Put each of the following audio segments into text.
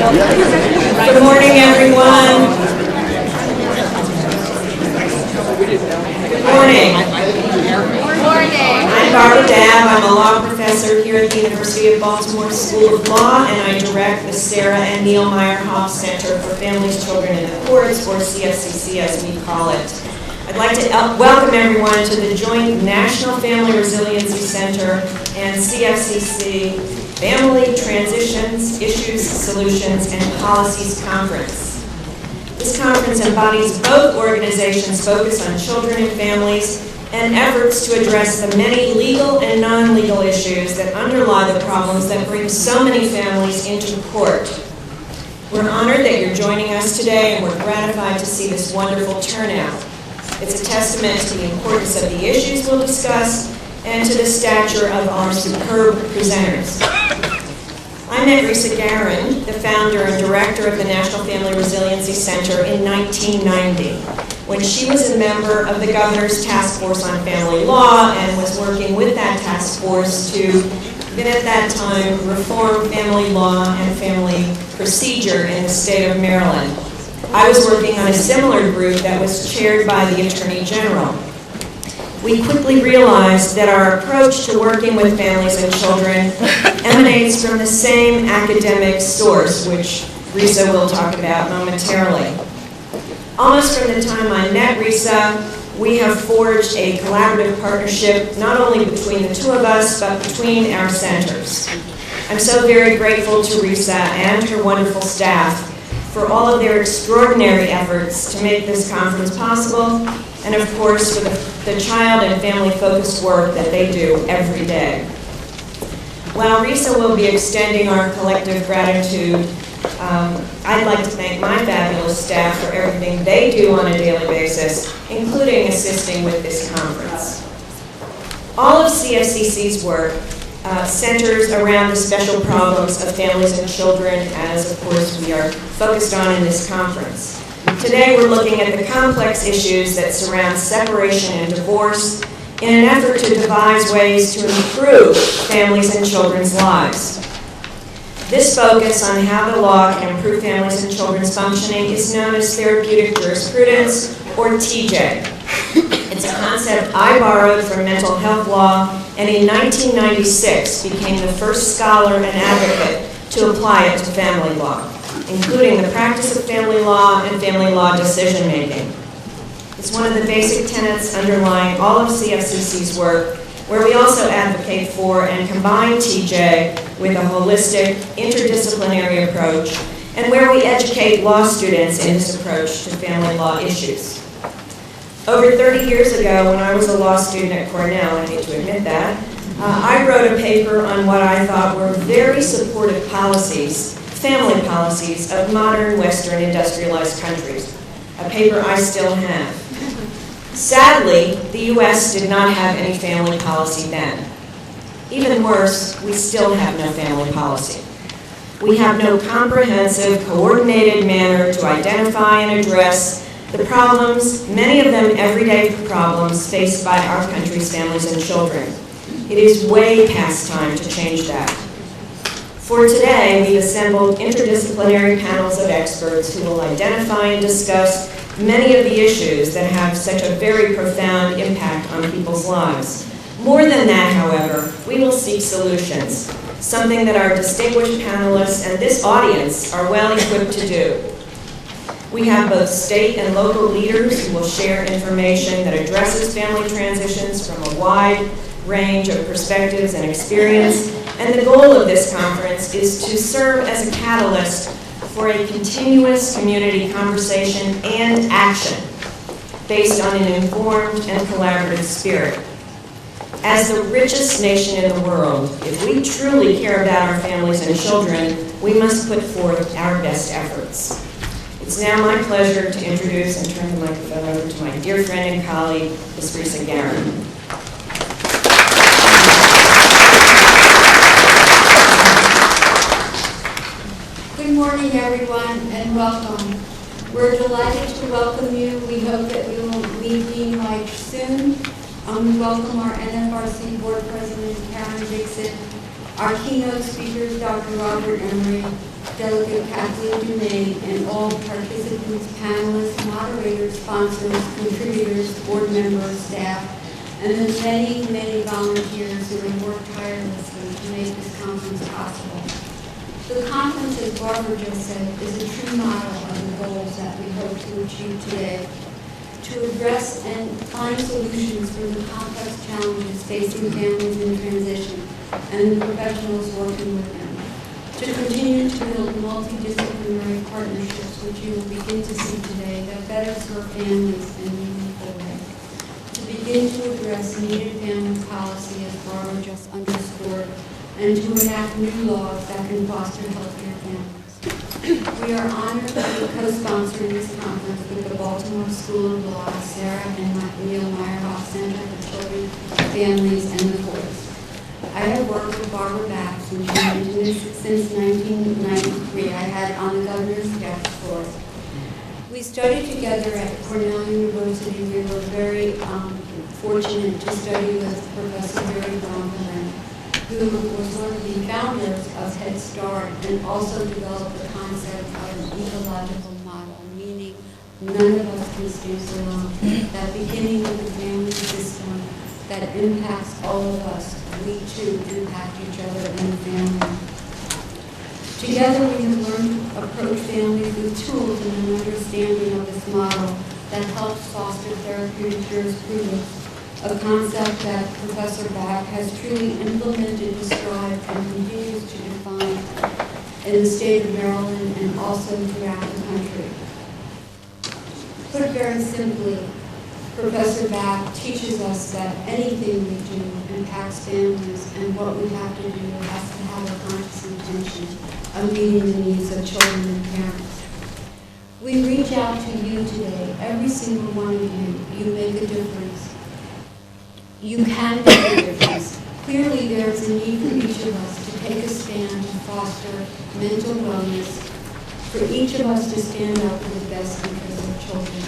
Good morning, everyone. Good morning. I'm Barbara Dabb. I'm a law professor here at the University of Baltimore School of Law, and I direct the Sayra and Meyerhoff Center for Families, Children, and the Courts, or CFCC as we call it. I'd like to welcome everyone to the joint National Family Resiliency Center and CFCC Family Transitions, Issues, Solutions, and Policies Conference. This conference embodies both organizations' focus on children and families and efforts to address the many legal and non-legal issues that underlie the problems that bring so many families into court. We're honored that you're joining us today, and we're gratified to see this wonderful turnout. It's a testament to the importance of the issues we'll discuss and to the stature of our superb presenters. I met Risa Garin, the founder and director of the National Family Resiliency Center, in 1990, when she was a member of the Governor's Task Force on Family Law and was working with that task force to, at that time, reform family law and family procedure in the state of Maryland. I was working on a similar group that was chaired by the Attorney General. We quickly realized that our approach to working with families and children emanates from the same academic source, which Risa will talk about momentarily. Almost from the time I met Risa, we have forged a collaborative partnership not only between the two of us, but between our centers. I'm so very grateful to Risa and her wonderful staff for all of their extraordinary efforts to make this conference possible, and of course for the child and family-focused work that they do every day. While Risa will be extending our collective gratitude, I'd like to thank my fabulous staff for everything they do on a daily basis, including assisting with this conference. All of CFCC's work centers around the special problems of families and children, as of course we are focused on in this conference. Today we're looking at the complex issues that surround separation and divorce in an effort to devise ways to improve families and children's lives. This focus on how the law can improve families and children's functioning is known as therapeutic jurisprudence, or TJ. It's a concept I borrowed from mental health law, and in 1996 became the first scholar and advocate to apply it to family law, including the practice of family law and family law decision-making. It's one of the basic tenets underlying all of CFCC's work, where we also advocate for and combine TJ with a holistic, interdisciplinary approach, and where we educate law students in this approach to family law issues. Over 30 years ago, when I was a law student at Cornell, I hate to admit that, I wrote a paper on what I thought were very supportive policies, family policies, of modern Western industrialized countries, a paper I still have. Sadly, the U.S. did not have any family policy then. Even worse, we still have no family policy. We have no comprehensive, coordinated manner to identify and address the problems, many of them everyday problems, faced by our country's families and children. It is way past time to change that. For today, we've assembled interdisciplinary panels of experts who will identify and discuss many of the issues that have such a very profound impact on people's lives. More than that, however, we will seek solutions, something that our distinguished panelists and this audience are well equipped to do. We have both state and local leaders who will share information that addresses family transitions from a wide range of perspectives and experience, and the goal of this conference is to serve as a catalyst for a continuous community conversation and action based on an informed and collaborative spirit. As the richest nation in the world, if we truly care about our families and children, we must put forth our best efforts. It's now my pleasure to introduce and turn the microphone over to my dear friend and colleague, Ms. Risa Garin. Good morning, everyone, and welcome. We're delighted to welcome you. We hope that we will leave Dean White soon. We welcome our NFRC Board President, Karen Dixon, Our keynote speakers, Dr. Robert Emery, Delegate Kathleen Dumay, and all participants, panelists, moderators, sponsors, contributors, board members, staff, and the many, many volunteers who have worked tirelessly to make this conference possible. The conference, as Barbara just said, is a true model of the goals that we hope to achieve today, to address and find solutions for the complex challenges facing families in transition and the professionals working with them, to continue to build multidisciplinary partnerships, which you will begin to see today, that better serve families in a meaningful way, to begin to address needed family policy, as Barbara just underscored, and to enact new laws that can foster healthier families. We are honored to be co-sponsoring this conference with the Baltimore School of Law, Sayra and Meyerhoff Center for Children, Families, and the Courts. I have worked with Barbara Back since 1993. I had on the governor's desk floor. We studied together at Cornell University. We were very fortunate to study with Professor Barry Bromberg, who was one of the founders of Head Start and also developed the concept of an ecological model, meaning none of us can stand alone. That beginning with the family system that impacts all of us, we too impact each other in the family. Together we have learned to approach families with tools and an understanding of this model that helps foster therapeutic jurisprudence, a concept that Professor Back has truly implemented, described, and continues to define in the state of Maryland and also throughout the country. Put very simply, Professor Back teaches us that anything we do impacts families, and what we have to do has to have a conscious intention of meeting the needs of children and parents. We reach out to you today, every single one of you. You make a difference. You can make a difference. Clearly, there is a need for each of us to take a stand to foster mental wellness, for each of us to stand up for the best interests of children.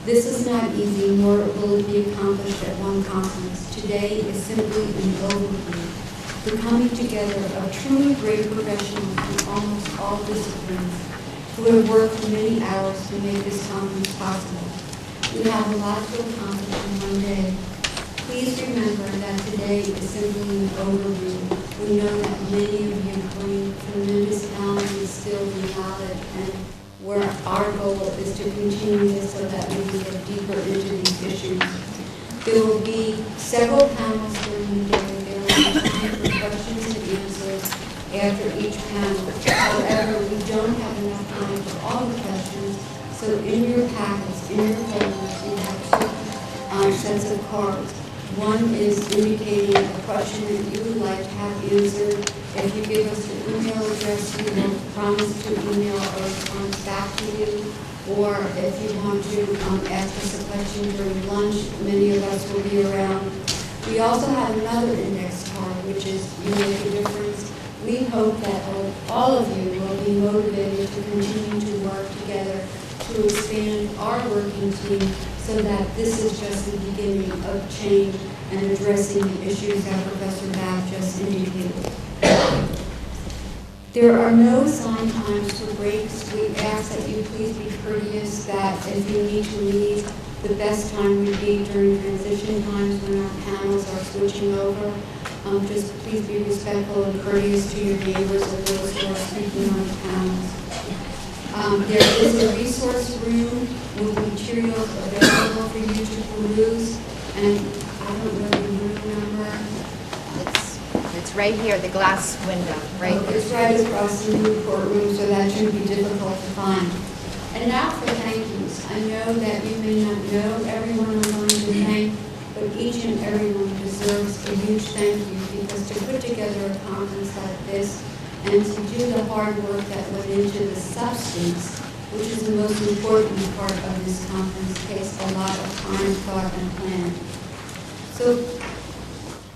This is not easy, nor will it be accomplished at one conference. Today is simply an overview, the coming together of truly great professionals in almost all disciplines who have worked for many hours to make this conference possible. We have a lot to accomplish in one day. Please remember that today is simply an overview. We know that many of you bring tremendous talent and skill and knowledge, and where our goal is to continue this so that we can get deeper into these issues. There will be several panels during the day. There will be time for questions and answers after each panel. However, we don't have enough time for all the questions, so in your packets, in your folders, you have two sets of cards. One is indicating a question that you would like to have answered. If you give us an email address, we will promise to email a response back to you. Or if you want to ask us a question during lunch, many of us will be around. We also have another index card, which is You Make a Difference. We hope that all of you will be motivated to continue to work together to expand our working team, so that this is just the beginning of change and addressing the issues that Professor Back just indicated. There are no assigned times for breaks. We ask that you please be courteous, that if you need to leave, the best time would be during transition times when our panels are switching over. Just please be respectful and courteous to your neighbors and those who are speaking on the panels. There is a resource room with materials available for you to peruse, and I don't know the room number. It's right here, the glass window, right? It's right across the new courtroom, so that shouldn't be difficult to find. And now for thank yous. I know that you may not know everyone I'm going to thank, but each and everyone deserves a huge thank you, because to put together a conference like this and to do the hard work that went into the substance, which is the most important part of this conference, takes a lot of time, thought, and planning. So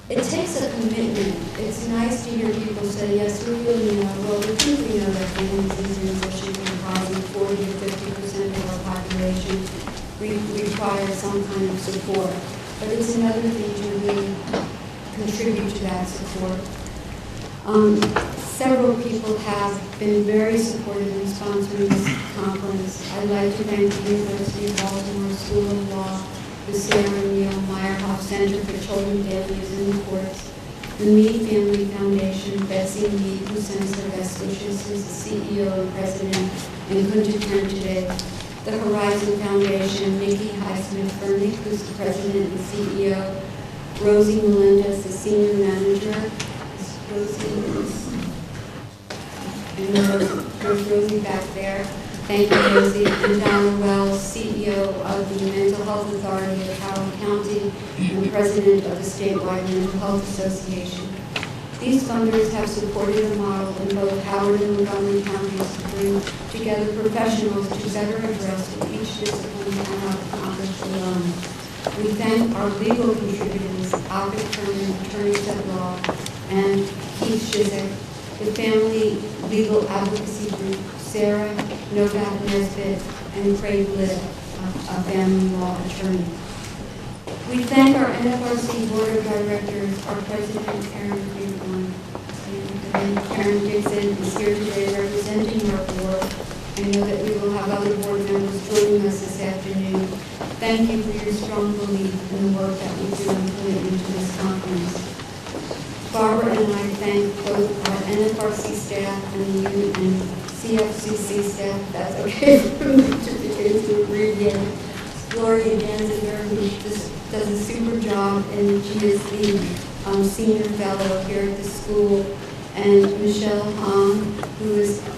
it takes a commitment. It's nice to hear people say, yes, we really know. Well, we think we know that families in transition comprising 40 to 50% of our population require some kind of support. But it's another thing to really contribute to that support. Several people have been very supportive in sponsoring this conference. I'd like to thank the University of Baltimore School of Law, the Sayra and Meyerhoff Center for Children, Families, and the Courts, the Mead Family Foundation, Betsy Mead, who sends her best wishes, who's the CEO and president and couldn't attend today, the Horizon Foundation, Nikki Highsmith-Fernick, who's the president and CEO, Rosie Melendez, the senior manager. Rosie is, and there's Rosie back there. Thank you, Rosie. And Donna Wells, CEO of the Mental Health Authority of Howard County and president of the statewide Mental Health Association. These funders have supported a model in both Howard and Montgomery counties to bring together professionals to better address what each discipline cannot accomplish alone. We thank our legal contributors, Alfred Kerman, attorneys at law, and Keith Shizik, the family legal advocacy group, Sayra, Novak Nesbitt, and Craig Litt, a family law attorney. We thank our NFRC Board of Directors, our President, Karen Friedman, and Karen Dixon is here today representing our board. I know that we will have other board members joining us this afternoon. Thank you for your strong belief in the work that we do and commitment to this conference. Barbara and I thank both our NFRC staff and the CFCC staff, that's okay for me to abbreviate. Gloria Danziger, who just does a super job, and she is the senior fellow here at the school, and Michelle Hong, who is the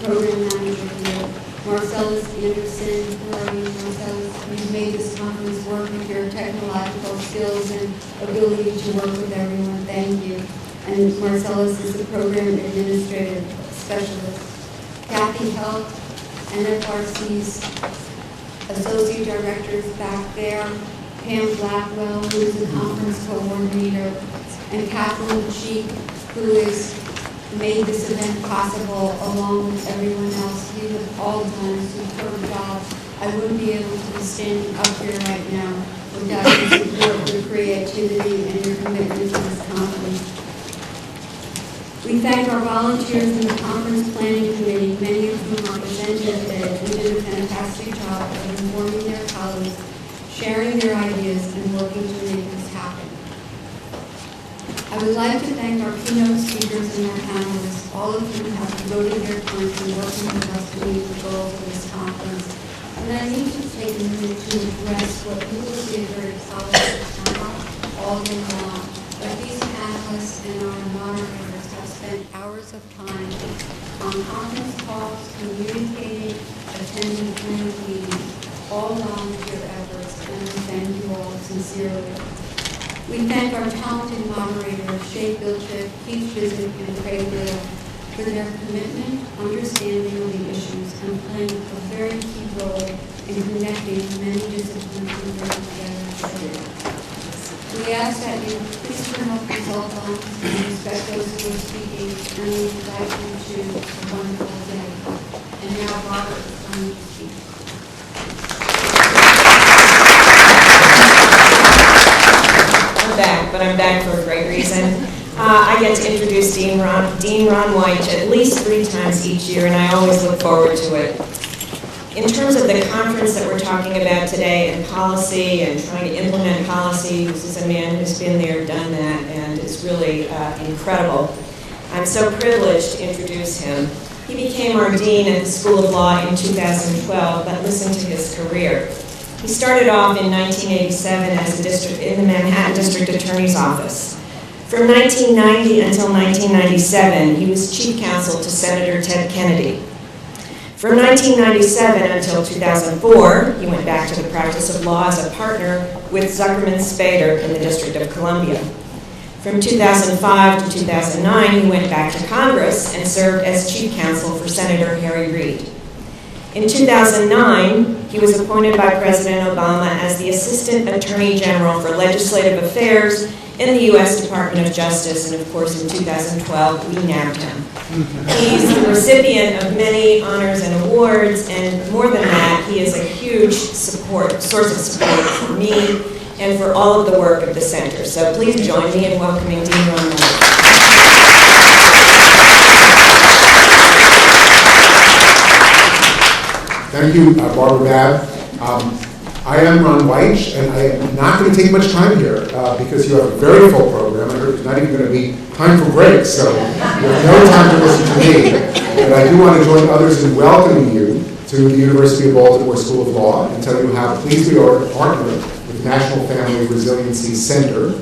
program manager here. Marcellus Anderson, where are you, Marcellus? You've made this conference work with your technological skills and ability to work with everyone. Thank you. And Marcellus is the program administrative specialist. Kathy Help, NFRC's associate director is back there. Pam Blackwell, who is the conference coordinator, and Kathleen Cheek, who has made this event possible along with everyone else. You have all done a superb job. I wouldn't be able to be standing up here right now without your support, your creativity, and your commitment to this conference. We thank our volunteers in the Conference Planning Committee, many of whom are presented today, who did a fantastic job of informing their colleagues, sharing their ideas, and working to make this happen. I would like to thank our keynote speakers and our panelists, all of whom have devoted their time to working with us to meet the goals of this conference. And I need to take a minute to address what you will see a very polished panel all day long. But these panelists and our moderators have spent hours of time on conference calls, communicating, attending planning meetings, all volunteer efforts, and we thank you all sincerely. We thank our talented moderators, Shay Bilchik, Keith Shizik, and Craig Litt, for their commitment, understanding of the issues, and playing a very key role in connecting many disciplines and working together today. We ask that you please turn off your cell phones and respect those who are speaking, and we invite you to a wonderful day. And now Robert is going to speak. But I'm back for a great reason. I get to introduce Dean Ron White at least 3 times each year, and I always look forward to it. In terms of the conference that we're talking about today and policy and trying to implement policy, this is a man who's been there, done that, and is really incredible. I'm so privileged to introduce him. He became our dean at the School of Law in 2012, but listen to his career. He started off in 1987 as in the Manhattan District Attorney's Office. From 1990 until 1997, he was chief counsel to Senator Ted Kennedy. From 1997 until 2004, he went back to the practice of law as a partner with Zuckerman Spader in the District of Columbia. From 2005 to 2009, he went back to Congress and served as chief counsel for Senator Harry Reid. In 2009, he was appointed by President Obama as the Assistant Attorney General for Legislative Affairs in the U.S. Department of Justice, and of course in 2012, we nabbed him. He's the recipient of many honors and awards, and more than that, he is a huge source of support for me and for all of the work of the center. So please join me in welcoming Dean Ron White. Thank you, Barbara Babb. I am Ron Weich, and I am not going to take much time here because you have a very full program. I heard there's not even going to be time for breaks, so you have no time to listen to me. But I do want to join others in welcoming you to the University of Baltimore School of Law and tell you how pleased we are to partner with the National Family Resiliency Center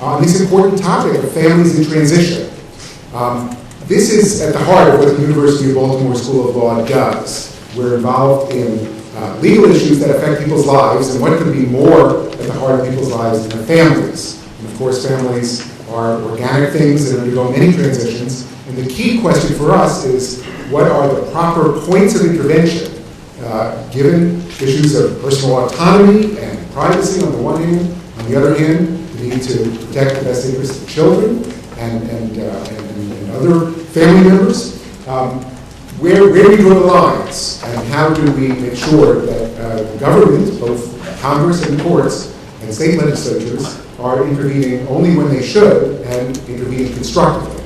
on this important topic of families in transition. This is at the heart of what the University of Baltimore School of Law does. We're involved in legal issues that affect people's lives, and what could be more at the heart of people's lives than their families. And of course, families are organic things that undergo many transitions, and the key question for us is, what are the proper points of intervention, given issues of personal autonomy and privacy on the one hand, on the other hand, the need to protect the best interests of children and other family members. Where we draw the lines, and how do we make sure that the government, both Congress and courts and state legislatures, are intervening only when they should and intervening constructively.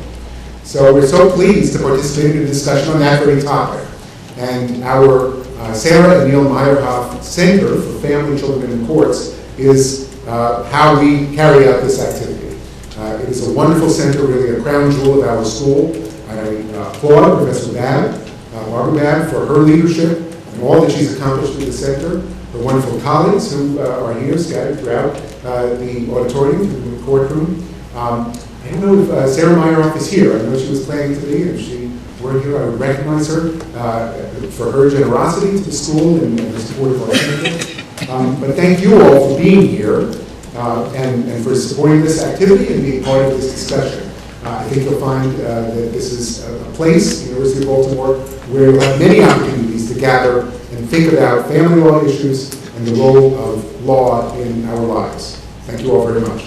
So we're so pleased to participate in a discussion on that very topic. And our Sayra and Meyerhoff Center for Family, Children, and Courts is how we carry out this activity. It is a wonderful center, really a crown jewel of our school. I applaud Professor Babb, Barbara Babb, for her leadership and all that she's accomplished with the center. Her wonderful colleagues who are here scattered throughout the auditorium, the courtroom. I don't know if Sayra Meyerhoff is here. I know she was planning to be. If she were here, I would recognize her for her generosity to the school and her support of our center. But thank you all for being here and for supporting this activity and being part of this discussion. I think you'll find that this is a place, the University of Baltimore, where you'll have many opportunities to gather and think about family law issues and the role of law in our lives. Thank you all very much.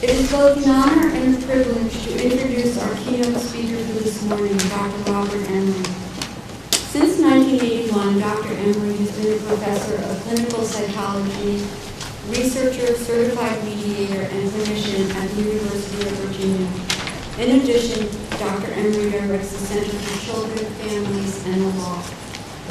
It is both an honor and a privilege to introduce our keynote speaker for this morning, Dr. Robert Emery. Since 1981, Dr. Emery has been a professor of clinical psychology, researcher, certified mediator, and clinician at the University of Virginia. In addition, Dr. Emery directs the Center for Children, Families, and the Law.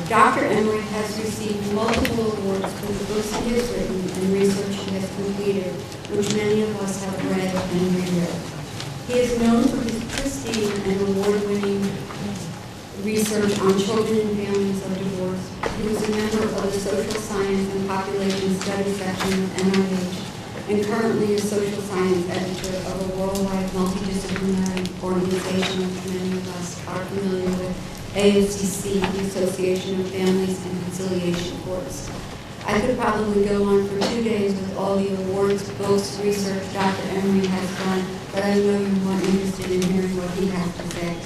Dr. Emery has received multiple awards for the books he has written and research he has completed, which many of us have read and reread. He is known for his pristine and award-winning research on children and families of divorce. He was a member of the Social Science and Population Studies section of NIH, and currently is social science editor of a worldwide multidisciplinary organization which many of us are familiar with, AFCC, the Association of Families and Conciliation Courts. I could probably go on for 2 days with all the awards, books, research Dr. Emery has done, but I know you're more interested in hearing what he has to say.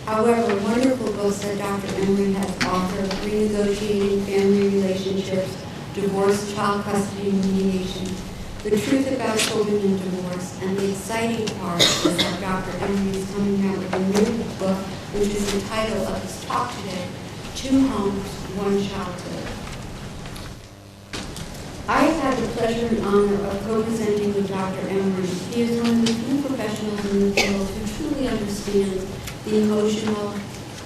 However, wonderful books that Dr. Emery has authored: Renegotiating Family Relationships, Divorce, Child Custody, and Mediation, The Truth About Children and Divorce, and the exciting part is that Dr. Emery is coming out with a new book, which is the title of his talk today, Two Homes, One Childhood. I have had the pleasure and honor of co-presenting with Dr. Emery. He is one of the few professionals in the field who truly understands the emotional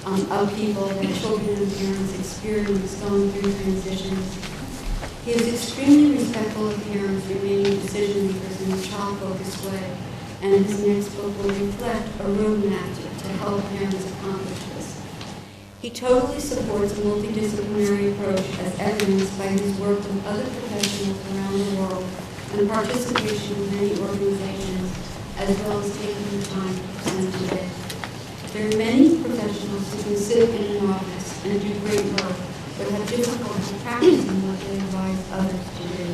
upheaval that children and parents experience going through transitions. He is extremely respectful of parents remaining decision makers in a child-focused way, and his next book will reflect a roadmap to help parents accomplish this. He totally supports a multidisciplinary approach as evidenced by his work with other professionals around the world and participation in many organizations, as well as taking the time to present today. There are many professionals who can sit in an office and do great work, but have difficulty practicing what they advise others to do.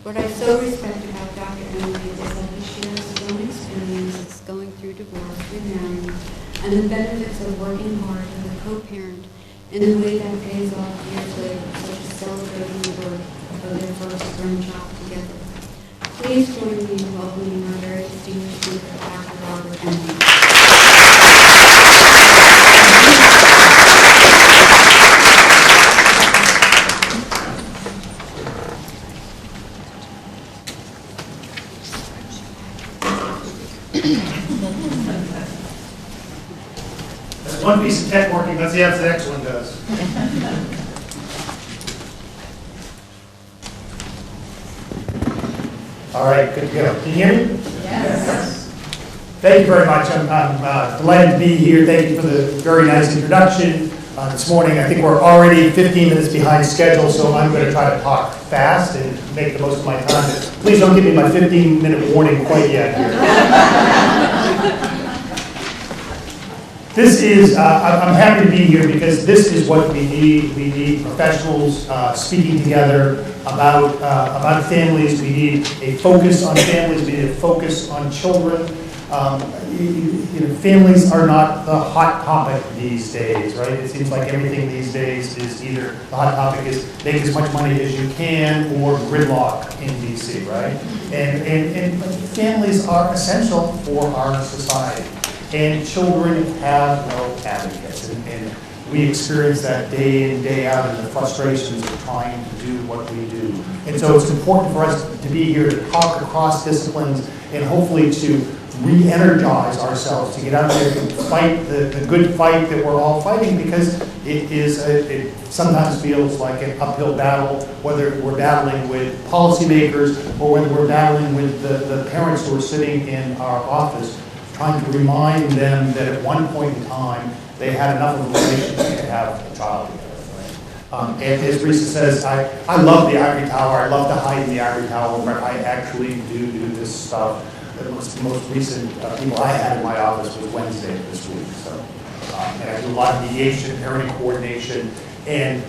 What I so respect about Dr. Emery is that he shares his own experiences going through divorce, remarrying, and the benefits of working hard with a co-parent in a way that pays off years later, such as celebrating the birth of their first grandchild together. Please join me in welcoming our very distinguished speaker, Dr. Robert Emery. one piece of tech working, let's see how the next one does. All right, good to go. Can you hear me? Yes. Thank you very much. I'm delighted to be here. Thank you for the very nice introduction this morning. I think we're already 15 minutes behind schedule, so I'm going to try to talk fast and make the most of my time. Please don't give me my 15-minute warning quite yet here. This is, I'm happy to be here because this is what we need. We need professionals speaking together about families. We need a focus on families. We need a focus on children. Families are not the hot topic these days, right? It seems like everything these days is either the hot topic is make as much money as you can or gridlock in DC, right? And families are essential for our society. And children have no advocates. And we experience that day in, day out in the frustrations of trying to do what we do. And so it's important for us to be here to talk across disciplines and hopefully to re-energize ourselves, to get out there and fight the good fight that we're all fighting, because it sometimes feels like an uphill battle, whether we're battling with policymakers or whether we're battling with the parents who are sitting in our office, trying to remind them that at one point in time, they had enough of a relationship to have a child together. And as Risa says, I love the ivory tower. I love to hide in the ivory tower, but I actually do this stuff. The most recent people I had in my office was Wednesday of this week. So, and I do a lot of mediation, parenting coordination, and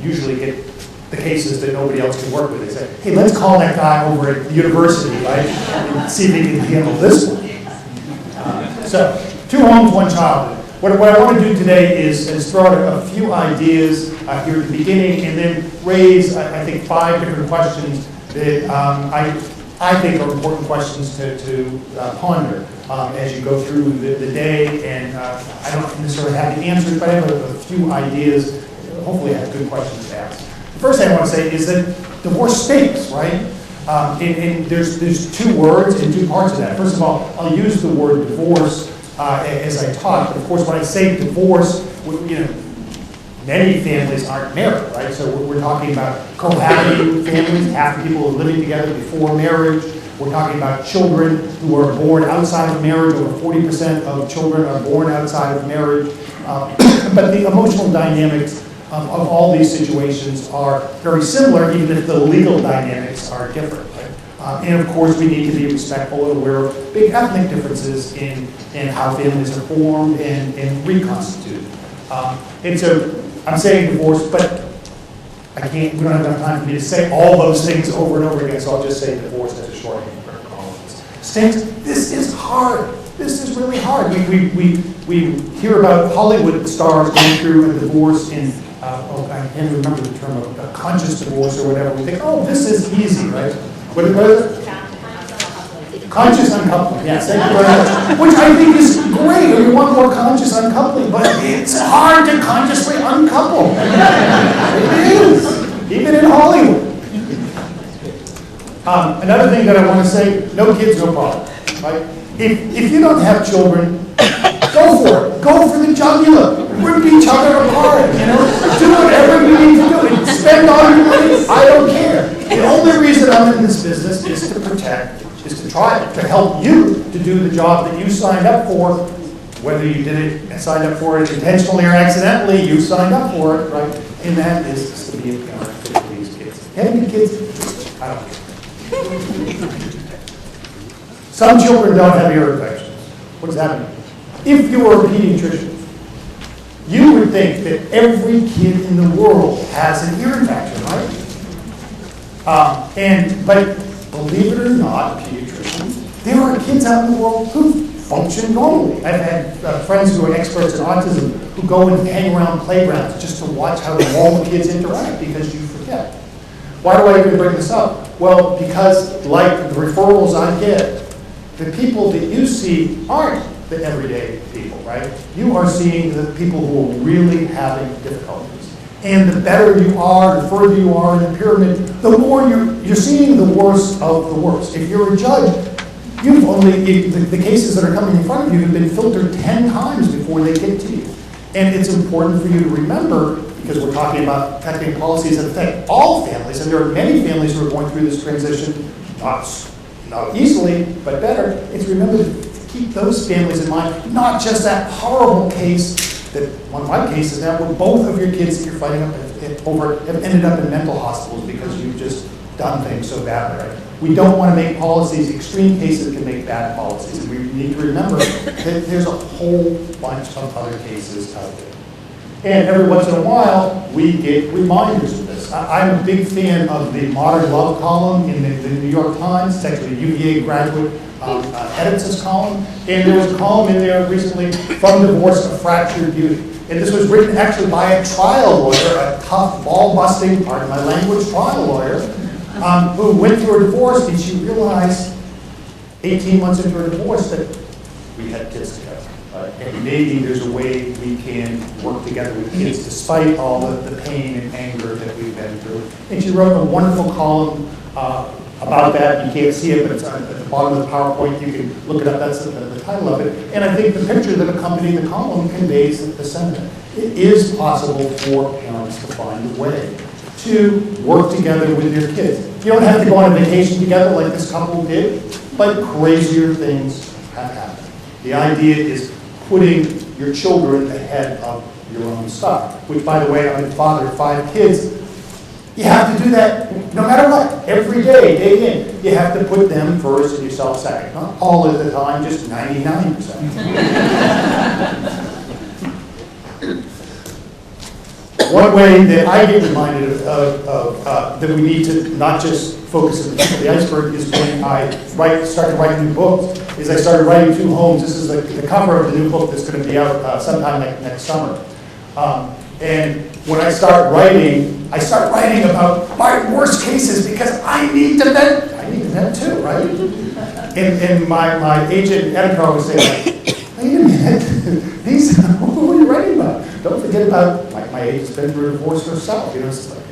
usually get the cases that nobody else can work with. They say, hey, let's call that guy over at the university, right, and see if he can handle this one. So, 2 homes, 1 child. What I want to do today is throw out a few ideas here at the beginning, and then raise, I think, 5 different questions that I think are important questions to ponder as you go through the day. And I don't necessarily have the answers, but I have a few ideas. Hopefully I have good questions to ask. The first thing I want to say is that divorce stinks, right? And there's 2 words and 2 parts of that. First of all, I'll use the word divorce as I talk. But of course, when I say divorce, many families aren't married, right? So we're talking about cohabiting families, half the people are living together before marriage. We're talking about children who are born outside of marriage. Over 40% of children are born outside of marriage. But the emotional dynamics of all these situations are very similar, even if the legal dynamics are different. Right? And of course, we need to be respectful and aware of big ethnic differences in how families are formed and reconstituted. And so I'm saying divorce, but we don't have enough time for me to say all those things over and over again, so I'll just say divorce as a shorthand for all of this. Stinks, this is hard. This is really hard. We hear about Hollywood stars going through a divorce in, I can't remember the term, a conscious divorce or whatever. We think, oh, this is easy, right? What is it? Conscious uncoupling, yes, thank you very much. Which I think is great. We want more conscious uncoupling, but it's hard to consciously uncouple. It is, even in Hollywood. Another thing that I want to say, no kids, no problem. Right? If you don't have children, go for it. Go for the jugular. Rip each other apart, Do whatever you need to do. Spend all your money. I don't care. The only reason I'm in this business is to try to help you to do the job that you signed up for. Whether you did it and signed up for it intentionally or accidentally, you signed up for it, right? And that is to be a parent for these kids. Having kids, I don't care. Some children don't have ear infections. What does that mean? If you were a pediatrician, you would think that every kid in the world has an ear infection, right? But believe it or not, pediatricians, there are kids out in the world who function normally. I've had friends who are experts in autism who go and hang around playgrounds just to watch how all the kids interact because you forget. Why do I even bring this up? Well, because like the referrals I get, the people that you see aren't the everyday people, right? You are seeing the people who are really having difficulties. And the better you are, the further you are in the pyramid, the more you're seeing the worst of the worst. If you're a judge, you've only, the cases that are coming in front of you have been filtered 10 times before they get to you. And it's important for you to remember, because we're talking about protecting policies that affect all families, and there are many families who are going through this transition, not easily, but better, is remember to keep those families in mind, not just that horrible case that, one of my cases now, where both of your kids that you're fighting over have ended up in mental hospitals because you've just done things so badly, right? We don't want to make policies, extreme cases can make bad policies, and we need to remember that there's a whole bunch of other cases out there. And every once in a while, we get reminders of this. I'm a big fan of the Modern Love column in the New York Times. It's actually a UVA graduate edits this column. And there was a column in there recently, From Divorce to Fractured Beauty. And this was written actually by a trial lawyer, a tough, ball-busting, pardon my language, trial lawyer, who went through a divorce, and she realized 18 months into her divorce that we had kids together. And maybe there's a way we can work together with kids despite all the pain and anger that we've been through. And she wrote a wonderful column about that. You can't see it, but it's at the bottom of the PowerPoint. You can look it up. That's the title of it. And I think the picture that accompanied the column conveys the sentiment. It is possible for parents to find a way to work together with your kids. You don't have to go on a vacation together like this couple did, but crazier things have happened. The idea is putting your children ahead of your own stuff, which, by the way, I'm the father of 5 kids. You have to do that no matter what, every day, day in. You have to put them first and yourself second. Not all of the time, just 99%. One way that I get reminded of that we need to not just focus on the tip of the iceberg is when I started writing new books, is I started writing 2 homes. This is the cover of the new book that's going to be out sometime next summer. And when I start writing about my worst cases because I need to vent too, right? And my agent and editor always say, wait a minute, who are you writing about? Don't forget about, like, my agent's been through a divorce herself. It's like,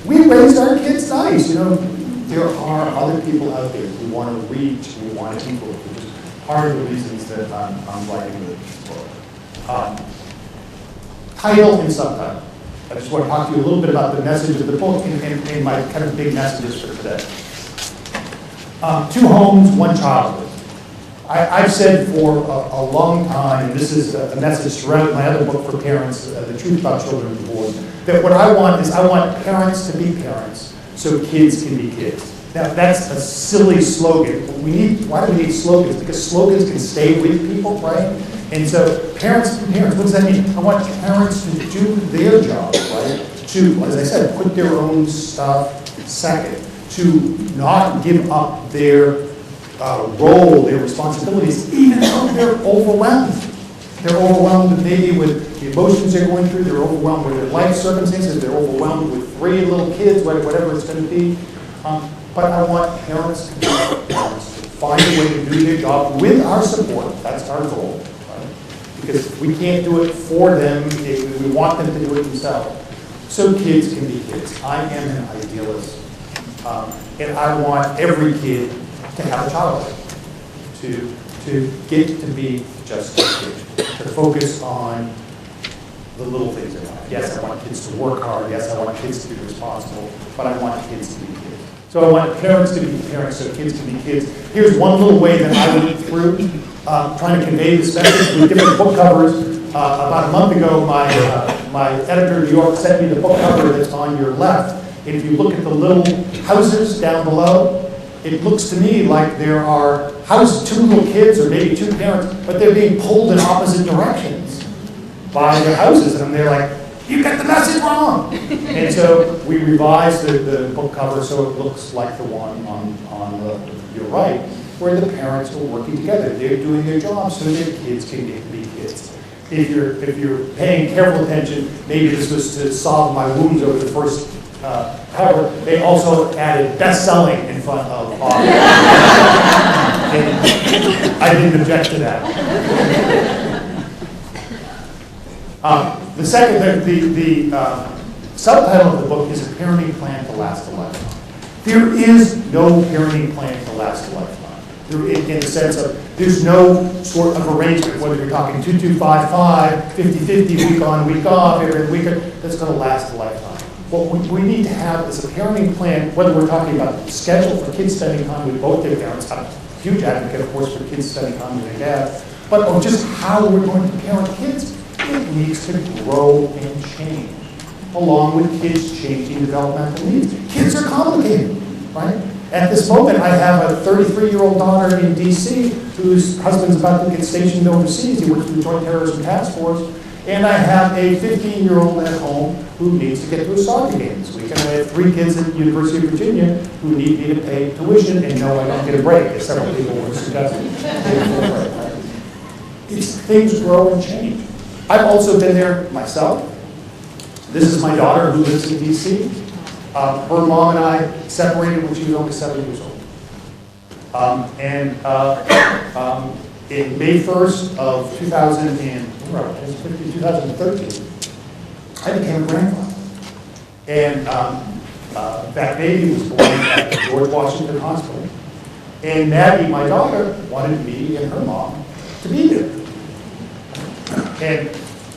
we raised our kids nice. There are other people out there who want to reach, who want to equal, which is part of the reasons that I'm writing this book. Title and subtitle. I just want to talk to you a little bit about the message of the book and my kind of big messages for today. 2 homes, 1 childhood. I've said for a long time, and this is a message throughout my other book for parents, The Truth About Children and Divorce, that what I want is I want parents to be parents so kids can be kids. Now, that's a silly slogan. Why do we need slogans? Because slogans can stay with people, right? And so parents, what does that mean? I want parents to do their job, right? To, as I said, put their own stuff second, to not give up their role, their responsibilities, even though they're overwhelmed. They're overwhelmed maybe with the emotions they're going through, they're overwhelmed with their life circumstances, they're overwhelmed with 3 little kids, whatever it's going to be. But I want parents to find a way to do their job with our support. That's our goal. Right? Because we can't do it for them, we want them to do it themselves. So kids can be kids. I am an idealist. And I want every kid to have a childhood, to get to be just a kid, to focus on the little things in life. Yes, I want kids to work hard. Yes, I want kids to be responsible, but I want kids to be kids. So I want parents to be parents so kids can be kids. Here's one little way that I went through trying to convey this message with different book covers. About a month ago, my editor in New York sent me the book cover that's on your left. And if you look at the little houses down below, it looks to me like there are 2 little kids or maybe 2 parents, but they're being pulled in opposite directions by their houses. And they're like, you got the message wrong. And so we revised the book cover so it looks like the one on your right, where the parents are working together. They're doing their job so their kids can be kids. If you're paying careful attention, maybe this was to solve my wounds over the first cover. They also added best-selling in front of author. And I didn't object to that. The second, the subtitle of the book is A Parenting Plan to Last a Lifetime. There is no parenting plan to last a lifetime. in the sense of there's no sort of arrangement, whether you're talking 2-2-5-5, 50-50, week on, week off, every week, that's going to last a lifetime. What we need to have is a parenting plan, whether we're talking about schedule for kids spending time with both their parents. I'm a huge advocate, of course, for kids spending time with their dad, but of just how we're going to parent kids. It needs to grow and change, along with kids changing developmental needs. Kids are complicated, right? At this moment, I have a 33-year-old daughter in D.C. whose husband's about to get stationed overseas. He works for the Joint Terrorism Task Force. And I have a 15-year-old at home who needs to get to a soccer game this weekend. I have 3 kids at the University of Virginia who need me to pay tuition, and no, I don't get a break, as several people were suggesting. These things grow and change. I've also been there myself. This is my daughter who lives in D.C. Her mom and I separated when she was only 7 years old. In May 1st of 2013, I became a grandfather. And that baby was born at the George Washington Hospital. And Maggie, my daughter, wanted me and her mom to be there. And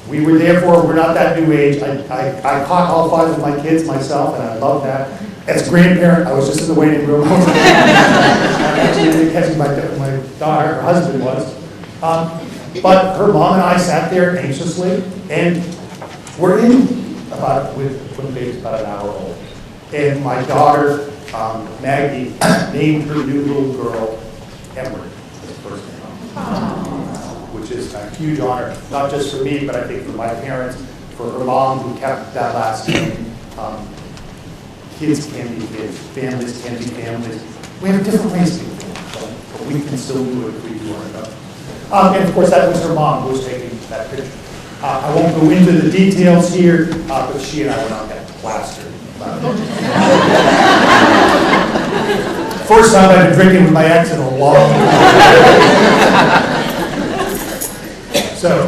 we were therefore, we're not that new age. I caught all 5 of my kids myself, and I love that. As a grandparent, I was just in the waiting room. Catching my daughter, her husband was. But her mom and I sat there anxiously, and we're in about, when the baby's about an hour old. And my daughter, Maggie, named her new little girl Emery as the first name. Which is a huge honor, not just for me, but I think for my parents, for her mom who kept that last name. Kids can be kids, families can be families. We have different ways to do it, but we can still do it if we do our job. And of course, that was her mom who was taking that picture. I won't go into the details here, but she and I went out that plastered. First time I've been drinking with my ex in a long time. So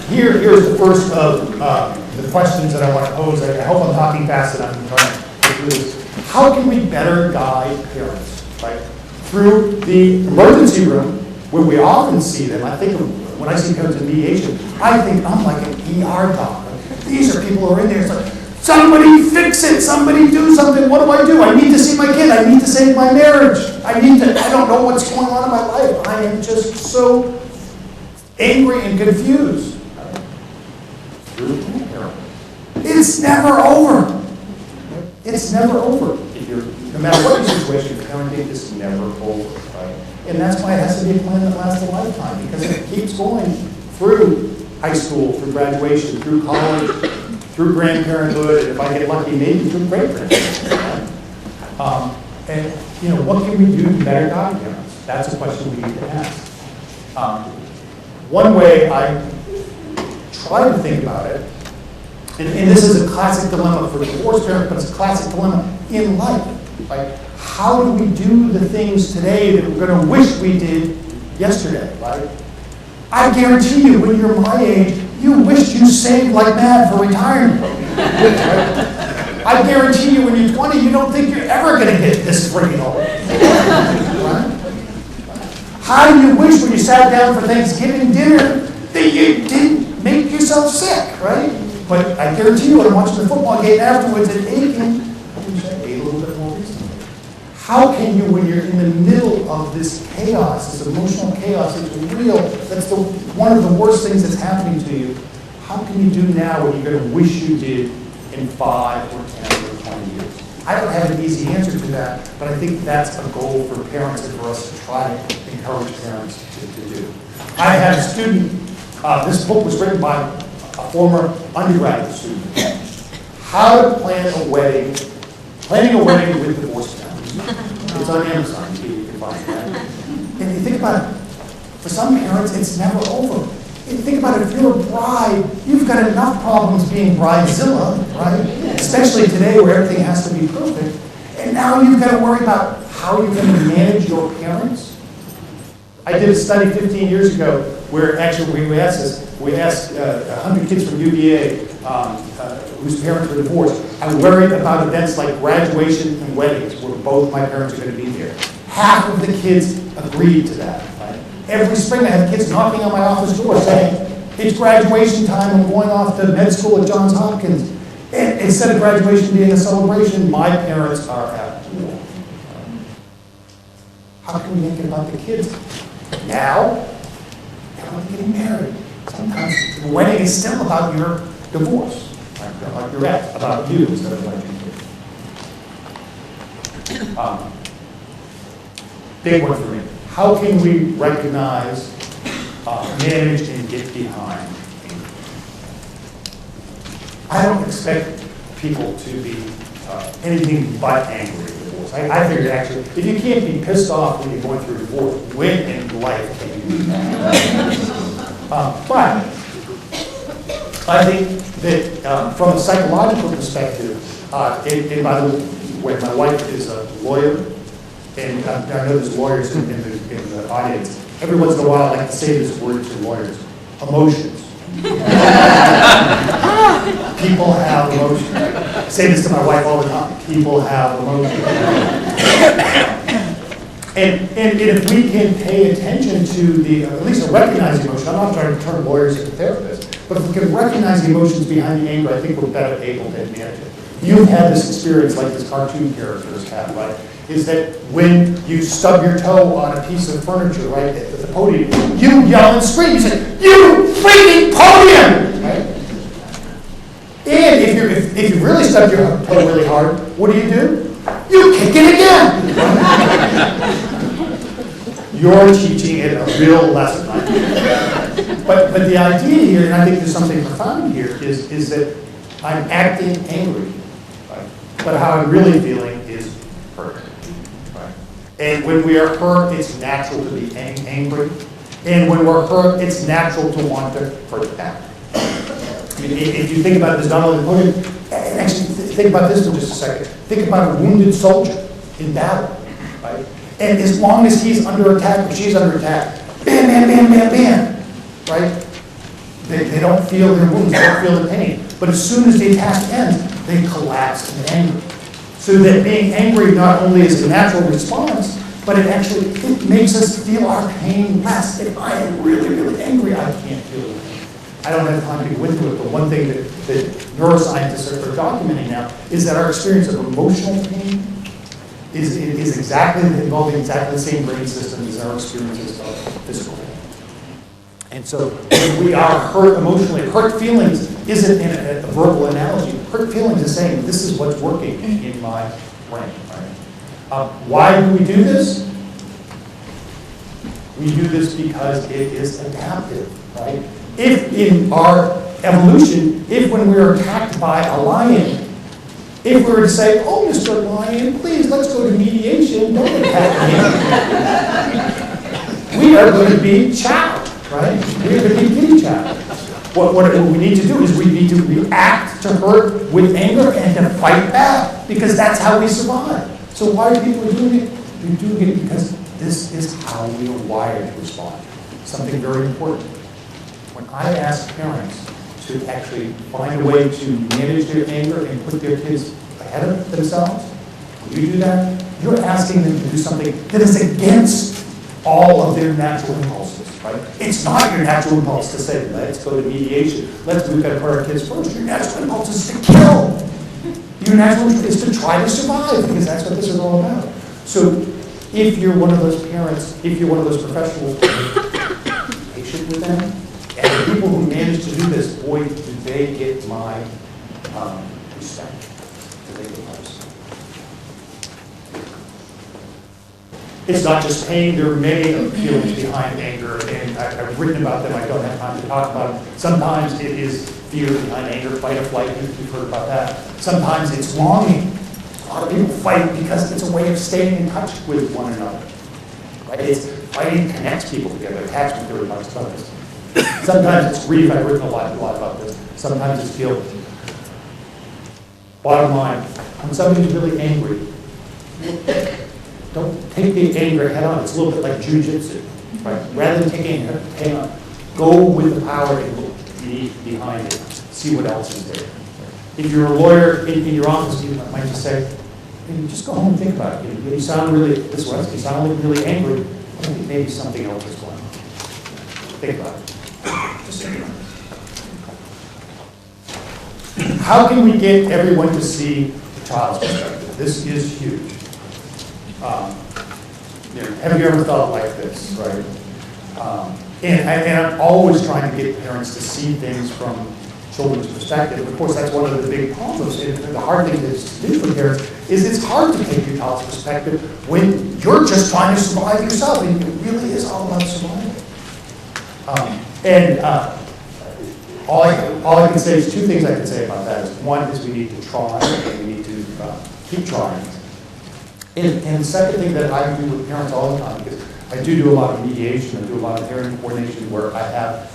here's the first of the questions that I want to pose. I hope I'm talking fast enough. I'm trying to get through this. How can we better guide parents, right? Through the emergency room, where we often see them. I think of, when I see parents in mediation, I think I'm like an ER doc. These are people who are in there. It's like, somebody fix it. Somebody do something. What do? I need to see my kid. I need to save my marriage. I don't know what's going on in my life. I am just so angry and confused. It's never over. It's never over. No matter what your situation, parenting is never over, right? And that's why it has to be a plan that lasts a lifetime, because it keeps going through high school, through graduation, through college, through grandparenthood, and if I get lucky, maybe through great-grandparenthood. And, what can we do to better guide parents? That's a question we need to ask. One way I try to think about it, and this is a classic dilemma for divorced parents, but it's a classic dilemma in life. Like, how do we do the things today that we're going to wish we did yesterday, right? I guarantee you, when you're my age, you wish you saved like mad for retirement. Right? I guarantee you, when you're 20, you don't think you're ever going to get this freaking old. Right? How do you wish when you sat down for Thanksgiving dinner that you didn't make yourself sick, right? But I guarantee you, when I'm watching the football game afterwards at Aiken, I wish I ate a little bit more recently. How can you, when you're in the middle of this chaos, this emotional chaos, it's real, that's one of the worst things that's happening to you, how can you do now what you're going to wish you did in 5 or 10 or 20 years? I don't have an easy answer to that, but I think that's a goal for parents and for us to try to encourage parents to do. I had a student, this book was written by a former undergraduate student, How to Plan a Wedding, Planning a Wedding with Divorced Families. It's on Amazon, you can find that. And you think about it, for some parents, it's never over. And think about it, if you're a bride, you've got enough problems being bridezilla, right? Especially today where everything has to be perfect. And now you've got to worry about how you're going to manage your parents. I did a study 15 years ago where actually we asked 100 kids from UVA whose parents were divorced. I worried about events like graduation and weddings where both my parents are going to be there. Half of the kids agreed to that, right? Every spring I have kids knocking on my office door saying, it's graduation time, I'm going off to med school at Johns Hopkins. And instead of graduation being a celebration, my parents are at war. How can we make it about the kids? Now, they're getting married. Sometimes the wedding is still about your divorce, right? About your ex, about you instead of about your kids. Big one for me. How can we recognize, manage, and get behind? I don't expect people to be anything but angry at divorce. I figured actually, if you can't be pissed off when you're going through divorce, when in life can you do that? But I think that from a psychological perspective, and by the way, my wife is a lawyer, and I know there's lawyers in the audience. Every once in a while, I like to say this word to lawyers: emotions. People have emotions. I say this to my wife all the time. People have emotions. And if we can pay attention to at least recognize the emotion, I'm not trying to turn lawyers into therapists, but if we can recognize the emotions behind the anger, I think we're better able to manage it. You've had this experience like this cartoon characters have, right? Is that when you stub your toe on a piece of furniture, right, at the podium, you yell and scream, you say, "You freaking podium!" Right? And if you really stub your toe really hard, what do? You kick it again! You're teaching it a real lesson, right? But the idea here, and I think there's something profound here, is that I'm acting angry, right? But how I'm really feeling is hurt. And when we are hurt, it's natural to be angry. And when we're hurt, it's natural to want to hurt back. I mean, if you think about this, not only podium, and actually think about this for just a second. Think about a wounded soldier in battle, right? And as long as he's under attack or she's under attack, bam, bam, bam, bam, bam, right? They don't feel their wounds, they don't feel the pain. But as soon as the attack ends, they collapse in anger. So that being angry not only is a natural response, but it makes us feel our pain less. If I am really, really angry, I can't feel the pain. I don't have time to go into it, but one thing that neuroscientists are documenting now is that our experience of emotional pain is involving exactly the same brain system as our experiences of physical pain. And so when we are hurt emotionally, hurt feelings isn't a verbal analogy. Hurt feelings is saying, this is what's working in my brain. Right? Why do we do this? We do this because it is adaptive, right? If in our evolution, if when we were attacked by a lion, if we were to say, "Oh, Mr. Lion, please, let's go to mediation, don't attack me," we are going to be chow, right? We are going to be kitty chow. What we need to do is we need to react to hurt with anger and to fight back, because that's how we survive. So why are people doing it? They're doing it because this is how we are wired to respond. Something very important. When I ask parents to actually find a way to manage their anger and put their kids ahead of themselves, when you do that, you're asking them to do something that is against all of their natural impulses, right? It's not your natural impulse to say, let's go to mediation, we've got to put our kids first. Your natural impulse is to kill. Your natural impulse is to try to survive, because that's what this is all about. So if you're one of those parents, if you're one of those professionals, be patient with them. And the people who manage to do this, boy, do they get my respect. Do they get my respect. It's not just pain. There are many feelings behind anger, and I've written about them. I don't have time to talk about them. Sometimes it is fear behind anger, fight or flight. You've heard about that. Sometimes it's longing. A lot of people fight because it's a way of staying in touch with one another. Right? Fighting connects people together. Attachment theory talks about this. Sometimes it's grief. I've written a lot about this. Sometimes it's guilt. Bottom line, when somebody's really angry, don't take the anger head on. It's a little bit like jujitsu, right? Rather than taking it head on, go with the power and look behind it. See what else is there. If you're a lawyer in your office, you might just say, hey, just go home and think about it. You sound really, you sound really angry. think maybe something else is going on. Think about it. Just think about it. How can we get everyone to see the child's perspective? This is huge. Have you ever thought like this, right? And I'm always trying to get parents to see things from children's perspective. Of course, that's one of the big problems. And the hard thing to do for parents is it's hard to take your child's perspective when you're just trying to survive yourself. And it really is all about survival. All I can say is two things I can say about that. One is we need to try, and we need to keep trying. And the second thing that I do with parents all the time, because I do a lot of mediation, I do a lot of parent coordination where I have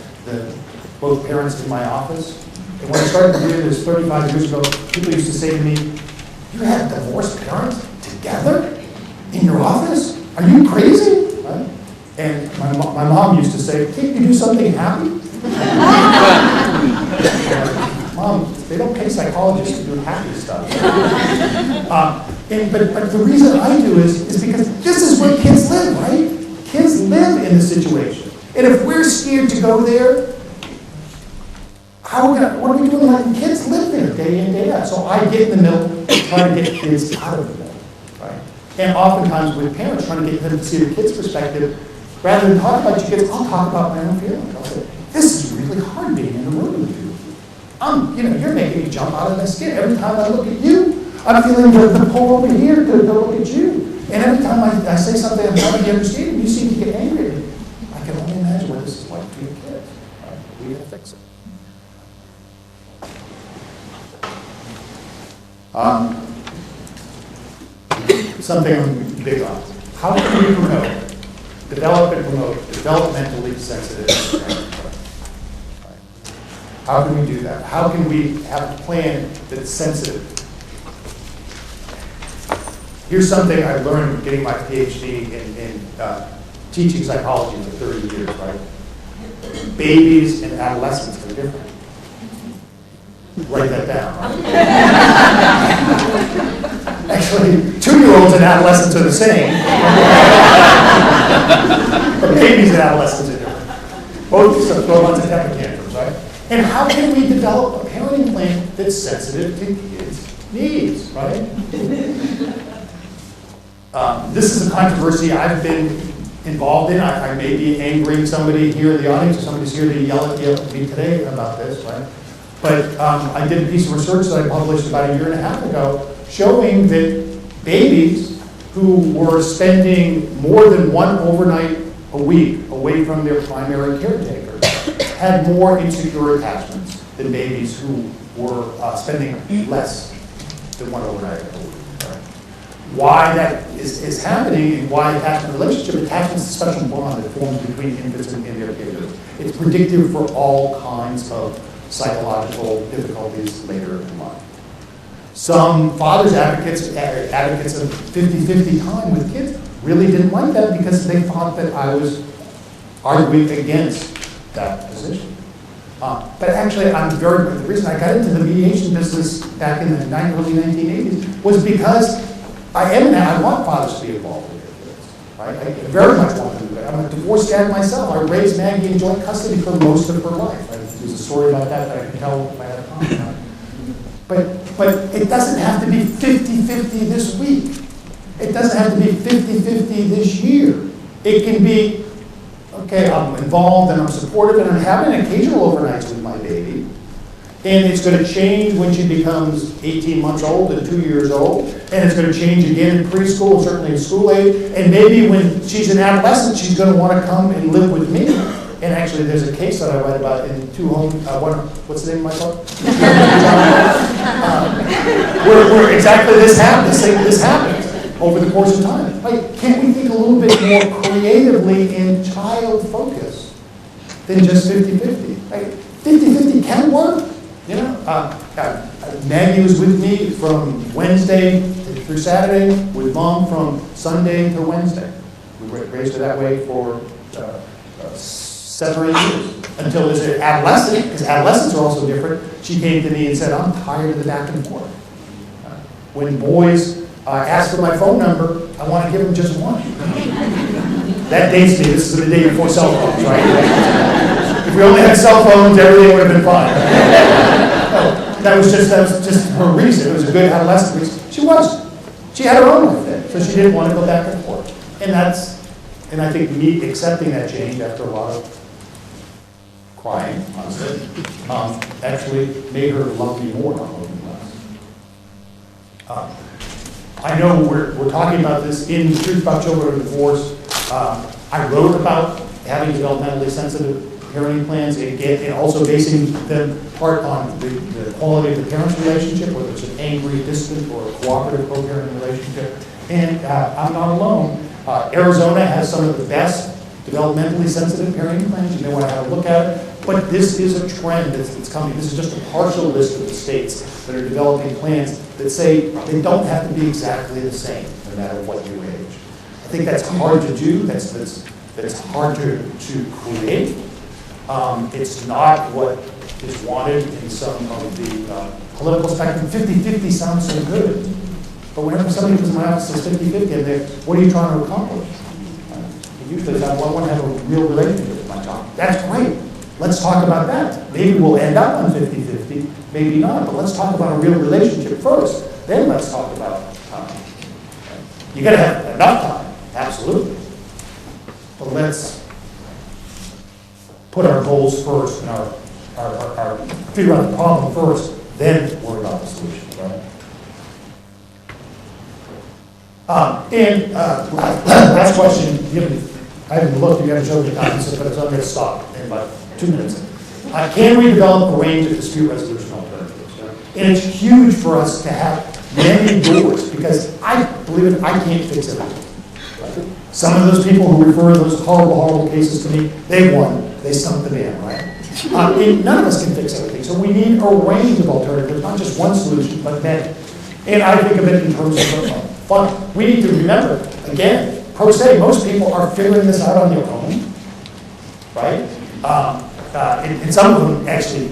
both parents in my office. And when I started doing this 35 years ago, people used to say to me, "You have divorced parents together in your office? Are you crazy?" Right? And my mom used to say, "Can't you do something happy?" Mom, they don't pay psychologists to do happy stuff. But the reason I do is because this is where kids live, right? Kids live in the situation. And if we're scared to go there, what are we doing letting kids live there day in, day out? So I get in the middle, trying to get kids out of the middle, right? And oftentimes with parents, trying to get them to see the kids' perspective, rather than talk about your kids, I'll talk about my own feelings. I'll say, "This is really hard being in the room with you. You're making me jump out of my skin. Every time I look at you, I'm feeling the pull over here to look at you. And every time I say something I'm trying to understand, you seem to get angry at me. I can only imagine what this is like for your kids. Right? We got to fix it." Something I'm big on. How can we develop and promote developmentally sensitive parents? How can we do that? How can we have a plan that's sensitive? Here's something I learned getting my PhD in teaching psychology for 30 years, right? Babies and adolescents are different. Write that down, right? Actually, 2-year-olds and adolescents are the same. But babies and adolescents are different. Both throw lots of temper tantrums, right? And how can we develop a parenting plan that's sensitive to kids' needs, right? This is a controversy I've been involved in. I may be angering somebody here in the audience, or somebody's here to yell at me today about this, right? But I did a piece of research that I published about 1.5 years ago showing that babies who were spending more than one overnight a week away from their primary caretaker had more insecure attachments than babies who were spending less than one overnight a week. Right? Why that is happening and why attachment is a special bond that forms between infants and their caregivers. It's predictive for all kinds of psychological difficulties later in life. Some fathers, advocates of 50-50 time with kids, really didn't like that because they thought that I was arguing against that position. But actually, the reason I got into the mediation business back in the early 1980s was because I want fathers to be involved with their kids. Right? I very much want to do that. I'm a divorced dad myself. I raised Maggie in joint custody for most of her life. Right? There's a story about that I can tell if I had time. But it doesn't have to be 50-50 this week. It doesn't have to be 50-50 this year. It can be, okay, I'm involved and I'm supportive and I'm having occasional overnights with my baby. And it's going to change when she becomes 18 months old and 2 years old. And it's going to change again in preschool, certainly in school age. And maybe when she's an adolescent, she's going to want to come and live with me. And actually, there's a case that I write about in Two Homes. What's the name of my book? where exactly this happens. This happens over the course of time. Like, can't we think a little bit more creatively in child focus than just 50-50? Like, 50-50 can work. You know, Maggie was with me from Wednesday through Saturday, with Mom from Sunday to Wednesday. We raised her that way for 7 or 8 years, until as an adolescent, because adolescents are also different, she came to me and said, "I'm tired of the back and forth. When boys ask for my phone number, I want to give them just one." That dates me, this is the day before cell phones, right? If we only had cell phones, everything would have been fine. No, that was just her reason. It was a good adolescent reason. She had her own life then, so she didn't want to go back and forth. And I think me accepting that change after a lot of crying, honestly, actually made her love me more, not love me less. I know we're talking about this in Truth About Children and Divorce. I wrote about having developmentally sensitive parenting plans and also basing them part on the quality of the parent's relationship, whether it's an angry, distant, or a cooperative co-parenting relationship. And I'm not alone. Arizona has some of the best developmentally sensitive parenting plans. You may want to have a look at it. But this is a trend that's coming. This is just a partial list of the states that are developing plans that say they don't have to be exactly the same, no matter what your age. I think that's hard to do. That's hard to create. It's not what is wanted in some of the political spectrum. 50-50 sounds so good. But whenever somebody comes to my office and says 50-50, and they're, what are you trying to accomplish? Usually I want to have a real relationship with my child. That's great. Let's talk about that. Maybe we'll end up on 50-50, maybe not, but let's talk about a real relationship first. Then let's talk about time. You got to have enough time, absolutely. But let's put our goals first and our figure out the problem first, then worry about the solution, right? Last question, I haven't looked, you haven't showed me the concept, but I'm going to stop in about 2 minutes. Can we develop a range of dispute resolution alternatives? And it's huge for us to have many doors, because I believe it, I can't fix everything. Some of those people who refer those horrible cases to me, they won, they stumped the man, right? And none of us can fix everything, so we need a range of alternatives, not just one solution, but many. And I think of it in terms of fun. We need to remember, again, pro se, most people are figuring this out on their own, right? And some of them actually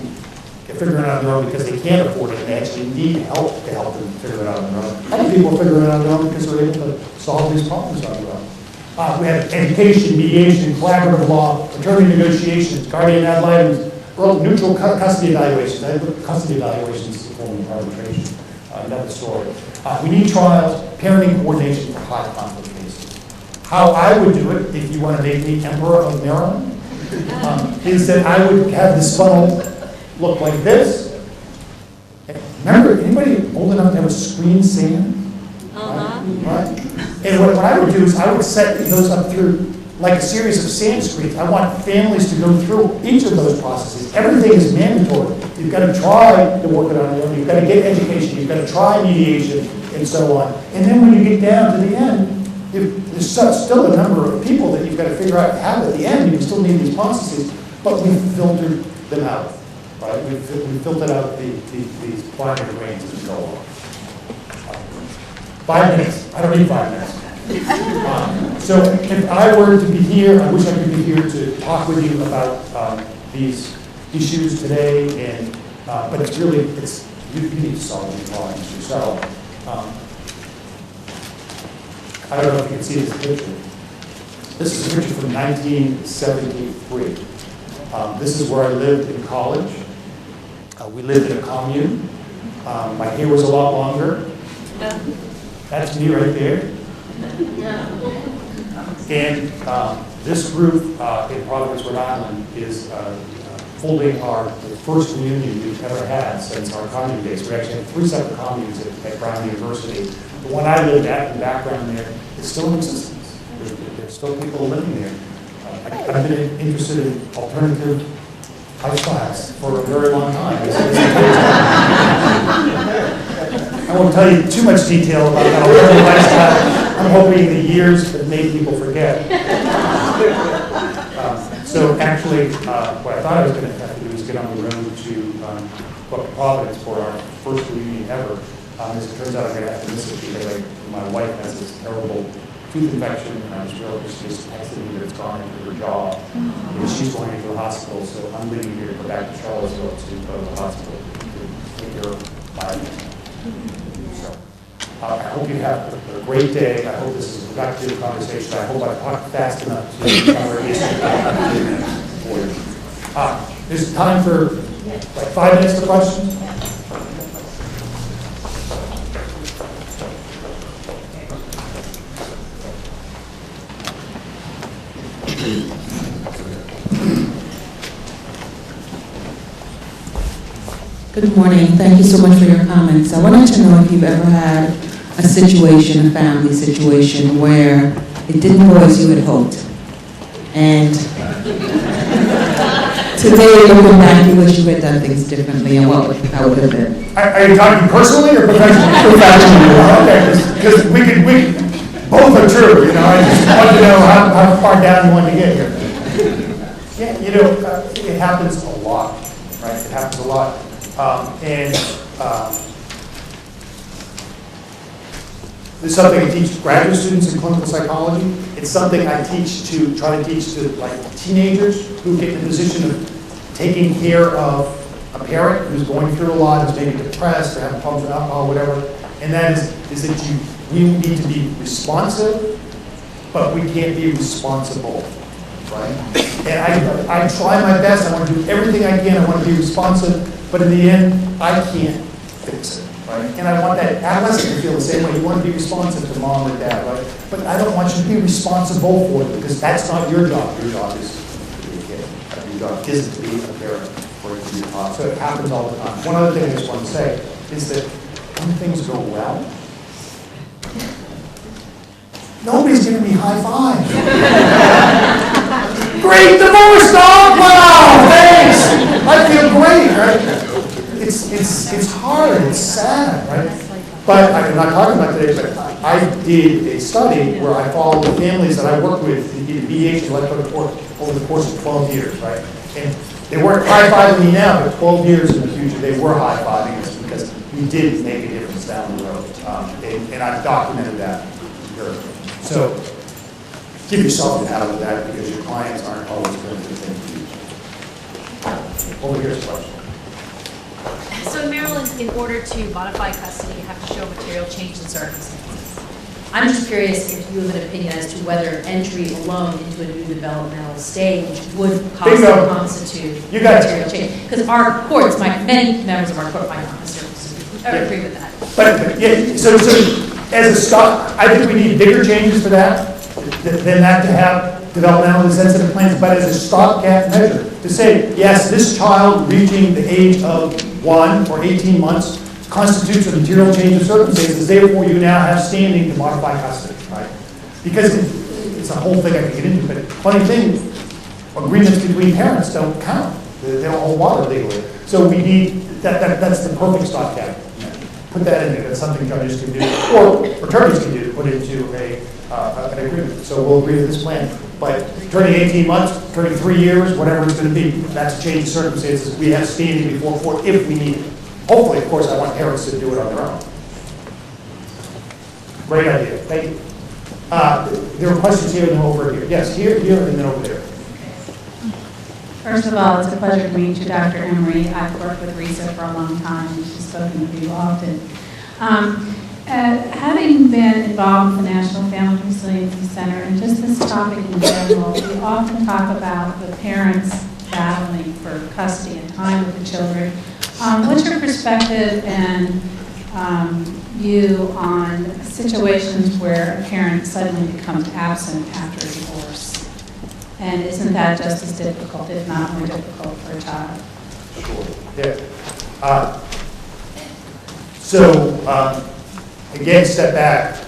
get figuring it out on their own because they can't afford it and they actually need help to help them figure it out on their own. Other people are figuring it out on their own because they're able to solve these problems on their own. We have education, mediation, collaborative law, attorney negotiations, guardian ad litem, neutral custody evaluations. I put custody evaluations in the form of arbitration. Another story. We need trials, parenting coordination for high conflict cases. How I would do it, if you want to make me Emperor of Maryland, is that I would have this funnel look like this. Remember, anybody old enough to have a screen sand? Right? And what I would do is I would set those up through like a series of sand screens. I want families to go through each of those processes. Everything is mandatory. You've got to try to work it on your own. You've got to get education. You've got to try mediation and so on. And then when you get down to the end, there's still a number of people that you've got to figure out how at the end. You still need these processes, but we've filtered them out. Right? We've filtered out these primary ranges that go on. 5 minutes. I don't need 5 minutes. So if I were to be here, I wish I could be here to talk with you about these issues today. And but it's really you need to solve these problems yourself. I don't know if you can see this picture. This is a picture from 1973. This is where I lived in college. We lived in a commune. My hair was a lot longer. That's me right there. And this group in Providence, Rhode Island is holding the first communion we've ever had since our commune days. We actually have 3 separate communes at Brown University. The one I lived at in the background there is still in existence. There's still people living there. I've been interested in alternative lifestyles for a very long time. I won't tell you too much detail about that alternative lifestyle. I'm hoping the years have made people forget. So actually, what I thought I was going to have to do is get on the road to Providence for our first reunion ever. As it turns out, I'm going to have to miss it because my wife has this terrible tooth infection, and I was real just texted me that it's gone into her jaw. And she's going into the hospital, so I'm leaving here to go back to Charlottesville to go to the hospital to take care of my so I hope you have a great day. I hope this is a productive conversation. I hope I talked fast enough to cover it. There's time for like 5 minutes for questions. Good morning. Thank you so much for your comments. I wanted to know if you've ever had a situation, a family situation, where it didn't go as you had hoped. And today, looking back, you wish you had done things differently, and how would it have been? Are you talking personally or professionally? Professionally. Okay, because we both are true, you know. I just want to know how far down you want to get here. Yeah, you know, it happens a lot, right? It happens a lot. This is something I teach graduate students in clinical psychology. It's something I try to teach to like teenagers who get in the position of taking care of a parent who's going through a lot, who's maybe depressed or having problems with alcohol, whatever. And that is that we need to be responsive, but we can't be responsible, right? And I try my best. I want to do everything I can. I want to be responsive. But in the end, I can't fix it, right? And I want that adolescent to feel the same way. You want to be responsive to mom or dad, right? But I don't want you to be responsible for it because that's not your job. Your job is to be a kid. Your job isn't to be a parent or to be a mom. So it happens all the time. One other thing I just want to say is that when things go well, nobody's giving me high five. Great divorce, dog! Wow, thanks! I feel great, right? It's hard, it's sad, right? But I'm not talking about today, but I did a study where I followed the families that I worked with in BH and electronic court over the course of 12 years, right? And they weren't high-fiving me now, but 12 years in the future, they were high-fiving us because we did make a difference down the road. And I've documented that here. So give yourself an out of that because your clients aren't always going to do the same for you. Over here's a question. So in Maryland, in order to modify custody, you have to show material change in circumstances. I'm just curious if you have an opinion as to whether entry alone into a new developmental stage would constitute material change. Because our courts, many members of our court might not necessarily agree with that. But yeah, so as a stop, I think we need bigger changes for that than that to have developmentally sensitive plans, but as a stopgap measure to say, yes, this child reaching the age of 1 or 18 months constitutes a material change of circumstances, therefore you now have standing to modify custody, right? Because it's a whole thing I can get into, but funny thing, agreements between parents don't count. They don't hold water legally. So we need, that's the perfect stopgap. Put that in there, that's something judges can do, or attorneys can do, put into an agreement. So we'll agree to this plan. But turning 18 months, turning 3 years, whatever it's going to be, that's a change of circumstances. We have standing before court if we need it. Hopefully, of course, I want parents to do it on their own. Great idea. Thank you. There are questions here and then over here. Yes, here, and then over there. First of all, it's a pleasure to meet you, Dr. Emery. I've worked with Risa for a long time, and she's spoken with you often. Having been involved with the National Family Resiliency Center and just this topic in general, we often talk about the parents battling for custody and time with the children. What's your perspective and view on situations where a parent suddenly becomes absent after a divorce? And isn't that just as difficult, if not more difficult, for a child? Sure. Yeah. Again, step back.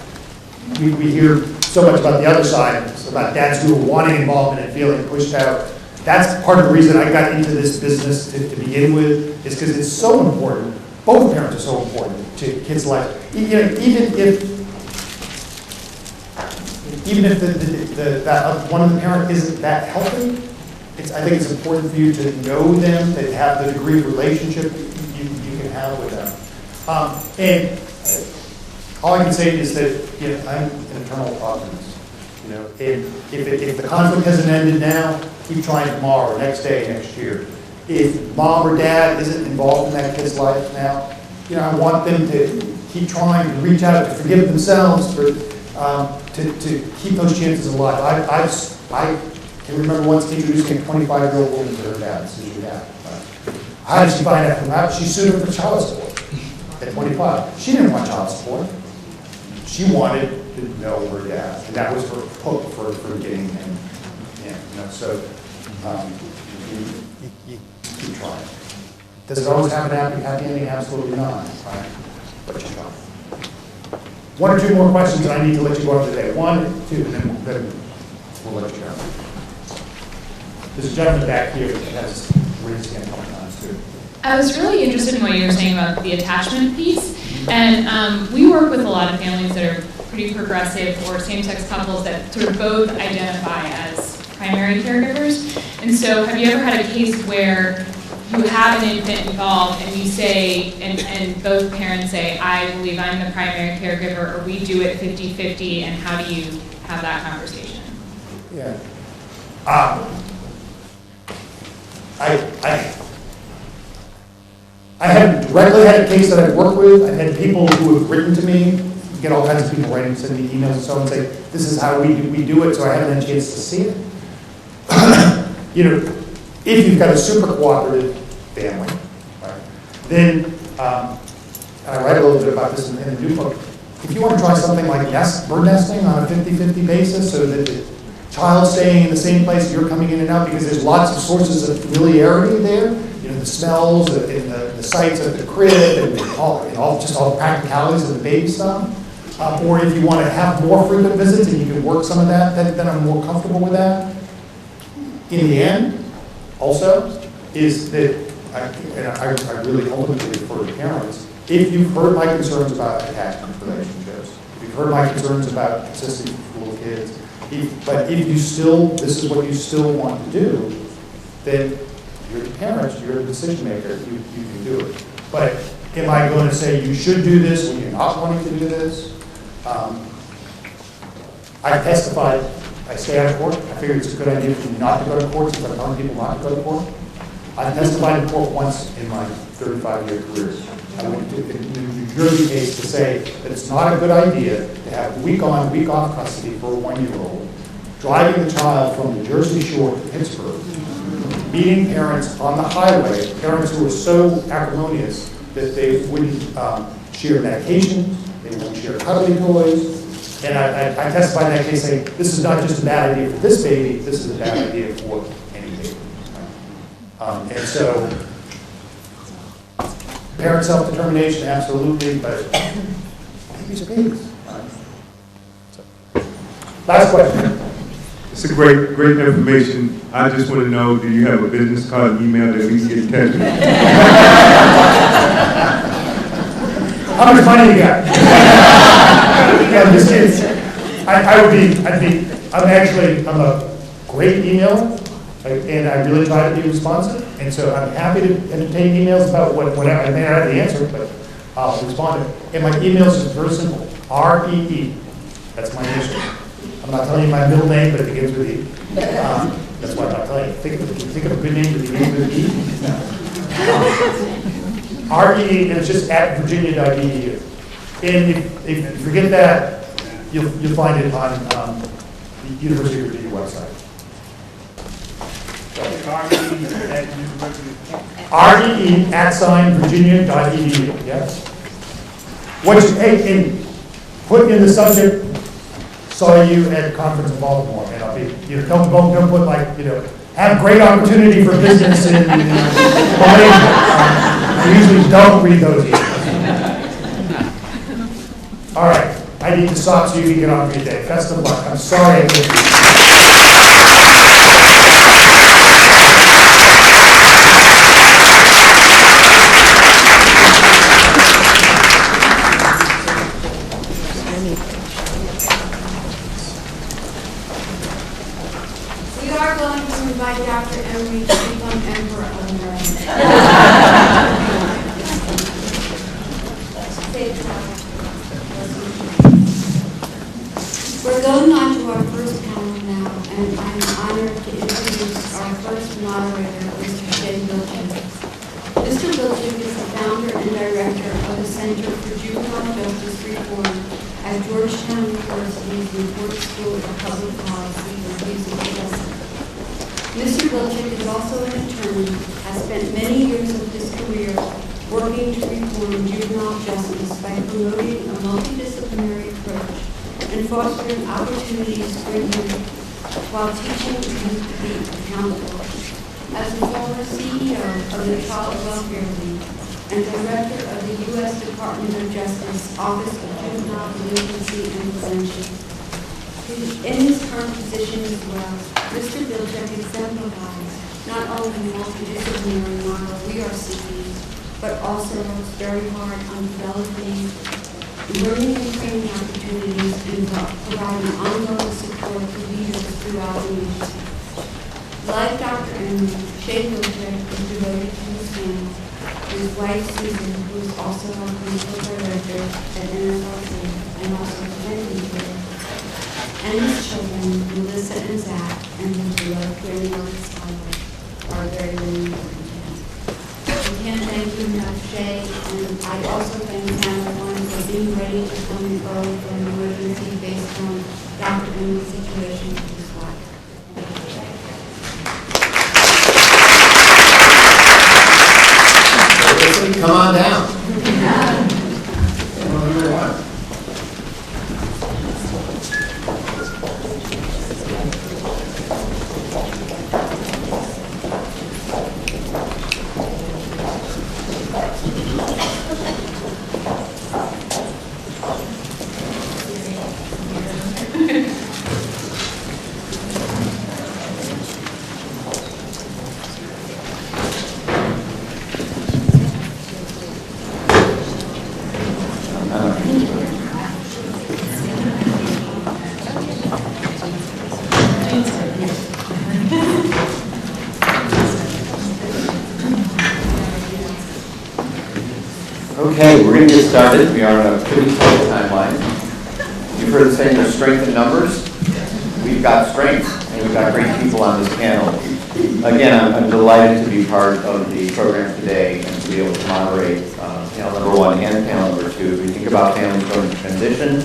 We hear so much about the other side, about dads who are wanting involvement and feeling pushed out. That's part of the reason I got into this business to begin with, is because it's so important. Both parents are so important to kids' life. Even if one of the parents isn't that healthy, I think it's important for you to know them, to have the degree of relationship you can have with them. And all I can say is that I'm an eternal optimist. If the conflict hasn't ended now, keep trying tomorrow, next day, next year. If mom or dad isn't involved in that kid's life now, I want them to keep trying to reach out, to forgive themselves, to keep those chances alive. I can remember once introducing a 25-year-old woman to her dad, Susan dad. How did she find out from that? She sued him for child support at 25. She didn't want child support. She wanted to know her dad, and that was her hook for getting him. So you keep trying. Does it always have a happy ending? Absolutely not. Right? But you try. One or two more questions, and I need to let you go up today. One, two, and then we'll let you go. There's a gentleman back here that has raised his hand a couple times too. I was really interested in what you were saying about the attachment piece. And we work with a lot of families that are pretty progressive or same-sex couples that sort of both identify as primary caregivers. And so have you ever had a case where you have an infant involved and you say, and both parents say, I believe I'm the primary caregiver, or we do it 50-50, and how do you have that conversation? Yeah. I haven't directly had a case that I've worked with. I've had people who have written to me, get all kinds of people writing, send me emails and so on, and say, this is how we do it, so I haven't had a chance to see it. If you've got a super cooperative family, right, then, and I write a little bit about this in the new book, if you want to try something like bird nesting on a 50-50 basis, so that the child's staying in the same place, you're coming in and out, because there's lots of sources of familiarity there, the smells and the sights of the crib and all the practicalities of the baby stuff. Or if you want to have more frequent visits and you can work some of that, then I'm more comfortable with that. In the end, also, is that, I really ultimately refer to parents, if you've heard my concerns about attachment relationships, if you've heard my concerns about consistent with little kids, but if you still, this is what you still want to do, then you're the parents, you're the decision maker, you can do it. But am I going to say you should do this when you're not wanting to do this? I testified, I stay out of court. I figured it's a good idea for you not to go to court, since I'm telling people not to go to court. I testified in court once in my 35-year career. I went to the New Jersey case to say that it's not a good idea to have week on, week off custody for a 1-year-old, driving the child from the Jersey Shore to Pittsburgh, meeting parents on the highway, parents who were so acrimonious that they wouldn't share medications, they wouldn't share cuddling toys. And I testified in that case saying, this is not just a bad idea for this baby, this is a bad idea for any baby. And so, parent self-determination, absolutely, but babies are babies. So, last question. It's a great information. I just want to know, do you have a business card and email that we can get in touch with? How much money you got? I'm just kidding. I'm a great emailer, and I really try to be responsive, and so I'm happy to entertain emails about whatever. I may not have the answer, but I'll respond to it. And my emails is very simple, R-E-E. That's my initial. I'm not telling you my middle name, but it begins with E. That's why I'm not telling you. Think of a good name that begins with E. R-E-E, and it's just at virginia.edu. And if you forget that, you'll find it on the University of Virginia website. REE@virginia.edu. Yes. And put in the subject, saw you at a conference in Baltimore, and I'll be, don't put have a great opportunity for business in Malaysia. I usually don't read those emails. All right, I need to stop so you can get on with your day. Best of luck. I'm sorry I didn't. We are going to invite Dr. Emery to become Emperor of America. We're going on to our first panel now, and I'm honored School of Public Policy for using medicine. Mr. Wilczek is also an attorney, has spent many years of his career working to reform juvenile justice by promoting a multidisciplinary approach and fostering opportunities for youth while teaching youth to be accountable. As the former CEO of the Child Welfare League and Director of the U.S. Department of Justice Office of Juvenile Delinquency and Prevention. In his current position as well, Mr. Wilczek exemplifies not only the multidisciplinary model we are seeking, but also works very hard on developing learning and training opportunities and providing ongoing support to leaders throughout the nation. Like Dr. Emery, Shay Wilczek is devoted to his family. His wife, Susan, who is also our clinical director at NFRC and also preventing care, and his children, Melissa and Zach, and his beloved granddaughter, Sayra, are very, very important to him. We can't thank you enough, Shay, and I also thank Channel 1 for being ready to come in early for an emergency based on Dr. Emery's situation with his wife. Come on down. Come on, everyone. Okay, we're going to get started. We are on a pretty tight timeline. You've heard the saying, there's strength in numbers. We've got strength, and we've got great people on this panel. Again, I'm delighted to be part of the program today and to be able to moderate panel number 1 and panel number 2. As we think about families going to transition,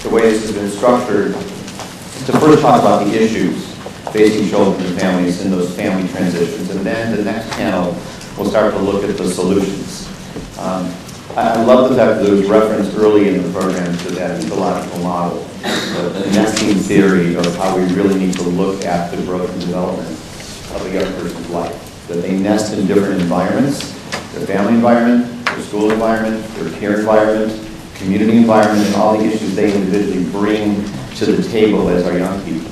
the way this has been structured is to first talk about the issues facing children and families in those family transitions, and then the next panel will start to look at the solutions. I love the fact that there was reference early in the program to that ecological model, the nesting theory of how we really need to look at the growth and development of a young person's life. That they nest in different environments, their family environment, their school environment, their care environment, community environment, and all the issues they individually bring to the table as our young people.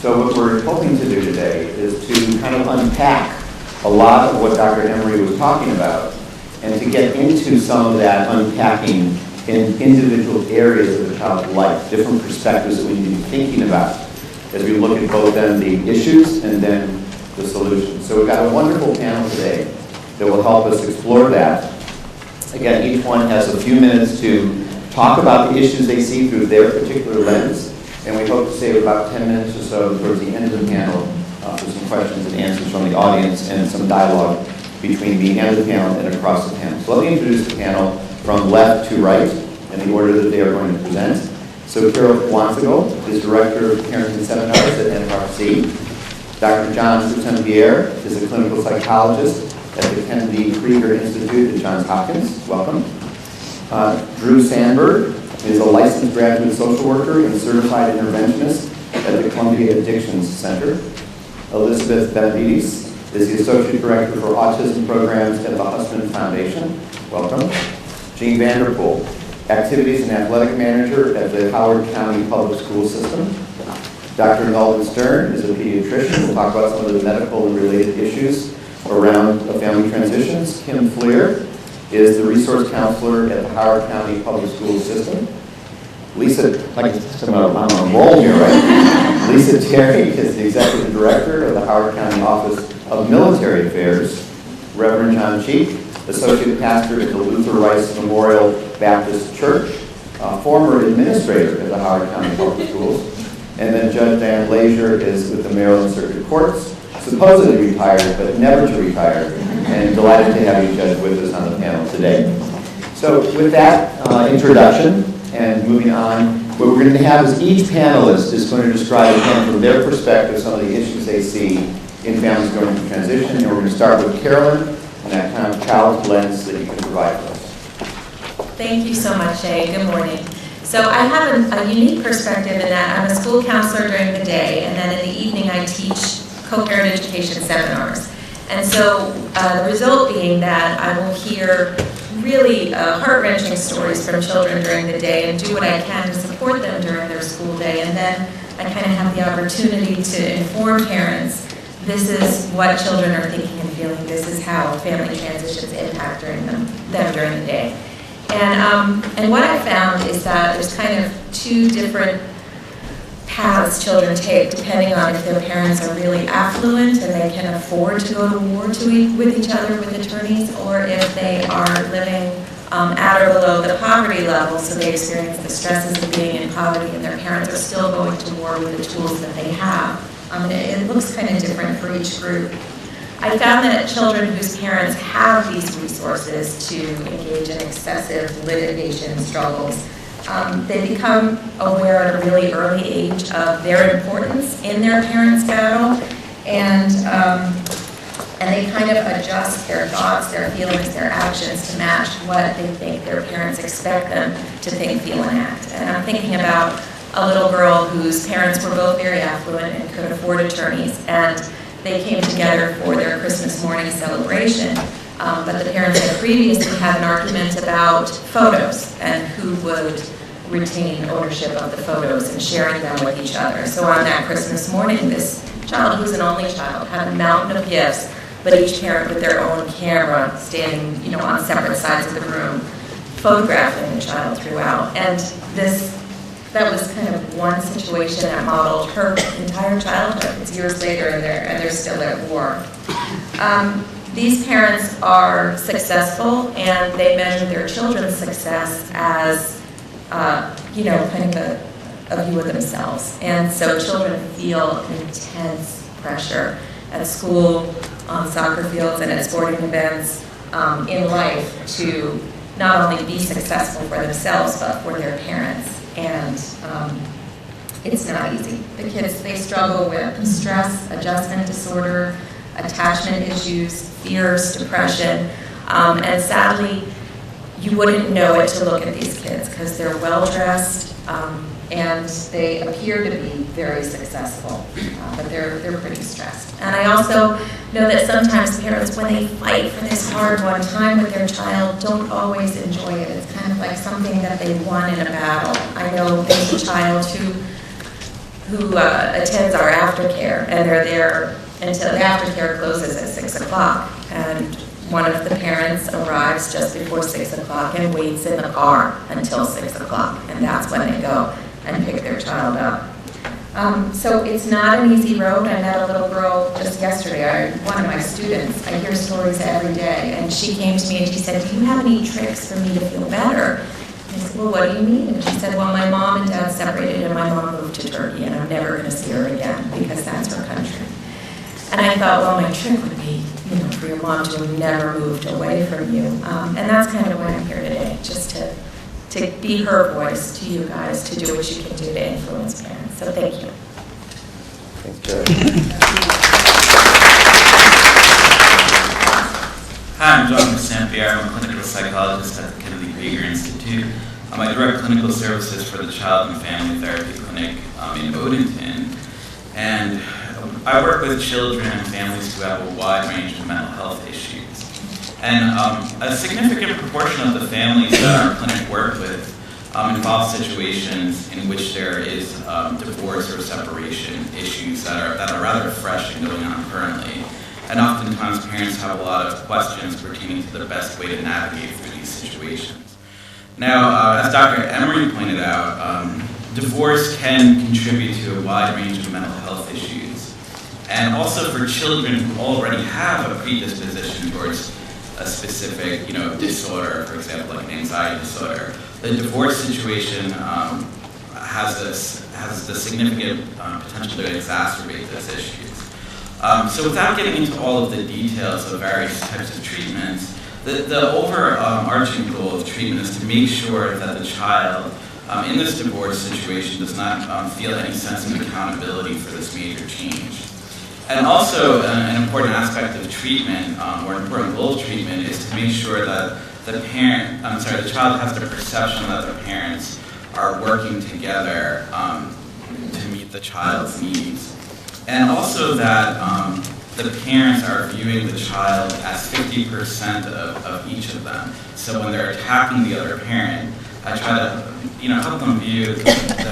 So what we're hoping to do today is to kind of unpack a lot of what Dr. Emery was talking about, and to get into some of that unpacking in individual areas of the child's life, different perspectives that we need to be thinking about as we look at both then the issues and then the solutions. So we've got a wonderful panel today that will help us explore that. Again, each one has a few minutes to talk about the issues they see through their particular lens, and we hope to save about 10 minutes or so towards the end of the panel for some questions and answers from the audience and some dialogue between me and the panel and across the panel. So let me introduce the panel from left to right in the order that they are going to present. So Carol Wansigal is Director of Parenting Seminars at NFRC. Dr. John Soutenbiere is a clinical psychologist at the Kennedy Krieger Institute at Johns Hopkins. Welcome. Drew Sandberg is a licensed graduate social worker and certified interventionist at the Columbia Addictions Center. Elizabeth Benavides is the Associate Director for Autism Programs at the Husband Foundation. Welcome. Jean Vanderpool, Activities and Athletic Manager at the Howard County Public School System. Dr. Nolan Stern is a pediatrician. We'll talk about some of the medical and related issues around family transitions. Kim Fleer is the Resource Counselor at the Howard County Public School System. Lisa, like I'm on a roll here, right? Lisa Terry is the Executive Director of the Howard County Office of Military Affairs. Reverend John Cheek, Associate Pastor at the Luther Rice Memorial Baptist Church, former Administrator at the Howard County Public Schools. And then Judge Dan Lazier is with the Maryland Circuit Courts, supposedly retired, but never to retire, and delighted to have you, Judge, with us on the panel today. So with that introduction, and moving on What we're going to have is each panelist is going to describe again from their perspective some of the issues they see in families going through transition. And we're going to start with Carolyn and that kind of child's lens that you can provide for us. Thank you so much, Jay. Good morning. So I have a unique perspective in that I'm a school counselor during the day, and then in the evening I teach co-parent education seminars. And so the result being that I will hear really heart-wrenching stories from children during the day and do what I can to support them during their school day. And then I kind of have the opportunity to inform parents, this is what children are thinking and feeling, this is how family transitions impact them during the day. And what I found is that there's kind of two different paths children take depending on if their parents are really affluent and they can afford to go to war with each other with attorneys, or if they are living at or below the poverty level, so they experience the stresses of being in poverty and their parents are still going to war with the tools that they have. It looks kind of different for each group. I found that children whose parents have these resources to engage in excessive litigation struggles, they become aware at a really early age of their importance in their parents' battle, and they kind of adjust their thoughts, their feelings, their actions to match what they think their parents expect them to think, feel, and act. And I'm thinking about a little girl whose parents were both very affluent and could afford attorneys, and they came together for their Christmas morning celebration, but the parents had previously had an argument about photos and who would retain ownership of the photos and sharing them with each other. So on that Christmas morning, this child, who's an only child, had a mountain of gifts, but each parent with their own camera standing, on separate sides of the room, photographing the child throughout. And that was kind of one situation that modeled her entire childhood. It's years later and they're still at war. These parents are successful and they measure their children's success as, kind of a view of themselves. And so children feel intense pressure at school, on soccer fields, and at sporting events in life to not only be successful for themselves, but for their parents. And it's not easy. The kids, they struggle with stress, adjustment disorder, attachment issues, fears, depression, and sadly, you wouldn't know it to look at these kids because they're well-dressed and they appear to be very successful, but they're pretty stressed. And I also know that sometimes parents, when they fight for this hard-won time with their child, don't always enjoy it. It's kind of like something that they won in a battle. I know there's a child who attends our aftercare, and they're there until the aftercare closes at 6 o'clock. And one of the parents arrives just before 6 o'clock and waits in the car until 6 o'clock, and that's when they go and pick their child up. So it's not an easy road. I met a little girl just yesterday, one of my students. I hear stories every day, and she came to me and she said, do you have any tricks for me to feel better? And I said, well, what do you mean? And she said, well, my mom and dad separated and my mom moved to Turkey, and I'm never going to see her again because that's her country. And I thought, well, my trick would be, for your mom to have never moved away from you. And that's kind of why I'm here today, just to be her voice to you guys, to do what you can do to influence parents. So thank you. Thanks, Jerry. Hi, I'm Dr. Sampier. I'm a clinical psychologist at the Kennedy Krieger Institute. I direct clinical services for the Child and Family Therapy Clinic in Odenton. And I work with children and families who have a wide range of mental health issues. And a significant proportion of the families that our clinic work with involve situations in which there is divorce or separation issues that are rather fresh and going on currently. And oftentimes parents have a lot of questions pertaining to the best way to navigate through these situations. Now, as Dr. Emery pointed out, divorce can contribute to a wide range of mental health issues. And also for children who already have a predisposition towards a specific, disorder, for example, like an anxiety disorder, the divorce situation has the significant potential to exacerbate those issues. So without getting into all of the details of various types of treatments, the overarching goal of treatment is to make sure that the child in this divorce situation does not feel any sense of accountability for this major change. And also, an important aspect of treatment, or an important goal of treatment, is to make sure that the child has the perception that the parents are working together to meet the child's needs. And also that the parents are viewing the child as 50% of each of them. So when they're attacking the other parent, I try to, help them view them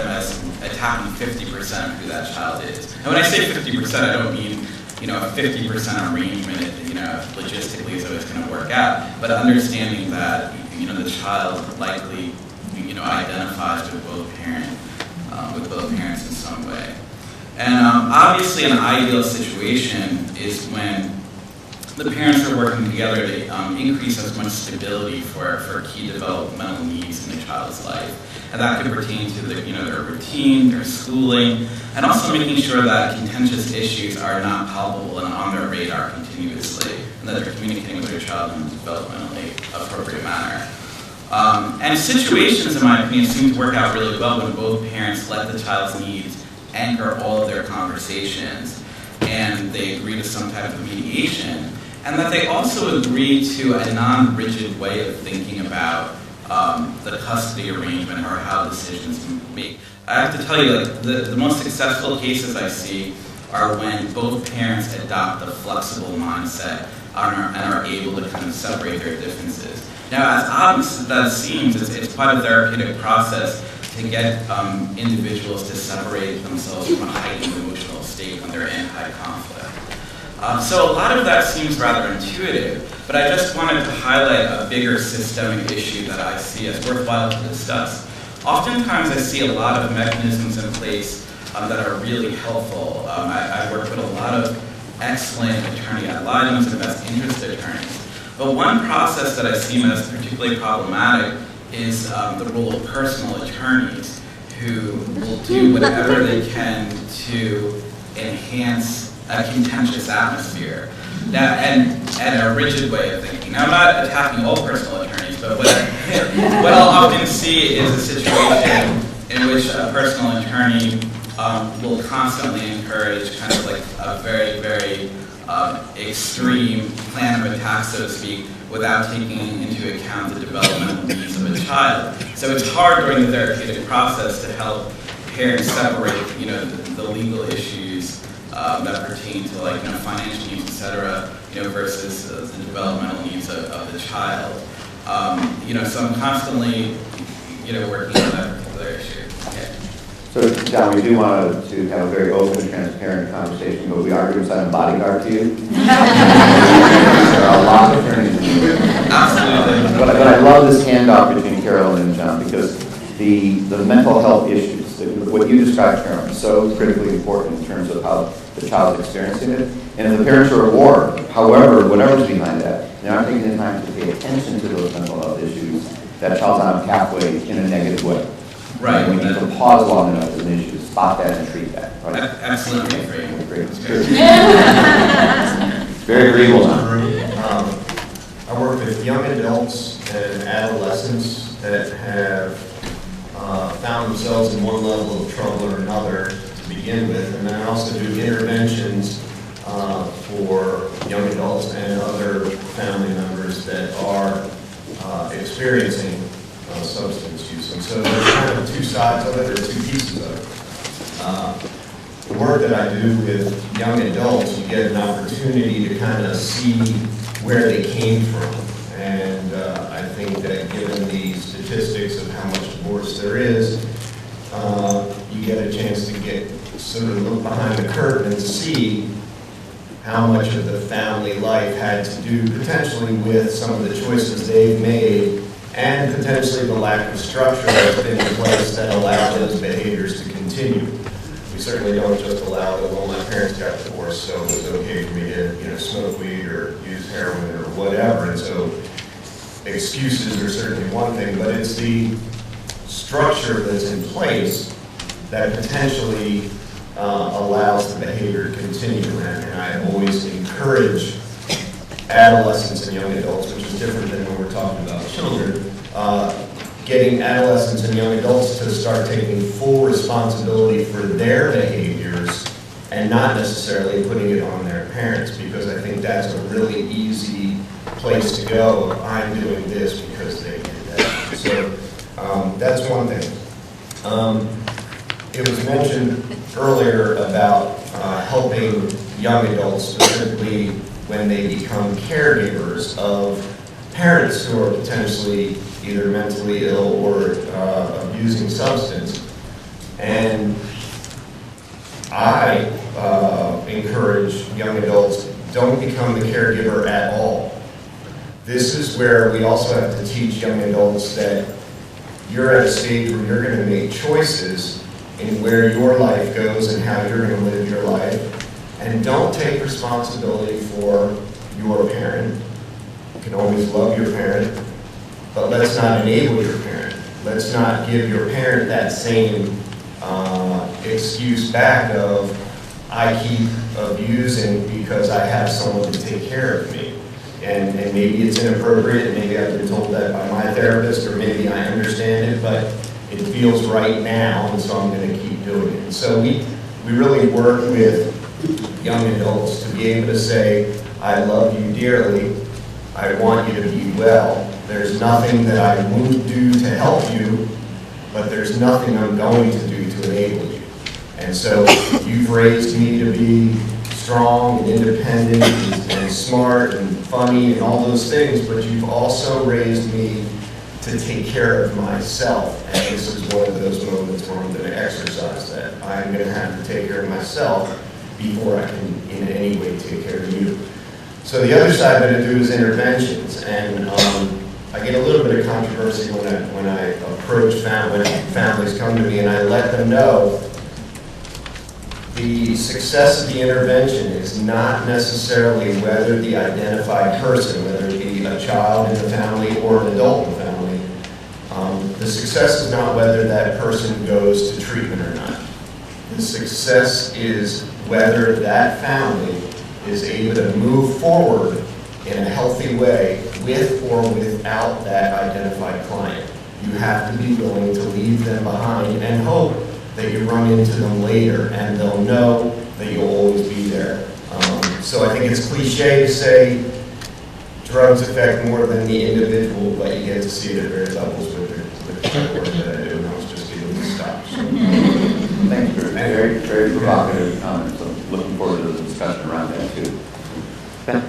as attacking 50% of who that child is. And when I say 50%, I don't mean, a 50% arrangement, logistically is always going to work out, but understanding that, the child likely, identifies with both parents in some way. And obviously an ideal situation is when the parents are working together to increase as much stability for key developmental needs in the child's life. And that could pertain to their routine, their schooling, and also making sure that contentious issues are not palpable and on their radar continuously, and that they're communicating with their child in a developmentally appropriate manner. And situations, in my opinion, seem to work out really well when both parents let the child's needs anchor all of their conversations, and they agree to some type of mediation, and that they also agree to a non-rigid way of thinking about the custody arrangement or how decisions can be made. I have to tell you, the most successful cases I see are when both parents adopt a flexible mindset and are able to kind of separate their differences. Now, as obvious as that seems, it's quite a therapeutic process to get individuals to separate themselves from a heightened emotional state when they're in high conflict. So a lot of that seems rather intuitive, but I just wanted to highlight a bigger systemic issue that I see as worthwhile to discuss. Oftentimes I see a lot of mechanisms in place that are really helpful. I work with a lot of excellent attorney ad litem and best interest attorneys. But one process that I see as particularly problematic is the role of personal attorneys who will do whatever they can to enhance a contentious atmosphere. Now, and a rigid way of thinking. Now, I'm not attacking all personal attorneys, but what I'll often see is a situation in which a personal attorney will constantly encourage kind of like a very, very extreme plan of attack, so to speak, without taking into account the developmental needs of a child. So it's hard during the therapeutic process to help parents separate, the legal issues that pertain to financial needs, et cetera, versus the developmental needs of the child. So I'm constantly, working on that particular issue. Okay. So, John, we do want to have a very open, transparent conversation, but we are going to assign a bodyguard to you. There are a lot of attorneys in here. Absolutely. But I love this handoff between Carolyn and John, because the mental health issues, what you described, Carolyn, is so critically important in terms of how the child's experiencing it. And if the parents are at war, however, whatever's behind that, they're not taking the time to pay attention to those mental health issues, that child's on a pathway in a negative way. Right. We need to pause long enough as an issue to spot that and treat that. Right? Absolutely. Great. Very agreeable. I work with young adults and adolescents that have found themselves in one level of trouble or another to begin with, and then I also do interventions for young adults and other family members that are experiencing substance use. And so there's kind of two sides of it, or two pieces of it. The work that I do with young adults, you get an opportunity to kind of see where they came from. And I think that given the statistics of how much divorce there is, you get a chance to get sort of look behind the curtain and see how much of the family life had to do potentially with some of the choices they've made, and potentially the lack of structure that's been in place that allowed those behaviors to continue. We certainly don't just allow that, well, my parents got divorced, so it was okay for me to, smoke weed or use heroin or whatever. And so excuses are certainly one thing, but it's the structure that's in place that potentially allows the behavior to continue. And I always encourage adolescents and young adults, which is different than when we're talking about children, getting adolescents and young adults to start taking full responsibility for their behaviors and not necessarily putting it on their parents, because I think that's a really easy place to go. I'm doing this because they did that. So that's one thing. It was mentioned earlier about helping young adults, specifically when they become caregivers of parents who are potentially either mentally ill or abusing substance. And I encourage young adults, don't become the caregiver at all. This is where we also have to teach young adults that you're at a stage where you're going to make choices in where your life goes and how you're going to live your life. And don't take responsibility for your parent. You can always love your parent, but let's not enable your parent. Let's not give your parent that same excuse back of, I keep abusing because I have someone to take care of me. And maybe it's inappropriate, and maybe I've been told that by my therapist, or maybe I understand it, but it feels right now, and so I'm going to keep doing it. So we really work with young adults to be able to say, I love you dearly, I want you to be well. There's nothing that I won't do to help you, but there's nothing I'm going to do to enable you. And so you've raised me to be strong and independent and smart and funny and all those things, but you've also raised me to take care of myself. And this is one of those moments where I'm going to exercise that. I'm going to have to take care of myself before I can in any way take care of you. So the other side that I do is interventions, and I get a little bit of controversy when I approach when families come to me and I let them know the success of the intervention is not necessarily whether the identified person, whether it be a child in the family or an adult in the family, the success is not whether that person goes to treatment or not. The success is whether that family is able to move forward in a healthy way with or without that identified client. You have to be willing to leave them behind and hope that you run into them later and they'll know that you'll always be there. So I think it's cliche to say drugs affect more than the individual, but you get to see it at various levels with the work that I do, and I was just able to stop. So. Thanks for very, very provocative comments. I'm looking forward to the discussion around that too. Ben?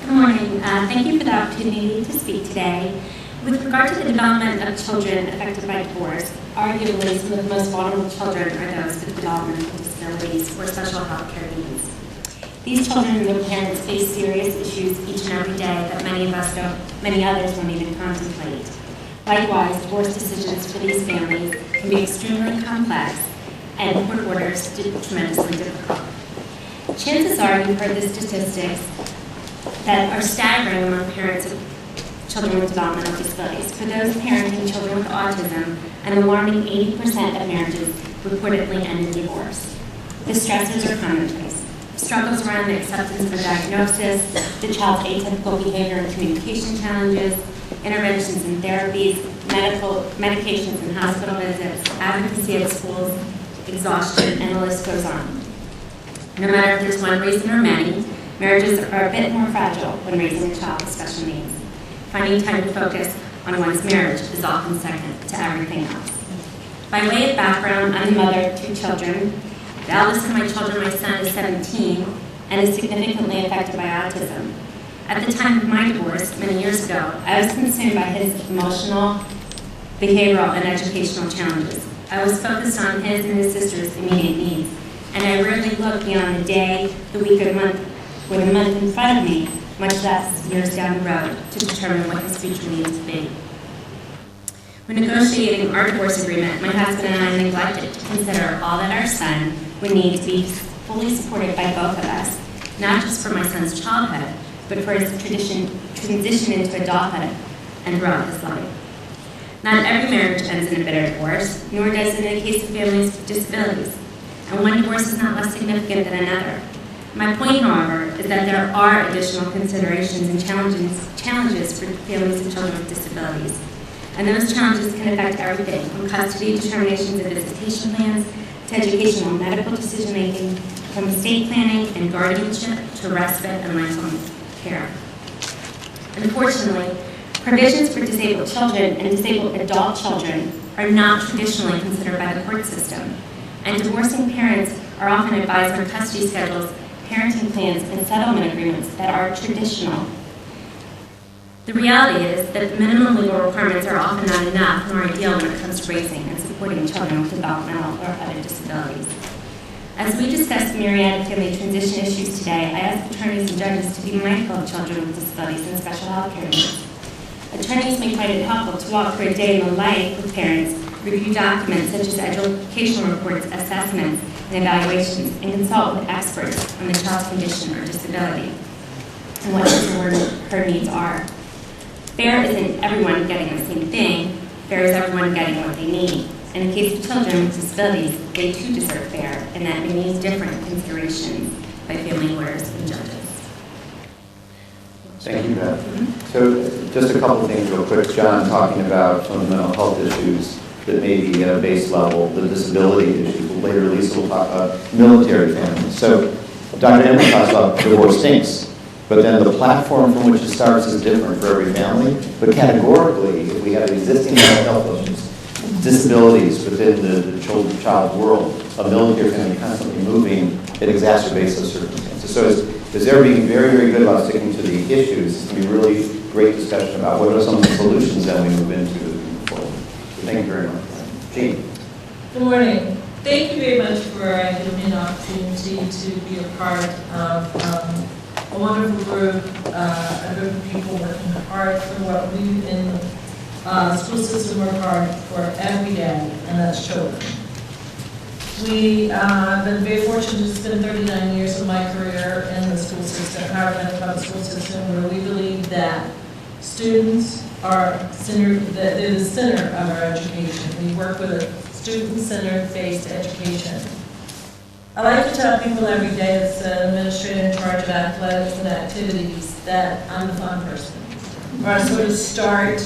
Good morning. Thank you for the opportunity to speak today. With regard to the development of children affected by divorce, arguably some of the most vulnerable children are those with developmental disabilities or special health care needs. These children and their parents face serious issues each and every day that many others don't even contemplate. Likewise, divorce decisions for these families can be extremely complex and court orders tremendously difficult. Chances are you've heard the statistics that are staggering among parents of children with developmental disabilities. For those parenting children with autism, an alarming 80% of marriages reportedly end in divorce. The stressors are commonplace. Struggles around the acceptance of a diagnosis, the child's atypical behavior and communication challenges, interventions and therapies, medications and hospital visits, advocacy at schools, exhaustion, and the list goes on. No matter if there's one reason or many, marriages are a bit more fragile when raising a child with special needs. Finding time to focus on one's marriage is often second to everything else. By way of background, I'm the mother of 2 children. The eldest of my children, my son, is 17 and is significantly affected by autism. At the time of my divorce, many years ago, I was concerned by his emotional, behavioral, and educational challenges. I was focused on his and his sister's immediate needs, and I rarely looked beyond the day, the week, or the month in front of me, much less years down the road, to determine what his future needs to be. When negotiating our divorce agreement, my husband and I neglected to consider all that our son would need to be fully supported by both of us, not just for my son's childhood, but for his transition into adulthood and throughout his life. Not every marriage ends in a bitter divorce, nor does it in the case of families with disabilities, and one divorce is not less significant than another. My point, however, is that there are additional considerations and challenges for families and children with disabilities. And those challenges can affect everything from custody determinations and visitation plans to educational and medical decision-making, from estate planning and guardianship to respite and lifelong care. Unfortunately, provisions for disabled children and disabled adult children are not traditionally considered by the court system, and divorcing parents are often advised on custody schedules, parenting plans, and settlement agreements that are traditional. The reality is that the minimum legal requirements are often not enough nor ideal when it comes to raising and supporting children with developmental or other disabilities. As we discuss myriad family transition issues today, I ask attorneys and judges to be mindful of children with disabilities and special health care needs. Attorneys may find it helpful to walk through a day in the life with parents, review documents such as educational reports, assessments, and evaluations, and consult with experts on the child's condition or disability and what his or her needs are. Fair isn't everyone getting the same thing. Fair is everyone getting what they need. In the case of children with disabilities, they too deserve fair, and that may need different considerations by family lawyers and judges. Thank you, Beth. So just a couple of things real quick. John talking about some of the mental health issues that may be at a base level, the disability issues. Later, Lisa will talk about military families. So Dr. Emily talks about divorce stinks, but then the platform from which it starts is different for every family. But categorically, if we have existing mental health issues, disabilities within the child world, a military family constantly moving, it exacerbates those circumstances. So as they're being very, very good about sticking to the issues, it's going to be really great discussion about what are some of the solutions that we move into moving forward. So thank you very much. Jean. Good morning. Thank you very much for giving me an opportunity to be a part of a wonderful group, a group of people working hard for what we in the school system work hard for every day, and that's children. I've been very fortunate to spend 39 years of my career in the school system, Howard County Public School System, where we believe that students are they're the center of our education. We work with a student-centered face to education. I like to tell people every day as an administrator in charge of athletics and activities that I'm the fun person. Or I sort of start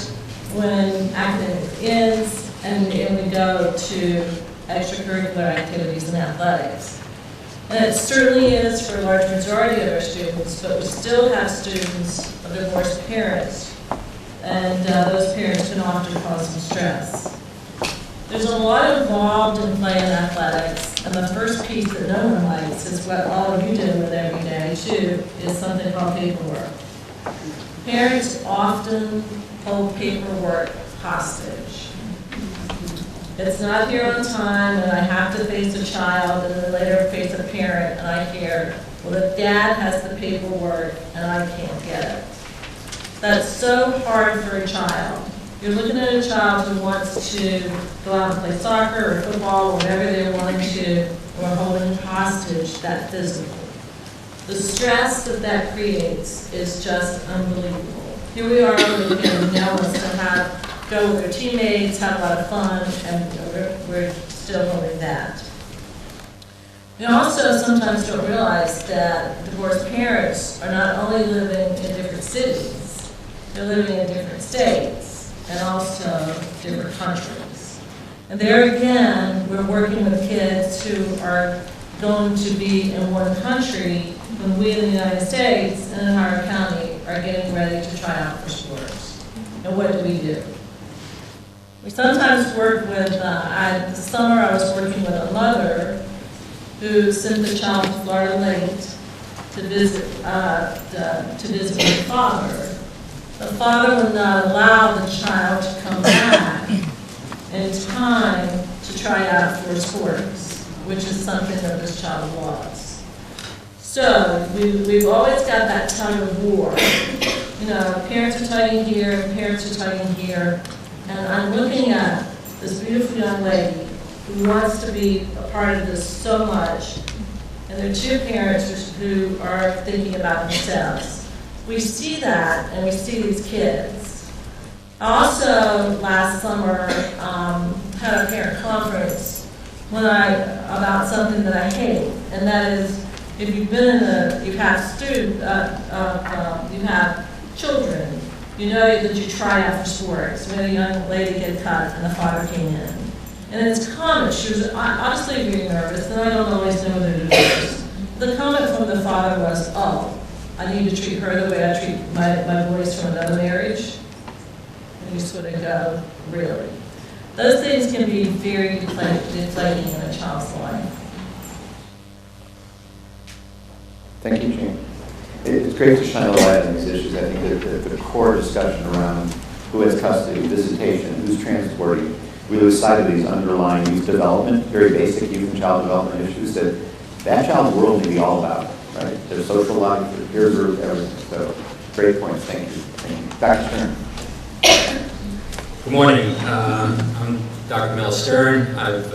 when academic ends and we go to extracurricular activities and athletics. And it certainly is for a large majority of our students, but we still have students of divorced parents, and those parents can often cause some stress. There's a lot involved in playing athletics, and the first piece that no one likes is what all of you deal with every day, too, is something called paperwork. Parents often hold paperwork hostage. It's not here on time, and I have to face a child, and then later face a parent, and I hear, well, the dad has the paperwork, and I can't get it. That's so hard for a child. You're looking at a child who wants to go out and play soccer or football or whatever they're wanting to, or holding hostage that physical. The stress that creates is just unbelievable. Here we are with a kid now wants to go with their teammates, have a lot of fun, and we're still holding that. We also sometimes don't realize that divorced parents are not only living in different cities, they're living in different states and also different countries. And there again, we're working with kids who are going to be in one country when we in the United States and in Howard County are getting ready to try out for sports. And what do? We sometimes work with, this summer I was working with a mother who sent the child to Florida late to visit her father. The father would not allow the child to come back in time to try out for sports, which is something that this child wants. So we've always got that tug of war. You know, parents are tugging here, parents are tugging here, and I'm looking at this beautiful young lady who wants to be a part of this so much, and there are two parents who are thinking about themselves. We see that, and we see these kids. I also, last summer, had a parent conference about something that I hate, and that is if you've been you have children You know that you tried out for sports. We had a young lady get cut and the father came in. And it's common, she was honestly being nervous, and I don't always know whether to do this. The comment from the father was, oh, I need to treat her the way I treat my boys from another marriage. And you sort of go, really? Those things can be very deflating in a child's life. Thank you, Jane. It's great to shine a light on these issues. I think that the core discussion around who has custody, visitation, who's transporting, we lose sight of these underlying youth development, very basic youth and child development issues that child's world may be all about, right? Their social life, their peer group, everything. So, great points. Thank you. Thank you. Dr. Stern. Good morning. I'm Dr. Mel Stern. I've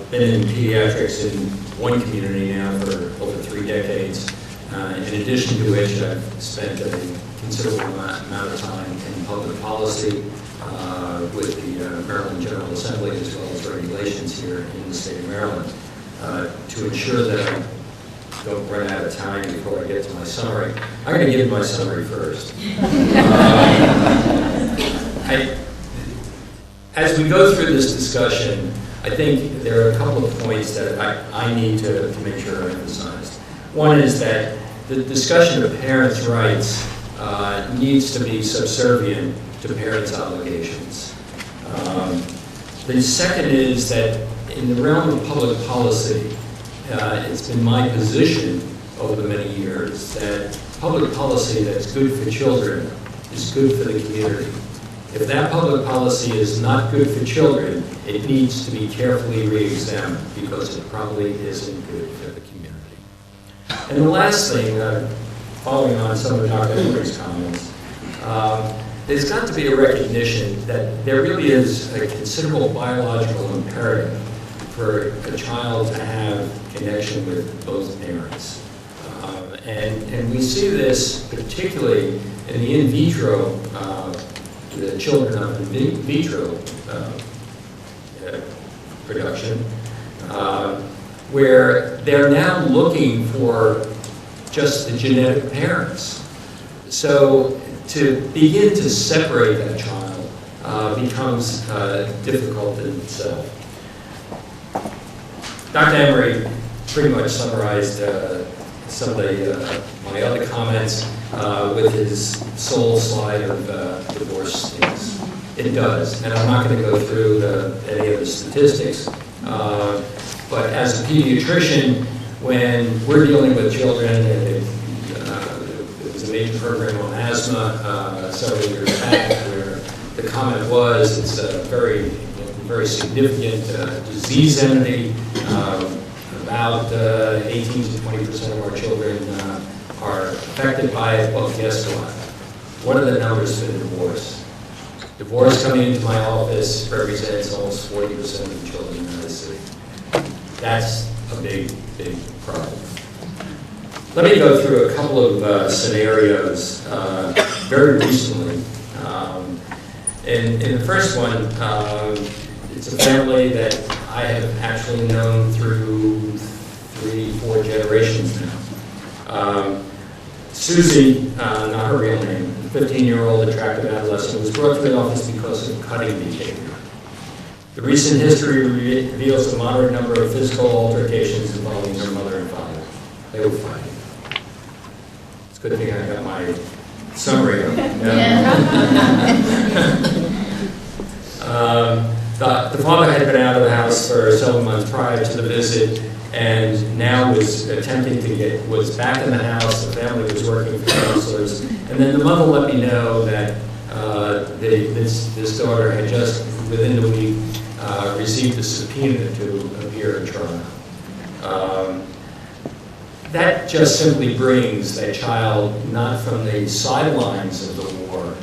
been in pediatrics in one community now for over 3 decades. In addition to which, I've spent a considerable amount of time in public policy with the Maryland General Assembly, as well as regulations here in the state of Maryland. To ensure that I don't run out of time before I get to my summary, I'm going to give my summary first. As we go through this discussion, I think there are a couple of points that I need to make sure are emphasized. One is that the discussion of parents' rights needs to be subservient to parents' obligations. The second is that in the realm of public policy, it's been my position over the many years that public policy that's good for children is good for the community. If that public policy is not good for children, it needs to be carefully re-examined because it probably isn't good for the community. And the last thing, following on some of Dr. Henry's comments, there's got to be a recognition that there really is a considerable biological imperative for a child to have connection with both parents. And we see this particularly in the in vitro, the children of in vitro production, where they're now looking for just the genetic parents. So to begin to separate that child becomes difficult in itself. Dr. Emery pretty much summarized some of my other comments with his sole slide of divorce states. It does, and I'm not going to go through any of the statistics, but as a pediatrician, when we're dealing with children, and it was a major program on asthma several years back, where the comment was it's a very significant disease entity. About 18 to 20% of our children are affected by it. Well, guess what? What are the numbers for divorce? Divorce coming into my office represents almost 40% of the children in the city. That's a big, big problem. Let me go through a couple of scenarios very recently. In the first one, it's a family that I have actually known through 3-4 generations now. Susie, not her real name, 15-year-old attractive adolescent, was brought to the office because of cutting behavior. The recent history reveals a moderate number of physical altercations involving her mother and father. They were fighting. It's a good thing I got my summary up. The father had been out of the house for several months prior to the visit, and now was attempting to was back in the house. The family was working for counselors, and then the mother let me know that this daughter had just within the week received a subpoena to appear in trial. That just simply brings that child not from the sidelines of the war,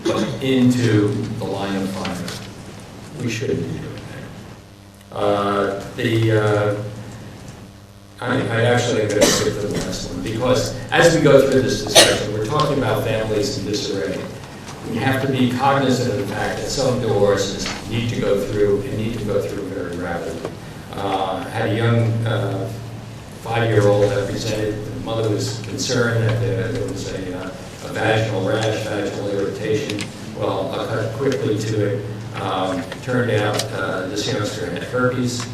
but into the line of fire. We shouldn't be doing that. I actually am going to skip to the last one, because as we go through this discussion, we're talking about families in disarray. We have to be cognizant of the fact that some divorces need to go through, and need to go through very rapidly. I had a young 5-year-old that presented. The mother was concerned that there was a a vaginal rash, vaginal irritation. Well, I'll cut quickly to it. It turned out this youngster had herpes,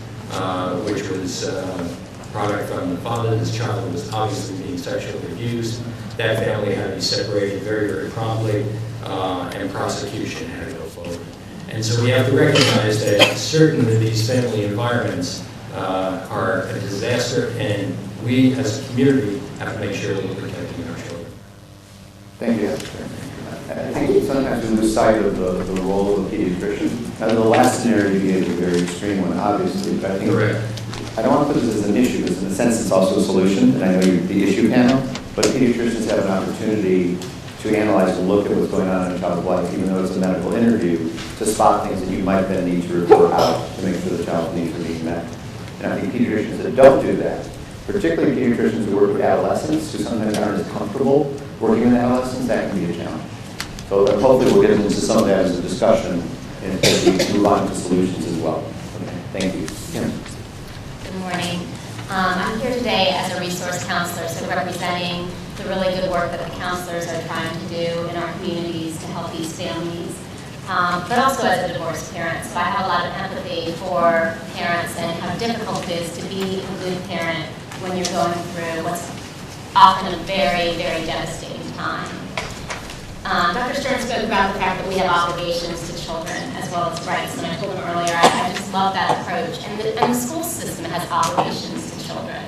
which was a product from the father. This child was obviously being sexually abused. That family had to be separated very, very promptly, and prosecution had to go forward. And so we have to recognize that certain of these family environments are a disaster, and we as a community have to make sure that we're protecting our children. Thank you. I think sometimes we lose sight of the role of the pediatrician. Now, the last scenario you gave is a very extreme one, obviously, but I think I don't want to put this as an issue, because in a sense it's also a solution, and I know you're the issue panel, but pediatricians have an opportunity to analyze and look at what's going on in a child's life, even though it's a medical interview, to spot things that you might then need to refer out to make sure the child's needs are being met. And I think pediatricians that don't do that, particularly pediatricians who work with adolescents, who sometimes aren't as comfortable working with adolescents, that can be a challenge. So hopefully we'll get into some of that as a discussion, and as we move on to solutions as well. Okay, thank you. Kim. Good morning. I'm here today as a resource counselor, so representing the really good work that the counselors are trying to do in our communities to help these families, but also as a divorced parent. So I have a lot of empathy for parents and how difficult it is to be a good parent when you're going through what's often a very, very devastating time. Dr. Stern spoke about the fact that we have obligations to children as well as rights, and I told him earlier, I just love that approach. And the school system has obligations to children.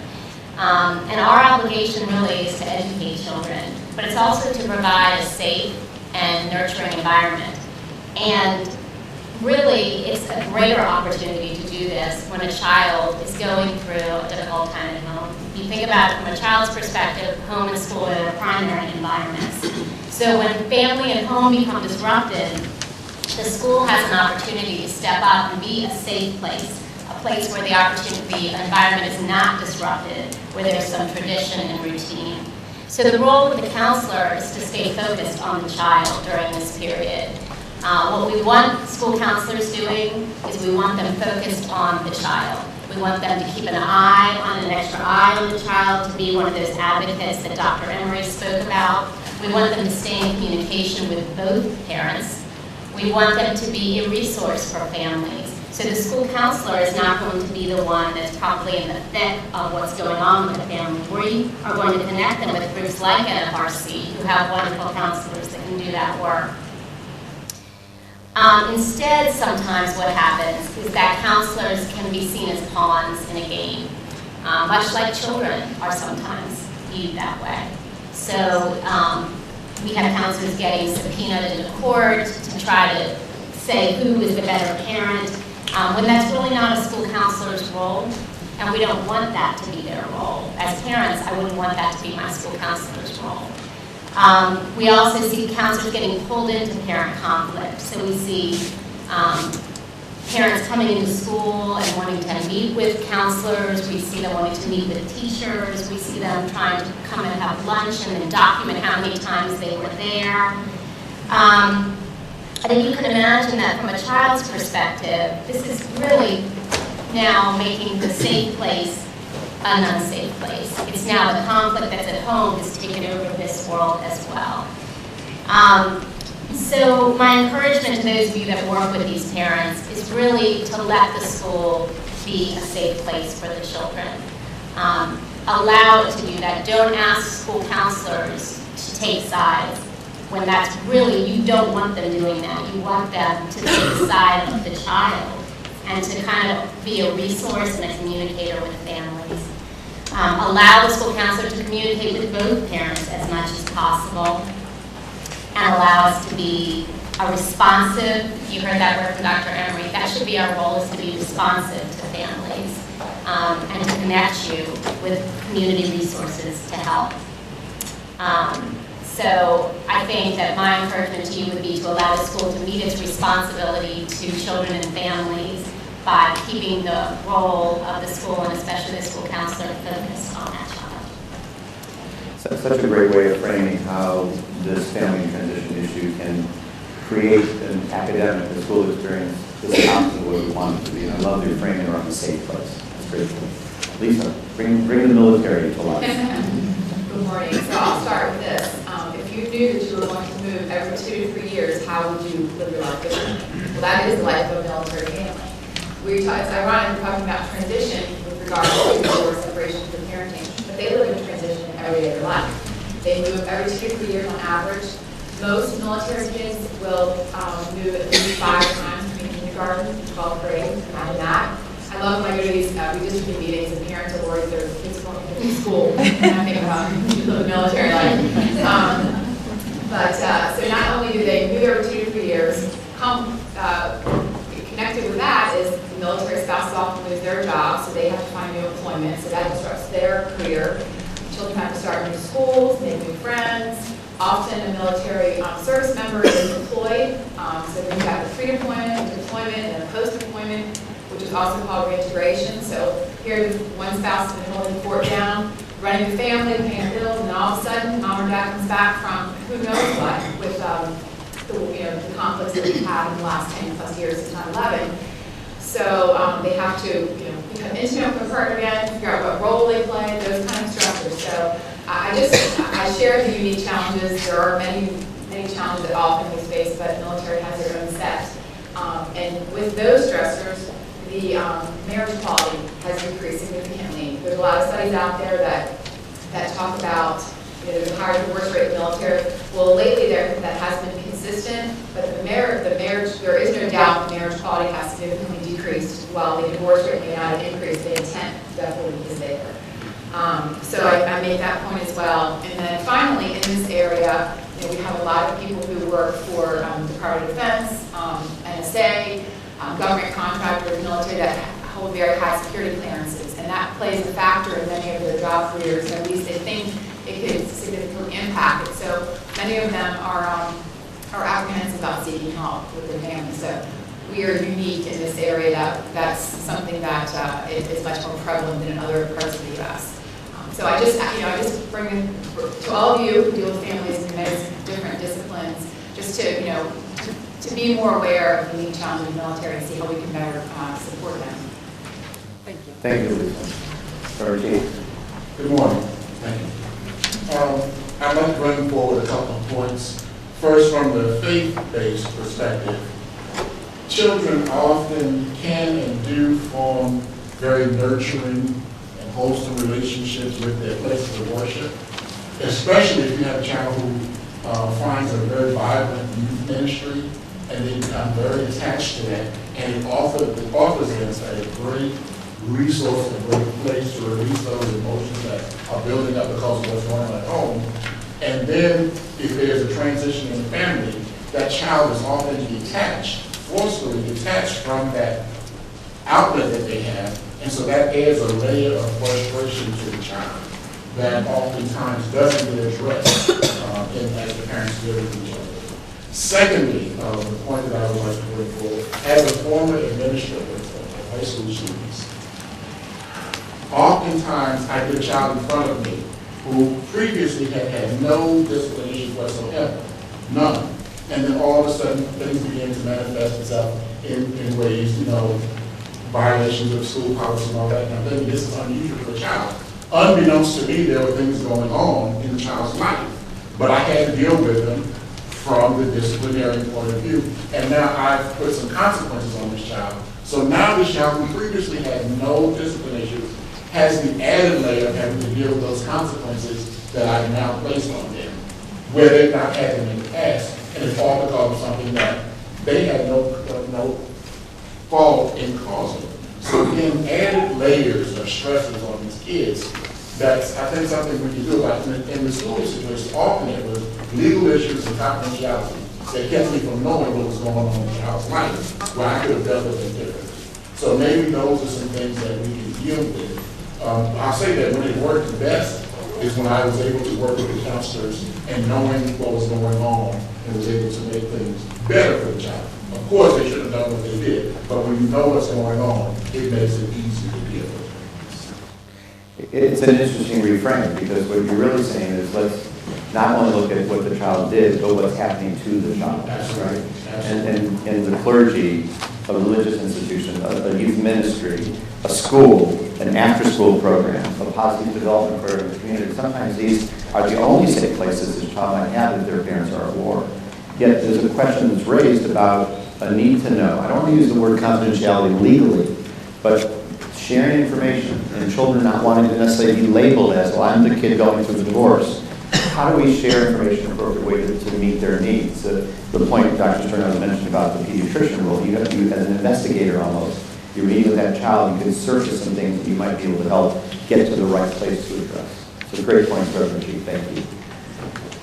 And our obligation really is to educate children, but it's also to provide a safe and nurturing environment. And really, it's a greater opportunity to do this when a child is going through a difficult time at home. If you think about it from a child's perspective, home and school are their primary environments. So when family and home become disrupted, the school has an opportunity to step up and be a safe place, a place where the environment is not disrupted, where there's some tradition and routine. So the role of the counselor is to stay focused on the child during this period. What we want school counselors doing is we want them focused on the child. We want them to keep an extra eye on the child, to be one of those advocates that Dr. Emery spoke about. We want them to stay in communication with both parents. We want them to be a resource for families. So the school counselor is not going to be the one that's probably in the thick of what's going on with the family. We are going to connect them with groups like NFRC, who have wonderful counselors that can do that work. Instead, sometimes what happens is that counselors can be seen as pawns in a game, much like children are sometimes viewed that way. So we have counselors getting subpoenaed into court to try to say who is the better parent, when that's really not a school counselor's role, and we don't want that to be their role. As parents, I wouldn't want that to be my school counselor's role. We also see counselors getting pulled into parent conflict. So we see parents coming into school and wanting to meet with counselors. We see them wanting to meet with teachers. We see them trying to come and have lunch and then document how many times they were there. I think you can imagine that from a child's perspective, this is really now making the safe place an unsafe place. It's now the conflict that's at home has taken over this world as well. So my encouragement to those of you that work with these parents is really to let the school be a safe place for the children. Allow it to do that. Don't ask school counselors to take sides when that's really, you don't want them doing that. You want them to take the side of the child and to kind of be a resource and a communicator with families. Allow the school counselor to communicate with both parents as much as possible, and allow us to be a responsive, you heard that word from Dr. Emery, that should be our role, is to be responsive to families and to connect you with community resources to help. So I think that my encouragement to you would be to allow the school to meet its responsibility to children and families by keeping the role of the school and especially the school counselor focused on that child. Such a great way of framing how this family transition issue can create an academic, a school experience that's opposite of what we want it to be. And I love your framing around the safe place. That's great. Lisa, bring the military to life. Good morning. So I'll start with this. If you knew that you were going to move every 2 to 3 years, how would you live your life differently? Well, that is the life of a military family. It's ironic we're talking about transition with regard to divorce, separation, and parenting, but they live in transition every day of their life. They move every 2 to 3 years on average. Most military kids will move at least 5 times between kindergarten and 12th grade. Imagine that. I love when I go to these redistricting meetings and parents are worried their kids going to school. And I think about the military life. So not only do they move every 2 to 3 years, connected with that is the military spouses often lose their job, so they have to find new employment. So that disrupts their career. Children have to start new schools, make new friends. Often a military service member is deployed. So then you have the pre-deployment, deployment, and a post-deployment, which is also called reintegration. So here, one spouse has been holding the fort down, running the family, paying bills, and all of a sudden, mom or dad comes back from who knows what with the conflicts that we've had in the last 10 plus years since 9/11. So they have to become intimate with their partner again, figure out what role they play, those kind of stressors. So I share the unique challenges. There are many challenges that all families face, but the military has their own set. And with those stressors, the marriage quality has decreased significantly. There's a lot of studies out there that talk about there's a higher divorce rate in the military. Well, lately that has been consistent, but the marriage, there is no doubt the marriage quality has significantly decreased. While the divorce rate may not have increased, the intent definitely is there. So I make that point as well. And then finally, in this area, we have a lot of people who work for Department of Defense, NSA, government contractors, military that hold very high security clearances, and that plays a factor in many of their job careers. At least they think it could significantly impact it. So many of them are apprehensive about seeking help with their families. So we are unique in this area. That's something that is much more prevalent than in other parts of the U.S. So I just bring it to all of you who deal with families in many different disciplines, just to be more aware of the unique challenges of the military and see how we can better support them. Thank you. Thank you, Lisa. Good morning. Thank you. I'd like to bring forward a couple of points. First, from the faith-based perspective, children often can and do form very nurturing and wholesome relationships with their places of worship, especially if you have a child who finds a very vibrant youth ministry and they become very attached to that, and it offers them a great resource, a great place to release those emotions that are building up because of what's going on at home. And then if there's a transition in the family, that child is often detached, forcefully detached from that outlet that they have. And so that adds a layer of frustration to the child that oftentimes doesn't get addressed as the parents deal with each other. Secondly, the point that I would like to bring forward, as a former administrator of high school students, oftentimes I get a child in front of me who previously had no discipline issues whatsoever, none. And then all of a sudden things begin to manifest itself in ways, violations of school policy and all that. And I'm thinking this is unusual for a child. Unbeknownst to me, there were things going on in the child's life, but I had to deal with them from the disciplinary point of view. And now I've put some consequences on this child. So now this child who previously had no discipline issues has the added layer of having to deal with those consequences that I've now placed on them, where they've not had them in the past. And it's all because of something that they had no fault in causing. So again, added layers of stresses on these kids, that's, I think, something we can do about it. In the school situation, often it was legal issues and confidentiality that kept me from knowing what was going on in the child's life, where I could have dealt with it differently. So maybe those are some things that we can deal with. I'll say that when it worked the best is when I was able to work with the counselors and knowing what was going on and was able to make things better for the child. Of course, they should have done what they did, but when you know what's going on, it makes it easy to deal with. It's an interesting reframe, because what you're really saying is let's not only look at what the child did, but what's happening to the child. That's right. And the clergy, a religious institution, a youth ministry, a school, an after-school program, a positive development program in the community. Sometimes these are the only safe places a child might have if their parents are at war. Yet there's a question that's raised about a need to know. I don't want to use the word confidentiality legally, but sharing information and children not wanting to necessarily be labeled as, well, I'm the kid going through the divorce. How do we share information in an appropriate way to meet their needs? The point Dr. Stern was mentioning about the pediatrician role, you as an investigator almost, you're meeting with that child, you can surface some things that you might be able to help get to the right place to address. So great point, Reverend Chief, thank you.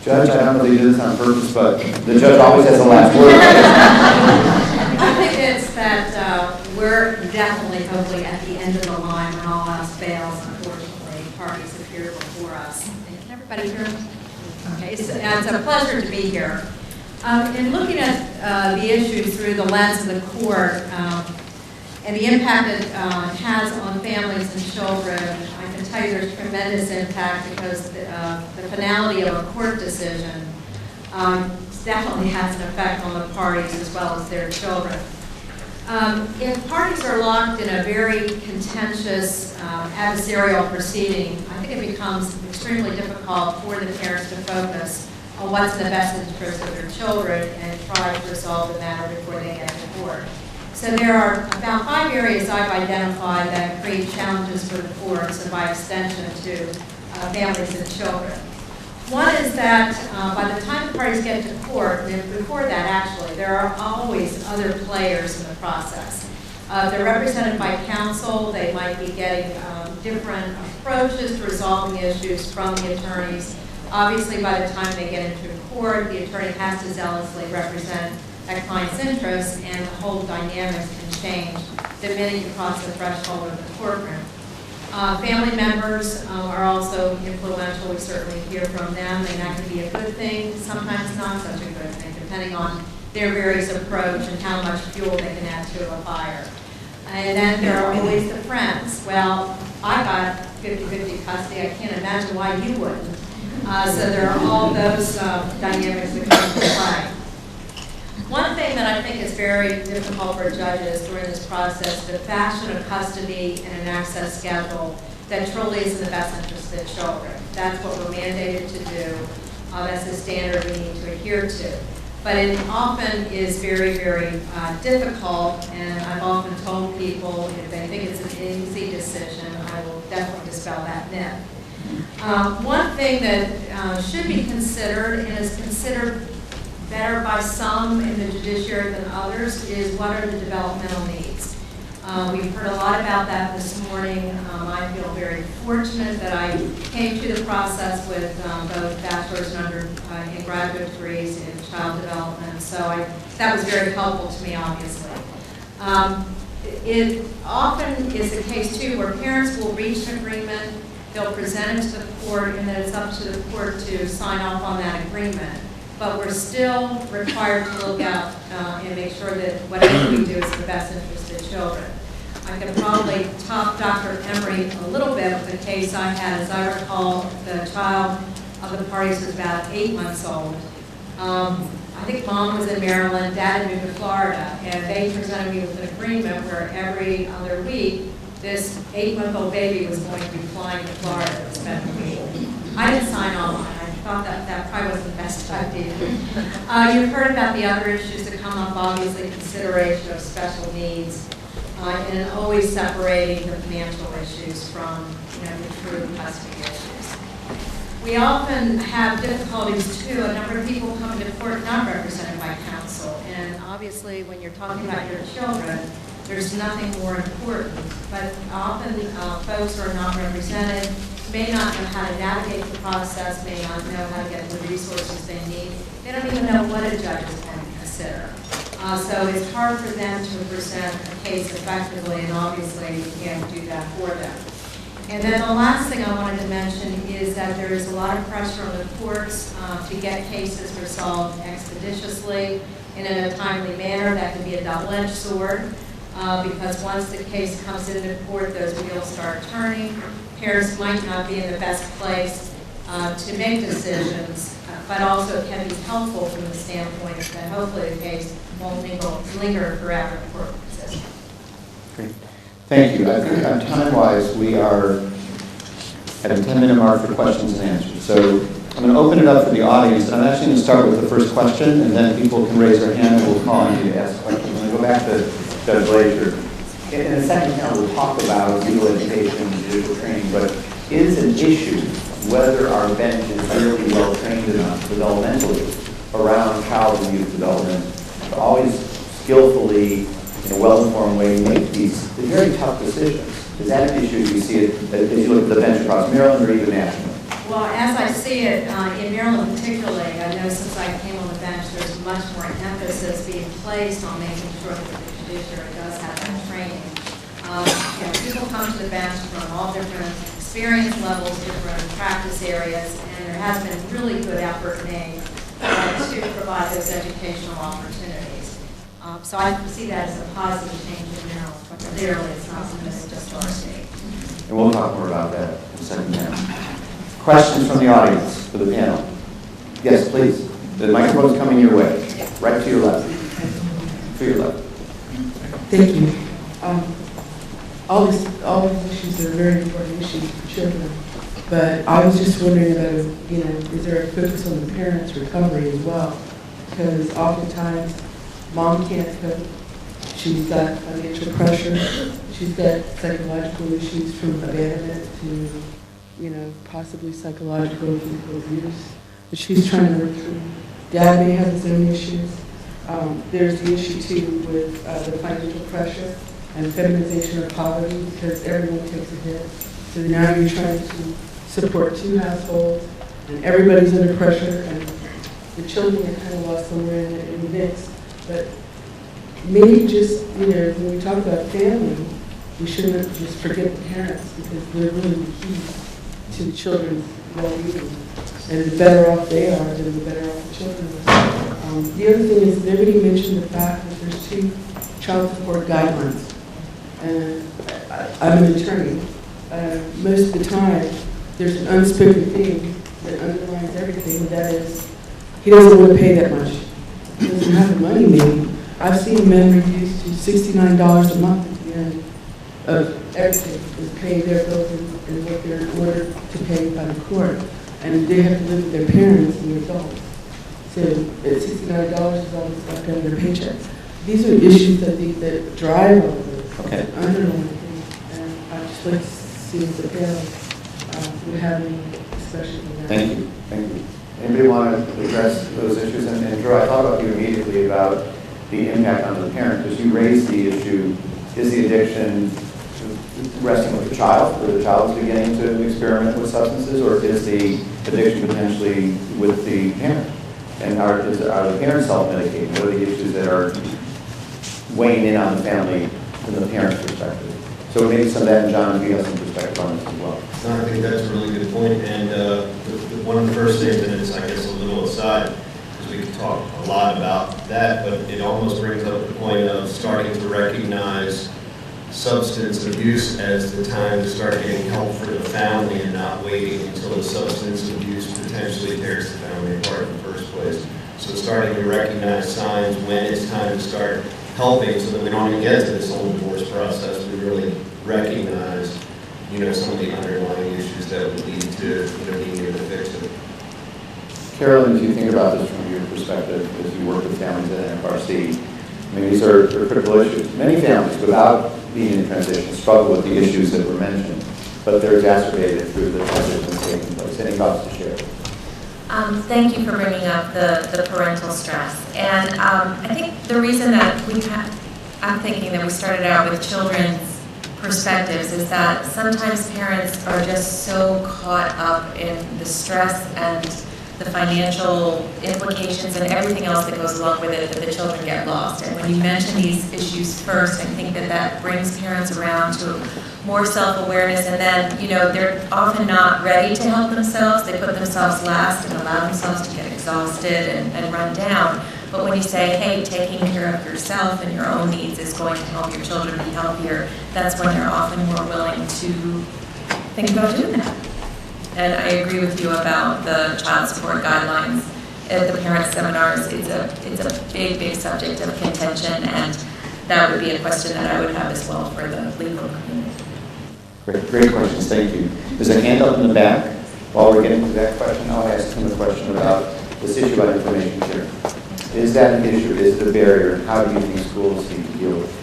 Judge, I don't know if you did this on purpose, but the judge always has the last word. I think it's that we're definitely, hopefully, at the end of the line when all else fails. Unfortunately, parties appear before us. And can everybody hear me? Okay, so it's a pleasure to be here. In looking at the issues through the lens of the court and the impact it has on families and children, I can tell you there's tremendous impact because the finality of a court decision definitely has an effect on the parties as well as their children. If parties are locked in a very contentious adversarial proceeding, I think it becomes extremely difficult for the parents to focus on what's in the best interest of their children and try to resolve the matter before they get to court. So there are about 5 areas I've identified that create challenges for the courts and by extension to families and children. One is that by the time the parties get to court, and before that actually, there are always other players in the process. They're represented by counsel, they might be getting different approaches to resolving issues from the attorneys. Obviously, by the time they get into court, the attorney has to zealously represent that client's interests, and the whole dynamics can change the minute you cross the threshold of the courtroom. Family members are also influential. We certainly hear from them, and that can be a good thing, sometimes not such a good thing, depending on their various approach and how much fuel they can add to a fire. And then there are always the friends. Well, I got 50-50 custody. I can't imagine why you wouldn't. So there are all those dynamics that come into play. One thing that I think is very difficult for judges during this process, the fashion of custody and an access schedule that truly is in the best interest of the children. That's what we're mandated to do. That's the standard we need to adhere to. But it often is very, very difficult, and I've often told people if they think it's an easy decision, I will definitely dispel that myth. One thing that should be considered and is considered better by some in the judiciary than others is what are the developmental needs. We've heard a lot about that this morning. I feel very fortunate that I came through the process with both bachelor's and graduate degrees in child development, so that was very helpful to me, obviously. It often is the case, too, where parents will reach an agreement, they'll present it to the court, and then it's up to the court to sign off on that agreement. But we're still required to look out and make sure that whatever we do is in the best interest of the children. I can probably top Dr. Emery a little bit with the case I had. As I recall, the child of the parties was about 8 months old. I think mom was in Maryland, dad had moved to Florida, and they presented me with an agreement where every other week, this 8-month-old baby was going to be flying to Florida to spend the week. I didn't sign on. I thought that probably wasn't the best idea. You've heard about the other issues that come up, obviously consideration of special needs, and always separating the financial issues from the true custody issues. We often have difficulties too. A number of people come to court not represented by counsel, and obviously when you're talking about your children, there's nothing more important. But often folks who are not represented may not know how to navigate the process, may not know how to get the resources they need. They don't even know what a judge is going to consider. So it's hard for them to present a case effectively, and obviously you can't do that for them. And then the last thing I wanted to mention is that there is a lot of pressure on the courts to get cases resolved expeditiously and in a timely manner. That can be a double-edged sword because once the case comes into court, those wheels start turning. Parents might not be in the best place to make decisions, but also can be helpful from the standpoint that hopefully the case won't linger forever in the court system. Great. Thank you. I think time-wise, we are at a 10-minute mark for questions and answers. So I'm going to open it up for the audience. I'm actually going to start with the first question, and then people can raise their hand and we'll call on you to ask questions. I'm going to go back to Judge Glazer. In a second now, we'll talk about legal education and judicial training, but it is an issue whether our bench is really well trained enough developmentally around child and youth development to always skillfully, in a well-informed way, make these very tough decisions. Is that an issue you see it as you look at the bench across Maryland or even nationally? Well, as I see it, in Maryland particularly, I know since I came on the bench, there's much more emphasis being placed on making sure that the judiciary does have that training. People come to the bench from all different experience levels, different practice areas, and there has been really good effort made to provide those educational opportunities. So I see that as a positive change in Maryland, but clearly it's not limited just to our state. And we'll talk more about that in a second now. Questions from the audience for the panel? Yes, please. The microphone's coming your way. Right to your left. To your left. Thank you. All these issues are very important issues for children, but I was just wondering about, is there a focus on the parents' recovery as well? Because oftentimes, mom can't cope. She's got financial pressure. She's got psychological issues from abandonment to, possibly psychological physical abuse that she's trying to work through. Dad may have his own issues. There's the issue too with the financial pressure and feminization of poverty because everyone takes a hit. So now you're trying to support two households and everybody's under pressure and the children are kind of lost somewhere in the mix. But maybe just, when we talk about family, we shouldn't just forget the parents because they're really the key to the children's well-being. And the better off they are, then the better off the children are. The other thing is nobody mentioned the fact that there's 2 child support guidelines. And I'm an attorney. Most of the time, there's an unspoken thing that underlines everything, and that is he doesn't want to pay that much. He doesn't have the money maybe. I've seen men reduced to $69 a month at the end of everything, is paying their bills and what they're ordered to pay by the court. And they have to live with their parents and their adults. So at $69 is all that's left out of their paychecks. These are issues that drive all of this. Okay. Underlying things. And I'd just like to see if the panel would have any discussion on that. Thank you. Thank you. Anybody want to address those issues? And Drew, I thought about you immediately about the impact on the parent, because you raised the issue, is the addiction resting with the child, or the child is beginning to experiment with substances, or is the addiction potentially with the parent? And are the parents self-medicating? What are the issues that are weighing in on the family from the parent's perspective? So maybe some of that, and John, if you have some perspective on this as well. No, I think that's a really good point. And one of the first things, and it's, I guess, a little aside, because we could talk a lot about that, but it almost brings up the point of starting to recognize substance abuse as the time to start getting help for the family and not waiting until the substance abuse potentially tears the family apart in the first place. So starting to recognize signs when it's time to start helping so that we don't even get to this whole divorce process. We really recognize, some of the underlying issues that would lead to, being able to fix it. Carolyn, as you think about this from your perspective, as you work with families at NFRC, I mean, these are critical issues. Many families, without being in transition, struggle with the issues that were mentioned, but they're exacerbated through the transition that's taking place. Any thoughts to share? Thank you for bringing up the parental stress. And I think the reason that I'm thinking that we started out with children's perspectives is that sometimes parents are just so caught up in the stress and the financial implications and everything else that goes along with it that the children get lost. And when you mention these issues first, I think that brings parents around to more self-awareness, and then, they're often not ready to help themselves. They put themselves last and allow themselves to get exhausted and run down. But when you say, hey, taking care of yourself and your own needs is going to help your children be healthier, that's when they're often more willing to think about doing that. And I agree with you about the child support guidelines. At the parent seminars, it's a big subject of contention, and that would be a question that I would have as well for the legal community. Great questions, thank you. There's a hand up in the back. While we're getting to that question, I'll ask him a question about this issue about information sharing. Is that an issue? Is it a barrier? How do you think schools need to deal with it?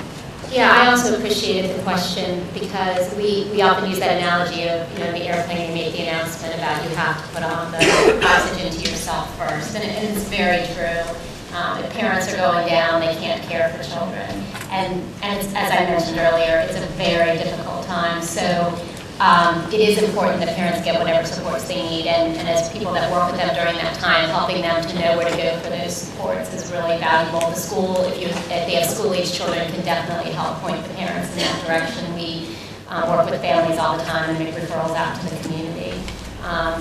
Yeah, I also appreciated the question because we often use that analogy of, the airplane, you make the announcement about you have to put on the oxygen to yourself first, and it's very true. If parents are going down, they can't care for children. And it's, as I mentioned earlier, it's a very difficult time. So it is important that parents get whatever supports they need, and as people that work with them during that time, helping them to know where to go for those supports is really valuable. The school, if they have school-age children, can definitely help point the parents in that direction. We work with families all the time and make referrals out to the community.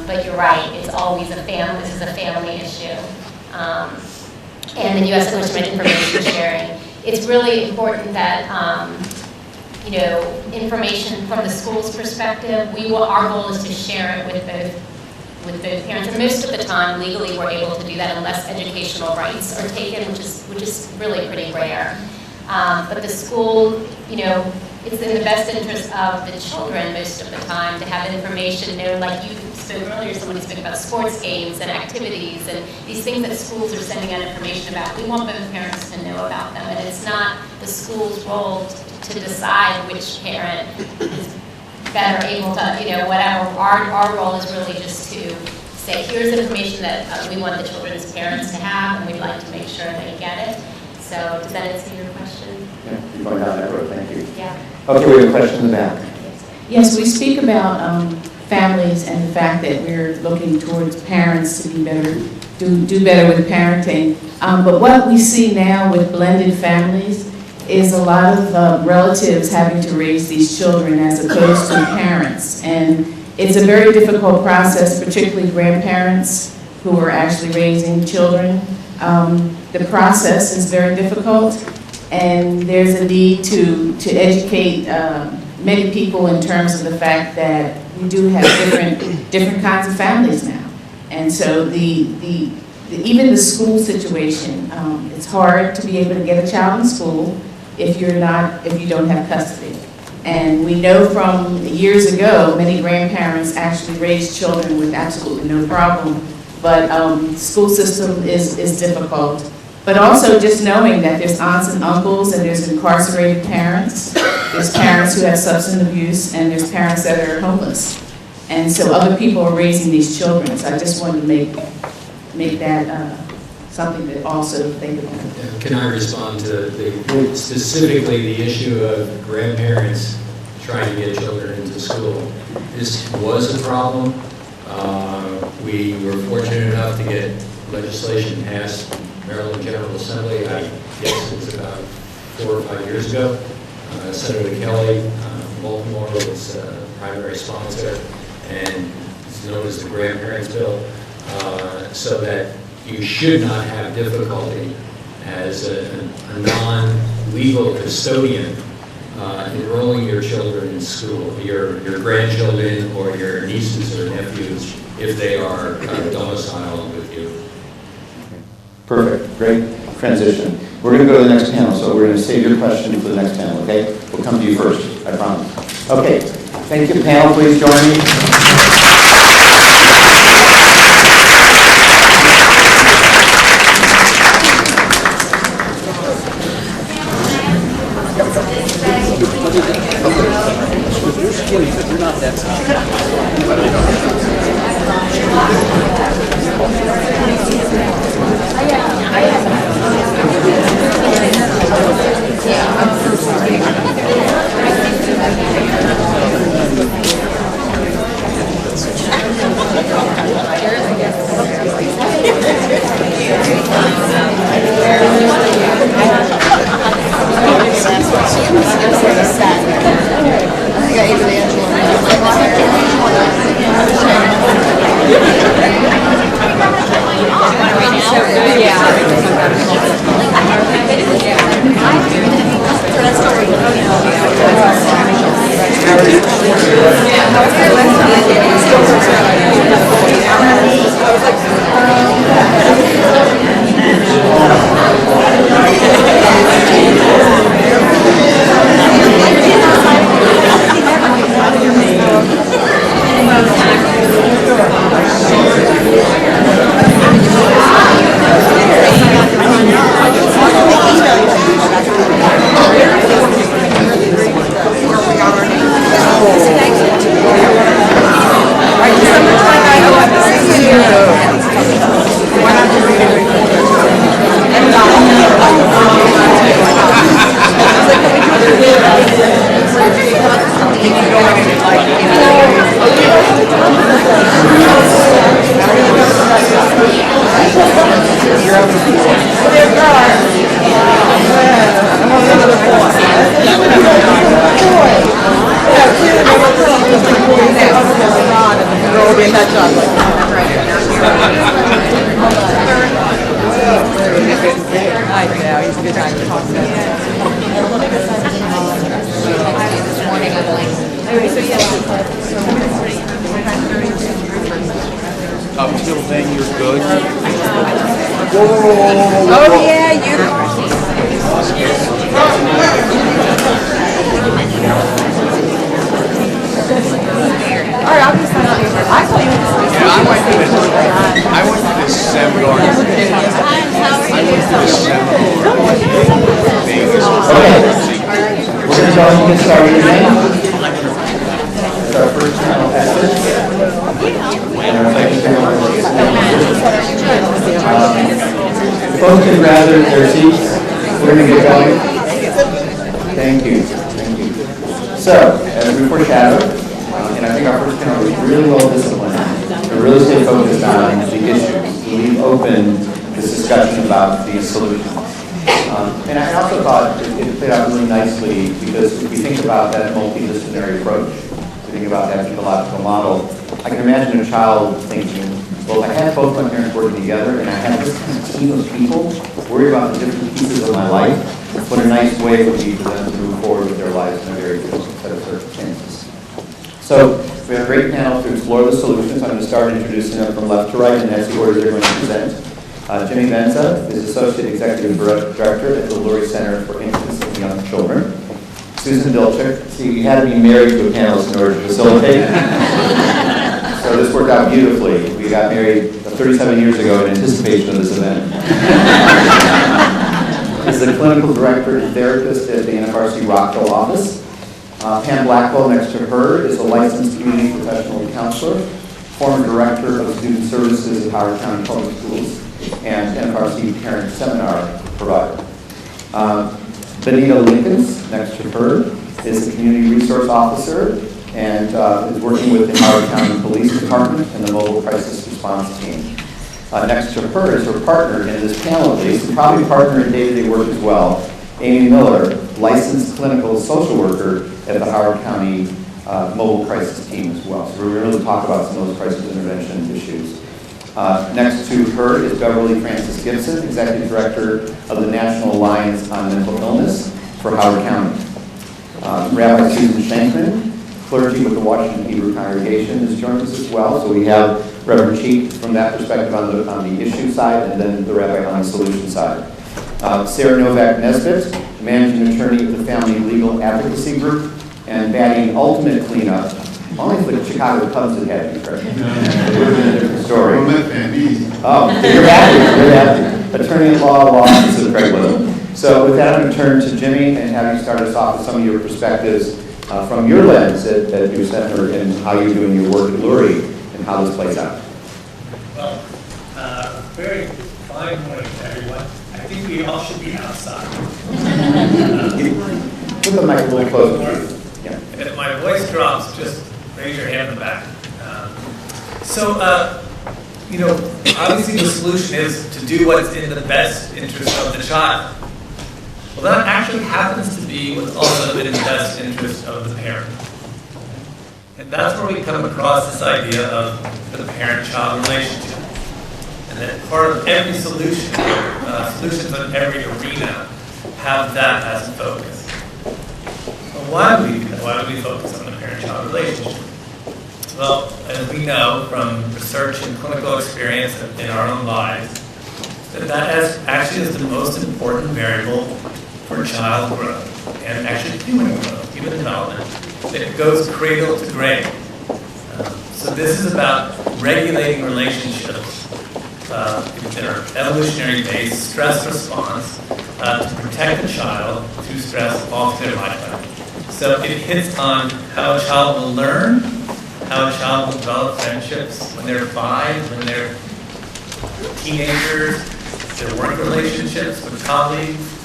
But you're right, it's always this is a family issue. And then you asked the question about information sharing. It's really important that information from the school's perspective, our goal is to share it with both parents. And most of the time, legally, we're able to do that unless educational rights are taken, which is really pretty rare. But the school, it's in the best interest of the children most of the time to have information known, like you spoke earlier, somebody spoke about sports games and activities and these things that schools are sending out information about. We want both parents to know about them, and it's not the school's role to decide which parent is better able to, whatever. Our role is really just to say, here's information that we want the children's parents to have, and we'd like to make sure they get it. So does that answer your question? Yeah, you're going down that road, thank you. Yeah. Okay, we have a question in the back. Yes, we speak about families and the fact that we're looking towards parents to be better, do better with parenting. But what we see now with blended families is a lot of relatives having to raise these children as opposed to parents. And it's a very difficult process, particularly grandparents who are actually raising children. The process is very difficult, and there's a need to educate many people in terms of the fact that we do have different kinds of families now. And so even the school situation, it's hard to be able to get a child in school if you don't have custody. And we know from years ago, many grandparents actually raised children with absolutely no problem. But school system is difficult. But also just knowing that there's aunts and uncles and there's incarcerated parents, there's parents who have substance abuse, and there's parents that are homeless. And so other people are raising these children. So I just wanted to make that something to also think about. Can I respond to specifically the issue of grandparents trying to get children into school? This was a problem. We were fortunate enough to get legislation passed Maryland General Assembly, I guess it was about 4 or 5 years ago. Senator Kelly from Baltimore was primary sponsor, and it's known as the Grandparents' Bill, so that you should not have difficulty as a non-legal custodian enrolling your children in school, your grandchildren or your nieces or nephews, if they are domiciled with you. Perfect, great transition. We're going to go to the next panel, so we're going to save your question for the next panel, okay? We'll come to you first, I promise. Okay, thank you, panel, please join me. You're not that I think I even Angela. Oh, yeah, you. All right, I'll just sign up here. I thought you were just. I went to this seminar. I went to this seminar. We're going to go and get started again. It's our first panel passage. Folks can gather their seats. We're going to get going. Thank you. Thank you. So, as we foreshadowed, and I think our first panel was really well disciplined. We really stayed focused on the issues. We leave open this discussion about the solutions. And I also thought it played out really nicely because if we think about that multidisciplinary approach, we think about that ecological model, I can imagine a child thinking, well, I had both my parents working together and I had this kind of team of people worry about the different pieces of my life, what a nice way it would be for them to move forward with their lives in a very different set of circumstances. So we have a great panel to explore the solutions. I'm going to start introducing them from left to right, and that's the order they're going to present. Jimmy Benza is Associate Executive Director at the Lurie Center for Infants and Young Children. Susan Dilchick, see, we had to be married to a panelist in order to facilitate. So this worked out beautifully. We got married 37 years ago in anticipation of this event. Is the Clinical Director and Therapist at the NFRC Rockville office. Pam Blackwell, next to her, is a licensed community professional counselor, former Director of Student Services at Howard County Public Schools, and NFRC Parent Seminar provider. Benita Lincolns, next to her, is the Community Resource Officer and is working with the Howard County Police Department and the Mobile Crisis Response Team. Next to her is her partner in this panel, at least, and probably partner in day-to-day work as well, Amy Miller, licensed clinical social worker at the Howard County Mobile Crisis Team as well. So we're going to talk about some of those crisis intervention issues. Next to her is Beverly Francis Gibson, Executive Director of the National Alliance on Mental Illness for Howard County. Rabbi Susan Shankman, clergy with the Washington Hebrew Congregation, has joined us as well. So we have Reverend Cheek from that perspective on the issue side, and then the rabbi on the solution side. Sarah Novak Nesbitt, Managing Attorney of the Family Legal Advocacy Group, and batting ultimate cleanup. Only if the Chicago Cubs had had you, correct? It would have been a different story. Oh, you're happy. Attorney at law, law office of Craig Little. So with that, I'm going to turn to Jimmy and have you start us off with some of your perspectives from your lens at your center and how you're doing your work at Lurie and how this plays out. Well, very fine morning to everyone. I think we all should be outside. Put the mic a little closer. Yeah. And if my voice drops, just raise your hand in the back. Obviously the solution is to do what's in the best interest of the child. Well, that actually happens to be what's also in the best interest of the parent. And that's where we come across this idea of the parent-child relationship. And that part of every solution, solutions in every arena, have that as a focus. Well, why do we do that? Why do we focus on the parent-child relationship? Well, as we know from research and clinical experience in our own lives, that actually is the most important variable for child growth and actually human growth, human development. It goes cradle to grave. So this is about regulating relationships that are evolutionary based, stress response to protect the child through stress all through their lifetime. So it hits on how a child will learn, how a child will develop friendships when they're 5, when they're teenagers, their work relationships with colleagues,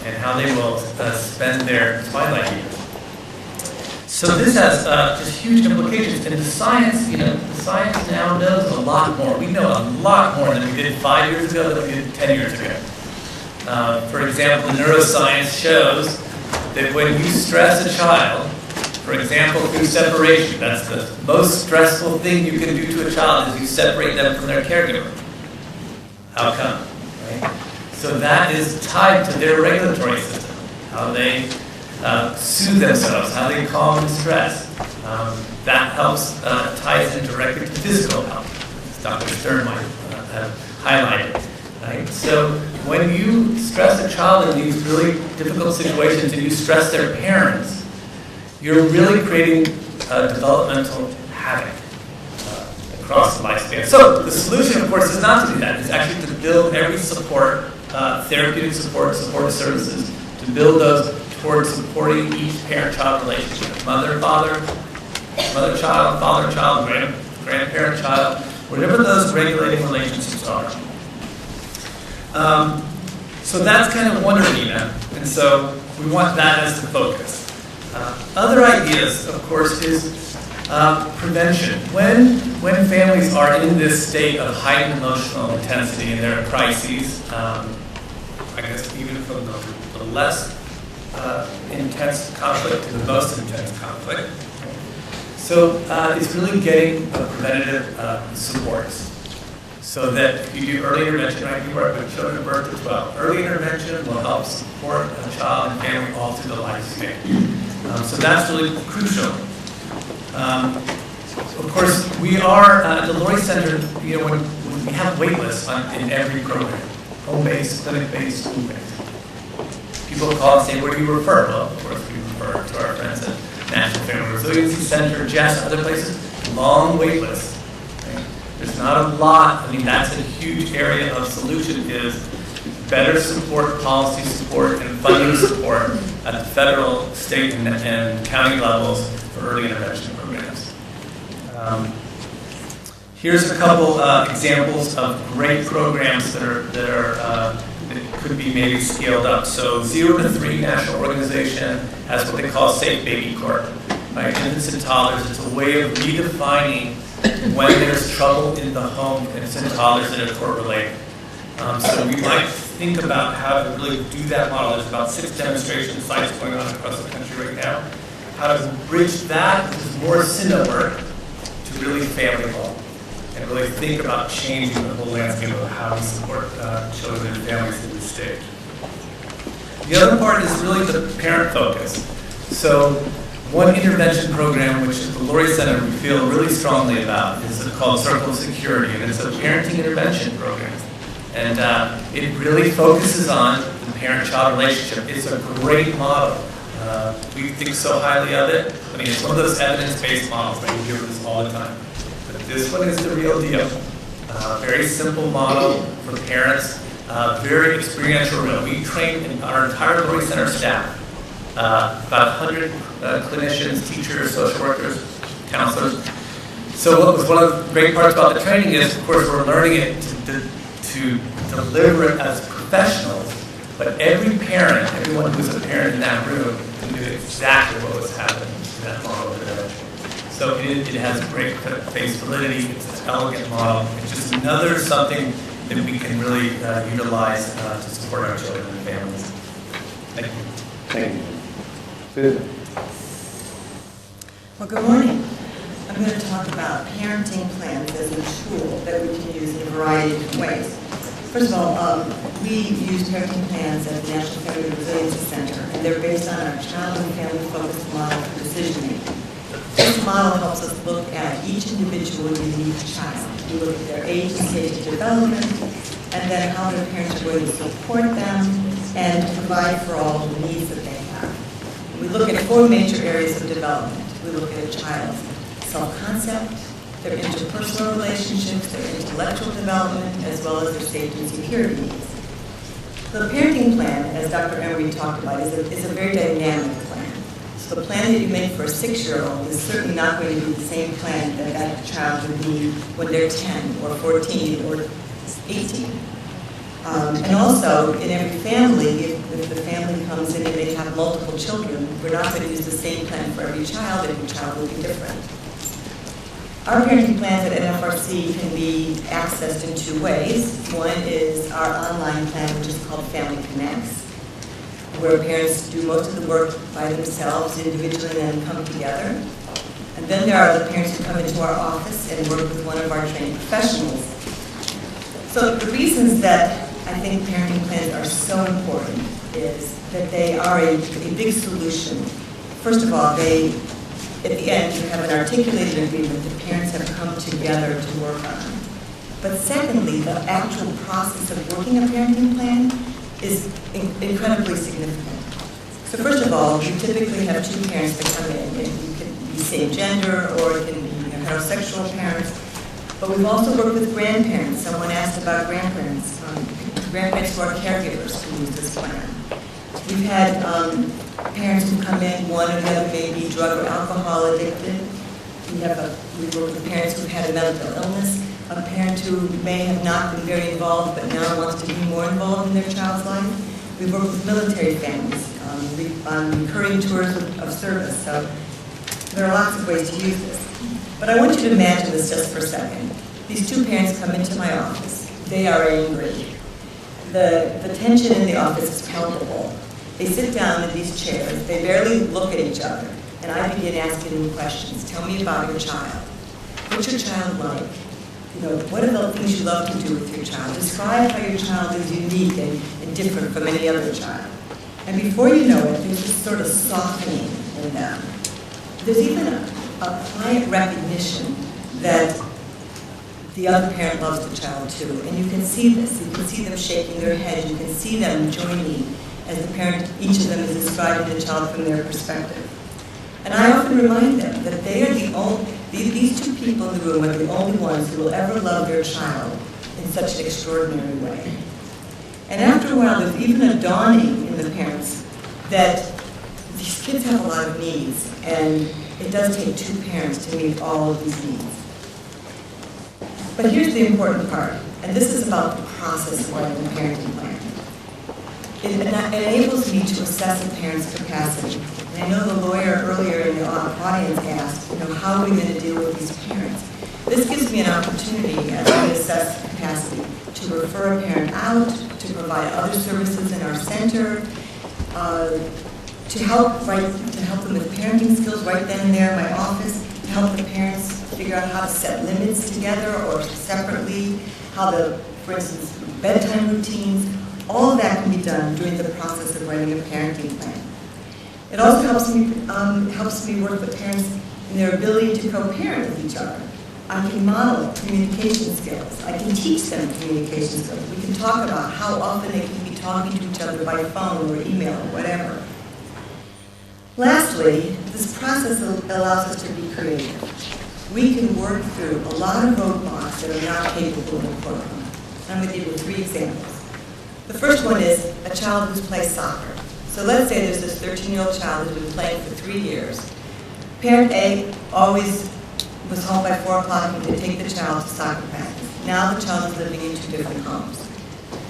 and how they will spend their twilight years. So this has just huge implications. And the science, the science now knows a lot more. We know a lot more than we did 5 years ago, than we did 10 years ago. For example, the neuroscience shows that when you stress a child, for example, through separation, that's the most stressful thing you can do to a child is you separate them from their caregiver. How come? Right? So that is tied to their regulatory system, how they soothe themselves, how they calm stress. That helps, ties in directly to physical health, as Dr. Stern might have highlighted. Right? So when you stress a child in these really difficult situations and you stress their parents, you're really creating developmental havoc across the lifespan. So the solution, of course, is not to do that. It's actually to build every support, therapeutic support, supportive services, to build those towards supporting each parent-child relationship. Mother-father, mother-child, father-child, grandparent-child, whatever those regulating relationships are. So that's kind of one arena, and so we want that as the focus. Other ideas, of course, is prevention. When families are in this state of heightened emotional intensity and there are crises, I guess even from the less intense conflict to the most intense conflict. So it's really getting preventative supports. So that if you do early intervention, right, you work with children birth to 12. Early intervention will help support a child and family all through the lifespan. So that's really crucial. Of course, we are at the Laurie Center, when we have wait lists in every program, home-based, clinic-based, school-based. People call and say, where do you refer? Well, of course, we refer to our friends at National Family Resiliency Center, JESS, other places, long wait lists. There's not a lot. I mean, that's a huge area of solution is better support, policy support, and funding support at the federal, state, and county levels for early intervention programs. Here's a couple examples of great programs that could be maybe scaled up. So 0 to 3 National Organization has what they call Safe Baby Court. Right? Infants and toddlers. It's a way of redefining when there's trouble in the home and infants and toddlers that are court-related. So we might think about how to really do that model. There's about 6 demonstration sites going on across the country right now. How to bridge that with more CINA work to really family home and really think about changing the whole landscape of how we support children and families in this stage. The other part is really the parent focus. So one intervention program which at the Laurie Center we feel really strongly about is called Circle of Security, and it's a parenting intervention program. And it really focuses on the parent-child relationship. It's a great model. We think so highly of it. I mean, it's one of those evidence-based models that we hear this all the time. But this one is the real deal. Very simple model for parents. Very experiential. We train our entire Laurie Center staff. About 100 clinicians, teachers, social workers, counselors. So what was one of the great parts about the training is, of course, we're learning it to deliver it as professionals, but every parent, everyone who's a parent in that room, knew exactly what was happening in that model of intervention. So it has great face validity, it's an elegant model, it's just another something that we can really utilize to support our children and families. Thank you. Thank you. Susan. Well, good morning. I'm going to talk about parenting plans as a tool that we can use in a variety of different ways. First of all, we use parenting plans at the National Family Resiliency Center, and they're based on our child and family-focused model for decision-making. This model helps us look at each individual unique child. We look at their age and stage of development, and then how their parents are going to support them and provide for all the needs that they have. We look at 4 major areas of development. We look at a child's self-concept, their interpersonal relationships, their intellectual development, as well as their safety and security needs. The parenting plan, as Dr. Emery talked about, is a very dynamic plan. So the plan that you make for a 6-year-old is certainly not going to be the same plan that that child would need when they're 10 or 14 or 18. And also, in every family, if the family comes in and they have multiple children, we're not going to use the same plan for every child. Every child will be different. Our parenting plans at NFRC can be accessed in 2 ways. One is our online plan, which is called Family Connects, where parents do most of the work by themselves, individually, and then come together. And then there are the parents who come into our office and work with one of our trained professionals. So the reasons that I think parenting plans are so important is that they are a big solution. First of all, at the end, you have an articulated agreement that parents have come together to work on. But secondly, the actual process of working a parenting plan is incredibly significant. So first of all, you typically have two parents that come in, and you can be same gender or it can be heterosexual parents. But we've also worked with grandparents. Someone asked about grandparents. Grandparents who are caregivers who use this plan. We've had parents who come in, one or the other may be drug or alcohol addicted. We work with parents who've had a mental illness, a parent who may have not been very involved but now wants to be more involved in their child's life. We've worked with military families on recurring tours of service. So there are lots of ways to use this. But I want you to imagine this just for a second. These two parents come into my office. They are angry. The tension in the office is palpable. They sit down in these chairs. They barely look at each other. And I begin asking them questions. Tell me about your child. What's your child like? What are the things you love to do with your child? Describe how your child is unique and different from any other child. And before you know it, there's this sort of softening in them. There's even a quiet recognition that the other parent loves the child too. And you can see this. You can see them shaking their heads. You can see them joining as the parent, each of them is describing the child from their perspective. And I often remind them that they are these two people in the room are the only ones who will ever love their child in such an extraordinary way. And after a while, there's even a dawning in the parents that these kids have a lot of needs, and it does take two parents to meet all of these needs. But here's the important part, and this is about the process of writing a parenting plan. It enables me to assess a parent's capacity. And I know the lawyer earlier in the audience asked, how are we going to deal with these parents? This gives me an opportunity as we assess capacity to refer a parent out, to provide other services in our center, to help them with parenting skills right then and there in my office, to help the parents figure out how to set limits together or separately, for instance, bedtime routines. All of that can be done during the process of writing a parenting plan. It also helps me work with parents in their ability to co-parent with each other. I can model communication skills. I can teach them communication skills. We can talk about how often they can be talking to each other by phone or email or whatever. Lastly, this process allows us to be creative. We can work through a lot of roadblocks that are not capable in the courtroom. I'm going to give you 3 examples. The first one is a child who's played soccer. So let's say there's this 13-year-old child who's been playing for 3 years. Parent A always was home by 4 o'clock and could take the child to soccer practice. Now the child is living in 2 different homes.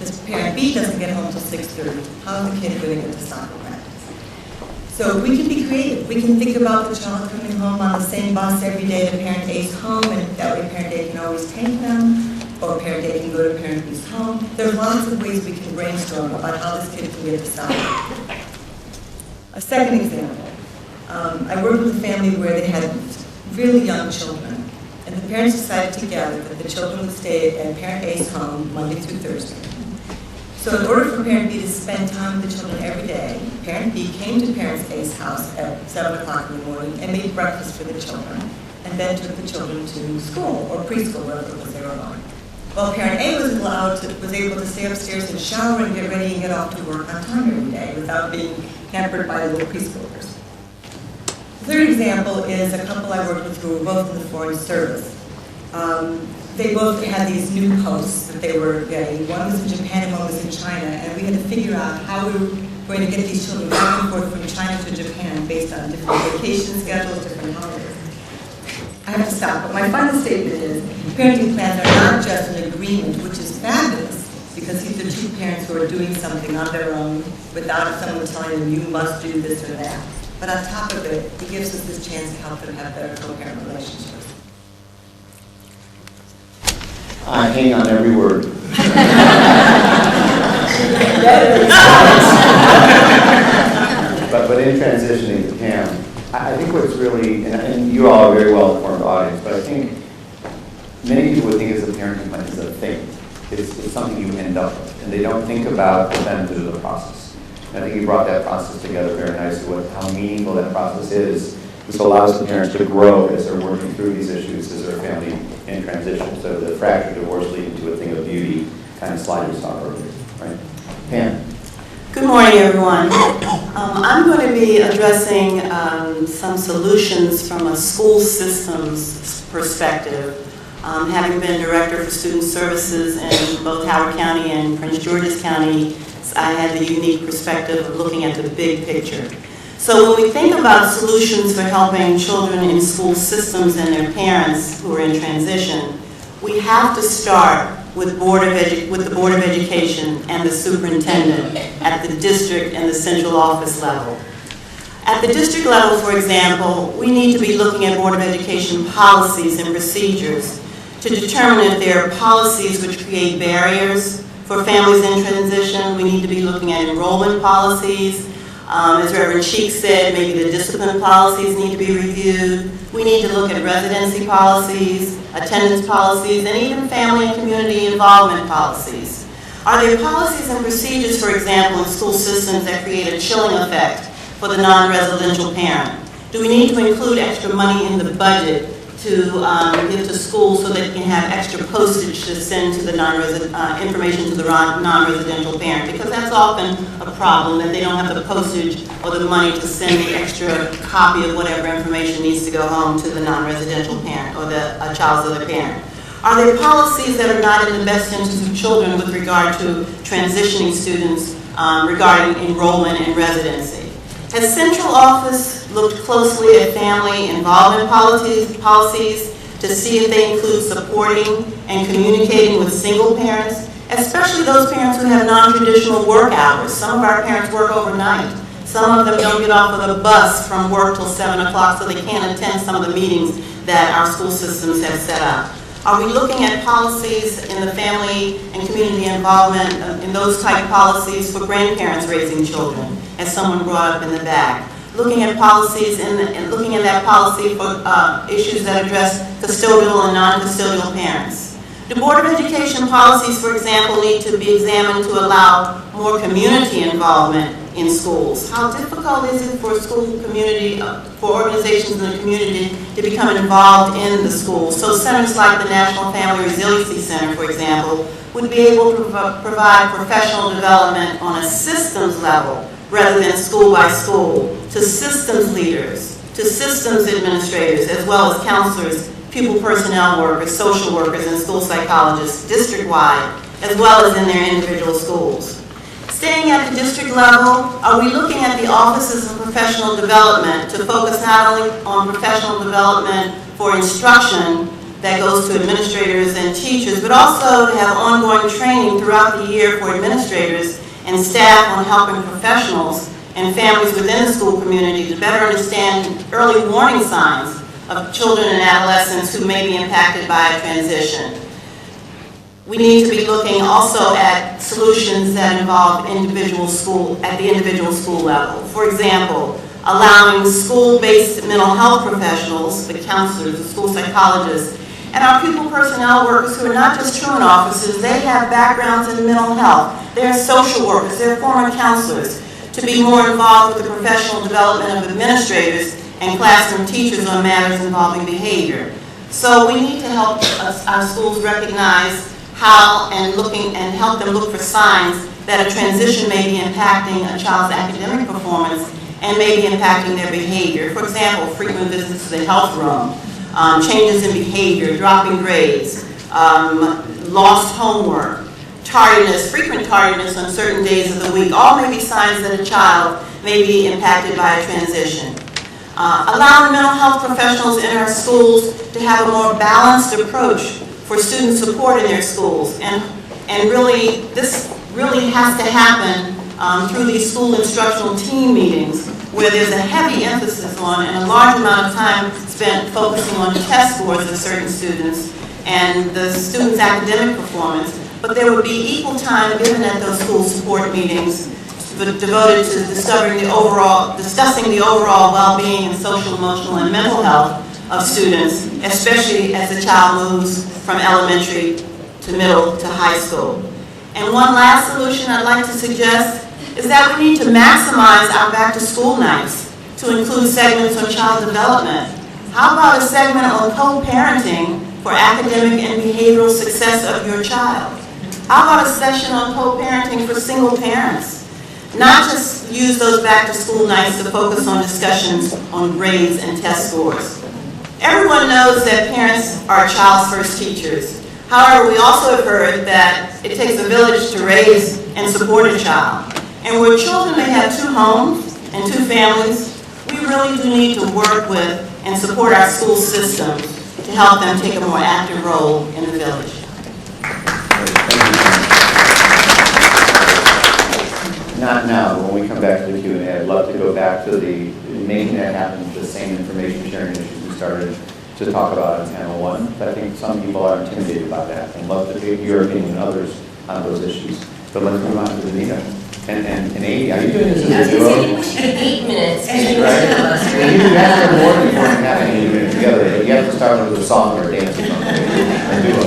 This parent B doesn't get home till 6:30. How is the kid going to get to soccer practice? So we can be creative. We can think about the child coming home on the same bus every day to parent A's home, and that way parent A can always take them. Or parent A can go to parent B's home. There are lots of ways we can brainstorm about how this kid can get to soccer. A second example, I worked with a family where they had really young children, and the parents decided together that the children would stay at parent A's home Monday through Thursday. So in order for parent B to spend time with the children every day, parent B came to parent A's house at 7 o'clock in the morning and made breakfast for the children, and then took the children to school or preschool, wherever it was they were going. Well, parent A was able to stay upstairs and shower and get ready and get off to work on time every day without being hampered by the little preschoolers. The third example is a couple I worked with who were both in the Foreign Service. They both had these new posts that they were getting. One was in Japan and one was in China, and we had to figure out how we were going to get these children back and forth from China to Japan based on different vacation schedules, different holidays. I have to stop, but my final statement is parenting plans are not just an agreement, which is fabulous, because these are 2 parents who are doing something on their own without someone telling them you must do this or that. But on top of it, it gives us this chance to help them have better co-parent relationships. I hang on every word. but in transitioning to Pam, I think what's really, and you all are a very well-informed audience, but I think many people would think as a parenting plan is a thing. It's something you end up with, and they don't think about the benefit of the process. And I think you brought that process together very nicely with how meaningful that process is This allows the parents to grow as they're working through these issues as their family in transition. So the fractured divorce leading to a thing of beauty kind of slide we saw earlier, right? Pam. Good morning, everyone. I'm going to be addressing some solutions from a school systems perspective. Having been Director for Student Services in both Howard County and Prince George's County, I had the unique perspective of looking at the big picture. So when we think about solutions for helping children in school systems and their parents who are in transition, we have to start with the Board of Education and the superintendent at the district and the central office level. At the district level, for example, we need to be looking at Board of Education policies and procedures to determine if there are policies which create barriers for families in transition. We need to be looking at enrollment policies. As Reverend Cheek said, maybe the discipline policies need to be reviewed. We need to look at residency policies, attendance policies, and even family and community involvement policies. Are there policies and procedures, for example, in school systems that create a chilling effect for the non-residential parent? Do we need to include extra money in the budget to give to schools so that it can have extra postage to send to the information to the non-residential parent? Because that's often a problem, that they don't have the postage or the money to send the extra copy of whatever information needs to go home to the non-residential parent or the child's other parent. Are there policies that are not in the best interest of children with regard to transitioning students regarding enrollment and residency? Has central office looked closely at family involvement policies to see if they include supporting and communicating with single parents, especially those parents who have non-traditional work hours? Some of our parents work overnight. Some of them don't get off of the bus from work till 7 o'clock, so they can't attend some of the meetings that our school systems have set up. Are we looking at policies in the family and community involvement, in those type policies for grandparents raising children, as someone brought up in the back? Looking at policies and looking at that policy for issues that address custodial and non-custodial parents. The Board of Education policies, for example, need to be examined to allow more community involvement in schools. How difficult is it for school community, for organizations in the community to become involved in the schools? So centers like the National Family Resiliency Center, for example, would be able to provide professional development on a systems level rather than school by school to systems leaders, to systems administrators, as well as counselors, pupil personnel workers, social workers, and school psychologists district-wide, as well as in their individual schools. Staying at the district level, are we looking at the offices of professional development to focus not only on professional development for instruction that goes to administrators and teachers, but also to have ongoing training throughout the year for administrators and staff on helping professionals and families within the school community to better understand early warning signs of children and adolescents who may be impacted by a transition? We need to be looking also at solutions that involve at the individual school level. For example, allowing school-based mental health professionals, the counselors, the school psychologists, and our pupil personnel workers who are not just truant officers, they have backgrounds in mental health. They're social workers, they're former counselors, to be more involved with the professional development of administrators and classroom teachers on matters involving behavior. So we need to help our schools recognize how and help them look for signs that a transition may be impacting a child's academic performance and may be impacting their behavior. For example, frequent visits to the health room, changes in behavior, dropping grades, lost homework, tardiness, frequent tardiness on certain days of the week, all may be signs that a child may be impacted by a transition. Allowing mental health professionals in our schools to have a more balanced approach for student support in their schools. And really, this really has to happen through these school instructional team meetings where there's a heavy emphasis on and a large amount of time spent focusing on test scores of certain students and the students' academic performance. But there would be equal time given at those school support meetings devoted to discussing the overall well-being and social, emotional, and mental health of students, especially as the child moves from elementary to middle to high school. And one last solution I'd like to suggest is that we need to maximize our back-to-school nights to include segments on child development? How about a segment on co-parenting for academic and behavioral success of your child? How about a session on co-parenting for single parents? Not just use those back-to-school nights to focus on discussions on grades and test scores. Everyone knows that parents are a child's first teachers. However, we also have heard that it takes a village to raise and support a child. And where children may have two homes and two families, we really do need to work with and support our school systems to help them take a more active role in the village. Not now, but when we come back to the Q&A, I'd love to go back to the making that happen, the same information sharing issues we started to talk about in panel 1. But I think some people are intimidated by that and love to hear your opinion and others on those issues. But let's move on to Anita. And Amy, are you doing this as a duo? We should 8 minutes. Right. And you guys are more than important having 8 minutes together. You have to start with a song or a dance or something. A duo.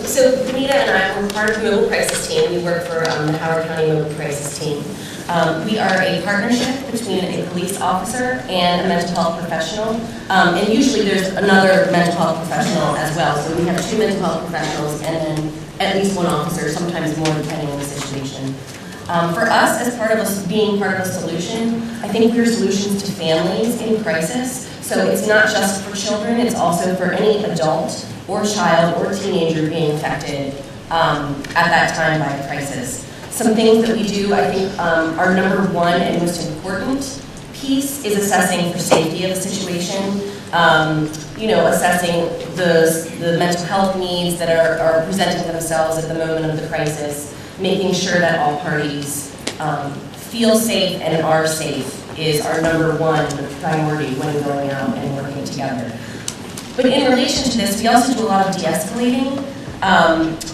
So Benita and I were part of the Mobile Crisis Team. We work for the Howard County Mobile Crisis Team. We are a partnership between a police officer and a mental health professional. And usually there's another mental health professional as well. So we have 2 mental health professionals and then at least 1 officer, sometimes more depending on the situation. For us, as part of us being part of a solution, I think we're solutions to families in crisis. So it's not just for children, it's also for any adult or child or teenager being affected at that time by a crisis. Some things that we do, I think, our number 1 and most important piece is assessing for safety of the situation. Assessing the mental health needs that are presenting themselves at the moment of the crisis, making sure that all parties feel safe and are safe is our number 1 priority when going out and working together. But in relation to this, we also do a lot of de-escalating.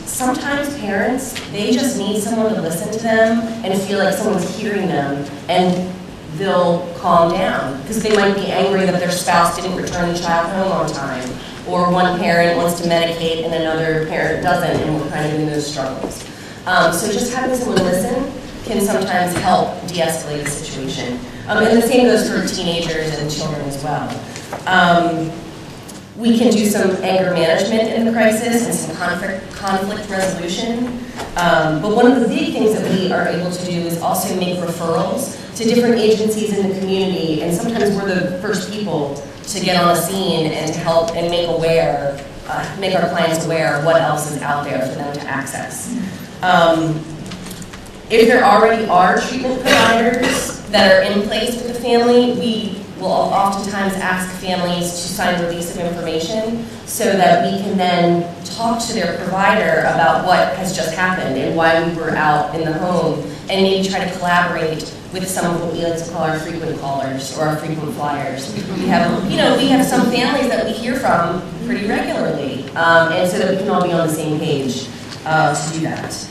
Sometimes parents, they just need someone to listen to them and feel like someone's hearing them, and they'll calm down because they might be angry that their spouse didn't return the child home on time, or one parent wants to medicate and another parent doesn't, and we're kind of in those struggles. So just having someone listen can sometimes help de-escalate the situation. And the same goes for teenagers and children as well. We can do some anger management in the crisis and some conflict resolution. But one of the big things that we are able to do is also make referrals to different agencies in the community, and sometimes we're the first people to get on the scene and to help and make our clients aware of what else is out there for them to access. If there already are treatment providers that are in place with the family, we will oftentimes ask families to sign a release of information so that we can then talk to their provider about what has just happened and why we were out in the home, and maybe try to collaborate with some of what we like to call our frequent callers or our frequent flyers. We have some families that we hear from pretty regularly, and so that we can all be on the same page to do that.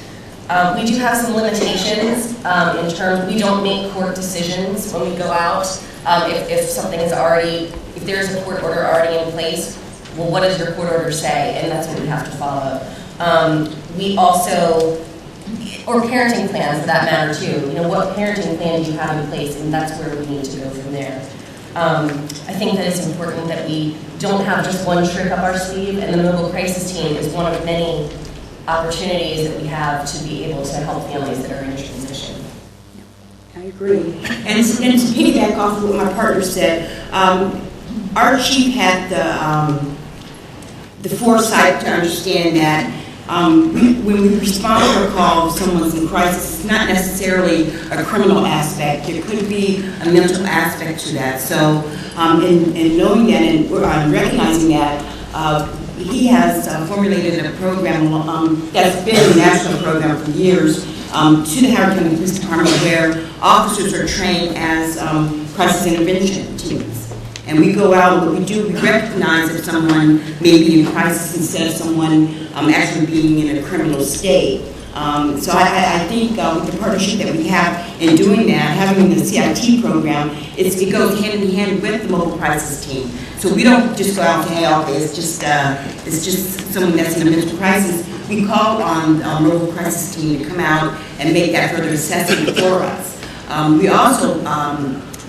We do have some limitations in terms, we don't make court decisions when we go out. If there's a court order already in place, well, what does your court order say? And that's what we have to follow. We also, or parenting plans for that matter too. What parenting plan do you have in place? And that's where we need to go from there. I think that it's important that we don't have just one trick up our sleeve, and the Mobile Crisis Team is one of many opportunities that we have to be able to help families that are in transition. I agree. And to piggyback off of what my partner said, our chief had the foresight to understand that when we respond to a call, if someone's in crisis, it's not necessarily a criminal aspect. There could be a mental aspect to that. So in knowing that and recognizing that, he has formulated a program that's been a national program for years to the Howard County Police Department, where officers are trained as crisis intervention teams. And we go out, and what we do, we recognize if someone may be in crisis instead of someone actually being in a criminal state. So I think with the partnership that we have in doing that, having the CIT program, it goes hand in hand with the mobile crisis team. So we don't just go out and say, hey, okay, it's just someone that's in a mental crisis. We call on the mobile crisis team to come out and make that further assessment for us. We also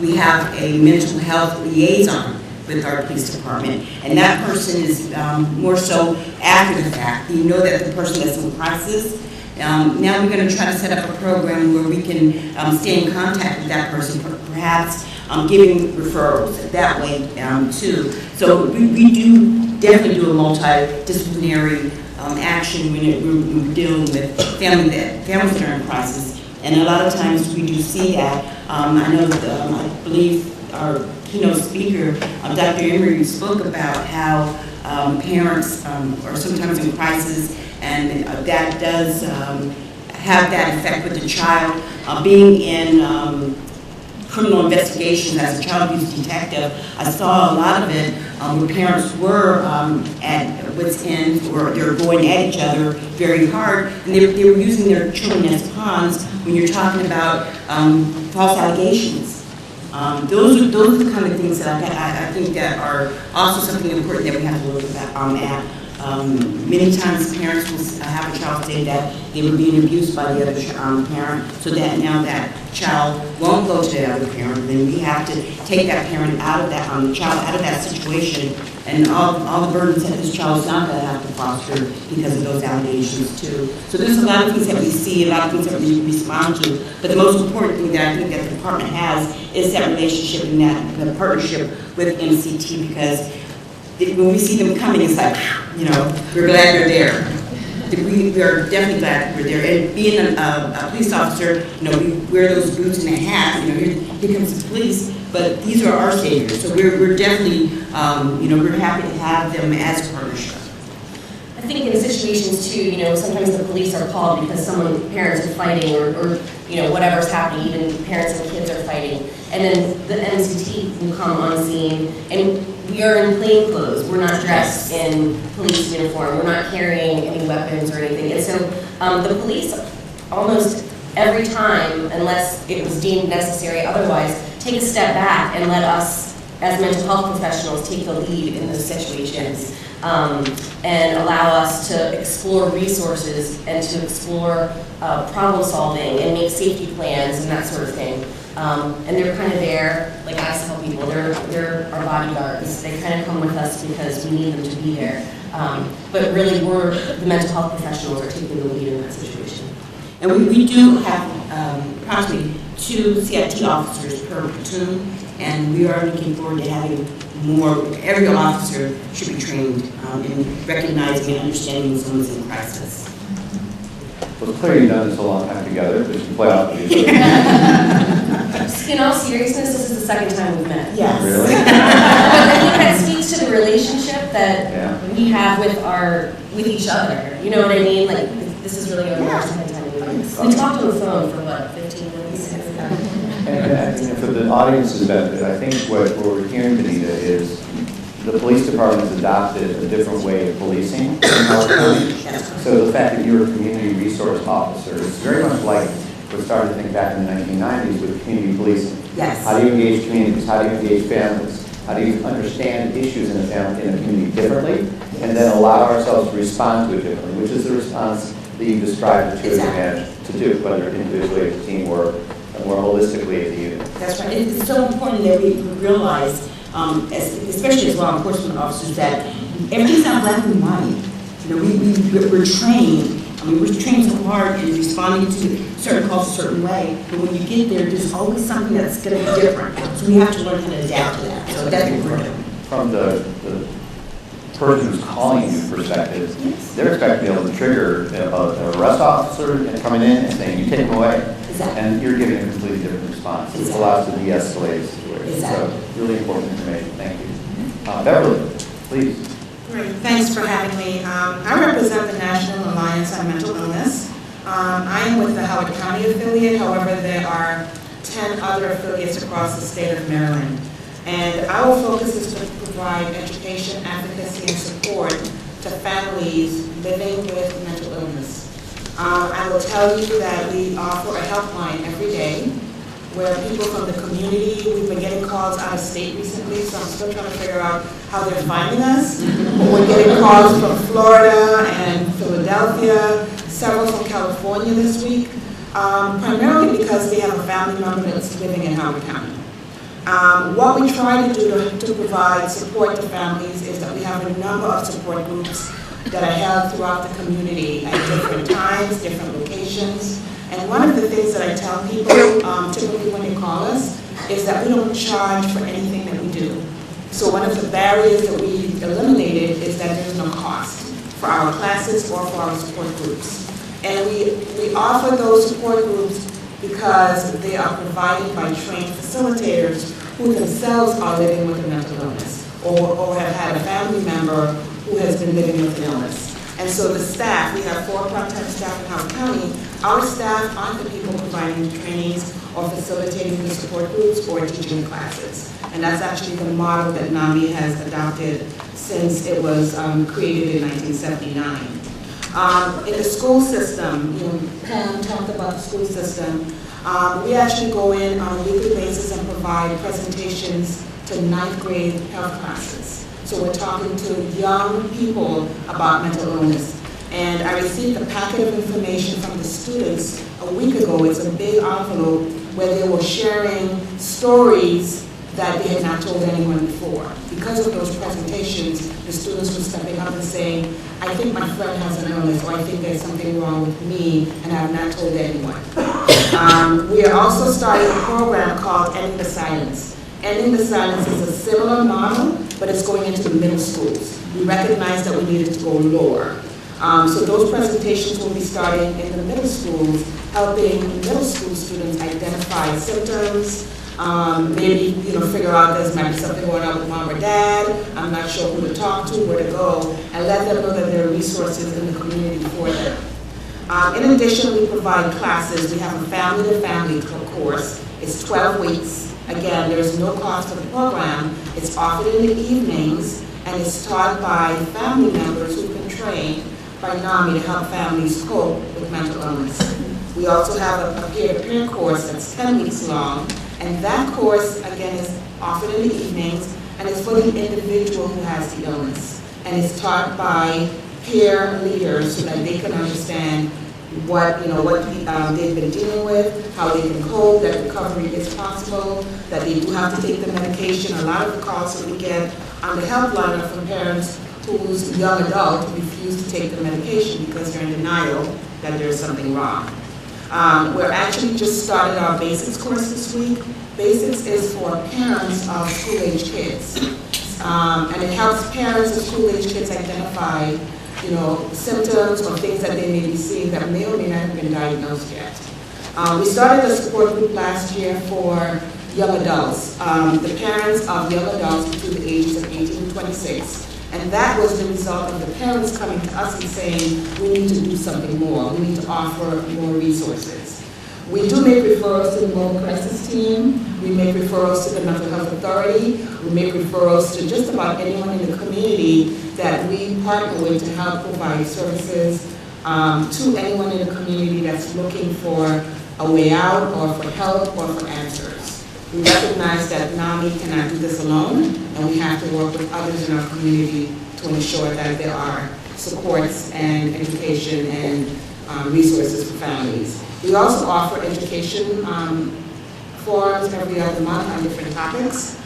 we have a mental health liaison with our police department, and that person is more so after the fact. You know that the person that's in crisis. Now we're going to try to set up a program where we can stay in contact with that person, perhaps giving referrals that way too. So we do definitely do a multidisciplinary action when we're dealing with families that are in crisis. And a lot of times we do see that. I know that, I believe our keynote speaker, Dr. Emery, spoke about how parents are sometimes in crisis, and that does have that effect with the child. Being in criminal investigations as a child abuse detective, I saw a lot of it where parents were at wit's end, or they were going at each other very hard, and they were using their children as pawns when you're talking about false allegations. Those are the kind of things that I think that are also something important that we have to look at. Many times parents will have a child say that they were being abused by the other parent, so that now that child won't go to the other parent. Then we have to take that parent out of that, child out of that situation, and all the burdens that this child is not going to have to foster because of those allegations too. So there's a lot of things that we see, a lot of things that we respond to, but the most important thing that I think that the department has is that relationship and that the partnership with MCT, because when we see them coming, it's like, we're glad they're there. We are definitely glad we're there. And being a police officer, we wear those boots and a hat, here comes the police, but these are our saviors. So we're definitely, we're happy to have them as a partnership. I think in situations too, sometimes the police are called because parents are fighting or whatever's happening, even parents and kids are fighting. And then the MCT will come on scene, and we are in plain clothes. We're not dressed in police uniform. We're not carrying any weapons or anything. And so the police almost every time, unless it was deemed necessary otherwise, take a step back and let us, as mental health professionals, take the lead in those situations. And allow us to explore resources and to explore problem solving and make safety plans and that sort of thing. And they're kind of there, like I tell people, they're our bodyguards. They kind of come with us because we need them to be there. But really, the mental health professionals are taking the lead in that situation. And we do have approximately 2 CIT officers per platoon, and we are looking forward to having more. Every officer should be trained in recognizing and understanding when someone's in crisis. Well, it's clear you've done this a long time together, but you can play off with each other. In all seriousness, this is the second time we've met. Yes. Really? But I think that speaks to the relationship that we have with each other. You know what I mean? Like, this is really only our second time we've met. We talked on the phone for 15 minutes? And for the audience's benefit, I think what we're hearing, Benita, is the police department has adopted a different way of policing in our county. So the fact that you're a community resource officer is very much like we started to think back in the 1990s with community policing. Yes. How do you engage communities? How do you engage families? How do you understand issues in a community differently, and then allow ourselves to respond to it differently, which is the response that you described that you had to do, whether individually as a team or more holistically as a unit. That's right. It's so important that we realize, especially as law enforcement officers, that everything's not black and white. We're trained. We're trained so hard in responding to certain calls a certain way, but when you get there, there's always something that's going to be different. So we have to learn how to adapt to that. So that's what we're doing. From the person who's calling you perspective, they're expecting to be able to trigger an arrest officer and coming in and saying, you take them away. Exactly. And you're giving a completely different response. It allows to de-escalate the situation. Exactly. So really important information. Thank you. Beverly, please. Great, thanks for having me. I represent the National Alliance on Mental Illness. I am with the Howard County affiliate, however, there are 10 other affiliates across the state of Maryland. And our focus is to provide education, advocacy, and support to families living with mental illness. I will tell you that we offer a helpline every day where people from the community, we've been getting calls out of state recently, so I'm still trying to figure out how they're finding us. But we're getting calls from Florida and Philadelphia, several from California this week, primarily because they have a family member that's living in Howard County. What we try to do to provide support to families is that we have a number of support groups that are held throughout the community at different times, different locations. And one of the things that I tell people, typically when they call us, is that we don't charge for anything that we do. So one of the barriers that we eliminated is that there's no cost for our classes or for our support groups. And we offer those support groups because they are provided by trained facilitators who themselves are living with a mental illness or have had a family member who has been living with an illness. And so the staff, we have 4 part-time staff in Howard County. Our staff aren't the people providing the trainings or facilitating the support groups or teaching the classes. And that's actually the model that NAMI has adopted since it was created in 1979. In the school system, Pam talked about the school system. We actually go in on a weekly basis and provide presentations to 9th grade health classes. So we're talking to young people about mental illness. And I received a packet of information from the students a week ago. It's a big envelope where they were sharing stories that they had not told anyone before. Because of those presentations, the students were stepping up and saying, I think my friend has an illness, or I think there's something wrong with me, and I have not told anyone. We are also starting a program called Ending the Silence. Ending the Silence is a similar model, but it's going into the middle schools. We recognize that we needed to go lower. So those presentations will be starting in the middle schools, helping middle school students identify symptoms, maybe figure out there's might be something going on with mom or dad, I'm not sure who to talk to, where to go, and let them know that there are resources in the community for them. In addition, we provide classes. We have a family-to-family course. It's 12 weeks. Again, there's no cost to the program. It's offered in the evenings, and it's taught by family members who've been trained by NAMI to help families cope with mental illness. We also have a peer-to-peer course that's 10 weeks long, and that course, again, is offered in the evenings, and it's for the individual who has the illness. And it's taught by peer leaders so that they can understand what they've been dealing with, how they can cope, that recovery is possible, that they do have to take the medication. A lot of the calls that we get on the helpline are from parents whose young adult refuse to take the medication because they're in denial that there's something wrong. We're actually just started our basics course this week. Basics is for parents of school-age kids. And it helps parents of school-age kids identify symptoms or things that they may be seeing that may or may not have been diagnosed yet. We started a support group last year for young adults, the parents of young adults between the ages of 18 and 26. And that was the result of the parents coming to us and saying, we need to do something more. We need to offer more resources. We do make referrals to the mobile crisis team. We make referrals to the mental health authority. We make referrals to just about anyone in the community that we partner with to help provide services to anyone in the community that's looking for a way out or for help or for answers. We recognize that NAMI cannot do this alone, and we have to work with others in our community to ensure that there are supports and education and resources for families. We also offer education forums every other month on different topics,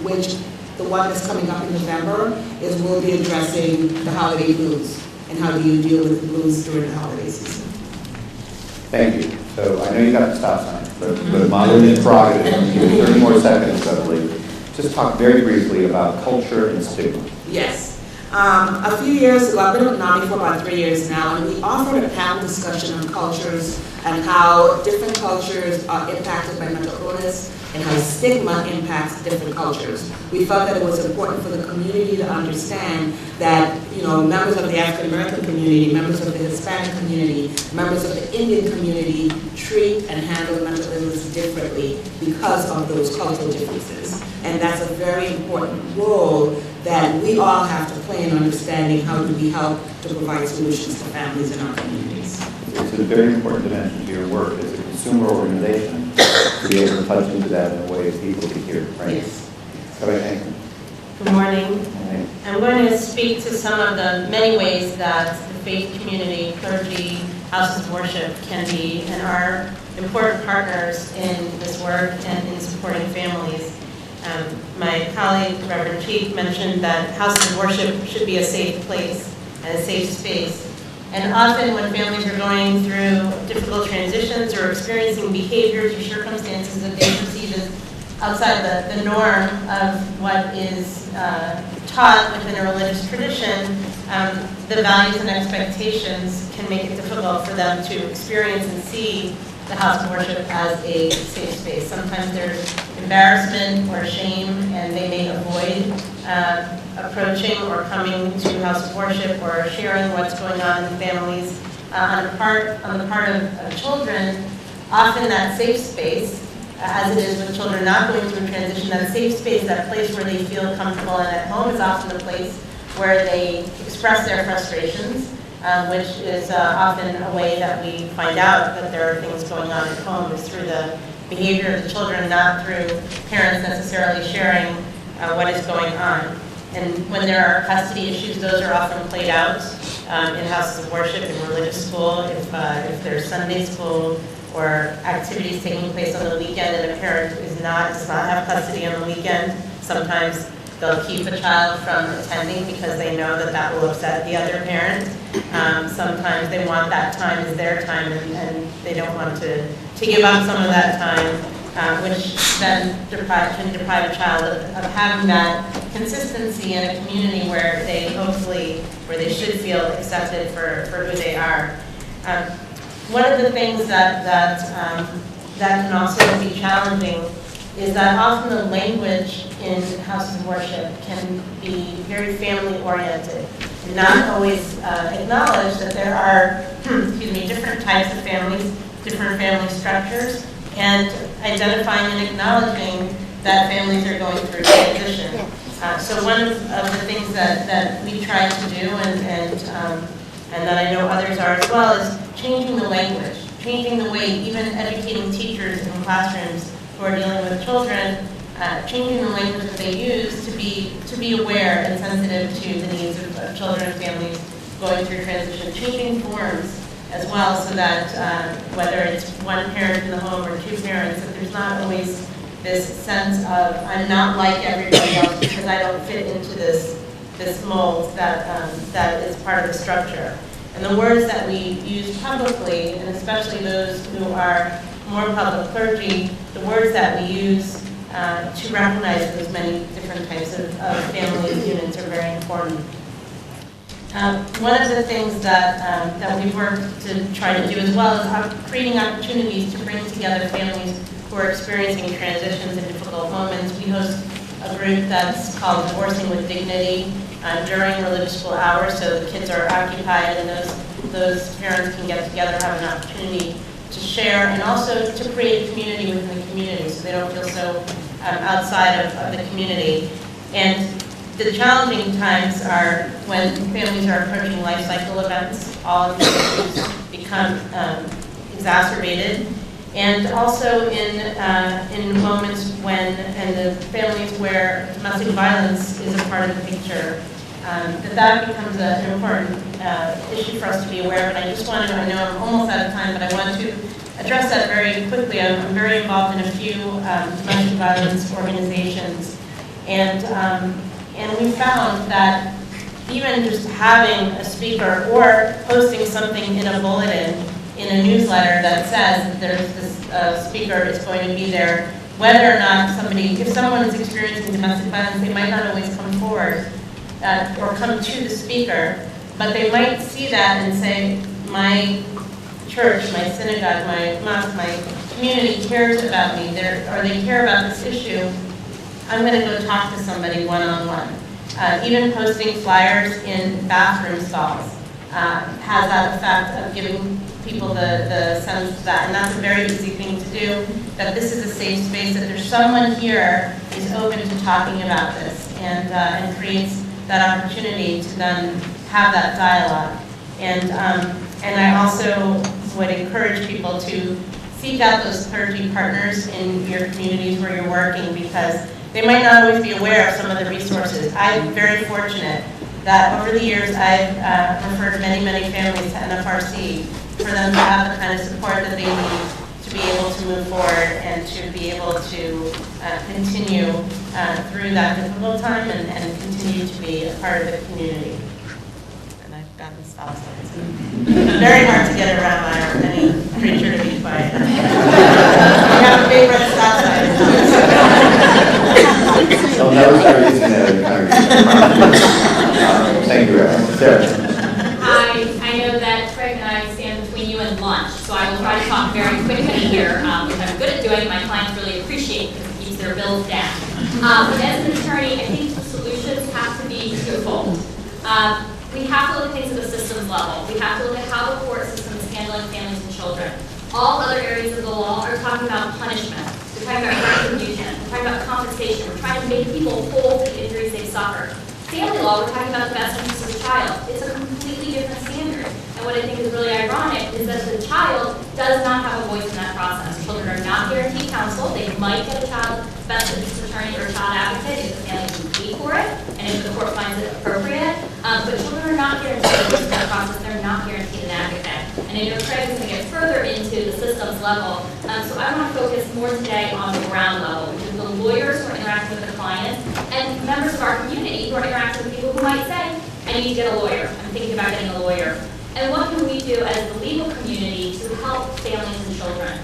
which the one that's coming up in November is we'll be addressing the holiday blues and how do you deal with the blues during the holiday season. Thank you. So I know you got the stop sign, but modern is prerogative. You have 30 more seconds, I believe. Just talk very briefly about culture and stigma. Yes. A few years ago, I've been with NAMI for about 3 years now, and we offered a panel discussion on cultures and how different cultures are impacted by mental illness and how stigma impacts different cultures. We felt that it was important for the community to understand that, members of the African American community, members of the Hispanic community, members of the Indian community treat and handle mental illness differently because of those cultural differences. And that's a very important role that we all have to play in understanding how do we help to provide solutions to families in our communities. It's a very important dimension to your work as a consumer organization to be able to touch into that in a way that people can hear, right? Yes. Go ahead. Good morning. I'm going to speak to some of the many ways that the faith community, clergy, houses of worship can be and are important partners in this work and in supporting families. My colleague, Reverend Chief, mentioned that houses of worship should be a safe place and a safe space. And often when families are going through difficult transitions or experiencing behaviors or circumstances that they perceive as outside the norm of what is taught within a religious tradition, the values and expectations can make it difficult for them to experience and see the house of worship as a safe space. Sometimes there's embarrassment or shame, and they may avoid approaching or coming to house of worship or sharing what's going on in families. On the part of children, often that safe space, as it is with children not going through transition, that safe space, that place where they feel comfortable and at home, is often the place where they express their frustrations, which is often a way that we find out that there are things going on at home, is through the behavior of the children, not through parents necessarily sharing what is going on. And when there are custody issues, those are often played out in houses of worship, in religious school, if there's Sunday school or activities taking place on the weekend and a parent does not have custody on the weekend. Sometimes they'll keep a child from attending because they know that that will upset the other parent. Sometimes they want that time as their time, and they don't want to give up some of that time, which then can deprive a child of having that consistency in a community where they should feel accepted for who they are. One of the things that can also be challenging is that often the language in houses of worship can be very family-oriented and not always acknowledge that there are different types of families, different family structures, and identifying and acknowledging that families are going through transition. So one of the things that we try to do, and that I know others are as well, is changing the language, changing the way, even educating teachers in classrooms who are dealing with children, changing the language that they use to be aware and sensitive to the needs of children and families going through transition, changing forms as well, so that whether it's one parent in the home or two parents, that there's not always this sense of I'm not like everybody else because I don't fit into this mold that is part of the structure. And the words that we use publicly, and especially those who are more public clergy, the words that we use to recognize those many different types of family units are very important. One of the things that we work to try to do as well is creating opportunities to bring together families who are experiencing transitions and difficult moments. We host a group that's called Divorcing with Dignity during religious school hours, so the kids are occupied and those parents can get together, have an opportunity to share, and also to create a community within the community so they don't feel so outside of the community. And the challenging times are when families are approaching life cycle events. All of these issues become exacerbated. And also in moments when, and the families where domestic violence is a part of the picture, that becomes an important issue for us to be aware of. And I just want to, I know I'm almost out of time, but I want to address that very quickly. I'm very involved in a few domestic violence organizations, and we found that even just having a speaker or posting something in a bulletin, in a newsletter that says that there's this speaker is going to be there, whether or not if someone is experiencing domestic violence, they might not always come forward or come to the speaker, but they might see that and say, my church, my synagogue, my mosque, my community cares about me, or they care about this issue, I'm going to go talk to somebody one-on-one. Even posting flyers in bathroom stalls has that effect of giving people the sense that, and that's a very easy thing to do, that this is a safe space, that there's someone here who's open to talking about this, and creates that opportunity to then have that dialogue. And I also would encourage people to seek out those clergy partners in your communities where you're working, because they might not always be aware of some of the resources. I'm very fortunate that over the years I've referred many, many families to NFRC for them to have the kind of support that they need to be able to move forward and to be able to continue through that difficult time and continue to be a part of the community. And I've gotten stop signs. Very hard to get a rabbi or any preacher to be quiet. I have a favorite stop sign. So that was very easy to thank you, Sarah. I know that Craig and I stand between you and lunch, so I will try to talk very quickly here, which I'm good at doing. My clients really appreciate because it keeps their bills down. But as an attorney, I think the solutions have to be twofold. We have to look at things at the systems level. We have to look at how the court system is handling families and children. All other areas of the law are talking about punishment. We're talking about retribution. We're talking about compensation. We're trying to make people whole for the injuries they've suffered. Family law, we're talking about the best interest of the child. It's a completely different standard. And what I think is really ironic is that the child does not have a voice in that process. Children are not guaranteed counsel. They might get a child best interest attorney or a child advocate if the family can pay for it and if the court finds it appropriate. But children are not guaranteed a voice in that process. They're not guaranteed an advocate. And I know Craig is going to get further into the systems level. So I want to focus more today on the ground level, which is the lawyers who are interacting with the clients and members of our community who are interacting with people who might say, I need to get a lawyer. I'm thinking about getting a lawyer. And what can we do as the legal community to help families and children?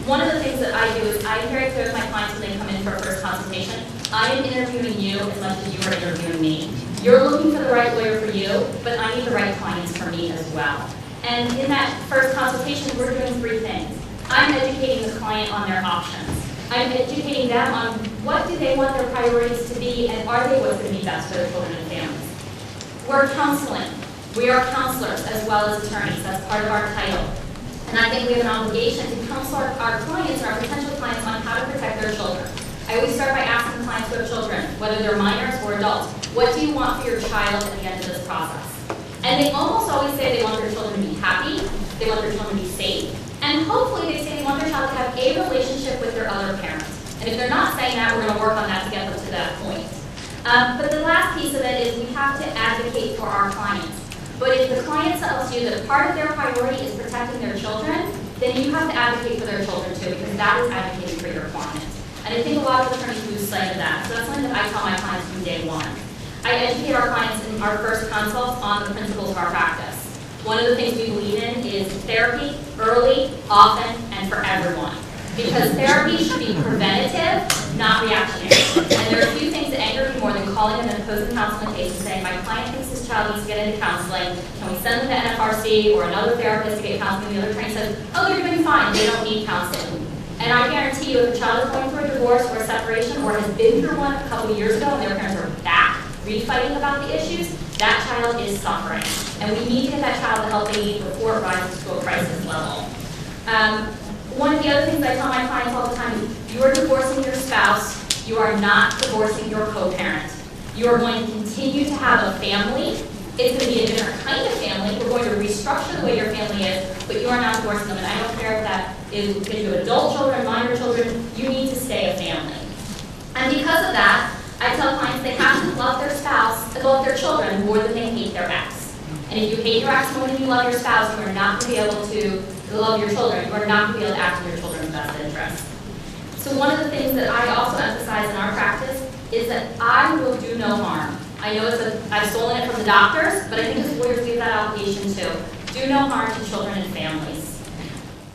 One of the things that I do is I'm very clear with my clients when they come in for a first consultation. I am interviewing you as much as you are interviewing me. You're looking for the right lawyer for you, but I need the right clients for me as well. And in that first consultation, we're doing three things. I'm educating the client on their options. I'm educating them on what do they want their priorities to be and are they what's going to be best for their children and families. We're counseling. We are counselors as well as attorneys. That's part of our title. And I think we have an obligation to counsel our clients or our potential clients on how to protect their children. I always start by asking clients who have children, whether they're minors or adults, what do you want for your child at the end of this process? And they almost always say they want their children to be happy, they want their children to be safe, and hopefully they say they want their child to have a relationship with their other parents. And if they're not saying that, we're going to work on that to get them to that point. But the last piece of it is we have to advocate for our clients. But if the client tells you that part of their priority is protecting their children, then you have to advocate for their children too, because that is advocating for your clients. And I think a lot of attorneys lose sight of that. So that's something that I tell my clients from day one. I educate our clients in our first consults on the principles of our practice. One of the things we believe in is therapy, early, often, and for everyone. Because therapy should be preventative, not reactionary. And there are a few things that anger me more than calling an opposing counsel in case and saying, my client thinks his child needs to get into counseling. Can we send them to NFRC or another therapist to get counseling? The other attorney says, oh, they're doing fine. They don't need counseling. And I guarantee you, if a child is going through a divorce or a separation or has been through one a couple of years ago and their parents are back refighting about the issues, that child is suffering. And we need to get that child the help they need before it rises to a crisis level. One of the other things I tell my clients all the time is, you are divorcing your spouse, you are not divorcing your co-parent. You are going to continue to have a family. It's going to be a different kind of family. We're going to restructure the way your family is, but you are not divorcing them. And I don't care if that is because you have adult children, minor children, you need to stay a family. And because of that, I tell clients they have to love their spouse, love their children more than they hate their ex. And if you hate your ex more than you love your spouse, you are not going to be able to love your children. You are not going to be able to act in your children's best interest. So one of the things that I also emphasize in our practice is that I will do no harm. I know I've stolen it from the doctors, but I think as lawyers we have that obligation too. Do no harm to children and families.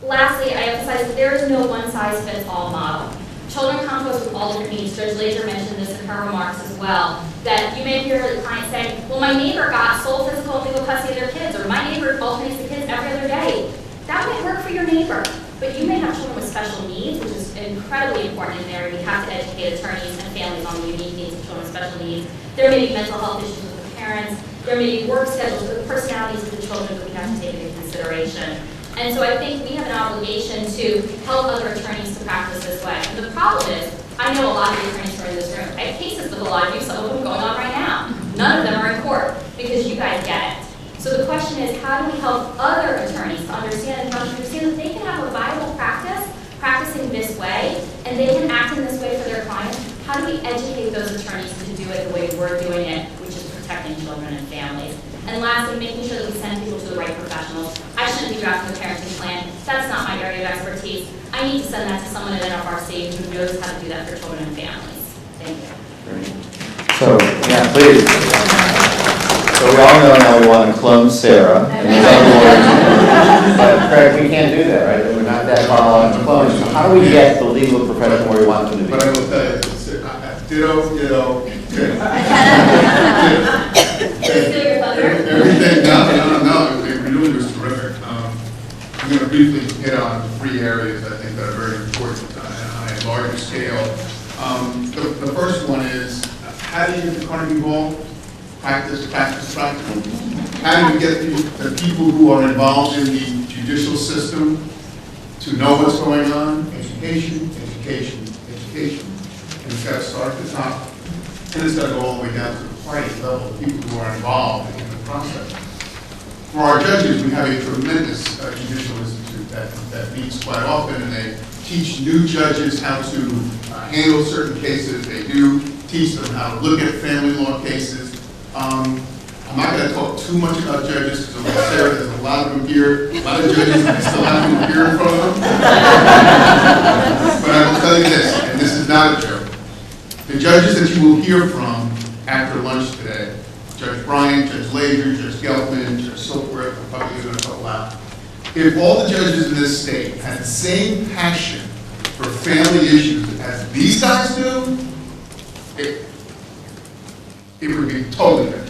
Lastly, I emphasize that there is no one-size-fits-all model. Children come to us with all different needs. Judge Laser mentioned this in her remarks as well, that you may hear the client say, well, my neighbor got sole physical and legal custody of their kids, or my neighbor alternates the kids every other day. That might work for your neighbor, but you may have children with special needs, which is incredibly important in there. We have to educate attorneys and families on the unique needs of children with special needs. There may be mental health issues with the parents. There may be work schedules with the personalities of the children that we have to take into consideration. And so I think we have an obligation to help other attorneys to practice this way. And the problem is, I know a lot of the attorneys who are in this room. I have cases with a lot of you, some of them going on right now. None of them are in court because you guys get it. So the question is, how do we help other attorneys to understand and understand that they can have a viable practice, practicing this way, and they can act in this way for their clients? How do we educate those attorneys to do it the way we're doing it, which is protecting children and families? And lastly, making sure that we send people to the right professionals. I shouldn't be drafting a parenting plan. That's not my area of expertise. I need to send that to someone at NFRC who knows how to do that for children and families. Thank you. So, yeah, please. So we all know now we want to clone Sayra. But Craig, we can't do that, right? We're not that far along in cloning. So how do we get the legal profession where we want them to be? But I will tell you, ditto. Everything, no, it really was terrific. I'm going to briefly hit on 3 areas I think that are very important on a larger scale. The first one is, how do you get the Carnegie Hall? Practice. How do you get the people who are involved in the judicial system to know what's going on? Education. And it's got to start at the top, and it's got to go all the way down to the party level, the people who are involved in the process. For our judges, we have a tremendous judicial institute that meets quite often, and they teach new judges how to handle certain cases. They do teach them how to look at family law cases. I'm not going to talk too much about judges because over there, there's a lot of them here, a lot of judges, and I still have to appear in front of them. But I will tell you this, and this is not a joke. The judges that you will hear from after lunch today, Judge Bryant, Judge Lager, Judge Gelfman, Judge Silkworth, I'm probably going to talk about. If all the judges in this state had the same passion for family issues as these guys do, it would be totally different.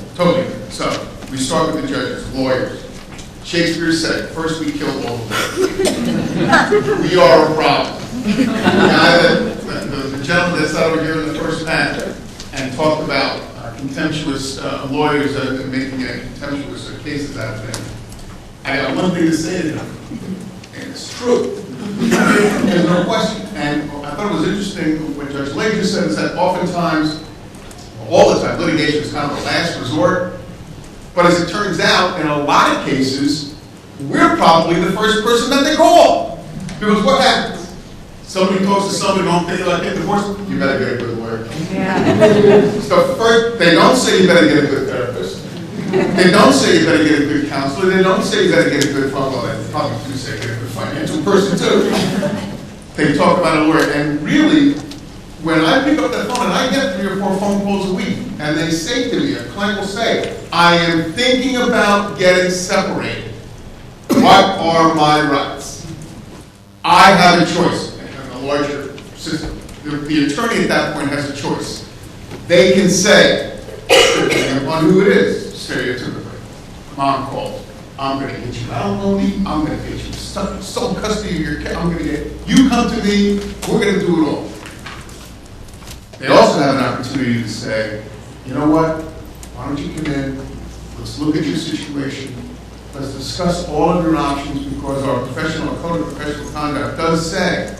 So we start with the judges, lawyers. Shakespeare said, first we kill all of them. We are a problem. The gentleman that sat over here in the first panel and talked about contemptuous lawyers making contemptuous cases out of them. I got one thing to say to him, and it's true. There's no question. And I thought it was interesting what Judge Lager said is that oftentimes, all the time, litigation is kind of the last resort. But as it turns out, in a lot of cases, we're probably the first person that they call. Because what happens? Somebody talks to somebody, don't think like get divorced, you better get a good lawyer. Yeah. So first, they don't say you better get a good therapist. They don't say you better get a good counselor. They don't say you better get a good well, they probably do say get a good financial person too. They talk about a lawyer, and really, when I pick up that phone, and I get 3 or 4 phone calls a week, and they say to me, a client will say, I am thinking about getting separated. What are my rights? I have a choice in a larger system. The attorney at that point has a choice. They can say, depending upon who it is, stereotypically, mom calls, I'm going to get you alimony, I'm going to get you sole custody of your kid, I'm going to get, you come to me, we're going to do it all. They also have an opportunity to say, you know what, why don't you come in, let's look at your situation, let's discuss all of your options, because our code of professional conduct does say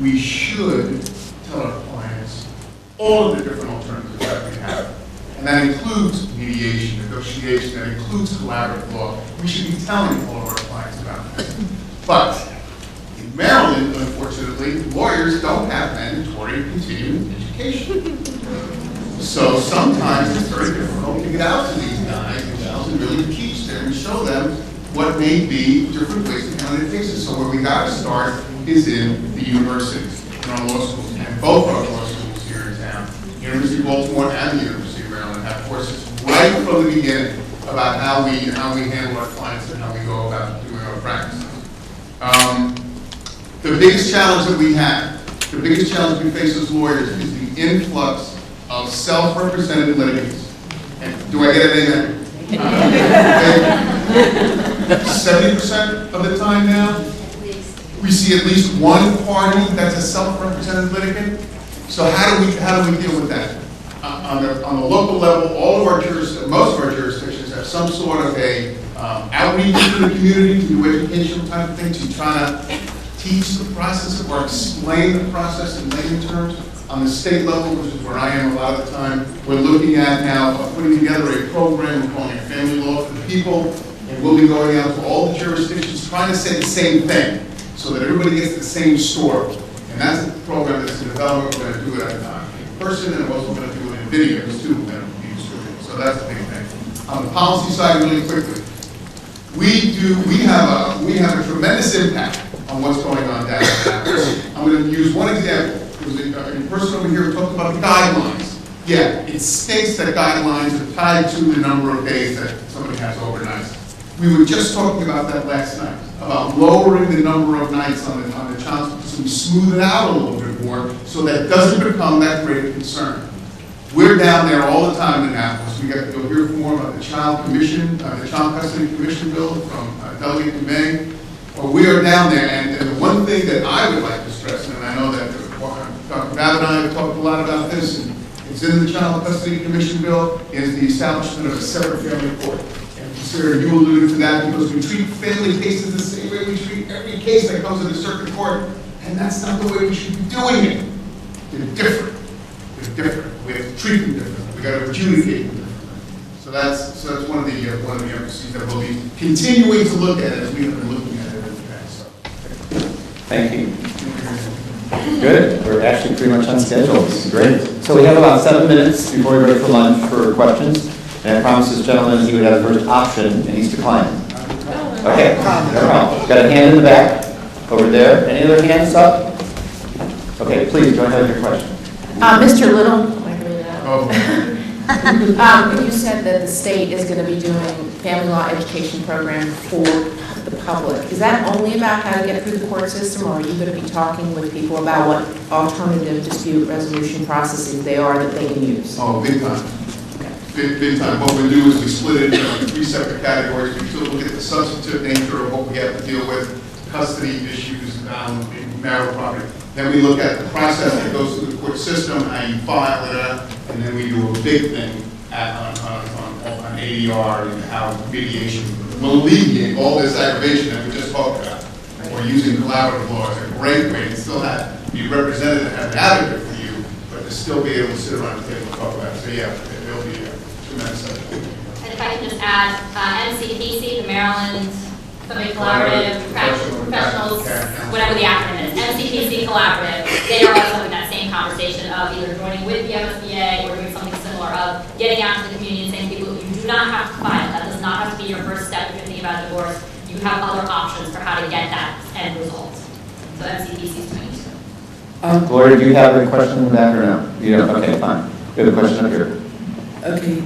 we should tell our clients all of the different alternatives that we have. And that includes mediation, negotiation, that includes collaborative law. We should be telling all of our clients about this. But in Maryland, unfortunately, lawyers don't have mandatory continuing education. So sometimes it's very difficult to get out to these guys and gals and really teach them and show them what may be different ways to handle their cases. So where we got to start is in the universities, in our law schools, and both our law schools here in town, University of Baltimore and the University of Maryland, have courses right from the beginning about how we handle our clients and how we go about doing our practice. The biggest challenge that we have, the biggest challenge we face as lawyers is the influx of self-represented litigants. And do I get an amen? 70% of the time now, we see at least one party that's a self-represented litigant. So how do we deal with that? On the local level, all of our most of our jurisdictions have some sort of a outreach to the community, to do educational type of things, to try to teach the process or explain the process in layman terms. On the state level, which is where I am a lot of the time, we're looking at now putting together a program we're calling it Family Law for the People, and we'll be going out to all the jurisdictions trying to say the same thing so that everybody gets the same story. And that's a program that's in development. We're going to do it in person, and we're also going to do it in videos too. So that's a big thing. On the policy side, really quickly, we have a tremendous impact on what's going on down there. I'm going to use one example. There was a person over here who talked about the guidelines. Yeah, it states that guidelines are tied to the number of days that somebody has overnights. We were just talking about that last night, about lowering the number of nights on the child support, so we smooth it out a little bit more so that it doesn't become that great a concern. We're down there all the time in Annapolis. You'll hear more about the Child Commission, the Child Custody Commission bill from Delegate May. We are down there, and the one thing that I would like to stress, and I know that Dr. Babb and I have talked a lot about this, and it's in the Child Custody Commission bill, is the establishment of a separate family court. And Sarah, you alluded to that because we treat family cases the same way we treat every case that comes to the circuit court, and that's not the way we should be doing it. They're different. They're different. We have to treat them differently. We got to adjudicate them differently. So that's one of the emphases that we'll be continuing to look at as we have been looking at it in the past. So. Thank you. Good. We're actually pretty much on schedule. This is great. So we have about 7 minutes before we break for lunch for questions. And I promised this gentleman he would have the first option, and he's declining. Okay. No problem. Got a hand in the back over there. Any other hands up? Okay, please go ahead with your question. Mr. Little, you said that the state is going to be doing family law education program for the public. Is that only about how to get through the court system, or are you going to be talking with people about what alternative dispute resolution processes they are that they can use? Oh, big time. Big time. What we do is we split it into 3 separate categories. We still look at the substantive nature of what we have to deal with, custody issues, marital property. Then we look at the process that goes through the court system, how you file it up, and then we do a big thing on ADR and how mediation will alleviate all this aggravation that we just talked about. We're using collaborative law as a great way to still have be represented and have an advocate for you, but to still be able to sit around the table and talk about it. So yeah, it'll be a tremendous effort. And if I can just add, NCPC, the Maryland Somebody Collaborative, Professionals, whatever the acronym is, NCPC Collaborative, they are also in that same conversation of either joining with the MSBA or doing something similar of getting out to the community and saying people, you do not have to file. That does not have to be your first step if you're thinking about divorce. You have other options for how to get that end result. So NCPC is doing it. Gloria, do you have a question in the back or no? You don't? Okay, fine. We have a question up here. Okay.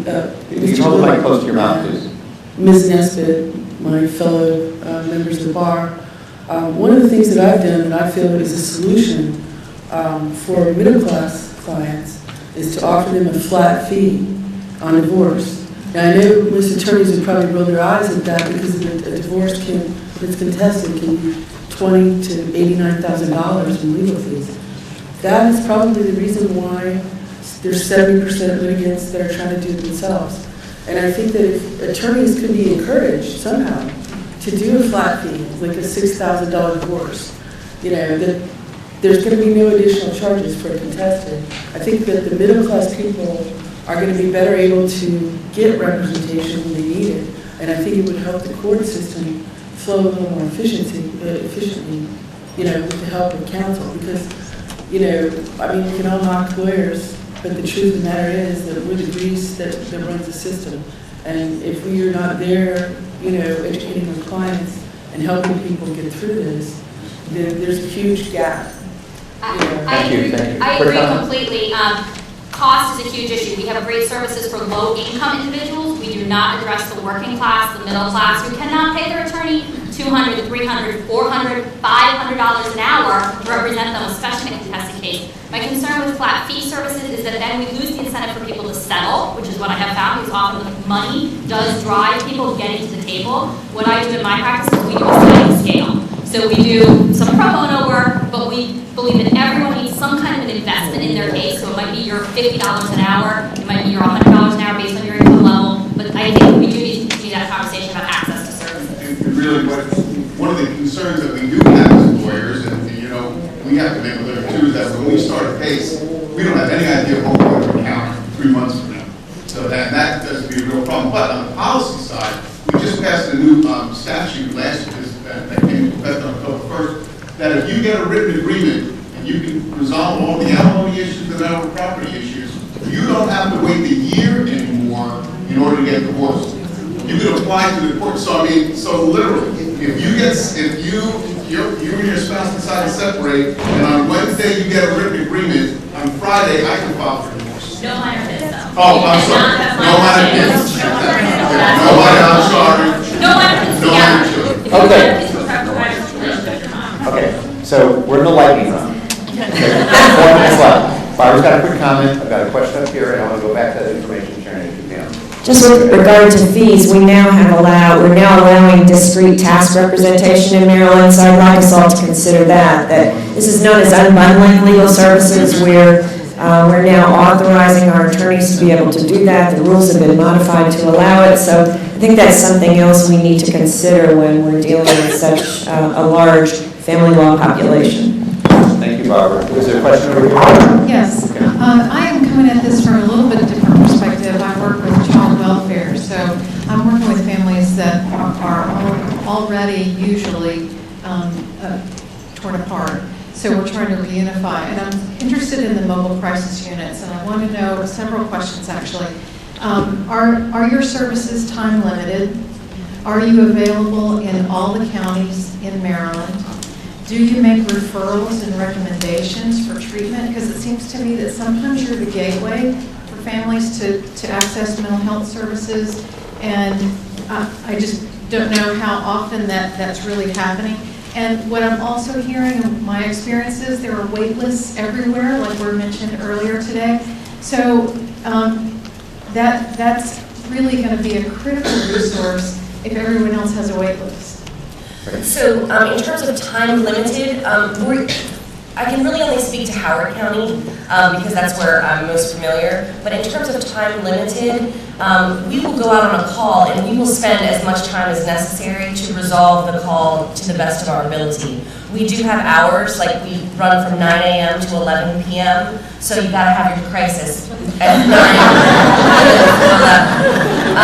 If you hold the mic close to your mouth, please. Ms. Nesbitt, my fellow members of the bar, one of the things that I've done that I feel is a solution for middle-class clients is to offer them a flat fee on divorce. Now, I know most attorneys would probably roll their eyes at that because a divorce can, if it's contested, can be $20,000 to $89,000 in legal fees. That is probably the reason why there's 70% litigants that are trying to do it themselves. And I think that if attorneys could be encouraged somehow to do a flat fee, like a $6,000 divorce, that there's going to be no additional charges for a contested. I think that the middle-class people are going to be better able to get representation when they need it. And I think it would help the court system flow a little more efficiently, with the help of counsel. Because, we can all knock lawyers, but the truth of the matter is that we're the grease that runs the system. And if we are not there, educating our clients and helping people get through this, then there's a huge gap. I agree completely. Cost is a huge issue. We have great services for low-income individuals. We do not address the working class, the middle class, who cannot pay their attorney $200, $300, $400, $500 an hour to represent them, especially in a contested case. My concern with flat fee services is that then we lose the incentive for people to settle, which is what I have found, because often the money does drive people getting to the table. What I do in my practice is we do a sliding scale. So we do some pro bono work, but we believe that everyone needs some kind of an investment in their case. So it might be your $50 an hour, it might be your $100 an hour based on your income level. But I think we do need to continue that conversation about access to services. And really, one of the concerns that we do have as lawyers, and we have to make clear too, is that when we start a case, we don't have any idea what we're going to encounter 3 months from now. So that does be a real problem. But on the policy side, we just passed a new statute last year that came into effect on October 1st, that if you get a written agreement and you can resolve all the alimony issues and marital property issues, you don't have to wait a year anymore in order to get divorced. you can apply to the court. So I mean, so literally, if you and your spouse decide to separate, and on Wednesday you get a written agreement, on Friday I can file for divorce. No minor kids though. Oh, I'm sorry. No minor kids. No minor, I'm sorry. No minor kids. No minor children. Okay, so we're in the lightning round. 4 minutes left. Barbara's got a quick comment. I've got a question up here, and I want to go back to that information sharing if you can. Just with regard to fees, we're now allowing discrete tax representation in Maryland, so I'd like us all to consider that this is known as unbundling legal services, where we're now authorizing our attorneys to be able to do that. The rules have been modified to allow it, so I think that's something else we need to consider when we're dealing with such a large family law population. Thank you, Barbara. Is there a question over here? Yes. I am coming at this from a little bit different perspective. I work with child welfare, so I'm working with families that are already usually torn apart. So we're trying to reunify. And I'm interested in the mobile crisis units, and I want to know several questions actually. Are your services time limited? Are you available in all the counties in Maryland? Do you make referrals and recommendations for treatment? Because it seems to me that sometimes you're the gateway for families to access mental health services, and I just don't know how often that's really happening. And what I'm also hearing in my experiences, there are wait lists everywhere, like were mentioned earlier today. So that's really going to be a critical resource if everyone else has a wait list. So in terms of time limited, I can really only speak to Howard County because that's where I'm most familiar. But in terms of time limited, we will go out on a call and we will spend as much time as necessary to resolve the call to the best of our ability. We do have hours, like we run from 9 a.m. to 11 p.m., so you've got to have your crisis at 9 I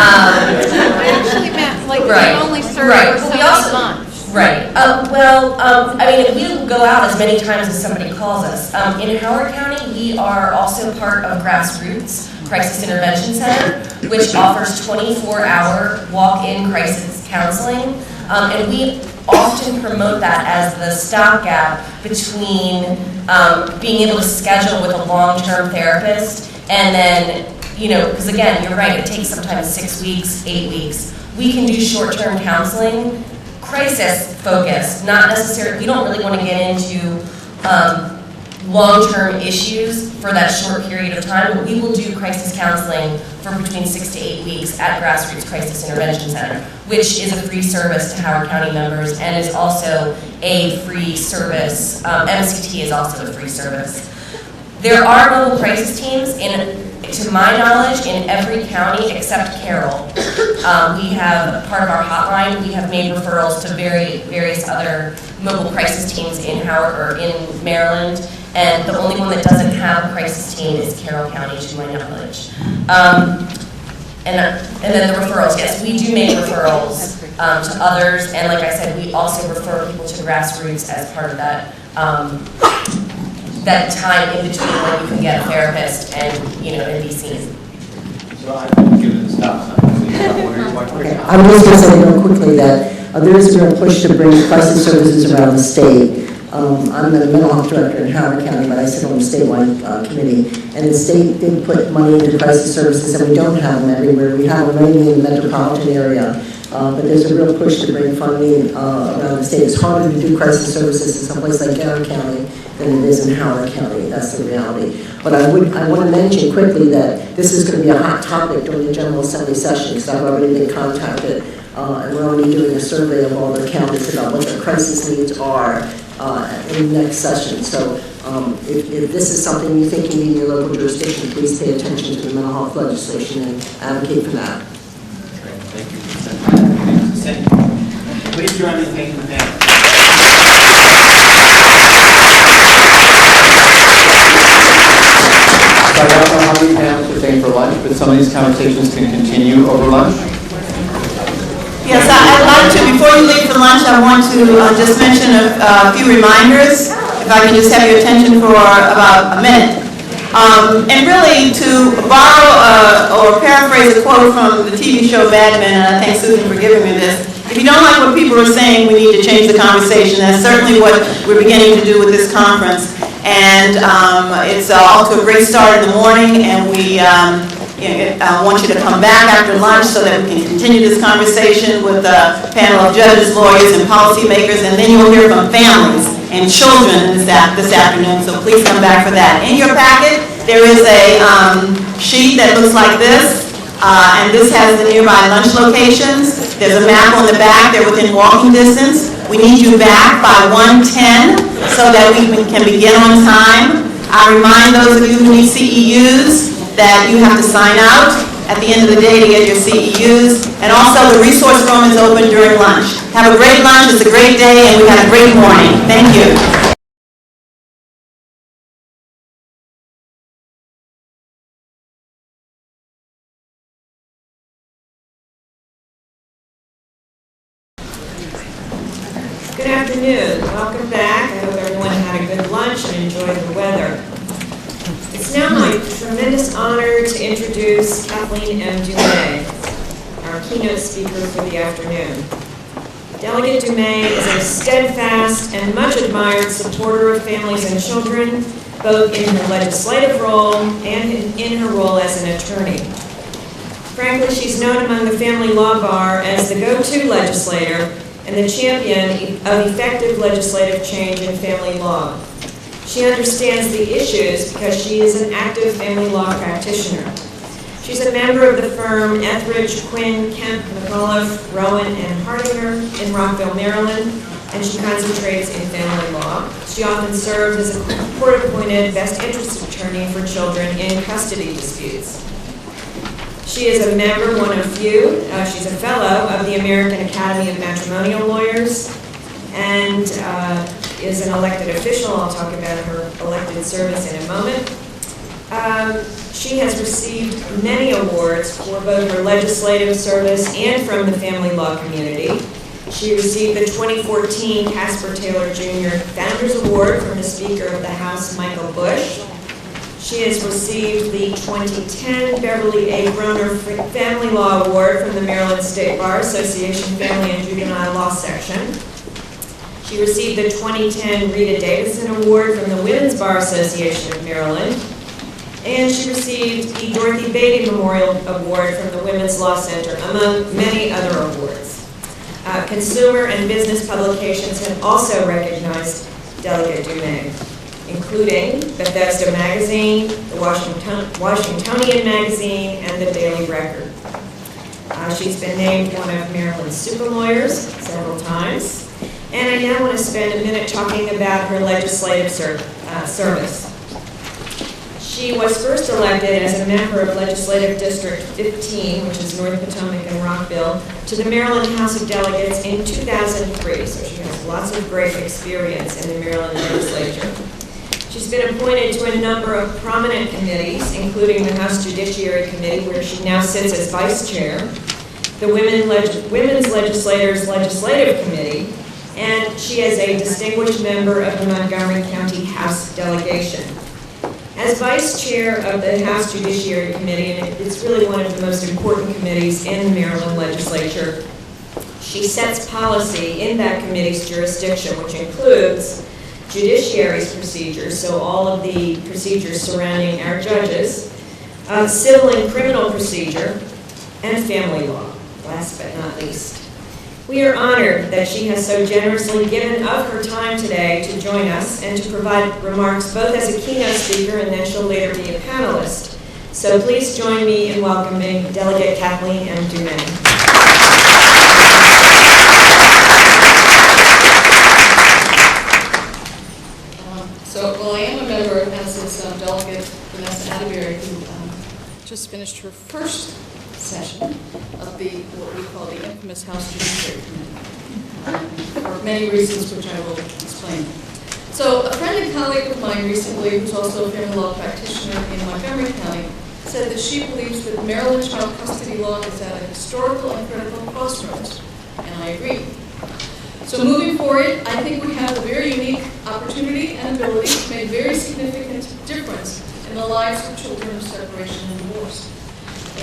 actually meant like right. we only serve right. for Well, we 7 also, months. Right. I mean, we will go out as many times as somebody calls us. In Howard County, we are also part of Grassroots Crisis Intervention Center, which offers 24-hour walk-in crisis counseling, and we often promote that as the stopgap between being able to schedule with a long-term therapist and then, because again, you're right, it takes sometimes 6 weeks, 8 weeks. We can do short-term counseling, crisis focused, not necessarily, we don't really want to get into long-term issues for that short period of time, but we will do crisis counseling for between 6 to 8 weeks at Grassroots Crisis Intervention Center, which is a free service to Howard County members and is also a free service. MCT is also a free service. There are mobile crisis teams, to my knowledge, in every county except Carroll. We have part of our hotline. We have made referrals to various other mobile crisis teams in Howard or in Maryland, and the only one that doesn't have a crisis team is Carroll County, to my knowledge. And then the referrals, yes, we do make referrals to others, and like I said, we also refer people to Grassroots as part of that that time in between when you can get a therapist and and be seen. So I'm giving this stop sign. Okay. I was going to say real quickly that there is a real push to bring crisis services around the state. I'm the mental health director in Howard County, but I sit on the statewide committee. And the state did put money into crisis services, and we don't have them everywhere. We have them mainly in the metropolitan area. But there's a real push to bring funding around the state. It's harder to do crisis services in someplace like Garrett County than it is in Howard County. That's the reality. But I want to mention quickly that this is going to be a hot topic during the General Assembly session, because I've already been contacted, and we're already doing a survey of all the counties about what their crisis needs are in the next session. So if this is something you think you need in your local jurisdiction, please pay attention to the mental health legislation and advocate for that. Thank you. Please join me in thanking the panel. So I don't know how many panels we're staying for lunch, but some of these conversations can continue over lunch. Yes, I'd like to, before you leave for lunch, I want to just mention a few reminders, if I can just have your attention for about a minute. And really, to borrow or paraphrase is a quote from the TV show Mad Men, and I thank Susan for giving me this. If you don't like what people are saying, we need to change the conversation. That's certainly what we're beginning to do with this conference. And it's off to a great start in the morning, and we want you to come back after lunch so that we can continue this conversation with a panel of judges, lawyers, and policymakers, and then you'll hear from families and children this afternoon, so please come back for that. In your packet, there is a sheet that looks like this, and this has the nearby lunch locations. There's a map on the back. They're within walking distance. We need you back by 1:10 so that we can begin on time. I remind those of you who need CEUs that you have to sign out at the end of the day to get your CEUs. And also the resource room is open during lunch. Have a great lunch. It's a great day, and we had a great morning. Thank you. Good afternoon. Welcome back. I hope everyone had a good lunch and enjoyed the weather. It's now my tremendous honor to introduce Kathleen M. Dumais, our keynote speaker for the afternoon. Delegate Dumais is a steadfast and much admired supporter of families and children, both in her legislative role and in her role as an attorney. Frankly, she's known among the family law bar as the go-to legislator and the champion of effective legislative change in family law. She understands the issues because she is an active family law practitioner. She's a member of the firm Etheridge, Quinn, Kemp, McAuliffe, Rowan, and Hardinger in Rockville, Maryland, and she concentrates in family law. She often serves as a court-appointed best interest attorney for children in custody disputes. She is a member, one of few, she's a fellow of the American Academy of Matrimonial Lawyers, and is an elected official. I'll talk about her elected service in a moment. She has received many awards for both her legislative service and from the family law community. She received the 2014 Casper Taylor Jr. Founders Award from the Speaker of the House, Michael Bush. She has received the 2010 Beverly A. Groner Family Law Award from the Maryland State Bar Association Family and Juvenile Law Section. She received the 2010 Rita Davidson Award from the Women's Bar Association of Maryland. And she received the Dorothy Beatty Memorial Award from the Women's Law Center, among many other awards. Consumer and business publications have also recognized Delegate Dumais, including Bethesda Magazine, the Washingtonian Magazine, and the Daily Record. She's been named one of Maryland's super lawyers several times. And I now want to spend a minute talking about her legislative service. She was first elected as a member of Legislative District 15, which is North Potomac and Rockville, to the Maryland House of Delegates in 2003, so she has lots of great experience in the Maryland legislature. She's been appointed to a number of prominent committees, including the House Judiciary Committee, where she now sits as vice chair, the Women's Legislators Legislative Committee, and she is a distinguished member of the Montgomery County House delegation. As vice chair of the House Judiciary Committee, and it's really one of the most important committees in the Maryland legislature, she sets policy in that committee's jurisdiction, which includes judiciary's procedures, so all of the procedures surrounding our judges, civil and criminal procedure, and family law, last but not least. We are honored that she has so generously given of her time today to join us and to provide remarks both as a keynote speaker and then she'll later be a panelist. So please join me in welcoming Delegate Kathleen M. Dumais. Well, I am a member, as is Delegate Vanessa Atterbury, who just finished her first session of what we call the infamous House Judiciary Committee, for many reasons which I will explain. So a friend and colleague of mine recently, who's also a family law practitioner in Montgomery County, said that she believes that Maryland child custody law is at a historical and critical crossroads, and I agree. So moving forward, I think we have a very unique opportunity and ability to make a very significant difference in the lives of children of separation and divorce.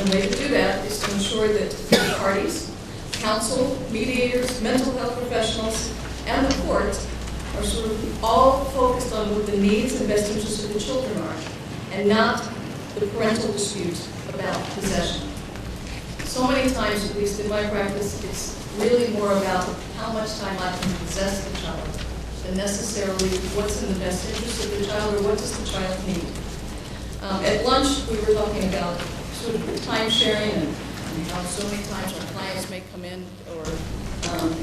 And the way to do that is to ensure that the parties, counsel, mediators, mental health professionals, and the courts are sort of all focused on what the needs and best interests of the children are, and not the parental dispute about possession. So many times, at least in my practice, it's really more about how much time I can possess the child than necessarily what's in the best interest of the child or what does the child need. At lunch, we were talking about sort of time sharing and how so many times our clients may come in or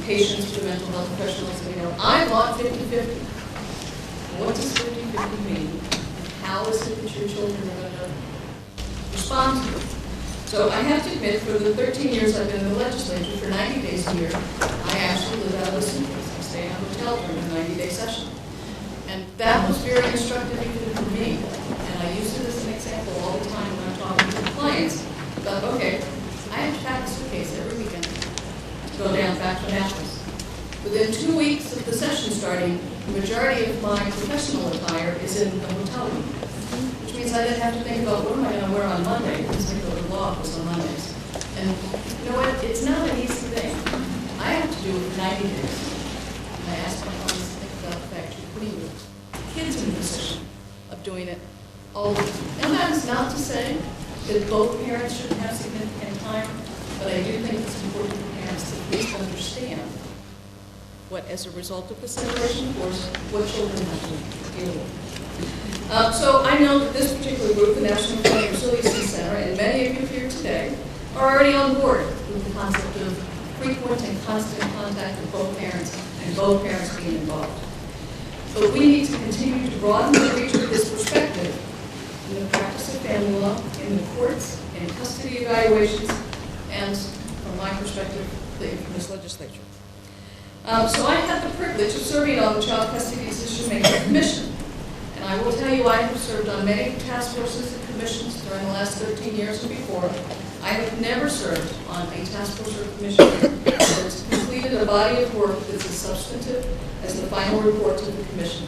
patients with mental health professionals and I want 50-50. What does 50-50 mean? How is it that your children are going to respond to it? So I have to admit, for the 13 years I've been in the legislature, for 90 days a year, I actually live out of a suitcase. I stay in a hotel during a 90-day session. And that was very instructive even for me. And I use it as an example all the time when I'm talking to clients about, okay, I have to pack a suitcase every weekend to go down back to Nashville. Within 2 weeks of the session starting, the majority of my professional attire is in the hotel room, which means I didn't have to think about what am I going to wear on Monday, because I go to the law office on Mondays. And you know what? It's not an easy thing. I have to do it for 90 days. And I ask my clients to think about the fact you're putting your kids in the position of doing it all the time. And that is not to say that both parents should have significant time, but I do think it's important for parents to at least understand what, as a result of the separation, of course, what children have to deal with. So I know that this particular group, the National Family Resiliency Center, and many of you here today, are already on board with the concept of frequent and constant contact with both parents and both parents being involved. But we need to continue to broaden the reach of this perspective in the practice of family law, in the courts, in custody evaluations, and, from my perspective, from this legislature. So I have the privilege of serving on the Child Custody Decision-Making Commission. And I will tell you, I have served on many task forces and commissions during the last 13 years and before. I have never served on a task force or commission that has completed a body of work that's as substantive as the final report to the commission.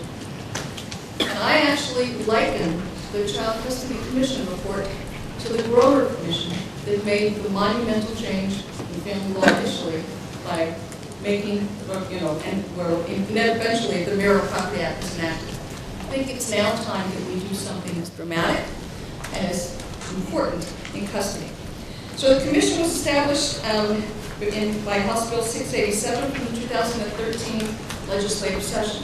And I actually liken the Child Custody Commission report to the Grover Commission that made the monumental change in family law initially by making, and eventually the Marital Property Act was enacted. I think it's now time that we do something as dramatic and as important in custody. So the commission was established by House Bill 687 from the 2013 legislative session.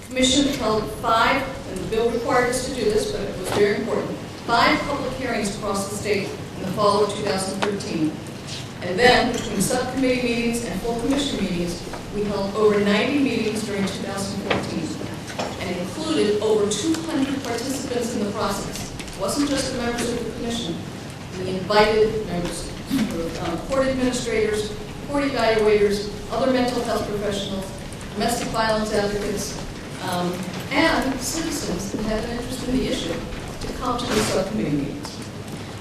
The commission held 5, and the bill required us to do this, but it was very important, 5 public hearings across the state in the fall of 2013. And then, between subcommittee meetings and full commission meetings, we held over 90 meetings during 2014. And it included over 200 participants in the process. It wasn't just the members of the commission. We invited members, court administrators, court evaluators, other mental health professionals, domestic violence advocates, and citizens who had an interest in the issue to come to the subcommittee meetings.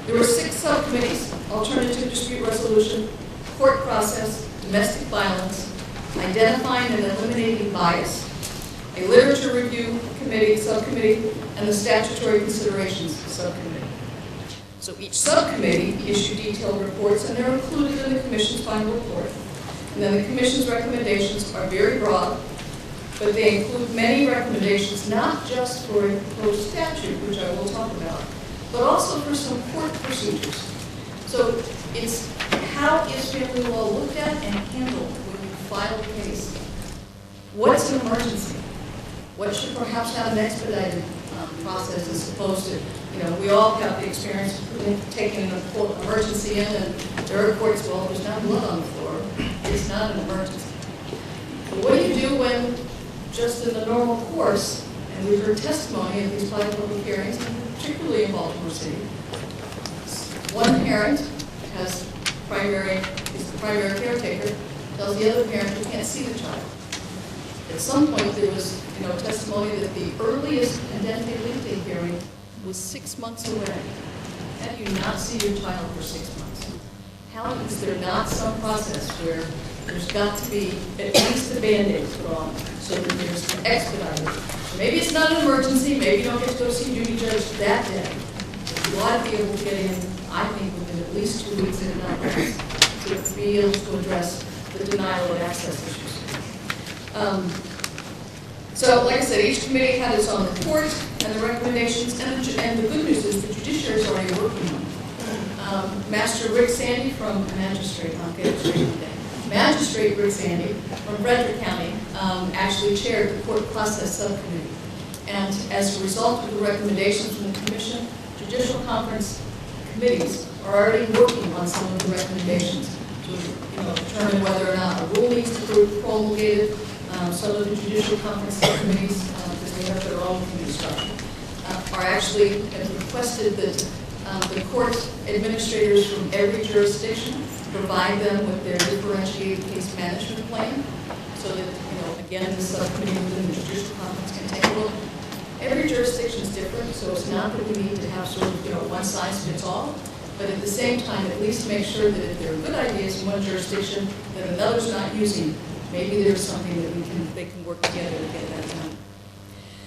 There were 6 subcommittees: alternative dispute resolution, court process, domestic violence, identifying and eliminating bias, a literature review committee, subcommittee, and the statutory considerations subcommittee. So each subcommittee issued detailed reports, and they're included in the commission's final report. And then the commission's recommendations are very broad, but they include many recommendations, not just for a proposed statute, which I will talk about, but also for some court procedures. So it's how is family law looked at and handled when you file a case? What's an emergency? What should perhaps have an expedited process as opposed to, we all got the experience of taking an emergency in, and there are courts, well, there's not blood on the floor. It's not an emergency. But what do you do when, just in the normal course, and we've heard testimony at these 5 public hearings, particularly in Baltimore City, one parent is the primary caretaker, tells the other parent you can't see the child. At some point, there was testimony that the earliest indente lente hearing was 6 months away. How do you not see your child for 6 months? How is there not some process where there's got to be at least a Band-Aid put on so that there's an expedited? Maybe it's not an emergency, maybe you don't get to go see duty judge that day. But you ought to be able to get in, I think, within least 2 weeks and not less, to be able to address the denial of access issues. So, like I said, each committee had its own report and the recommendations, and the good news is the judiciary is already working on it. Master Rick Sandy from Magistrate, I'll get it straight today. Magistrate Rick Sandy from Frederick County actually chaired the court process subcommittee. And as a result of the recommendations from the commission, judicial conference committees are already working on some of the recommendations to determine whether or not a rule needs to be promulgated. Some of the judicial conference subcommittees, because they have their own committee structure, are actually requested that the court administrators from every jurisdiction provide them with their differentiated case management plan, so that, again, the subcommittee within the judicial conference can take a look. Every jurisdiction is different, so it's not that we need to have sort of, one size fits all, but at the same time, at least make sure that if there are good ideas in one jurisdiction that another's not using, maybe there's something that they can work together to get that done.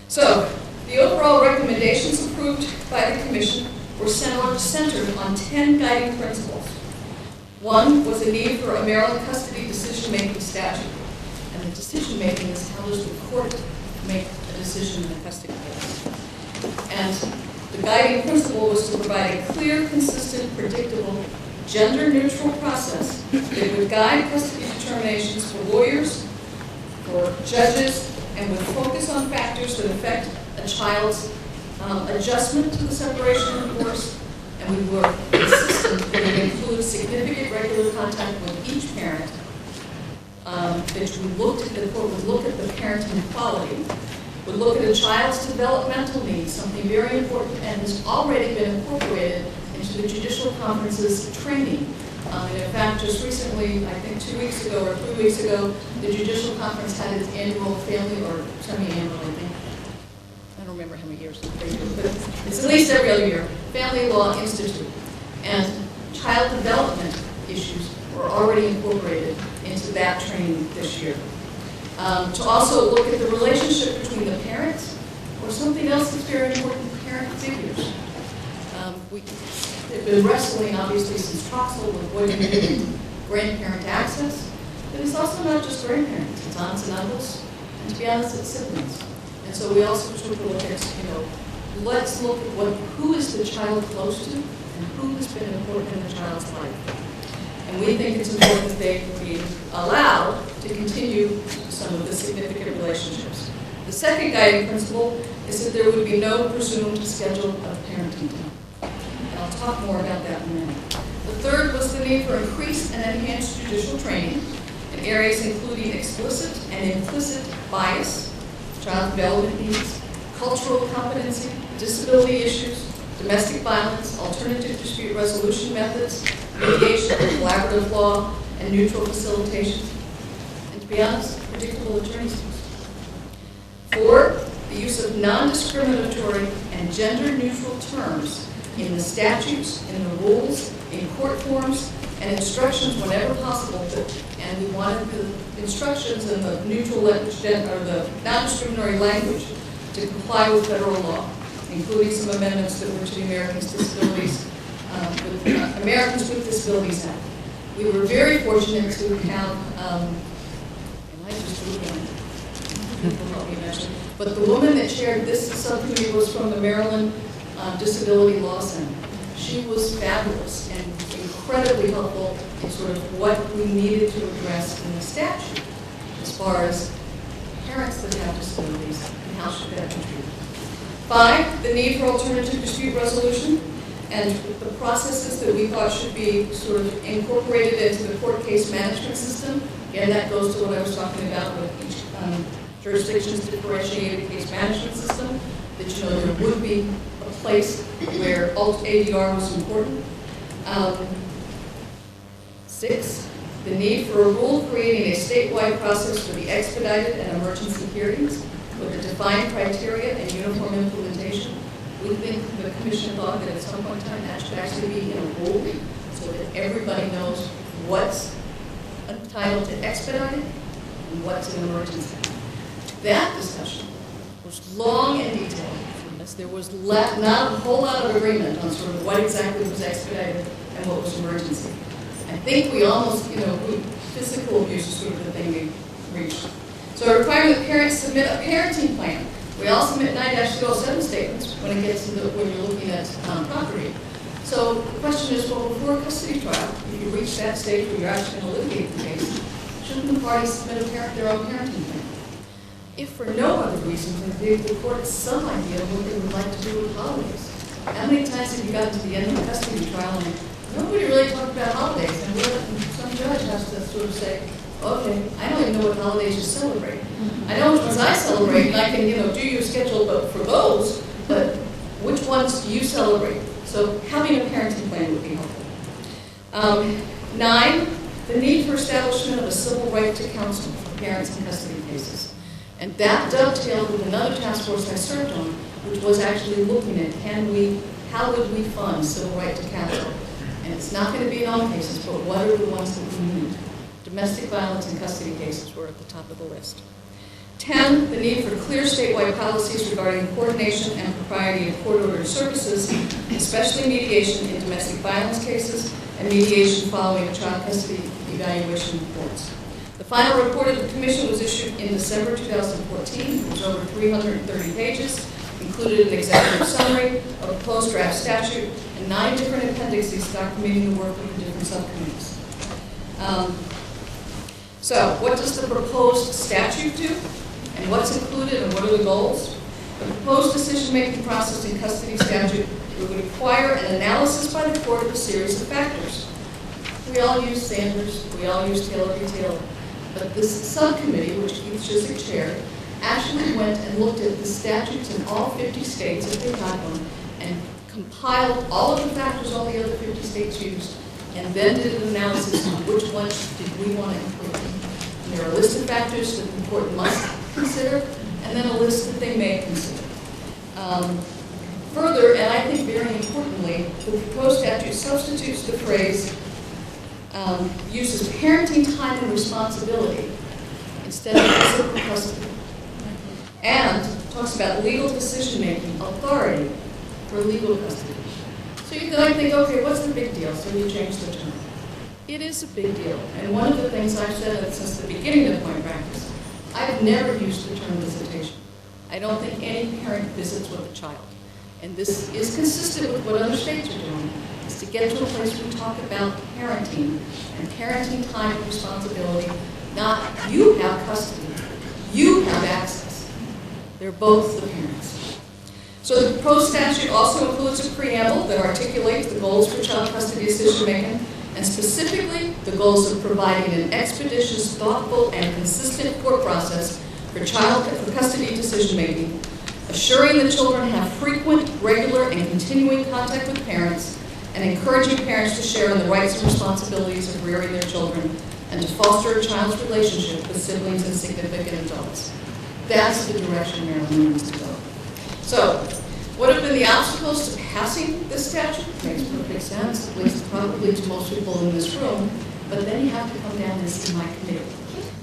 So, the overall recommendations approved by the commission were centered on 10 guiding principles. One was the need for a Maryland custody decision-making statute, and the decision-making is how does the court make a decision in a custody case. And the guiding principle was to provide a clear, consistent, predictable, gender-neutral process that would guide custody determinations for lawyers, for judges, and would focus on factors that affect a child's adjustment to the separation of divorce, and we were insistent that it include significant regular contact with each parent, that the court would look at the parenting quality, would look at a child's developmental needs, something very important and has already been incorporated into the judicial conference's training. And in fact, just recently, I think 2 weeks ago or 3 weeks ago, the judicial conference had its annual family, or semi-annual, I think. I don't remember how many years they do, but it's at least every other year. Family Law Institute. And child development issues were already incorporated into that training this year. To also look at the relationship between the parents, or something else that's very important, parent figures. We've been wrestling, obviously, since Troxel with what do you do grandparent access, but it's also not just grandparents, it's aunts and uncles, and to be honest, it's siblings. And so we also took a look at, let's look at who is the child close to, and who has been important in the child's life. And we think it's important that they be allowed to continue some of the significant relationships. The second guiding principle is that there would be no presumed schedule of parenting time. And I'll talk more about that in a minute. The third was the need for increased and enhanced judicial training in areas including explicit and implicit bias, child development needs, cultural competency, disability issues, domestic violence, alternative dispute resolution methods, mediation, collaborative law, and neutral facilitation. And to be honest, predictable attorney's fees. 4, the use of non-discriminatory and gender-neutral terms in the statutes, in the rules, in court forms, and instructions whenever possible. And we wanted the instructions in the neutral language, or the non-discriminatory language, to comply with federal law, including some amendments that were to the Americans with Disabilities Act. We were very fortunate to have, and I just people help me mention, but the woman that chaired this subcommittee was from the Maryland Disability Law Center. She was fabulous and incredibly helpful in sort of what we needed to address in the statute as far as parents that have disabilities and how should that be treated. 5, the need for alternative dispute resolution and the processes that we thought should be sort of incorporated into the court case management system. Again, that goes to what I was talking about with each jurisdiction's differentiated case management system, that there would be a place where ADR was important. 6, the need for a rule creating a statewide process for the expedited and emergency hearings with a defined criteria and uniform implementation. We think the commission thought that at some point in time that should actually be in a rule so that everybody knows what's entitled to expedited and what's an emergency. That discussion was long and detailed. There was not a whole lot of agreement on sort of what exactly was expedited and what was emergency. I think we almost, physical abuse is sort of the thing we reached. So requiring that parents submit a parenting plan. We all submit 9-207 statements when it gets to when you're looking at property. So the question is, well, before a custody trial, if you reach that stage where you're actually going to litigate the case, shouldn't the parties submit their own parenting plan? If for no other reason than to give the court some idea of what they would like to do with holidays. How many times have you gotten to the end of the custody trial and nobody really talked about holidays? And some judge has to sort of say, okay, I don't even know what holidays you celebrate. I know which ones I celebrate, and I can, do your schedule for those, but which ones do you celebrate? So having a parenting plan would be helpful. 9, the need for establishment of a civil right to counsel for parents in custody cases. And that dovetailed with another task force I served on, which was actually looking at how would we fund civil right to counsel? And it's not going to be in all cases, but what are the ones that we need? Domestic violence and custody cases were at the top of the list. 10, the need for clear statewide policies regarding coordination and propriety of court-ordered services, especially mediation in domestic violence cases and mediation following child custody evaluation reports. The final report of the Commission was issued in December 2014. It was over 330 pages, included an executive summary, a proposed draft statute, and 9 different appendices documenting the work of the different subcommittees. So, what does the proposed statute do? And what's included and what are the goals? The proposed decision-making process in custody statute would require an analysis by the court of a series of factors. We all use Sanders, we all use Taylor v. Taylor. But this subcommittee, which Keith Chiswick chaired, actually went and looked at the statutes in all 50 states, if they got one, and compiled all of the factors all the other 50 states used, and then did an analysis on which ones did we want to include. And there are a list of factors that the court must consider, and then a list that they may consider. Further, and I think very importantly, the proposed statute substitutes the phrase, uses parenting time and responsibility instead of reciprocal custody, and talks about legal decision-making authority for legal custody. So you might think, okay, what's the big deal? So you change the term. It is a big deal, and one of the things I've said since the beginning of my practice, I've never used the term visitation. I don't think any parent visits with a child. And this is consistent with what other states are doing, is to get to a place where we talk about parenting and parenting time and responsibility, not you have custody, you have access. They're both the parents. So the proposed statute also includes a preamble that articulates the goals for child custody decision-making, and specifically the goals of providing an expeditious, thoughtful, and consistent court process for custody decision-making, assuring that children have frequent, regular, and continuing contact with parents, and encouraging parents to share in the rights and responsibilities of rearing their children, and to foster a child's relationship with siblings and significant adults. That's the direction Maryland needs to go. So, what have been the obstacles to passing this statute? Makes perfect sense, at least probably to most people in this room, but then you have to come down and see my committee.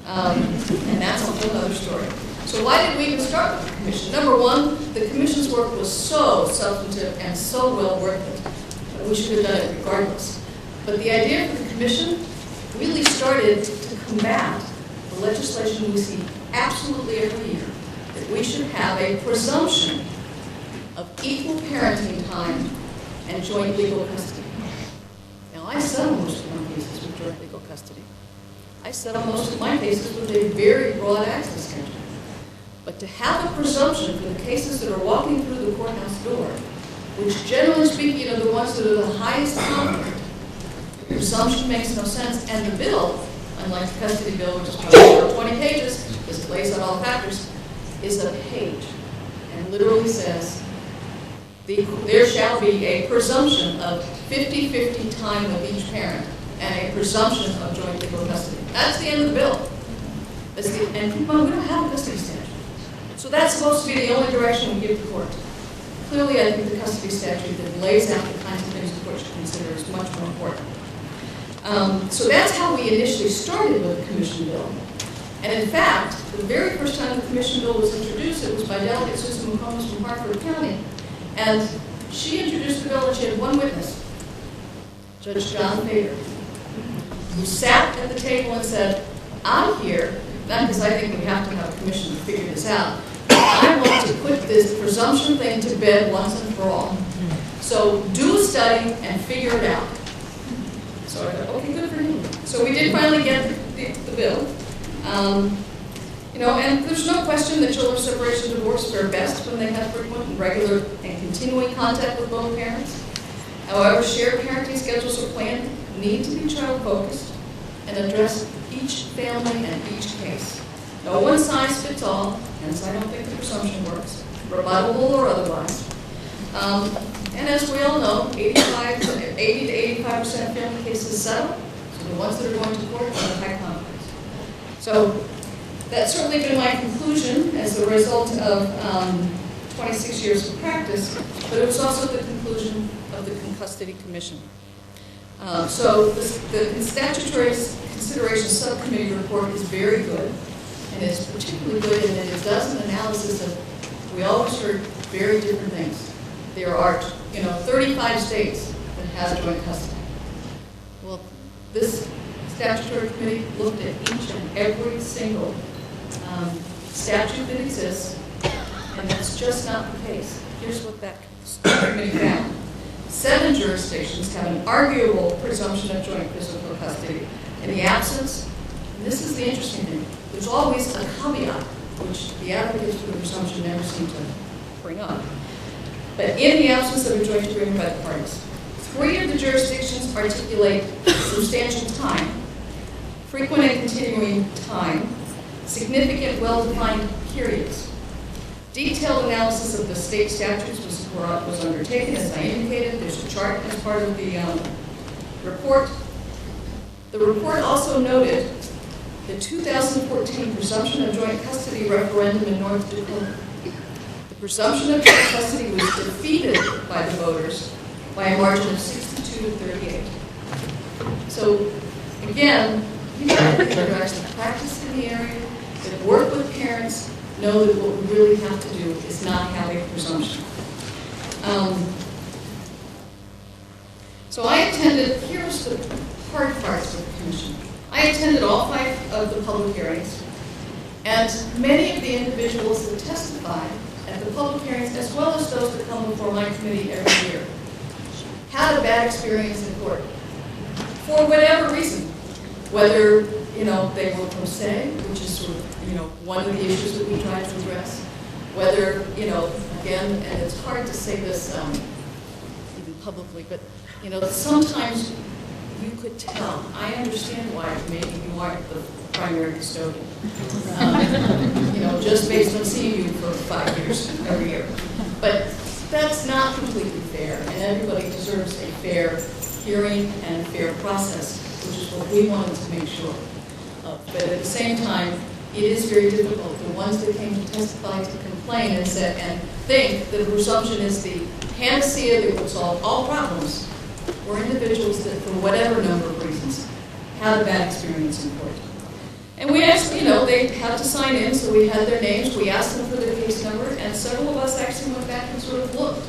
And that's a whole other story. So why did we even start with the commission? Number one, the commission's work was so substantive and so well worth it that we should have done it regardless. But the idea for the commission really started to combat the legislation we see absolutely every year, that we should have a presumption of equal parenting time and joint legal custody. Now, I settle most of my cases with joint legal custody. I settle most of my cases with a very broad access schedule. But to have a presumption for the cases that are walking through the courthouse door, which generally speaking are the ones that are the highest conflict, the presumption makes no sense. And the bill, unlike the custody bill, which is probably about 20 pages, because it lays out all factors, is a page and literally says, there shall be a presumption of 50-50 time with each parent and a presumption of joint legal custody. That's the end of the bill. And we don't have a custody statute. So that's supposed to be the only direction we give the court. Clearly, I think the custody statute that lays out the kinds of things the court should consider is much more important. So that's how we initially started with the commission bill. And in fact, the very first time the commission bill was introduced, it was by Delegate Susan McCombs from Hartford County. And she introduced the bill and she had one witness. Judge John Fader, who sat at the table and said, I'm here, not because I think we have to have a commission to figure this out, I want to put this presumption thing to bed once and for all. So do a study and figure it out. So I thought, okay, good for him. So we did finally get the bill. You know, and there's no question that children separation and divorce fare best when they have frequent and regular and continuing contact with both parents. However, shared parenting schedules or plans need to be child-focused and address each family and each case. No one size fits all, hence I don't think the presumption works, rebuttable or otherwise. And as we all know, 80 to 85% of family cases settle, so the ones that are going to court are in high conflicts. So that's certainly been my conclusion as a result of 26 years of practice, but it was also the conclusion of the Custody Commission. So the Statutory Consideration Subcommittee report is very good, and it's particularly good in that it does an analysis of, we always heard very different things. There are, 35 states that have joint custody. Well, this statutory committee looked at each and every single statute that exists, and that's just not the case. Here's what that committee found. 7 jurisdictions have an arguable presumption of joint physical custody in the absence, and this is the interesting thing, there's always a caveat, which the advocates for the presumption never seem to bring up. But in the absence of a joint agreement by the parties, 3 of the jurisdictions articulate substantial time, frequent and continuing time, significant well-defined periods. Detailed analysis of the state statutes was undertaken, as I indicated. There's a chart as part of the report. The report also noted the 2014 presumption of joint custody referendum in North Dakota. The presumption of joint custody was defeated by the voters by a margin of 62 to 38. So, again, people that actually practice in the area, that work with parents, know that what we really have to do is not have a presumption. So I attended, here's the hard parts of the commission. I attended all 5 of the public hearings, and many of the individuals that testified at the public hearings, as well as those that come before my committee every year, had a bad experience in court for whatever reason. Whether, they were pro se, which is sort of, one of the issues that we try to address. Whether, again, and it's hard to say this even publicly, but, sometimes you could tell. I understand why maybe you aren't the primary custodian. Just based on seeing you for 5 years every year. But that's not completely fair, and everybody deserves a fair hearing and a fair process, which is what we wanted to make sure of. But at the same time, it is very difficult. The ones that came to testify to complain and said and think that the presumption is the panacea that will solve all problems were individuals that, for whatever number of reasons, had a bad experience in court. And we asked, they had to sign in, so we had their names. We asked them for their case number, and several of us actually went back and sort of looked.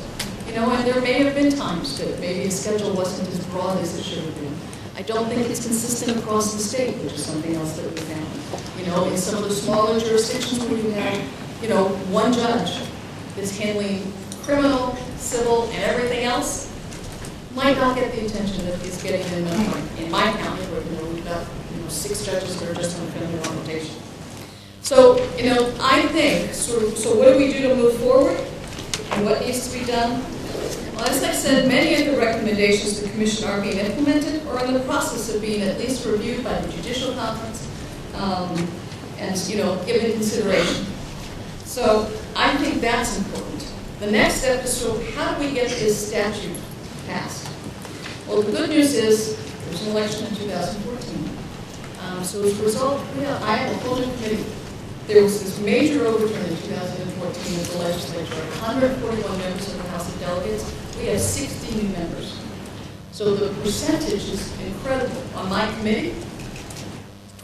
And there may have been times that maybe a schedule wasn't as broad as it should have been. I don't think it's consistent across the state, which is something else that we found. In some of the smaller jurisdictions where you have, one judge that's handling criminal, civil, and everything else, might not get the attention that it's getting in my county, where we've got 6 judges that are just on family law rotation. So, I think, so what do we do to move forward? And what needs to be done? Well, as I said, many of the recommendations of the Commission are being implemented or in the process of being at least reviewed by the Judicial Conference and, given consideration. So I think that's important. The next step is, so how do we get this statute passed? Well, the good news is there's an election in 2014. So as a result, I have a full committee. There was this major overturn in 2014 of the legislature, 141 members of the House of Delegates. We have 60 new members. So the percentage is incredible. On my committee,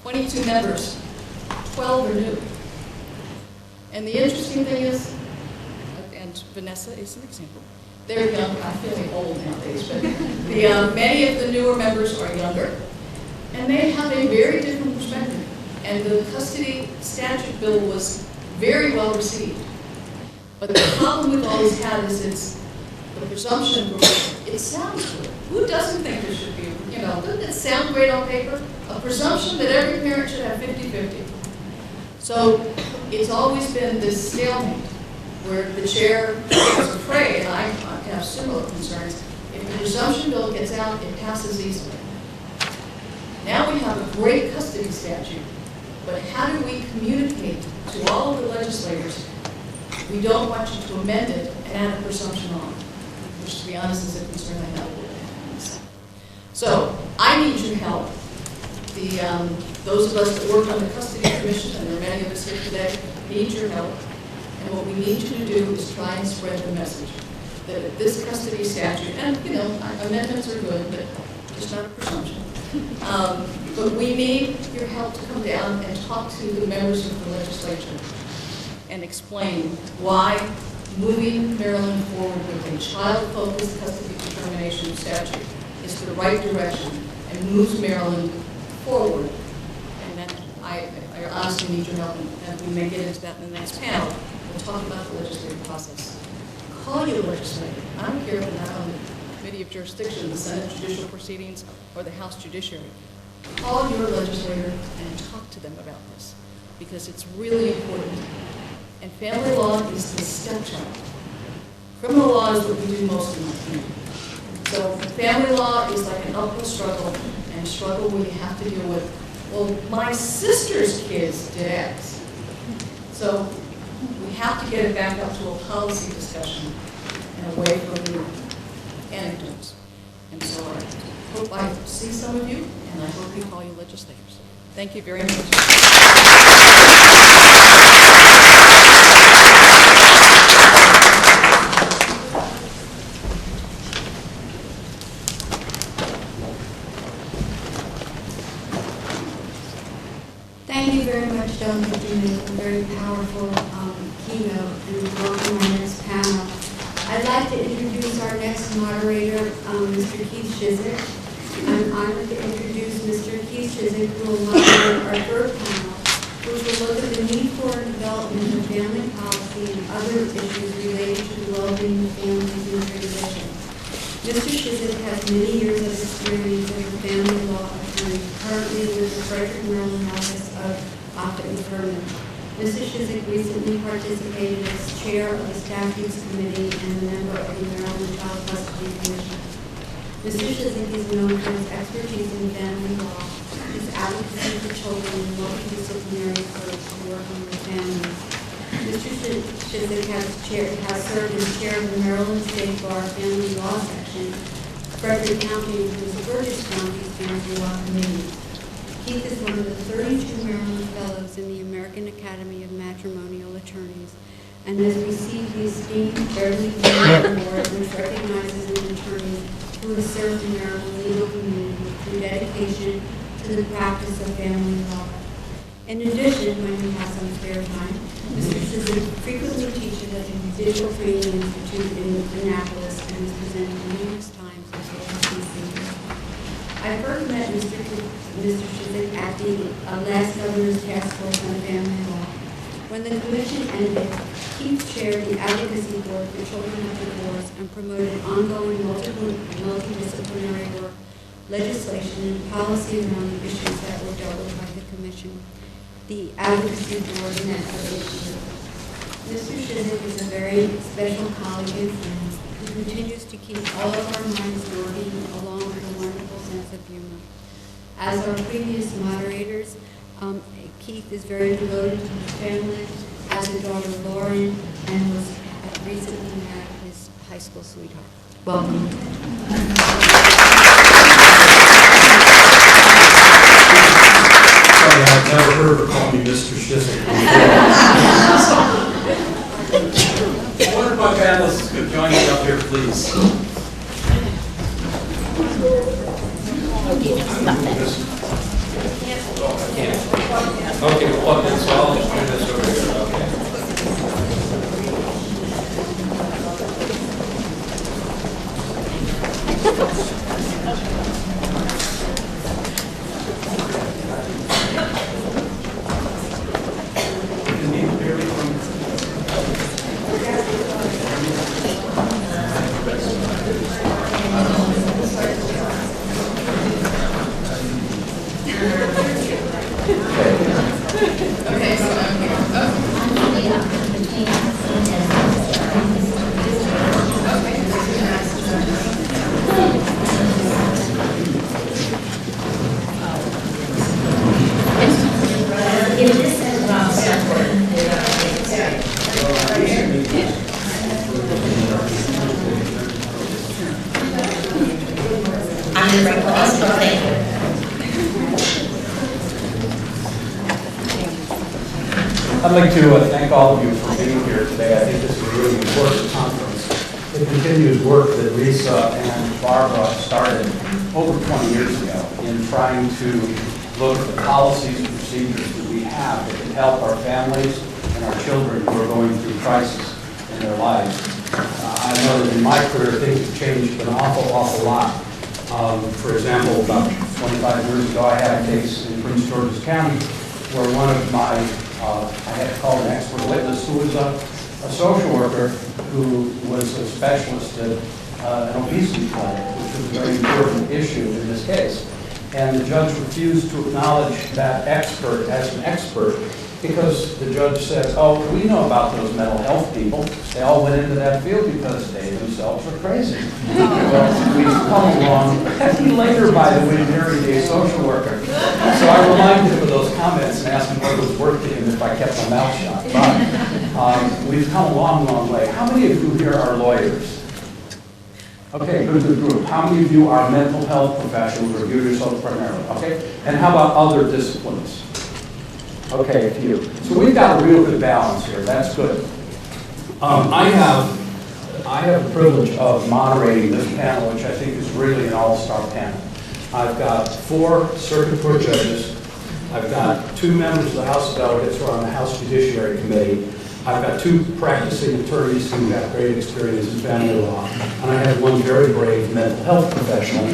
22 members, 12 are new. And the interesting thing is, and Vanessa is an example, they're young, I'm feeling old nowadays, but many of the newer members are younger, and they have a very different perspective. And the custody statute bill was very well received. But the problem we've always had is it's the presumption, it sounds good. Who doesn't think there should be, doesn't it sound great on paper? A presumption that every parent should have 50-50. So it's always been this stalemate where the chair is afraid, and I have similar concerns. If the presumption bill gets out, it passes easily. Now we have a great custody statute, but how do we communicate to all of the legislators, we don't want you to amend it and add a presumption on, which to be honest is a concern I have. So I need your help. Those of us that work on the custody commission, and there are many of us here today, need your help. And what we need you to do is try and spread the message that this custody statute, and amendments are good, but it's not a presumption. But we need your help to come down and talk to the members of the legislature and explain why moving Maryland forward with a child-focused custody determination statute is the right direction and moves Maryland forward. And then I honestly need your help, and we may get into that in the next panel. We'll talk about the legislative process. Call your legislator. I don't care if they're not on the Committee of Jurisdiction, the Senate Judicial Proceedings, or the House Judiciary. Call your legislator and talk to them about this, because it's really important. And family law is the stepchild. Criminal law is what we do most in the community. So family law is like an uphill struggle, and a struggle where you have to deal with, well, my sister's kids did X. So we have to get it back up to a policy discussion and away from the anecdotes. And so I hope I see some of you, and I hope you call your legislators. Thank you very much. Thank you very much, Delegate Dumas, a very powerful keynote, and welcome our next panel. I'd like to introduce our next moderator, Mr. Keith Shizik. I'm honored to introduce Mr. Keith Shizik, who will moderate our third panel, which will look at the need for development of family policy and other issues related to the well-being of families in transition. Mr. Shizik has many years of experience as a family law attorney, currently with the Frederick, Maryland office of Octa and Furman. Mr. Shizik recently participated as chair of the Statutes Committee and a member of the Maryland Child Custody Commission. Mr. Shizik is known for his expertise in family law, his advocacy for children, and multidisciplinary approach to working with families. Mr. Shizik has served as chair of the Maryland State Bar Family Law Section, Frederick County, and Prince George's County's Family Law Committee. Keith is one of the 32 Maryland Fellows in the American Academy of Matrimonial Attorneys and has received the esteemed Beverly Clinton Award, which recognizes an attorney who has served the Maryland legal community through dedication to the practice of family law. In addition, when he has some spare time, Mr. Shizik frequently teaches at the Digital Training Institute in Annapolis and has presented numerous times at CFCC. I first met Mr. Shizik at the last Governor's Task Force on Family Law. When the commission ended, Keith chaired the Advocacy Board for Children of Divorce and promoted ongoing multidisciplinary work, legislation, and policy around the issues that were dealt with by the commission. The Advocacy Board met for 8 years. Mr. Shizik is a very special colleague and friend who continues to keep all of our minds working along with a wonderful sense of humor. As our previous moderators, Keith is very devoted to his family, has a daughter Lauren, and was recently married his high school sweetheart. Welcome. Sorry, I've never heard her call me Mr. Shizik before. One of my panelists could join me up here, please. Okay, well, okay, so I'll just bring this over here. Okay. Thank you. I'd like to thank all of you for being here today. I think this is a really important conference. It continues work that Lisa and Barbara started over 20 years ago in trying to look at the policies and procedures that we have that can help our families and our children who are going through crisis in their lives. I know that in my career things have changed an awful lot. For example, about 25 years ago I had a case in Prince George's County where one of my I had to call an expert witness who was a social worker who was a specialist at an obesity clinic, which was a very important issue in this case. And the judge refused to acknowledge that expert as an expert because the judge said, oh, we know about those mental health people. They all went into that field because they themselves were crazy. Well, we've come along. He later, by the way, married a social worker. So I reminded him of those comments and asked him what was worth to him if I kept my mouth shut. But we've come a long way. How many of you here are lawyers? Okay, good group. How many of you are mental health professionals or view yourself primarily? Okay, and how about other disciplines? Okay, a few. So we've got a real good balance here. That's good. I have the privilege of moderating this panel, which I think is really an all-star panel. I've got 4 circuit court judges. I've got 2 members of the House of Delegates who are on the House Judiciary Committee. I've got 2 practicing attorneys who have great experience in family law, and I have 1 very brave mental health professional.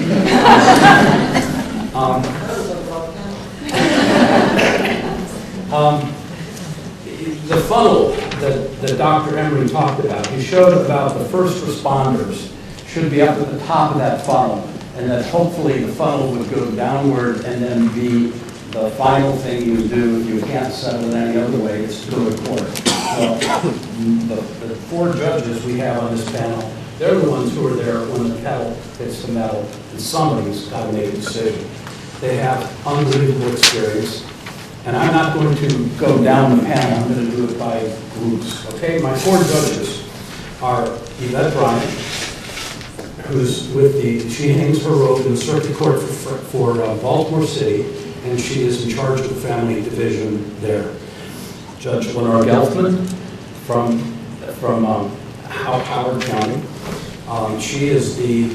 The funnel that Dr. Emery talked about, he showed about the first responders should be up at the top of that funnel, and that hopefully the funnel would go downward and then be the final thing you do. You can't settle it any other way, it's to go to court. So the 4 judges we have on this panel, they're the ones who are there when the kettle hits the metal and somebody's got to make a decision. They have unbelievable experience. And I'm not going to go down the panel, I'm going to do it by groups. Okay, my 4 judges are Yvette Bryant, who's she hangs her robe in the circuit court for Baltimore City, and she is in charge of the family division there. Judge Lenore Gelfman from Howard County. She is the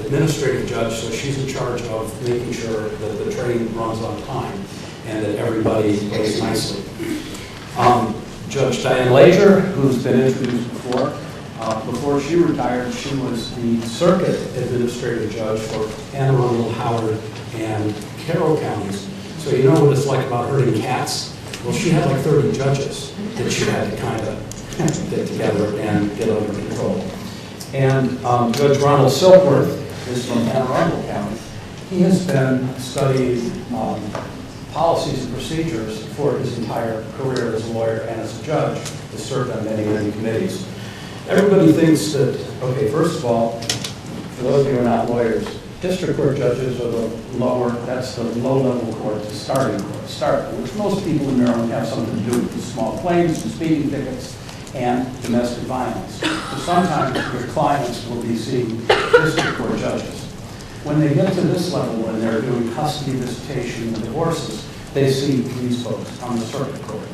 administrative judge, so she's in charge of making sure that the train runs on time and that everybody plays nicely. Judge Diane Lager, who's been introduced before she retired, she was the circuit administrative judge for Anne Arundel, Howard, and Carroll counties. So you know what it's like about herding cats? Well, she had like 30 judges that she had to kind of get together and get under control. And Judge Ronald Silkworth is from Anne Arundel County. He has been studying policies and procedures for his entire career as a lawyer and as a judge. Has served on many committees. Everybody thinks that, okay, first of all, for those of you who are not lawyers, district court judges are the lower, that's the low-level court, the starting court, which most people in Maryland have something to do with small claims, speeding tickets, and domestic violence. So sometimes your clients will be seeing district court judges. When they get to this level and they're doing custody visitation and divorces, they see these folks on the circuit court.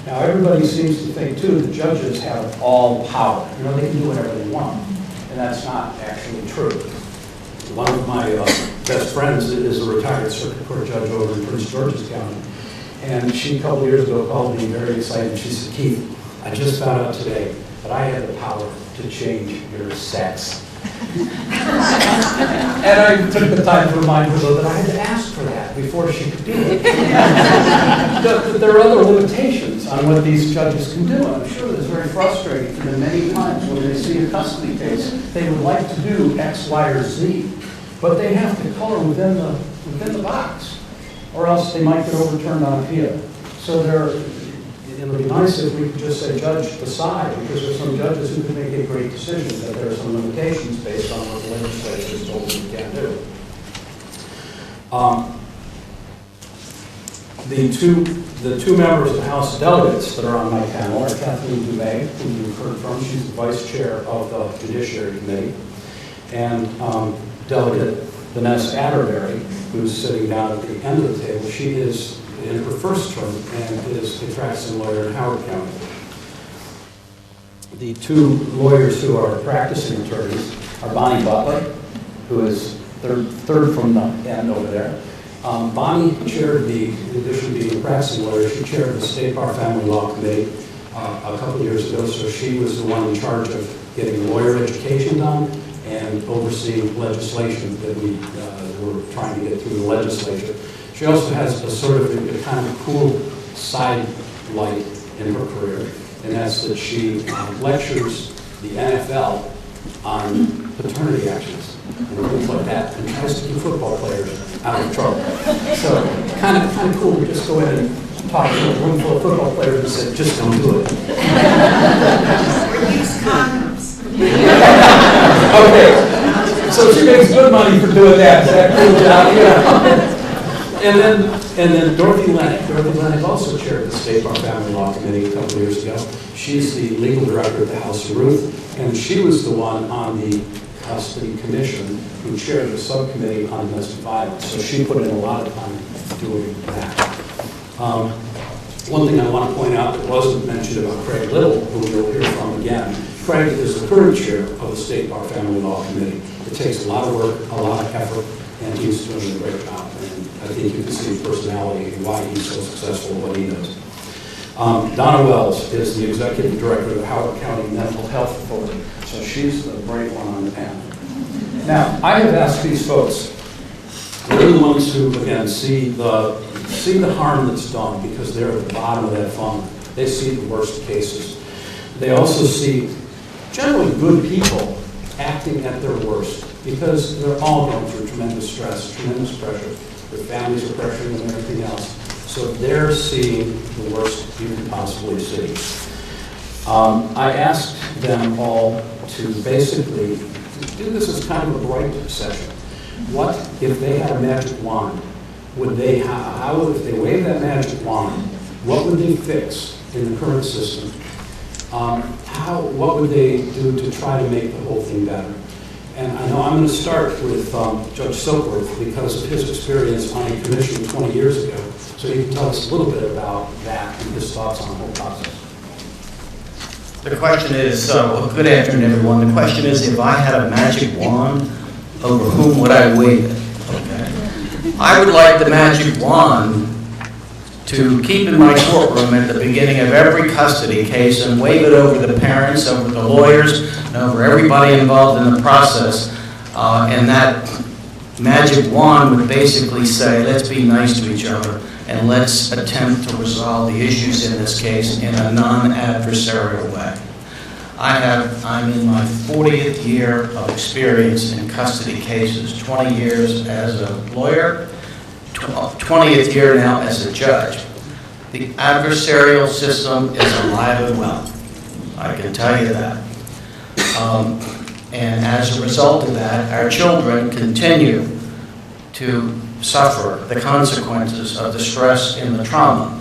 Now everybody seems to think too that judges have all power. You know, they can do whatever they want, and that's not actually true. One of my best friends is a retired circuit court judge over in Prince George's County, and she a couple years ago called me very excited. She said, "Keith, I just found out today that I have the power to change your sex." And I took the time to remind her, though, that I had to ask for that before she could do it. There are other limitations on what these judges can do. I'm sure it's very frustrating for them many times when they see a custody case. They would like to do X, Y, or Z, but they have to color within the box, or else they might get overturned on appeal. So it would be nice if we could just say, judge, decide, because there's some judges who can make a great decision, but there are some limitations based on what the legislature has told them we can't do. The two members of the House of Delegates that are on my panel are Kathleen Dumais, who you've heard from. She's the vice chair of the Judiciary Committee, and Delegate Vanessa Atterbury, who's sitting down at the end of the table. She is in her first term and is a practicing lawyer in Howard County. The two lawyers who are practicing attorneys are Bonnie Butler, who is third from the end over there. Bonnie chaired in addition to being a practicing lawyer, she chaired the State Bar Family Law Committee a couple years ago, so she was the one in charge of getting lawyer education done and overseeing legislation that we were trying to get through the legislature. She also has a sort of a kind of cool side light in her career, and that's that she lectures the NFL on paternity actions and things like that, and tries to keep football players out of trouble. So kind of cool to just go in and talk to a room full of football players and say, just don't do it. Or use condoms. Okay, so she makes good money for doing that. Is that cool job? Yeah. And then Dorothy Lennick. Dorothy Lennick also chaired the State Bar Family Law Committee a couple of years ago. She's the legal director of the House of Ruth, and she was the one on the Custody Commission who chaired the subcommittee on domestic violence. So she put in a lot of time doing that. One thing I want to point out that wasn't mentioned about Craig Little, who you'll hear from again. Craig is the current chair of the State Bar Family Law Committee. It takes a lot of work, a lot of effort, and he's doing a great job. And I think you can see his personality and why he's so successful at what he does. Donna Wells is the executive director of the Howard County Mental Health Authority. So she's the bright one on the panel. Now, I have asked these folks, they're the ones who, again, see the harm that's done because they're at the bottom of that funnel. They see the worst cases. They also see generally good people acting at their worst because they're all going through tremendous stress, tremendous pressure. Their families are pressuring them and everything else. So they're seeing the worst you can possibly see. I asked them all to basically do this as kind of a bright session. What if they had a magic wand? Would they, if they waved that magic wand, what would they fix in the current system? What would they do to try to make the whole thing better? And I know I'm going to start with Judge Silkworth because of his experience on a commission 20 years ago. So he can tell us a little bit about that and his thoughts on the whole process. The question is, good afternoon, everyone. The question is, if I had a magic wand, over whom would I wave it? Okay. I would like the magic wand to keep in my courtroom at the beginning of every custody case and wave it over the parents, over the lawyers, and over everybody involved in the process. And that magic wand would basically say, let's be nice to each other and let's attempt to resolve the issues in this case in a non-adversarial way. I'm in my 40th year of experience in custody cases, 20 years as a lawyer, 20th year now as a judge. The adversarial system is alive and well. I can tell you that. And as a result of that, our children continue to suffer the consequences of the stress and the trauma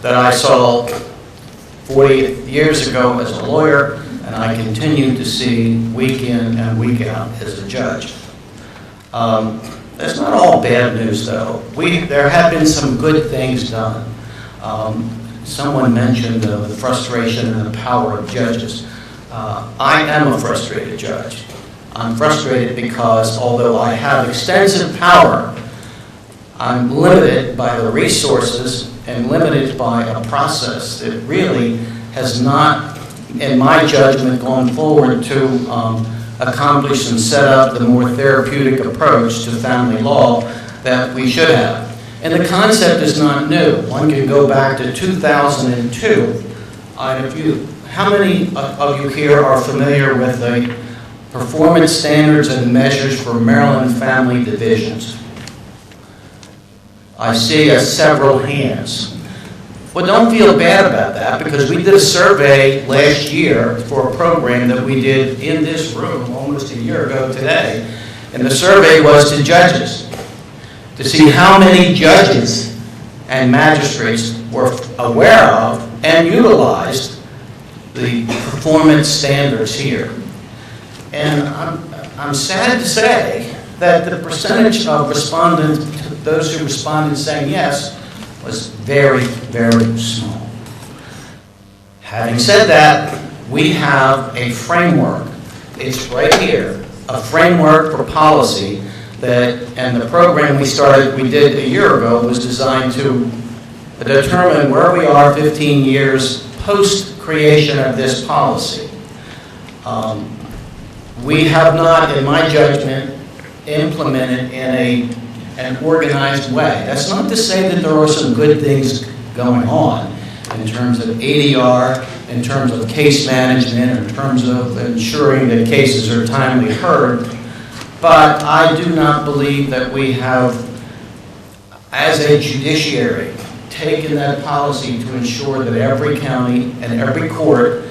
that I saw 40 years ago as a lawyer, and I continue to see week in and week out as a judge. That's not all bad news, though. There have been some good things done. Someone mentioned the frustration and the power of judges. I am a frustrated judge. I'm frustrated because although I have extensive power, I'm limited by the resources and limited by a process that really has not, in my judgment, gone forward to accomplish and set up the more therapeutic approach to family law that we should have. And the concept is not new. One can go back to 2002. How many of you here are familiar with the performance standards and measures for Maryland family divisions? I see several hands. Well, don't feel bad about that because we did a survey last year for a program that we did in this room almost a year ago today. And the survey was to judges to see how many judges and magistrates were aware of and utilized the performance standards here. And I'm sad to say that the percentage of respondents, those who responded saying yes, was very, very small. Having said that, we have a framework. It's right here, a framework for policy that, and the program we did a year ago was designed to determine where we are 15 years post creation of this policy. We have not, in my judgment, implemented in an organized way. That's not to say that there are some good things going on in terms of ADR, in terms of case management, in terms of ensuring that cases are timely heard, but I do not believe that we have, as a judiciary, taken that policy to ensure that every county and every court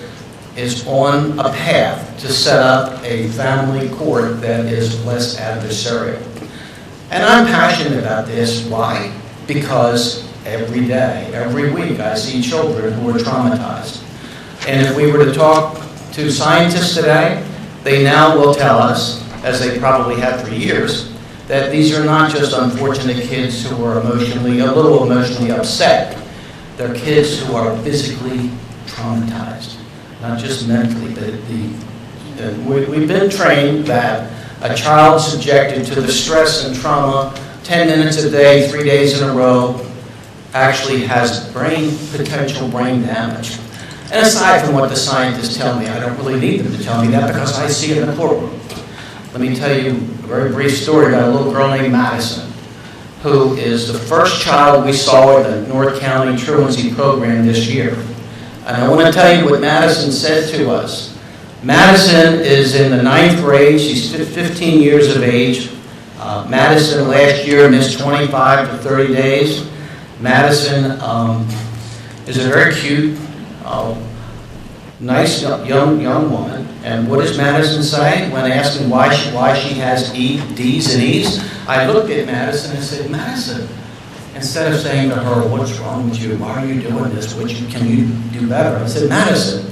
is on a path to set up a family court that is less adversarial. And I'm passionate about this. Why? Because every day, every week, I see children who are traumatized. And if we were to talk to scientists today, they now will tell us, as they probably have for years, that these are not just unfortunate kids who are a little emotionally upset. They're kids who are physically traumatized, not just mentally. We've been trained that a child subjected to the stress and trauma 10 minutes a day, 3 days in a row, actually has potential brain damage. And aside from what the scientists tell me, I don't really need them to tell me that because I see it in the courtroom. Let me tell you a very brief story about a little girl named Madison, who is the first child we saw in the North County Truancy program this year. And I want to tell you what Madison said to us. Madison is in the 9th grade. She's 15 years of age. Madison last year missed 25 to 30 days. Madison is a very cute, nice young woman. And what does Madison say when asking why she has D's and E's? I looked at Madison and said, Madison, instead of saying to her, what's wrong with you? Why are you doing this? Can you do better? I said, Madison,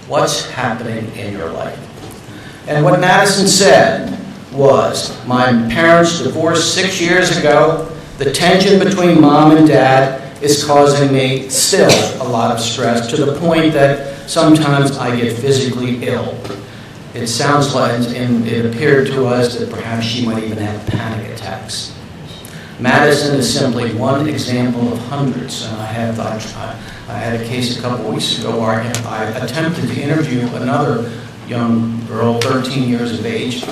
what's happening in your life? And what Madison said was, my parents divorced 6 years ago. The tension between mom and dad is causing me still a lot of stress, to the point that sometimes I get physically ill. It sounds like, and it appeared to us that perhaps she might even have panic attacks. Madison is simply one example of hundreds. And I had a case a couple weeks ago where I attempted to interview another young girl, 13 years of age,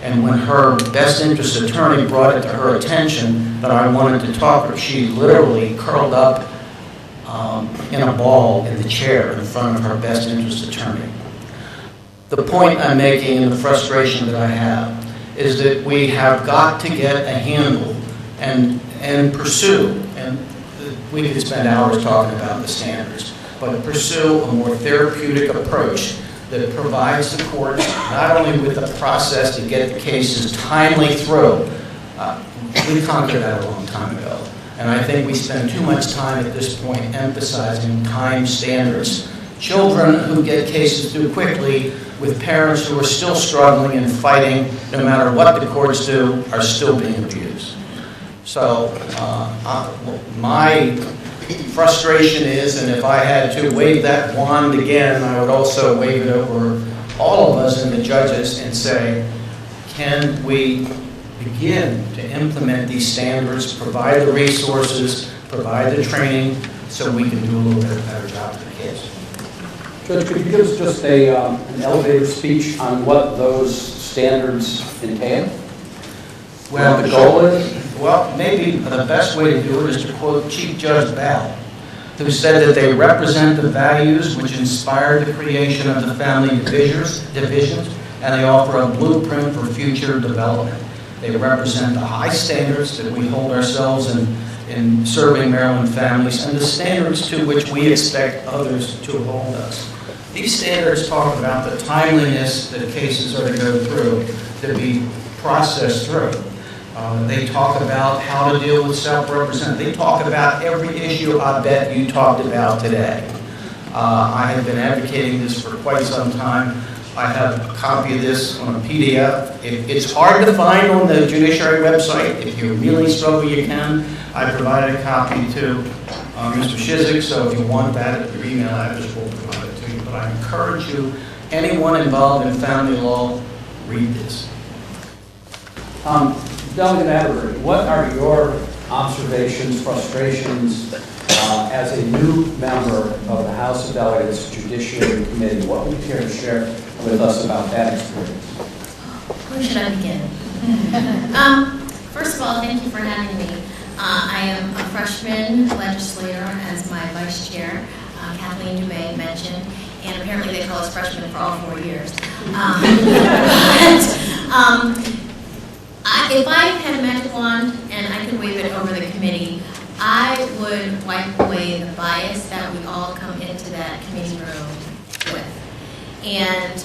and when her best interest attorney brought it to her attention that I wanted to talk to her, she literally curled up in a ball in the chair in front of her best interest attorney. The point I'm making and the frustration that I have is that we have got to get a handle and pursue, and we could spend hours talking about the standards, but pursue a more therapeutic approach that provides the courts not only with the process to get the cases timely through. We conquered that a long time ago. And I think we spend too much time at this point emphasizing time standards. Children who get cases through quickly with parents who are still struggling and fighting, no matter what the courts do, are still being abused. So my frustration is, and if I had to wave that wand again, I would also wave it over all of us and the judges and say, can we begin to implement these standards, provide the resources, provide the training, so we can do a little bit better job for the kids. Judge, could you give us just an elevator speech on what those standards entail? Well, the goal is? Well, maybe the best way to do it is to quote Chief Judge Bell, who said that they represent the values which inspired the creation of the family divisions, and they offer a blueprint for future development. They represent the high standards that we hold ourselves in serving Maryland families and the standards to which we expect others to hold us. These standards talk about the timeliness that cases are to go through, to be processed through. They talk about how to deal with self-represented. They talk about every issue I bet you talked about today. I have been advocating this for quite some time. I have a copy of this on a PDF. It's hard to find on the judiciary website. If you really struggle, you can. I provided a copy to Mr. Shizik, so if you want that at your email address, we'll provide it to you. But I encourage you, anyone involved in family law, read this. Delegate Atterbury, what are your observations, frustrations as a new member of the House of Delegates Judiciary Committee? What would you care to share with us about that experience? Where should I begin? First of all, thank you for having me. I am a freshman legislator as my vice chair, Kathleen Dumais mentioned, and apparently they call us freshmen for all 4 years. If I had a magic wand and I could wave it over the committee, I would wipe away the bias that we all come into that committee room with. And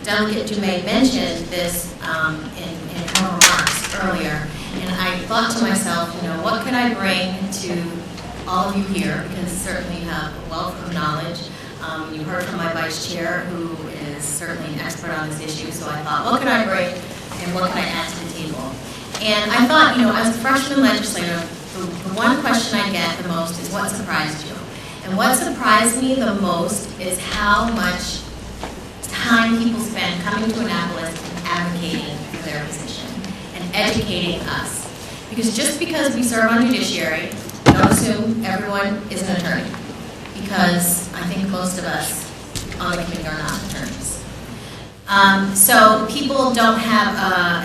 Delegate Dumais mentioned this in her remarks earlier, and I thought to myself, you know, what could I bring to all of you here, because certainly you have a wealth of knowledge. You heard from my vice chair, who is certainly an expert on this issue, so I thought, what can I bring and what can I add to the table? And I thought, you know, as a freshman legislator, the one question I get the most is what surprised you? And what surprised me the most is how much time people spend coming to Annapolis and advocating for their position and educating us. Because just because we serve on judiciary, don't assume everyone is an attorney. Because I think most of us on the committee are not attorneys. So people don't have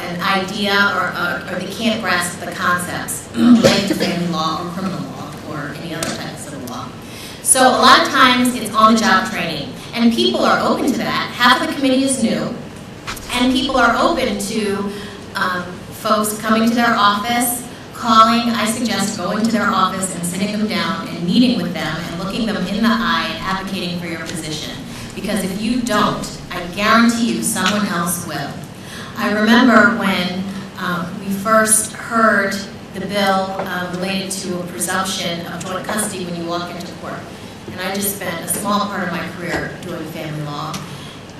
an idea or they can't grasp the concepts related to family law or criminal law or any other type of civil law. So a lot of times it's on-the-job training, and people are open to that. Half of the committee is new, and people are open to folks coming to their office, calling. I suggest going to their office and sitting them down and meeting with them and looking them in the eye and advocating for your position. Because if you don't, I guarantee you someone else will. I remember when we first heard the bill related to a presumption of joint custody when you walk into court. And I just spent a small part of my career doing family law.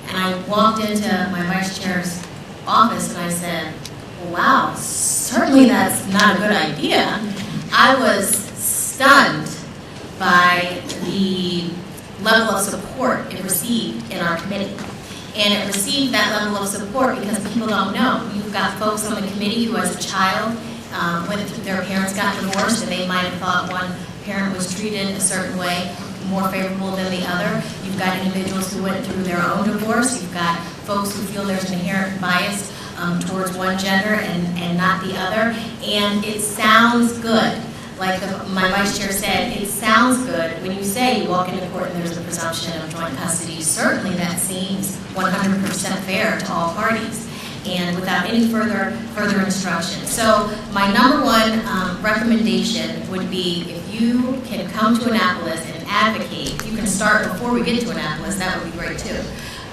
And I walked into my vice chair's office and I said, wow, certainly that's not a good idea. I was stunned by the level of support it received in our committee. And it received that level of support because people don't know. You've got folks on the committee who as a child, when their parents got divorced and they might have thought one parent was treated a certain way, more favorable than the other. You've got individuals who went through their own divorce. You've got folks who feel there's an inherent bias towards one gender and not the other. And it sounds good. Like my vice chair said, it sounds good when you say you walk into court and there's a presumption of joint custody. Certainly that seems 100% fair to all parties and without any further instruction. So my number one recommendation would be if you can come to Annapolis and advocate, you can start before we get to Annapolis, that would be great too,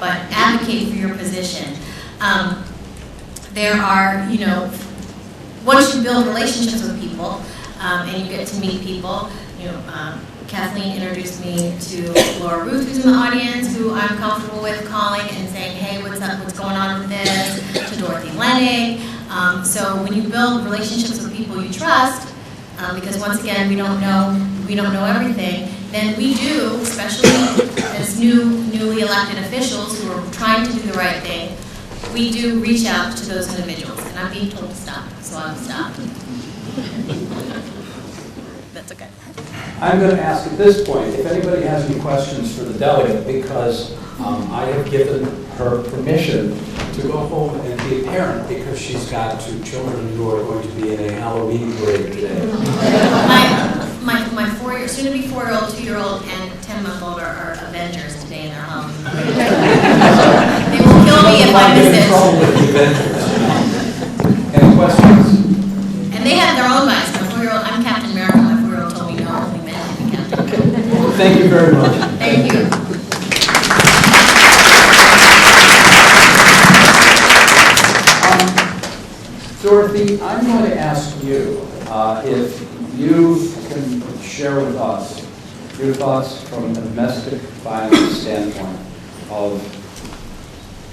but advocate for your position. There are, you know, once you build relationships with people, and you get to meet people. You know, Kathleen introduced me to Laura Ruth, who's in the audience, who I'm comfortable with calling and saying, hey, what's up, what's going on with this, to Dorothy Lennig. So when you build relationships with people you trust, because once again, we don't know everything, then we do, especially as newly elected officials who are trying to do the right thing, we do reach out to those individuals. And I'm being told to stop, so I will stop. That's okay. I'm going to ask at this point if anybody has any questions for the delegate, because I have given her permission to go home and be a parent because she's got 2 children who are going to be in a Halloween parade today. My 4-year, soon to be 4-year-old, 2-year-old, and 10-month-old are Avengers today in their Halloween parade. They will kill me if I miss it. Any questions? And they have their own bias. My 4-year-old, I'm Captain America. My 4-year-old told me no, only men can be Captain. Well, thank you very much. Thank you. Dorothy, I'm going to ask you if you can share with us your thoughts from a domestic violence standpoint of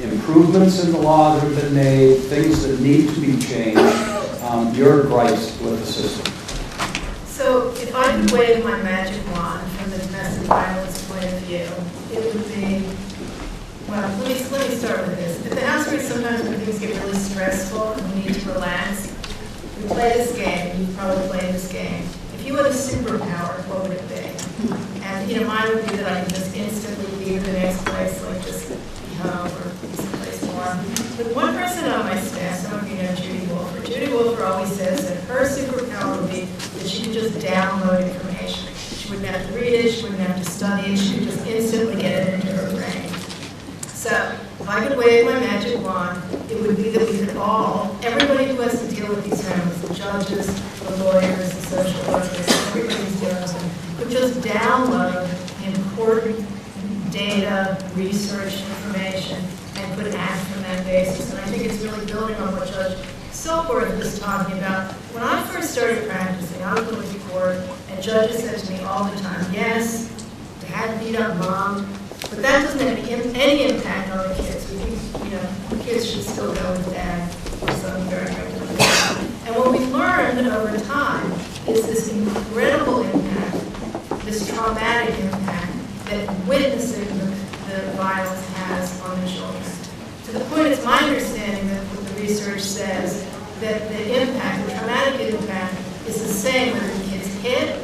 improvements in the law that have been made, things that need to be changed, your gripes with the system? So if I could wave my magic wand from the domestic violence point of view, it would be, well, let me start with this. At the house where sometimes when things get really stressful and we need to relax, we play this game. You've probably played this game. If you had a superpower, what would it be? And mine would be that I could just instantly be in the next place, like just be home or be someplace warm. But one person on my staff, some of you know Judy Wolfer. Judy Wolfer always says that her superpower would be that she could just download information. She wouldn't have to read it, she wouldn't have to study it, she could just instantly get it into her brain. So if I could wave my magic wand, it would be that we could all, everybody who has to deal with these families, the judges, the lawyers, the social workers, everybody who's dealing with them, could just download important data, research, information, and could act from that basis. And I think it's really building on what Judge Silkworth was talking about. When I first started practicing, I was going to court, and judges said to me all the time, yes, Dad beat up Mom, but that doesn't have any impact on the kids. We think, the kids should still go with Dad or some very regular. And what we've learned over time is this incredible impact, this traumatic impact that witnessing the violence has on the children. To the point, it's my understanding that what the research says that the impact, the traumatic impact, is the same whether the kids hit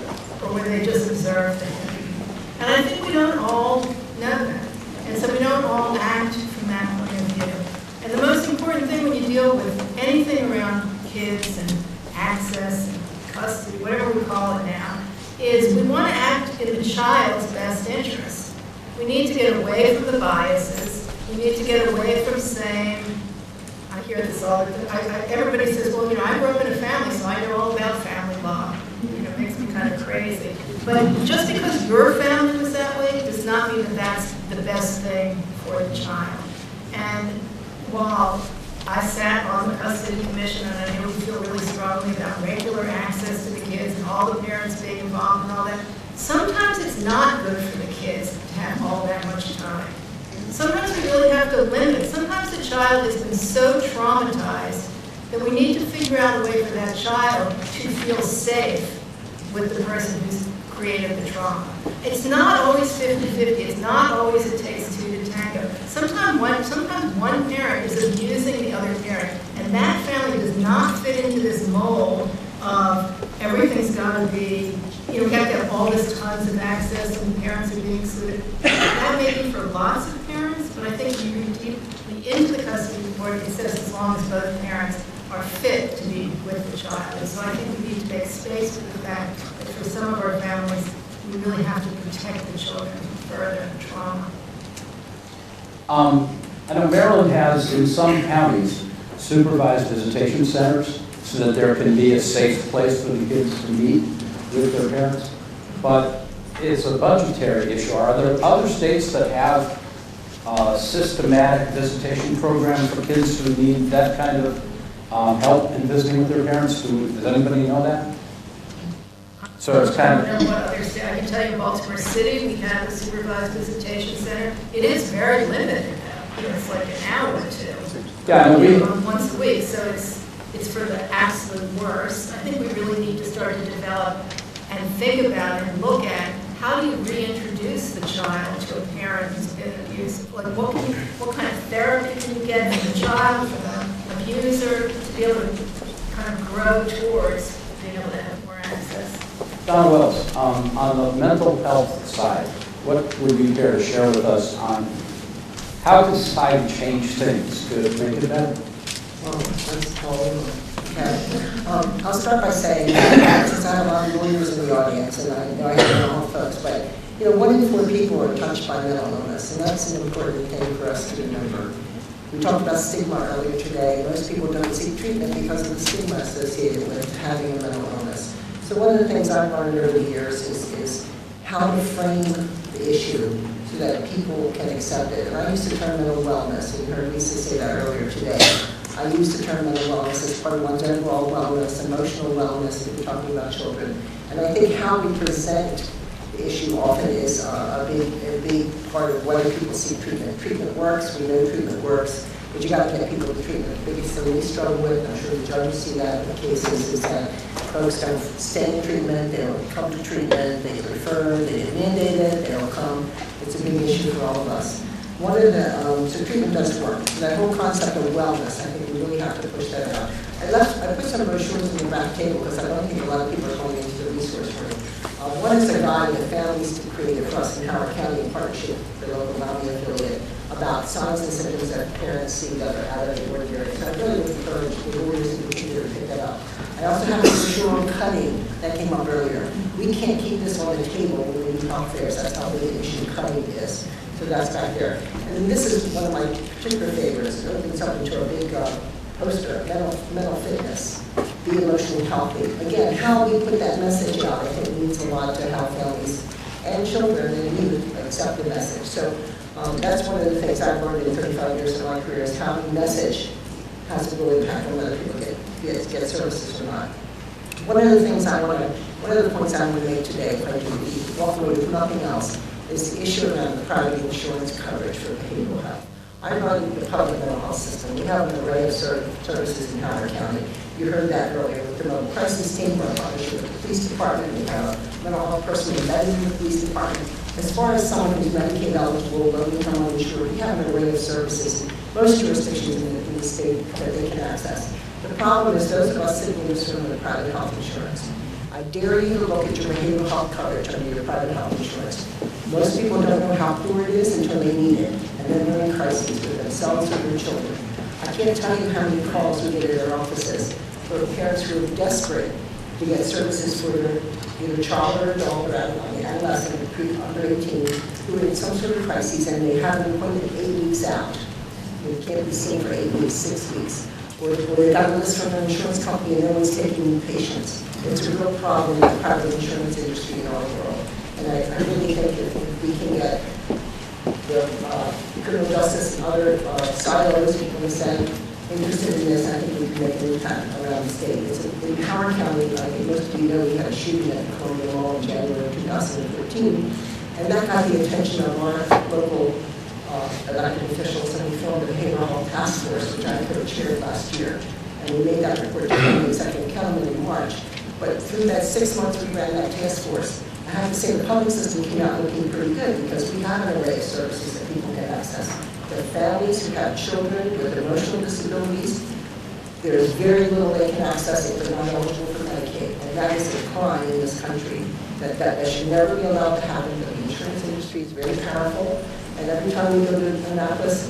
or whether they just observe the hit. And I think we don't all know that. And so we don't all act from that point of view. And the most important thing when you deal with anything around kids and access and custody, whatever we call it now, is we want to act in the child's best interest. We need to get away from the biases. We need to get away from saying, I hear this all the time, everybody says, well, I grew up in a family, so I know all about family law. It makes me kind of crazy. But just because your family was that way does not mean that that's the best thing for the child. And while I sat on the custody commission and I know we feel really strongly about regular access to the kids and all the parents being involved and all that, sometimes it's not good for the kids to have all that much time. Sometimes we really have to limit. Sometimes the child has been so traumatized that we need to figure out a way for that child to feel safe with the person who's created the trauma. It's not always 50-50. It's not always it takes two to tango. Sometimes one parent is abusing the other parent, and that family does not fit into this mold of everything's got to be, we have to have all this tons of access and the parents are being excluded. That may be for lots of parents, but I think when you read deeply into the custody report, it says as long as both parents are fit to be with the child. And so I think we need to make space for the fact that for some of our families, we really have to protect the children from further trauma. I know Maryland has, in some counties, supervised visitation centers so that there can be a safe place for the kids to meet with their parents. But it's a budgetary issue. Are there other states that have a systematic visitation program for kids who need that kind of help in visiting with their parents? Does anybody know that? So it's kind of... I don't know what other state. I can tell you in Baltimore City, we have a supervised visitation center. It is very limited now. It's like an hour or two. Yeah, once a week. So it's for the absolute worst. I think we really need to start to develop and think about and look at how do you reintroduce the child to a parent who's been abusive? Like what kind of therapy can you get from the child, from the abuser, to be able to kind of grow towards being able to have more access? Don Wells, on the mental health side, what would you care to share with us on how can society change things to make it better? I'll start by saying, since I have a lot of lawyers in the audience, and I know I have all folks, but 1 in 4 people are touched by mental illness, and that's an important thing for us to remember. We talked about stigma earlier today. Most people don't seek treatment because of the stigma associated with having a mental illness. So one of the things I've learned over the years is how to frame the issue so that people can accept it. And I used the term mental wellness, and you heard Lisa say that earlier today. I use the term mental wellness as part of one's overall wellness, emotional wellness, if you're talking about children. And I think how we present The issue often is a big part of whether people see treatment. Treatment works, we know treatment works, but you got to get people to treatment. The biggest thing we struggle with, I'm sure the judges see that in the cases, is that folks don't stay in treatment, they don't come to treatment, they get referred, they get mandated, they don't come. It's a big issue for all of us. One of the, so treatment does work. So that whole concept of wellness, I think we really have to push that out. I put some brochures in the back table because I don't think a lot of people are going into the resource room. One is a guide that families to create across the Howard County in partnership with the local Valley affiliate about signs and symptoms that parents see that are out of the ordinary. So I really would encourage the lawyers in particular to pick that up. I also have a brochure on cutting that came up earlier. We can't keep this on the table when we do health fairs. That's how big an issue cutting is. So that's back there. And then this is one of my particular favorites. It opens up into a big poster, mental fitness, be emotionally healthy. Again, how we put that message out, I think means a lot to how families and children and youth accept the message. So that's one of the things I've learned in 35 years of my career is how the message has a real impact on whether people get services or not. One of the points I want to make today, if I can walk away with nothing else, is the issue around the private insurance coverage for behavioral health. I run the public mental health system. We have an array of services in Howard County. You heard that earlier with the mobile crisis team, we're in partnership with the police department. We have a mental health person embedded in the police department. As far as someone who's Medicaid eligible, low-income uninsured, we have an array of services in most jurisdictions in the state that they can access. The problem is those of us sitting in this room with private health insurance. I dare you to look at your behavioral health coverage under your private health insurance. Most people don't know how poor it is until they need it, and then they're in crises with themselves or their children. I can't tell you how many calls we get at our offices for parents who are desperate to get services for their either child or adult or adolescent under 18 who are in some sort of crises and they have an appointment 8 weeks out. They can't be seen for 8 weeks, 6 weeks. Or they got a list from an insurance company and no one's taking new patients. It's a real problem in the private insurance industry in our world. And I really think if we can get the criminal justice and other silos, people interested in this, I think we can make an impact around the state. In Howard County, I think most of you know we had a shooting at Columbia Mall in January of 2013, and that got the attention of our local elected officials, and we formed the Behavioral Health Task Force, which I co-chaired last year. And we made that report to the Executive Council in March. But through that 6 months we ran that task force, I have to say the public system came out looking pretty good because we have an array of services that people can access. The families who have children with emotional disabilities, there's very little they can access if they're not eligible for Medicaid. And that is a crime in this country. That should never be allowed to happen. The insurance industry is very powerful. And every time we go to Annapolis,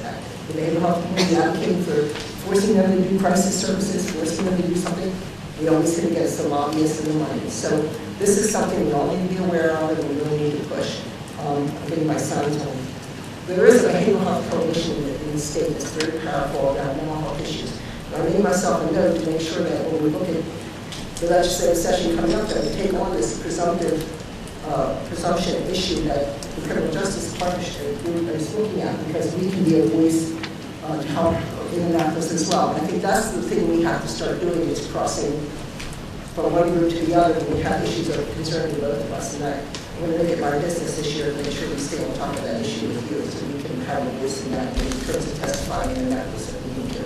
the behavioral health community advocating for forcing them to do crisis services, forcing them to do something, we always hit against the lobbyists and the money. So this is something we all need to be aware of and we really need to push. I'm getting my sons home. There is a behavioral health coalition in the state that's very powerful around mental health issues. And I made myself a note to make sure that when we look at the legislative session coming up, that we take on this presumption issue that the Criminal Justice Partnership Group is looking at, because we can be a voice to help in Annapolis as well. And I think that's the thing we have to start doing, is crossing from one group to the other when we have issues that are concerning both of us. And I'm going to look at my business this year and make sure we stay on top of that issue with you so we can have a voice in that in terms of testifying in Annapolis that we can do.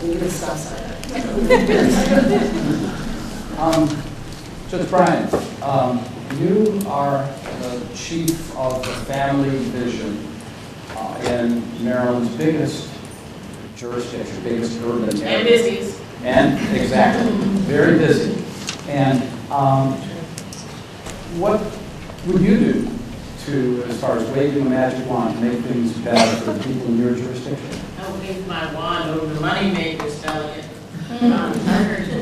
We can stop sign. Judge Bryant, you are the chief of the family division in Maryland's biggest jurisdiction, biggest urban area. And busiest. And exactly, very busy. And what would you do to, as far as waving a magic wand, to make things better for the people in your jurisdiction? I will wave my wand over the moneymakers, delegate. I heard you.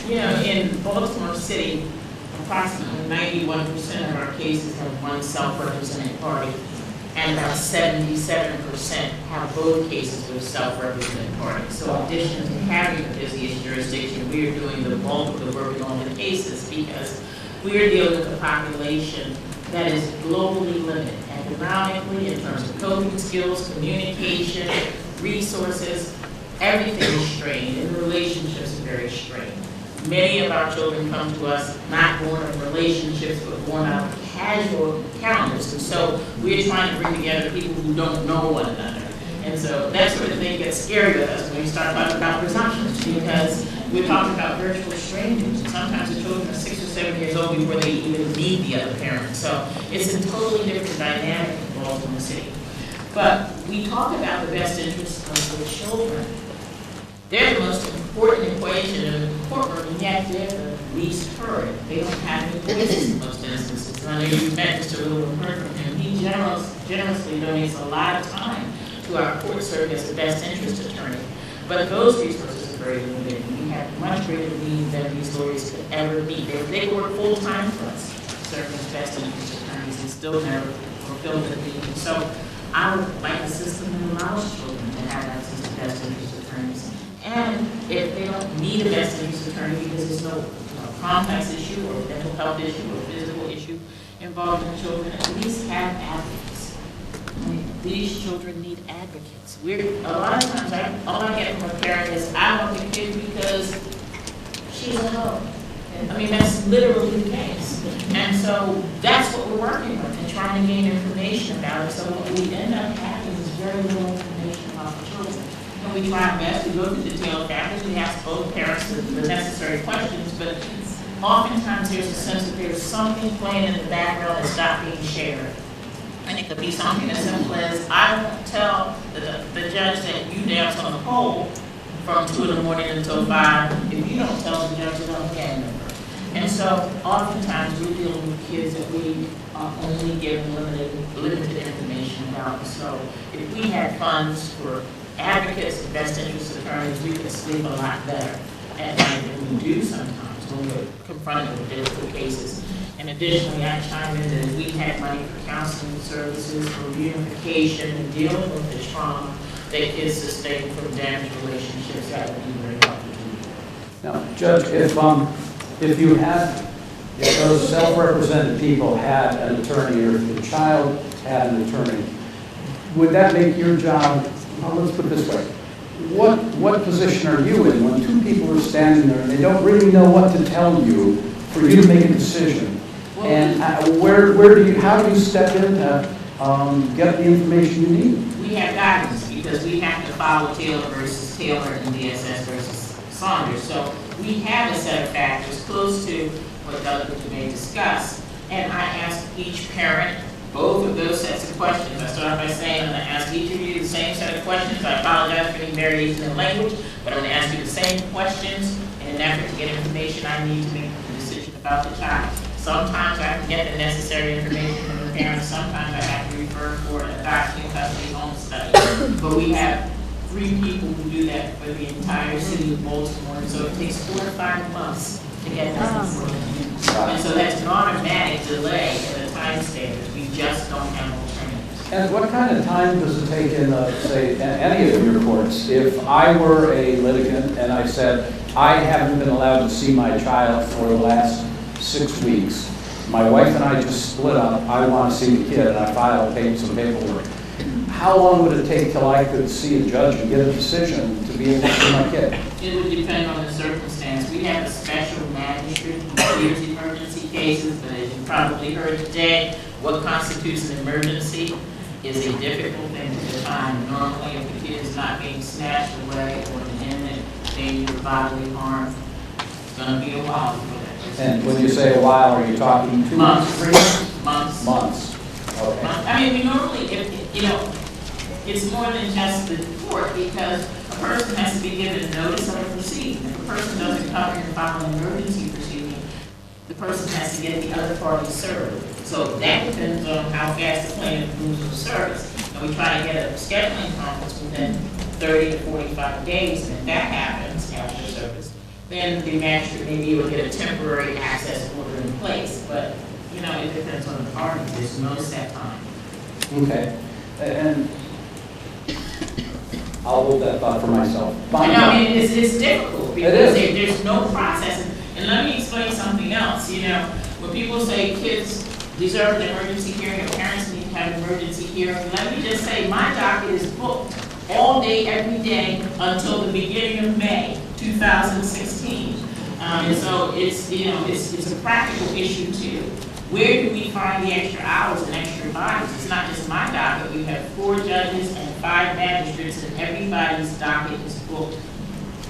You know, in Baltimore City, approximately 91% of our cases have one self-represented party, and about 77% have both cases with a self-represented party. So in addition to having the busiest jurisdiction, we are doing the bulk of the work on the cases because we are dealing with a population that is globally limited, economically, in terms of coping skills, communication, resources, everything is strained, and relationships are very strained. Many of our children come to us not born of relationships, but born out of casual encounters. And so we're trying to bring together people who don't know one another. And so that sort of thing gets scary with us when we start talking about presumptions, because we're talking about virtual strangers. And sometimes the children are 6 or 7 years old before they even meet the other parent. So it's a totally different dynamic in Baltimore City. But we talk about the best interests of the children. They're the most important equation in the courtroom, and yet they're the least heard. They don't have any voices in most instances. And I know you met Mr. Little and heard from him. He generously donates a lot of time to our court circuit as the best interest attorney. But those resources are very limited. We have much greater need than these lawyers could ever meet. They work full time for us, serving as best interest attorneys, and still never fulfill the need. So I would like a system that allows children to have access to best interest attorneys. And if they don't need a best interest attorney because there's no complex issue or mental health issue or physical issue involving the children, at least have advocates. I mean, these children need advocates. A lot of times, all I get from a parent is, I want the kid because she's a hoe. I mean, that's literally the case. And so that's what we're working with and trying to gain information about it. So what we end up having is very little information about the children. And we try our best to go through detailed factors. We ask both parents the necessary questions, but oftentimes there's a sense that there's something playing in the background that's not being shared. And it could be something as simple as, I won't tell the judge that you dance on the pole from 2 in the morning until 5 if you don't tell the judge that I'm a gang member. And so oftentimes we're dealing with kids that we are only given limited information about. So if we had funds for advocates and best interest attorneys, we could sleep a lot better at night than we do sometimes when we're confronted with difficult cases. And additionally, I chime in that if we had money for counseling services, for reunification, and dealing with the trauma that kids sustain from damaged relationships, that would be very helpful. Now, Judge, if those self-represented people had an attorney, or if the child had an attorney, would that make your job, well, let's put it this way, what position are you in when 2 people are standing there and they don't really know what to tell you for you to make a decision? And how do you step in to get the information you need? We have guidance because we have to follow Taylor versus Taylor and DSS versus Saunders. So we have a set of factors close to what delegates may discuss. And I ask each parent both of those sets of questions. I start by saying I'm going to ask each of you the same set of questions. I apologize for any variation in language, but I'm going to ask you the same questions in an effort to get information I need to make a decision about the child. Sometimes I can get the necessary information from the parents. Sometimes I have to refer for an adoption custody home study. But we have 3 people who do that for the entire city of Baltimore. And so it takes 4 to 5 months to get that information. And so that's an automatic delay in the time standards. We just don't have alternatives. And what kind of time does it take in, say, any of your courts? If I were a litigant and I said, I haven't been allowed to see my child for the last 6 weeks. My wife and I just split up. I want to see the kid, and I filed some paperwork. How long would it take till I could see a judge and get a decision to be able to see my kid? It would depend on the circumstance. We have a special magistrate who clears emergency cases, but as you probably heard today, what constitutes an emergency is a difficult thing to define. Normally, if the kid is not being snatched away or in imminent danger of bodily harm, it's going to be a while for that. And when you say a while, are you talking 2 months, 3 months? Months. Okay. I mean, we normally, it's more than just the court because a person has to be given notice of a proceeding. If a person doesn't come here and file an emergency proceeding, the person has to get the other party served. So that depends on how fast the plaintiff moves with the service. And we try to get a scheduling conference within 30 to 45 days, and if that happens after service, then the magistrate may be able to get a temporary access order in place. But, it depends on the parties. There's no set time. Okay. And I'll hold that thought for myself. It's difficult because there's no process. And let me explain something else. When people say kids deserve an emergency hearing or parents need to have an emergency hearing, let me just say my docket is booked all day, every day until the beginning of May 2016. And so it's, you know, it's a practical issue too. Where do we find the extra hours and extra bodies? It's not just my docket. We have 4 judges and 5 magistrates, and everybody's docket is booked.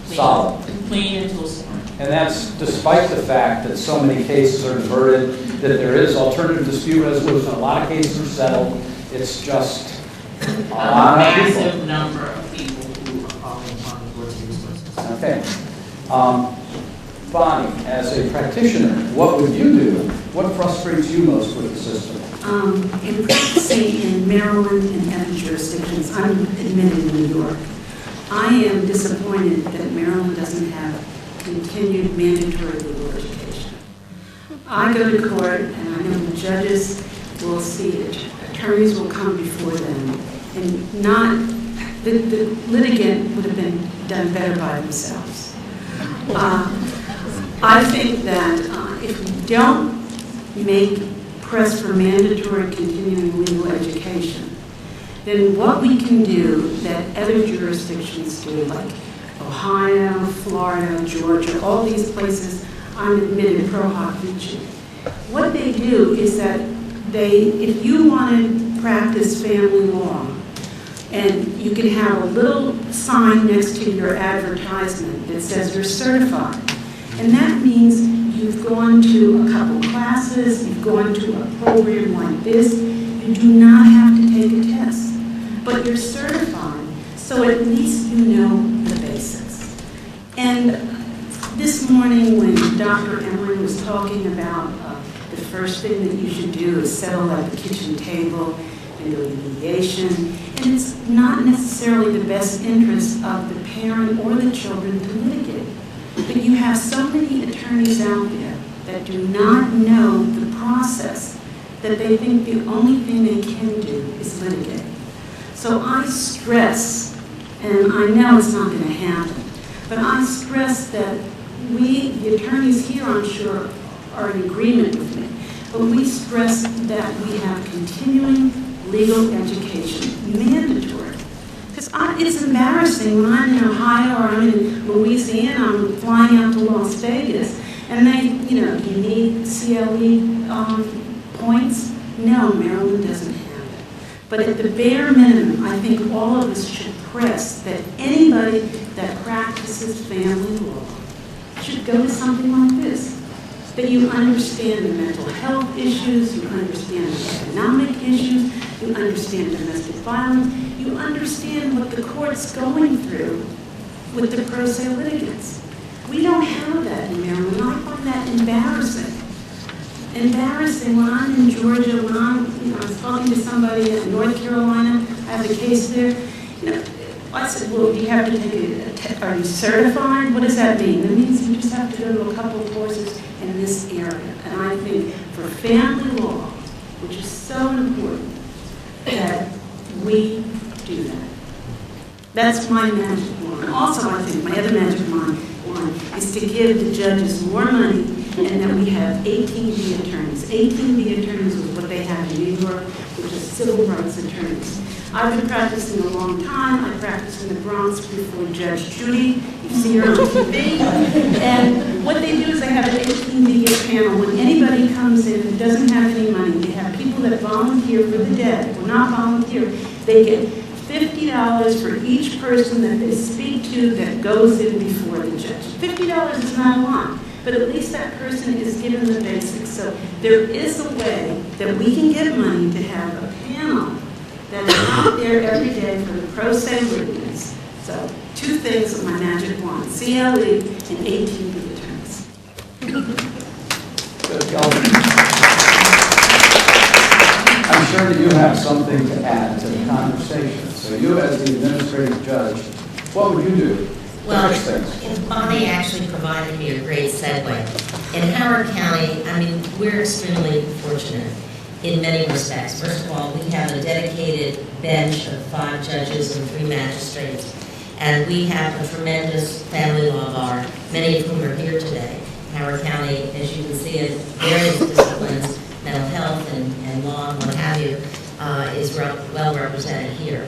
Solid. Clean until spring. And that's despite the fact that so many cases are diverted, that there is alternative dispute resolution, a lot of cases are settled. It's just a lot of people. Massive number of people who are calling upon the board's resources. Okay. Bonnie, as a practitioner, what would you do? What frustrates you most with the system? In practicing in Maryland and other jurisdictions, I'm admitted in New York. I am disappointed that Maryland doesn't have continued mandatory legal education. I go to court and I know the judges will see it. Attorneys will come before them and the litigant would have been done better by themselves. I think that if we don't press for mandatory continuing legal education, then what we can do that other jurisdictions do, like Ohio, Florida, Georgia, all these places, I'm admitted pro hoc vici. What they do is that if you want to practice family law, and you can have a little sign next to your advertisement that says you're certified. And that means you've gone to a couple classes, you've gone to a program like this, you do not have to take a test, but you're certified, so at least you know the basics. And this morning when Dr. Emery was talking about the first thing that you should do is settle at the kitchen table and go to mediation, and it's not necessarily the best interest of the parent or the children to litigate. But you have so many attorneys out there that do not know the process, that they think the only thing they can do is litigate. So I stress, and I know it's not going to happen, but I stress that the attorneys here, I'm sure, are in agreement with me, but we stress that we have continuing legal education, mandatory. Because it's embarrassing when I'm in Ohio or I'm in Louisiana, I'm flying out to Las Vegas, and you need CLE points. No, Maryland doesn't have it. But at the bare minimum, I think all of us should press that anybody that practices family law should go to something like this. That you understand the mental health issues, you understand the economic issues, you understand domestic violence, you understand what the court's going through with the pro se litigants. We don't have that in Maryland. I find that embarrassing. Embarrassing when I'm in Georgia, when I was talking to somebody in North Carolina, I have a case there. I said, well, you have to take a test. Are you certified? What does that mean? It means you just have to go to a couple of courses in this area. And I think for family law, which is so important, that we do that. That's my magic wand. Also, I think my other magic wand is to give the judges more money and that we have 18B attorneys. 18B attorneys is what they have in New York, which is civil rights attorneys. I've been practicing a long time. I practiced in the Bronx before Judge Judy. You see her on TV. And what they do is they have an 18B panel. When anybody comes in who doesn't have any money, they have people that volunteer for the dead. Or not volunteer. They get $50 for each person that they speak to that goes in before the judge. $50 is not a lot, but at least that person is given the basics. So there is a way that we can get money to have a panel that is out there every day for the pro se litigants. So 2 things with my magic wand, CLE and 18B attorneys. I'm sure that you have something to add to the conversation. So you, as the administrative judge, what would you do? Well, Bonnie actually provided me a great segue. In Howard County, we're extremely fortunate in many respects. First of all, we have a dedicated bench of 5 judges and 3 magistrates. And we have a tremendous family law bar, many of whom are here today. Howard County, as you can see, in various disciplines, mental health and law and what have you, is well represented here.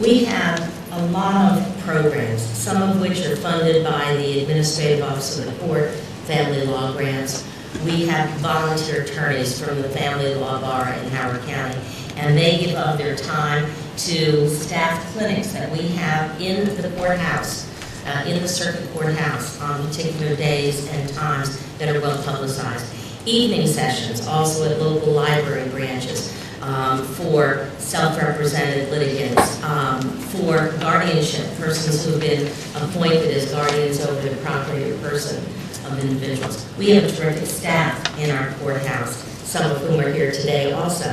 We have a lot of programs, some of which are funded by the Administrative Office of the Court, family law grants. We have volunteer attorneys from the family law bar in Howard County, and they give up their time to staff clinics that we have in the courthouse, in the circuit courthouse on particular days and times that are well publicized. Evening sessions, also at local library branches, for self-represented litigants, for guardianship, persons who have been appointed as guardians over the property or person of individuals. We have a terrific staff in our courthouse, some of whom are here today also,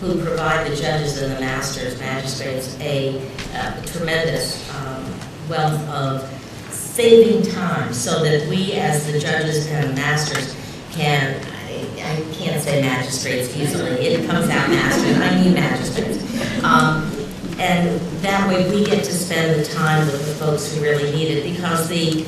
who provide the judges and the magistrates a tremendous wealth of saving time so that we as the judges and masters can, I can't say magistrates easily, it comes out masters, I mean magistrates. And that way we get to spend the time with the folks who really need it, because the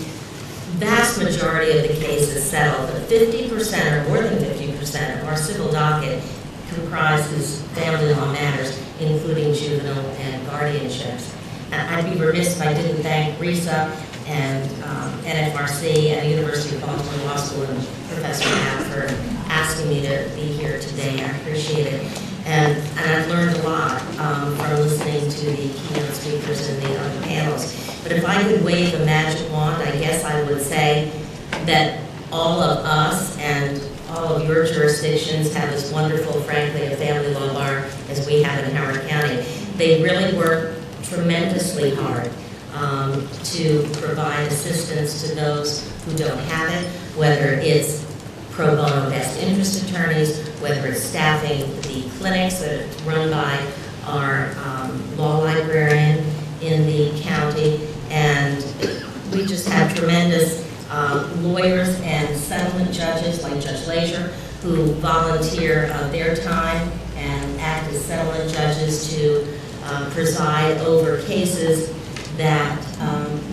vast majority of the cases settled, but 50% or more than 50% of our civil docket comprises family law matters, including juvenile and guardianships. And I'd be remiss if I didn't thank RISA and NFRC and University of Baltimore Law School and Professor Matt for asking me to be here today. I appreciate it. And I've learned a lot from listening to the keynote speakers and the other panels. But if I could wave a magic wand, I guess I would say that all of us and all of your jurisdictions have as wonderful, frankly, a family law bar as we have in Howard County. They really work tremendously hard to provide assistance to those who don't have it, whether it's pro bono best interest attorneys, whether it's staffing the clinics that are run by our law librarian in the county, and we just have tremendous lawyers and settlement judges like Judge Leisure who volunteer their time and act as settlement judges to preside over cases that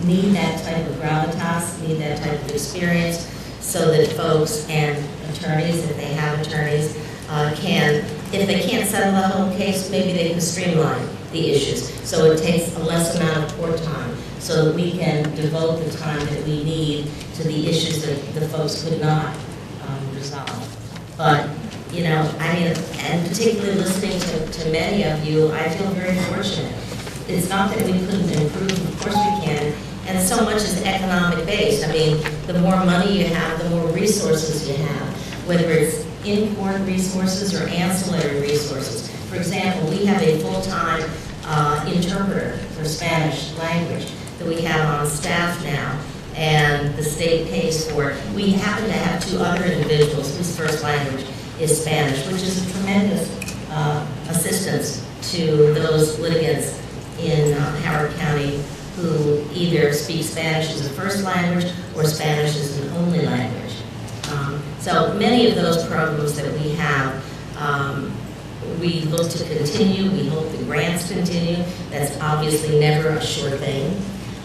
need that type of gravitas, need that type of experience, so that folks and attorneys, if they have attorneys, can, if they can't settle the whole case, maybe they can streamline the issues. So it takes a less amount of court time, so that we can devote the time that we need to the issues that the folks could not resolve. But, you know, I mean, and particularly listening to many of you, I feel very fortunate. It's not that we couldn't improve, of course we can, and so much is economic based. I mean, the more money you have, the more resources you have, whether it's in-court resources or ancillary resources. For example, we have a full-time interpreter for Spanish language that we have on staff now, and the state pays for it. We happen to have two other individuals whose first language is Spanish, which is a tremendous assistance to those litigants in Howard County who either speak Spanish as a first language or Spanish as an only language. So many of those programs that we have, we look to continue. We hope the grants continue. That's obviously never a sure thing.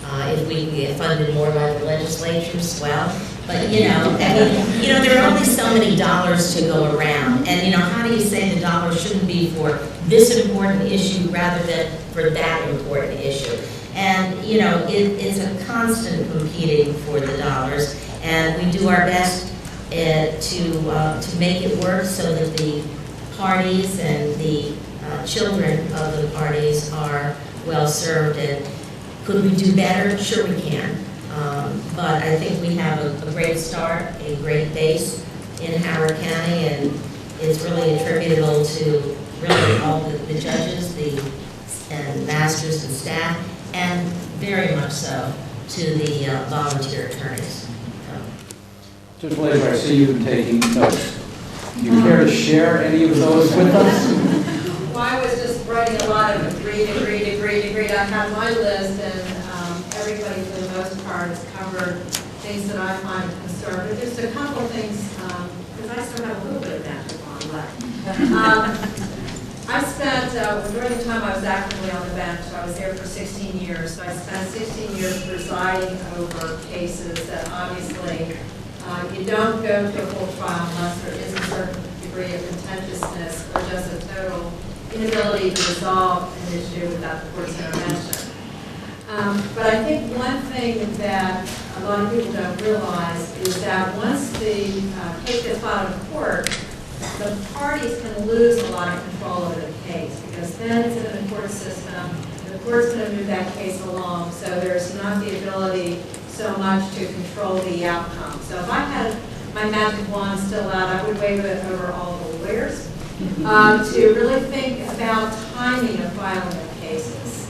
If we can get funded more by the legislatures, well, but you know, there are only so many dollars to go around. And you know, how do you say the dollar shouldn't be for this important issue rather than for that important issue? And you know, it's a constant competing for the dollars, and we do our best to make it work so that the parties and the children of the parties are well served. And could we do better? Sure we can. But I think we have a great start, a great base in Howard County, and it's really attributable to really all the judges, and masters and staff, and very much so to the volunteer attorneys. Judge Blazer, I see you've been taking notes. Do you care to share any of those with us? Well, I was just writing a lot of agreed. I have my list, and everybody for the most part has covered things that I find concerned. But just a couple of things, because I still have a little bit of magic on left. I spent, during the time I was actively on the bench, I was there for 16 years. So I spent 16 years presiding over cases that obviously you don't go to a full trial unless there is a certain degree of contentiousness or just a total inability to resolve an issue without the court's intervention. But I think one thing that a lot of people don't realize is that once the case gets filed in court, the parties can lose a lot of control over the case, because then it's in the court system, the court's going to move that case along, so there's not the ability so much to control the outcome. So if I had my magic wand still out, I would wave it over all the lawyers to really think about timing of filing of cases.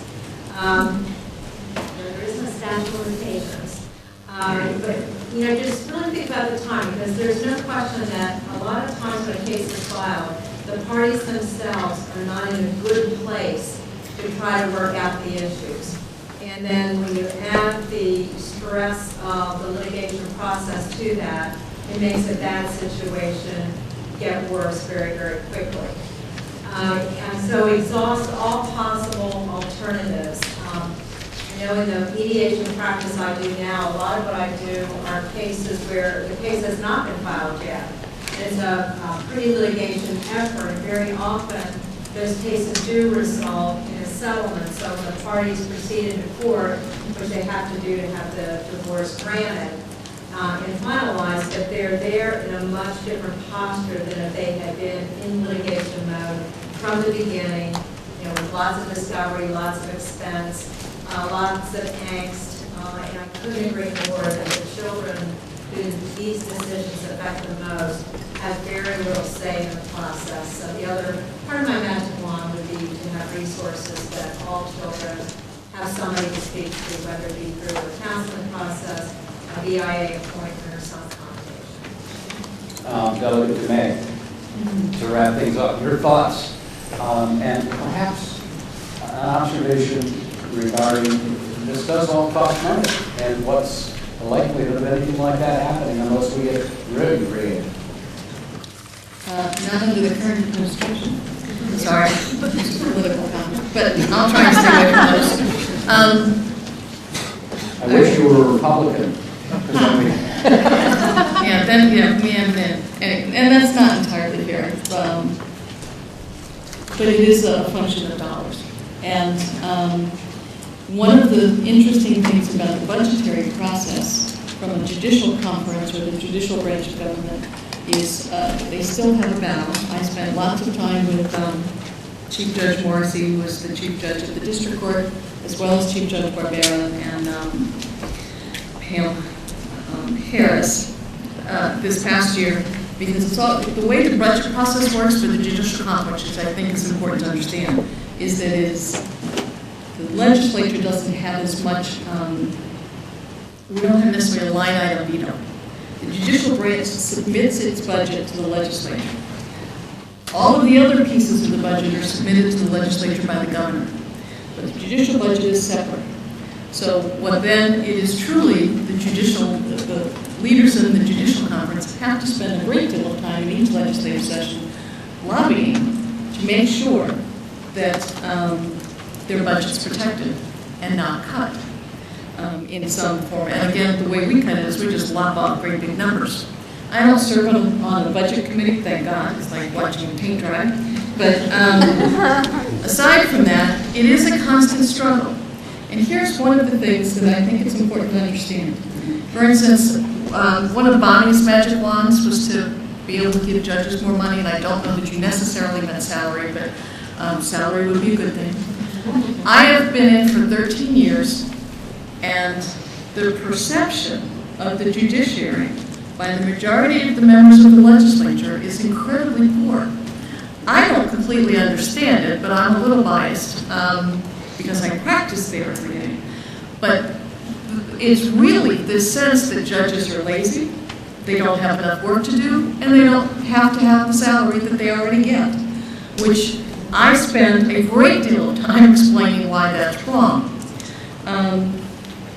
There isn't a statute of limitations. But, just really think about the time, because there's no question that a lot of times when a case is filed, the parties themselves are not in a good place to try to work out the issues. And then when you add the stress of the litigation process to that, it makes a bad situation get worse very, very quickly. And so exhaust all possible alternatives. In the mediation practice I do now, a lot of what I do are cases where the case has not been filed yet. It's a pre-litigation effort, and very often those cases do resolve in a settlement. So when the parties proceed into court, which they have to do to have the divorce granted and finalized, that they're there in a much different posture than if they had been in litigation mode from the beginning, with lots of discovery, lots of expense, lots of angst, and I couldn't agree more that the children who these decisions affect the most have very little say in the process. So the other part of my magic wand would be to have resources that all children have somebody to speak to, whether it be through a counseling process, a BIA appointment, or some combination. Delegate May, to wrap things up, your thoughts and perhaps an observation regarding this does all cost money, and what's the likelihood of anything like that happening unless we get really creative? Not under the current administration. Sorry, it's a political comment, but I'll try and stay away from those. I wish you were a Republican. And that's not entirely fair. But it is a function of dollars. And one of the interesting things about the budgetary process from a judicial conference or the judicial branch of government is they still have a battle. I spent lots of time with Chief Judge Morrissey, who was the Chief Judge of the District Court, as well as Chief Judge Barbera and Pam Harris this past year, because it's all, the way the budget process works for the judicial conference, which I think is important to understand, is that the legislature doesn't have as much, we don't have necessarily a line item veto. The judicial branch submits its budget to the legislature. All of the other pieces of the budget are submitted to the legislature by the governor. But the judicial budget is separate. So what then, it is truly the leaders in the judicial conference have to spend a great deal of time in each legislative session lobbying to make sure that their budget's protected and not cut in some form. And again, the way we cut it is we just lop off great big numbers. I don't serve on the budget committee, thank God. It's like watching paint dry. But aside from that, it is a constant struggle. And here's one of the things that I think it's important to understand. For instance, one of Bonnie's magic wands was to be able to give judges more money, and I don't know that you necessarily meant salary, but salary would be a good thing. I have been in for 13 years, and the perception of the judiciary by the majority of the members of the legislature is incredibly poor. I don't completely understand it, but I'm a little biased because I practice there every day. But it's really this sense that judges are lazy, they don't have enough work to do, and they don't have to have the salary that they already get, which I spend a great deal of time explaining why that's wrong.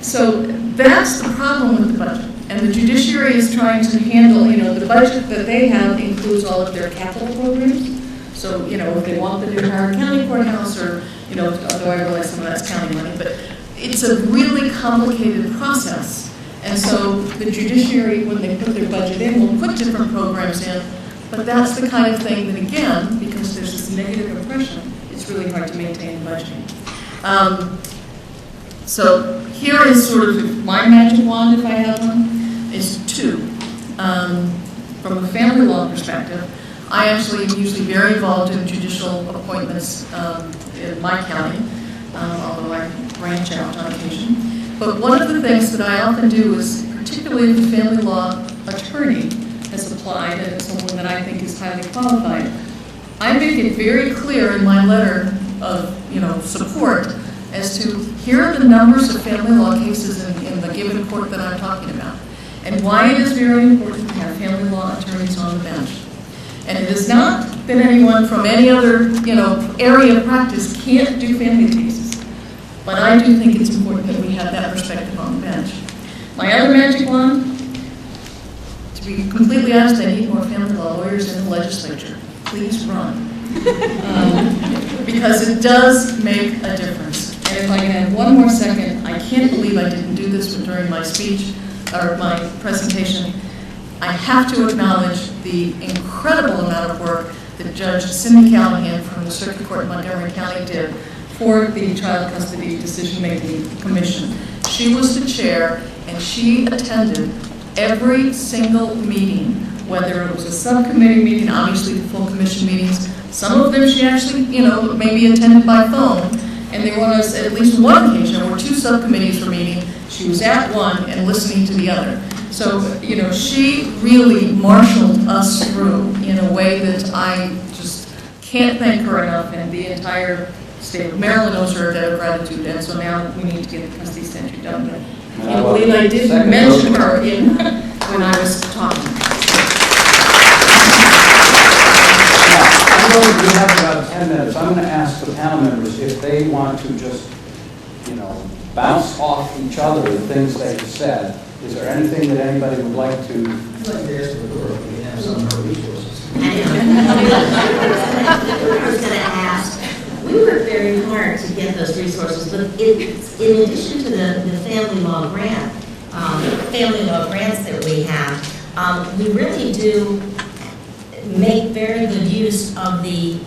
So that's the problem with the budget. And the judiciary is trying to handle, the budget that they have includes all of their capital programs. So, if they want the new Howard County Courthouse or, although I realize some of that's county money, but it's a really complicated process. And so the judiciary, when they put their budget in, will put different programs in, but that's the kind of thing that, again, because there's this negative impression, it's really hard to maintain budgeting. So here is sort of my magic wand, if I have one, is 2. From a family law perspective, I actually am usually very involved in judicial appointments in my county, although I branch out on occasion. But one of the things that I often do is, particularly if the family law attorney has applied and it's someone that I think is highly qualified, I make it very clear in my letter of support as to here are the numbers of family law cases in the given court that I'm talking about, and why it is very important to have family law attorneys on the bench. And it is not that anyone from any other area of practice can't do family cases, but I do think it's important that we have that perspective on the bench. My other magic wand, to be completely honest, I need more family law lawyers in the legislature. Please run. Because it does make a difference. And if I can have one more second, I can't believe I didn't do this during my speech or my presentation. I have to acknowledge the incredible amount of work that Judge Cindy Callahan from the Circuit Court in Montgomery County did for the Child Custody Decision-Making Commission. She was the chair, and she attended every single meeting, whether it was a subcommittee meeting, obviously the full commission meetings. Some of them she actually, maybe attended by phone, and there was at least one occasion where 2 subcommittees were meeting. She was at one and listening to the other. So, she really marshaled us through in a way that I just can't thank her enough, and the entire state of Maryland owes her a debt of gratitude, and so now we need to get the custody statute done. I believe I did mention her when I was talking. I know we have about 10 minutes. I'm going to ask the panel members if they want to just, bounce off each other the things they've said. Is there anything that anybody would like to? I'd like to ask the clerk if we have some of her resources. I was going to ask, we worked very hard to get those resources, but in addition to the family law grants that we have, we really do make very good use of the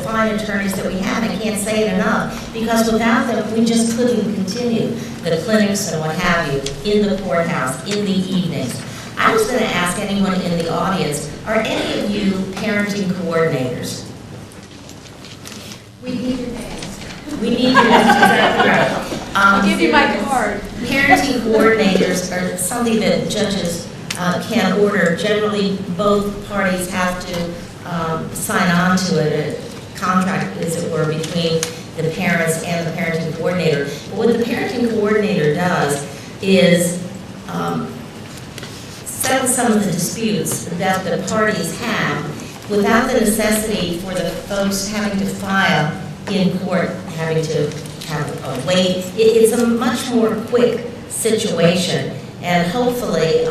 fine attorneys that we have. I can't say it enough, because without them, we just couldn't continue the clinics and what have you in the courthouse, in the evenings. I was going to ask anyone in the audience, are any of you parenting coordinators? We need your names. We need your names, exactly right. I'll give you my card. Parenting coordinators are something that judges can order. Generally, both parties have to sign on to it, a contract, as it were, between the parents and the parenting coordinator. But what the parenting coordinator does is settle some of the disputes that the parties have without the necessity for the folks having to file in court, having to have a wait. It's a much more quick situation, and hopefully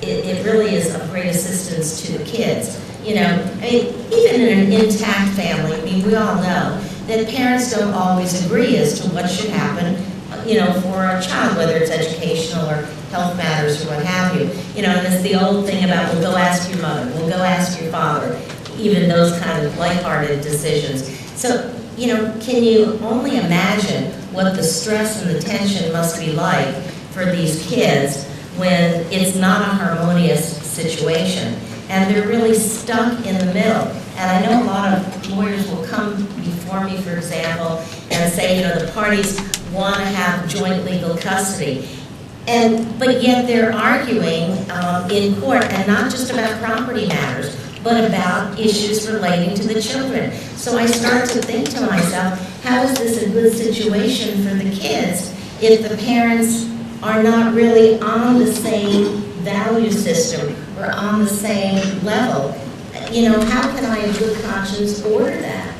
it really is of great assistance to the kids. Even in an intact family, we all know that parents don't always agree as to what should happen, for a child, whether it's educational or health matters or what have you. And it's the old thing about, well, go ask your mother, well, go ask your father, even those kind of lighthearted decisions. So, can you only imagine what the stress and the tension must be like for these kids when it's not a harmonious situation? And they're really stuck in the middle. And I know a lot of lawyers will come before me, for example, and say, the parties want to have joint legal custody. But yet they're arguing in court, and not just about property matters, but about issues relating to the children. So I start to think to myself, how is this a good situation for the kids if the parents are not really on the same value system or on the same level? How can I in good conscience order that?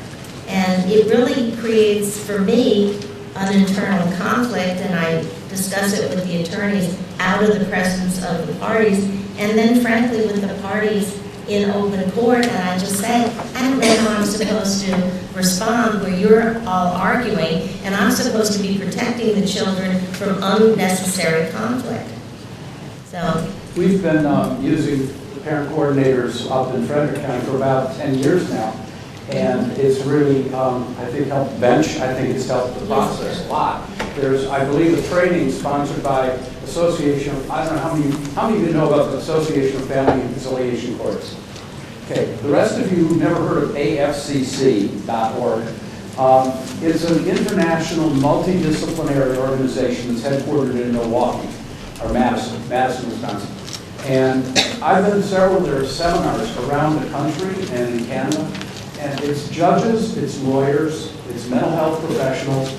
And it really creates, for me, an internal conflict, and I discuss it with the attorneys out of the presence of the parties, and then frankly with the parties in open court, and I just say, I don't know how I'm supposed to respond where you're all arguing, and I'm supposed to be protecting the children from unnecessary conflict. So we've been using the parent coordinators up in Frederick County for about 10 years now, And it's really, I think, helped bench. I think it's helped the process a lot. There's, I believe, a training sponsored by Association of, I don't know how many of you know about the Association of Family and Conciliation Courts? Okay, the rest of you who've never heard of AFCC.org, it's an international multidisciplinary organization that's headquartered in Milwaukee, or Madison, Wisconsin. And I've been to several of their seminars around the country and in Canada. And it's judges, it's lawyers, it's mental health professionals.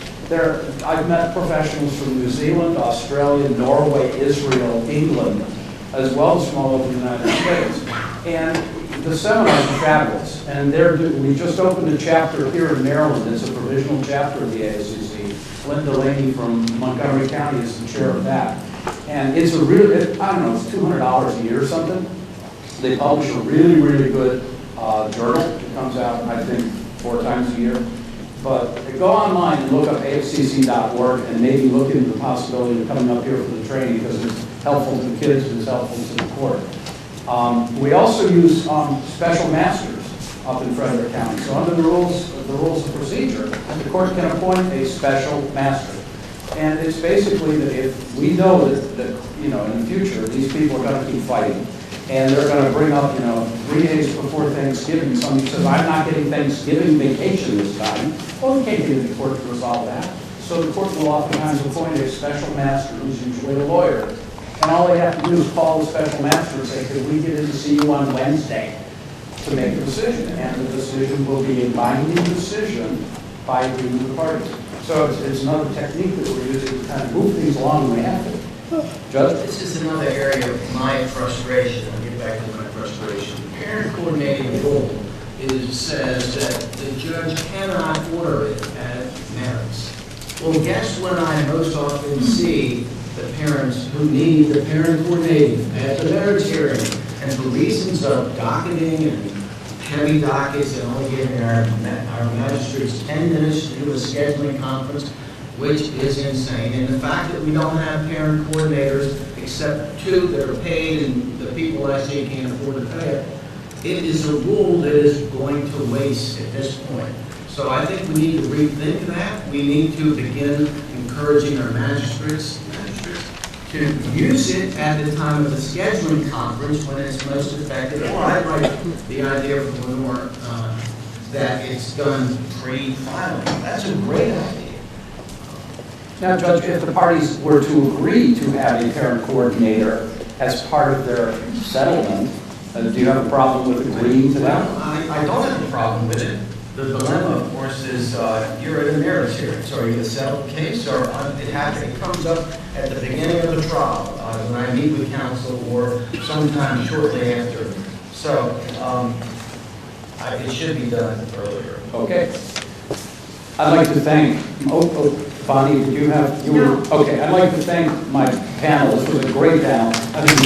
I've met professionals from New Zealand, Australia, Norway, Israel, England, as well as from all over the United States. And the seminars are fabulous. And we just opened a chapter here in Maryland. It's a provisional chapter of the ASCC. Lynn Delaney from Montgomery County is the chair of that. And it's a really, I don't know, it's $200 a year or something. They publish a really, really good journal. It comes out, I think, 4 times a year. But go online and look up afcc.org and maybe look into the possibility of coming up here for the training because it's helpful to the kids and it's helpful to the court. We also use special masters up in Frederick County. So under the rules of procedure, the court can appoint a special master. And it's basically that if we know that you know, in the future, these people are going to keep fighting, and they're going to bring up, 3 days before Thanksgiving, somebody says, I'm not getting Thanksgiving vacation this time. Well, we can't get in the court to resolve that. So the court will oftentimes appoint a special master who's usually a lawyer. And all they have to do is call the special master and say, could we get in to see you on Wednesday to make a decision? And the decision will be a binding decision by the parties. So it's another technique that we're using to kind of move things along when we have to. Judge? This is another area of my frustration. I'll get back to my frustration. The parent coordinating rule says that the judge cannot order it at merits. Well, guess when I most often see the parents who need the parent coordinating at the merits hearing, and for reasons of docketing and heavy dockets and only giving our magistrates 10 minutes to do a scheduling conference, which is insane. And the fact that we don't have parent coordinators except 2 that are paid and the people actually can't afford to pay it, it is a rule that is going to waste at this point. So I think we need to rethink that. We need to begin encouraging our magistrates to use it at the time of the scheduling conference when it's most effective. Or I like the idea from Lenore that it's done pre-filing. That's a great idea. Now, Judge, if the parties were to agree to have a parent coordinator as part of their settlement, do you have a problem with agreeing to that? I don't have a problem with it. The dilemma, of course, is you're at a merits hearing. So are you going to settle the case, or it comes up at the beginning of the trial when I meet with counsel, or sometime shortly after. So it should be done earlier. Okay. I'd like to thank, Bonnie, did you have, you were, okay, I'd like to thank my panel. This was a great panel. I think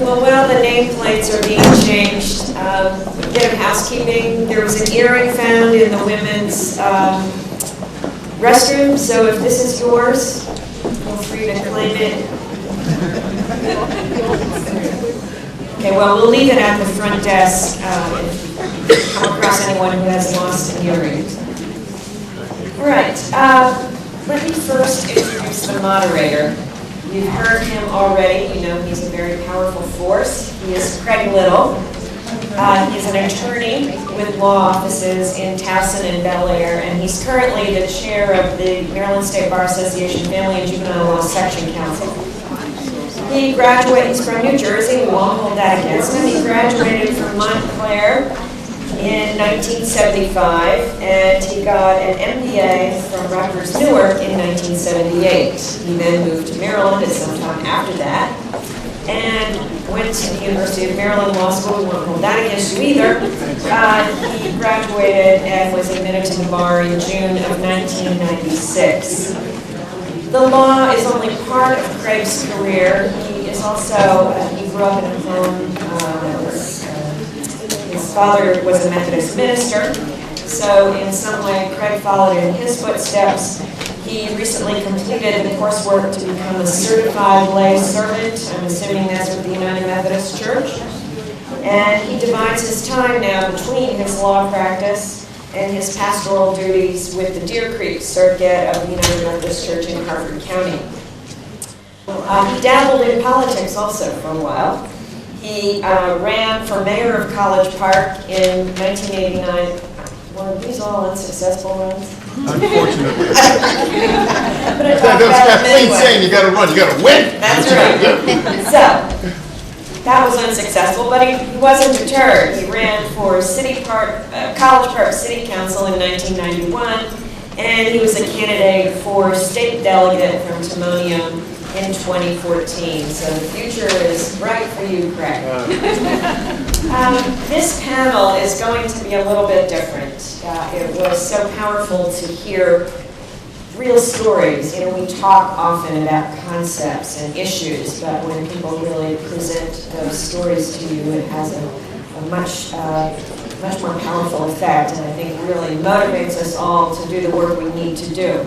Well, while the nameplates are being changed, a bit of housekeeping. There was an earring found in the women's restroom, so if this is yours, feel free to claim it. Okay, well, we'll leave it at the front desk. come across anyone who has lost an earring. All right, let me first introduce the moderator. You've heard him already. You know he's a very powerful force. He is Craig Little. He's an attorney with law offices in Towson and Bel Air, and he's currently the chair of the Maryland State Bar Association Family and Juvenile Law Section Council. He graduated, he's from New Jersey, we won't hold that against him. He graduated from Montclair in 1975, and he got an MBA from Rutgers Newark in 1978. He then moved to Maryland at some time after that, and went to the University of Maryland Law School. We won't hold that against you either. He graduated and was admitted to the bar in June of 1996. The law is only part of Craig's career. He is also, he grew up in a home that was, his father was a Methodist minister, so in some way Craig followed in his footsteps. He recently completed the coursework to become a certified lay servant. I'm assuming that's with the United Methodist Church. And he divides his time now between his law practice and his pastoral duties with the Deer Creek Circuit of the United Methodist Church in Harford County. He dabbled in politics also for a while. He ran for mayor of College Park in 1989. Were these all unsuccessful runs? Unfortunately. That's Kathleen saying you got to run, you got to win. That's right. So, that was unsuccessful, but he wasn't deterred. He ran for College Park City Council in 1991, and he was a candidate for state delegate from Timonium in 2014. So the future is bright for you, Craig. This panel is going to be a little bit different. It was so powerful to hear real stories. You know, we talk often about concepts and issues, but when people really present those stories to you, it has a much more powerful effect, and I think really motivates us all to do the work we need to do.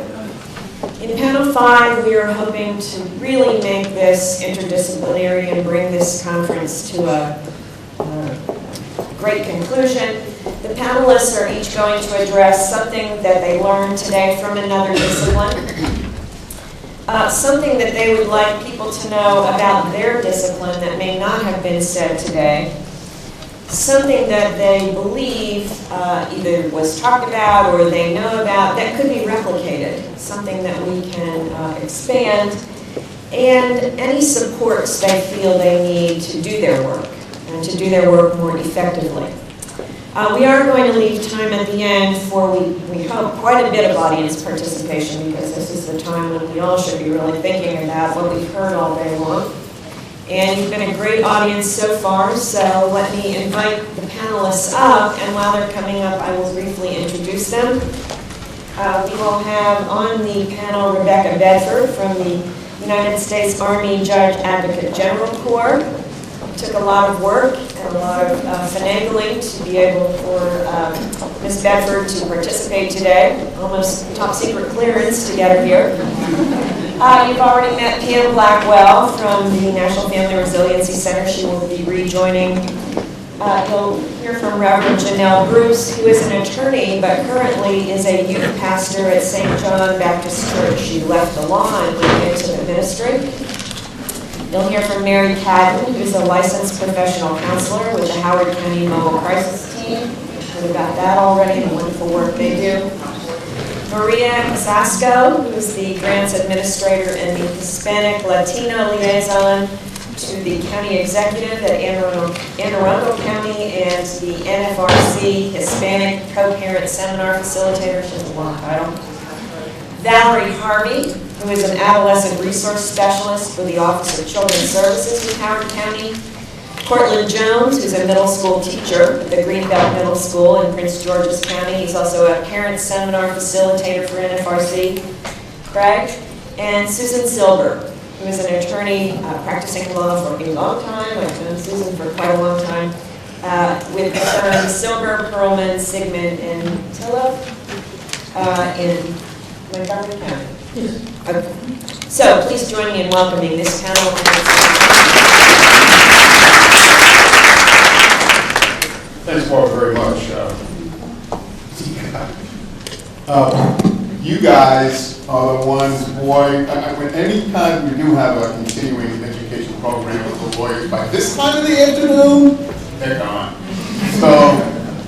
In panel 5, we are hoping to really make this interdisciplinary and bring this conference to a great conclusion. The panelists are each going to address something that they learned today from another discipline, something that they would like people to know about their discipline that may not have been said today, something that they believe either was talked about or they know about that could be replicated, something that we can expand, and any supports they feel they need to do their work and to do their work more effectively. We are going to leave time at the end for, we hope, quite a bit of audience participation, because this is the time when we all should be really thinking about what we've heard all day long. And you've been a great audience so far, so let me invite the panelists up, and while they're coming up, I will briefly introduce them. We will have on the panel Rebecca Bedford from the United States Army Judge Advocate General Corps. It took a lot of work and a lot of finagling to be able for Ms. Bedford to participate today. Almost top secret clearance to get her here. You've already met Pam Blackwell from the National Family Resiliency Center. She will be rejoining. You'll hear from Reverend Janelle Bruce, who is an attorney, but currently is a youth pastor at St. John Baptist Church. She left the law and went into the ministry. You'll hear from Mary Cadden, who's a licensed professional counselor with the Howard County Mobile Crisis Team. Heard about that already, the wonderful work they do. Maria Casasco, who is the grants administrator and the Hispanic Latino liaison to the county executive at Anne Arundel County and the NFRC Hispanic Co-Parent Seminar Facilitator. She has a long title. Valerie Harvey, who is an adolescent resource specialist for the Office of Children's Services in Howard County. Cortland Jones, who's a middle school teacher at the Greenbelt Middle School in Prince George's County. He's also a parent seminar facilitator for NFRC. Craig. And Susan Silber, who is an attorney practicing law for a long time. I've known Susan for quite a long time. With the firms Silber, Perlman, Sigmund, and Tillo in Montgomery County. Okay. So please join me in welcoming this panel. Thanks, talk very much. You guys are the ones, boy, anytime we do have a continuing education program with the lawyers, by this time of the afternoon, they're gone. So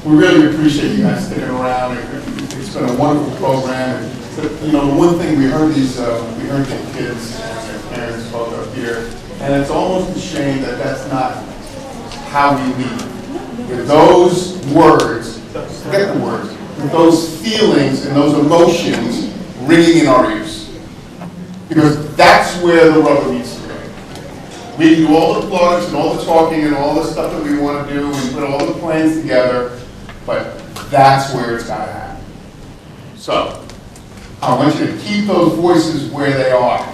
we really appreciate you guys sticking around. It's been a wonderful program. And, you know, the one thing we heard the kids and their parents spoke up here, and it's almost a shame that that's not how we lead. With those words, forget the words, with those feelings and those emotions ringing in our ears. Because that's where the rubber meets the road. We can do all the plugs and all the talking and all the stuff that we want to do and put all the plans together, but that's where it's got to happen. So, I want you to keep those voices where they are.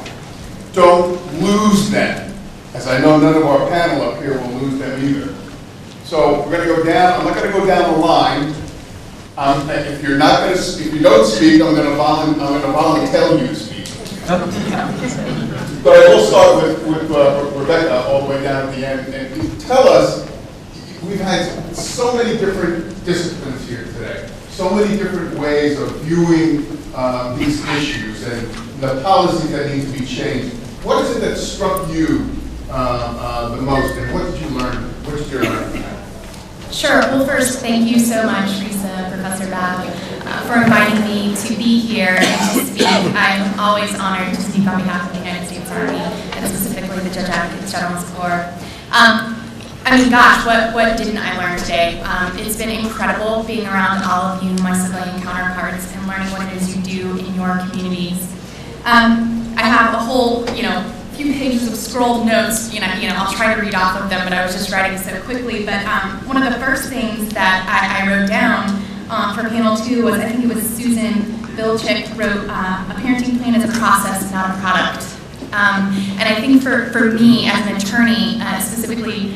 Don't lose them, as I know none of our panel up here will lose them either. So we're going to go down. I'm not going to go down the line. If you don't speak, I'm going to volunteer you to speak. But I will start with Rebecca all the way down at the end, and tell us. We've had so many different disciplines here today, so many different ways of viewing these issues and the policies that need to be changed. What is it that struck you the most, and what did you learn? What did you learn from that? Sure. Well, first, thank you so much, Risa, Professor Babb, for inviting me to be here and to speak. I'm always honored to speak on behalf of the United States Army, and specifically the Judge Advocates General's Corps. I mean, gosh, what didn't I learn today? It's been incredible being around all of you, my civilian counterparts, and learning what it is you do in your communities. I have a whole, few pages of scrolled notes. I'll try to read off of them, but I was just writing so quickly. But one of the first things that I wrote down for panel 2 was, I think it was Susan Bilchick wrote, a parenting plan is a process, not a product. And I think for me as an attorney, specifically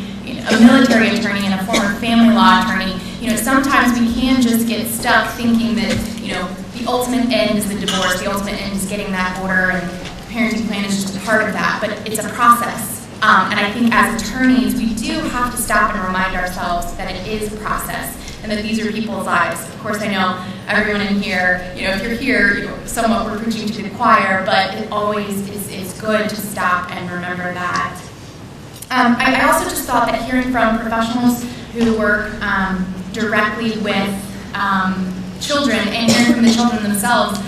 a military attorney and a former family law attorney, sometimes we can just get stuck thinking that, the ultimate end is the divorce, the ultimate end is getting that order, and the parenting plan is just a part of that, but it's a process. And I think as attorneys, we do have to stop and remind ourselves that it is a process and that these are people's lives. Of course, I know everyone in here, if you're here, somewhat we're preaching to the choir, but it always is good to stop and remember that. I also just thought that hearing from professionals who work directly with children and hearing from the children themselves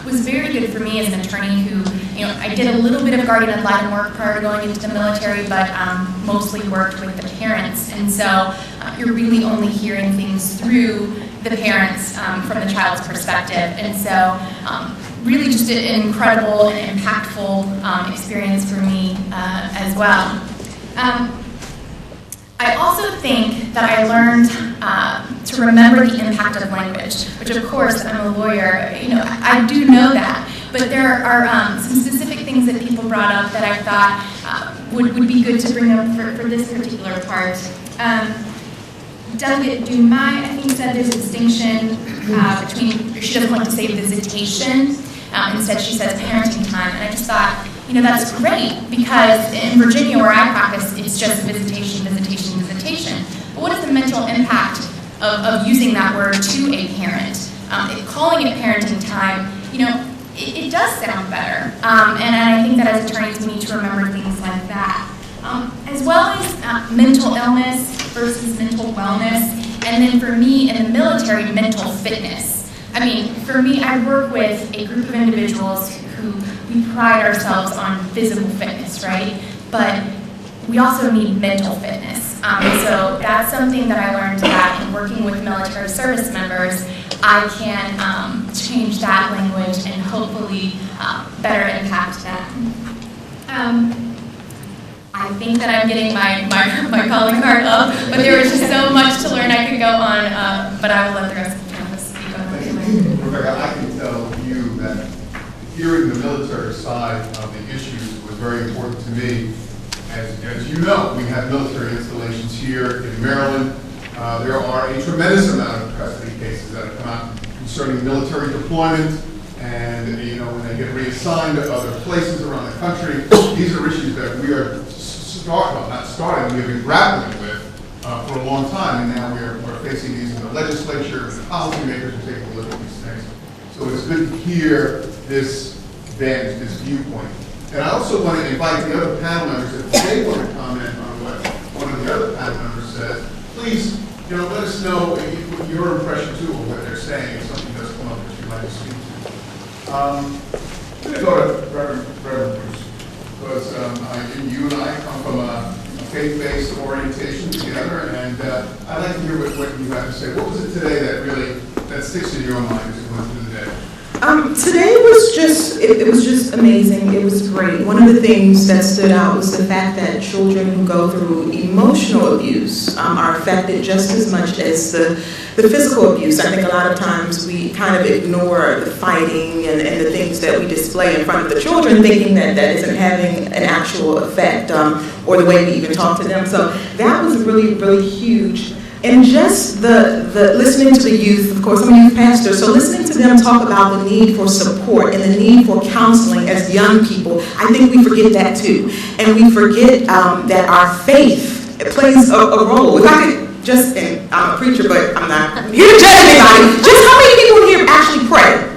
was very good for me as an attorney who, I did a little bit of guardian ad litem work prior to going into the military, but mostly worked with the parents. And so you're really only hearing things through the parents from the child's perspective. And so really just an incredible and impactful experience for me as well. I also think that I learned to remember the impact of language, which of course I'm a lawyer, I do know that, but there are some specific things that people brought up that I thought would be good to bring up for this particular part. Delegate Dumais, I think, said there's a distinction between, she doesn't like to say visitation, instead she says parenting time, and I just thought, that's great, because in Virginia where I practice, it's just visitation, visitation, visitation. But what is the mental impact of using that word to a parent? Calling it parenting time, it does sound better. And I think that as attorneys, we need to remember things like that. As well as mental illness versus mental wellness. And then for me in the military, mental fitness. I mean, for me, I work with a group of individuals who we pride ourselves on physical fitness, right? But we also need mental fitness. So that's something that I learned that in working with military service members, I can change that language and hopefully better impact them. I think that I'm getting my calling card up, but there was just so much to learn I could go on, but I will let the rest of the panelists speak on that. Rebecca, I can tell you that hearing the military side of the issues was very important to me. As you know, we have military installations here in Maryland. There are a tremendous amount of custody cases that have come out concerning military deployment, and when they get reassigned to other places around the country, these are issues that we are we have been grappling with for a long time, and now we're facing these in the legislature, and the policymakers are taking a look at these things. So it's good to hear this vantage, this viewpoint. And I also want to invite the other panel members, if they want to comment on what one of the other panel members said, please, let us know your impression too of what they're saying, if something does come up that you'd like to speak to. I'm going to go to Reverend Bruce, because you and I come from a faith-based orientation together, and I'd like to hear what you have to say. What was it today that sticks in your mind as you went through the day? Today was just amazing. It was great. One of the things that stood out was the fact that children who go through emotional abuse are affected just as much as the physical abuse. I think a lot of times we kind of ignore the fighting and the things that we display in front of the children, thinking that isn't having an actual effect, or the way we even talk to them. So that was really, really huge. And just the listening to the youth, of course, I'm a youth pastor, so listening to them talk about the need for support and the need for counseling as young people, I think we forget that too. And we forget that our faith plays a role. If I could just, and I'm a preacher, but I'm not here to judge anybody, just how many people here actually pray?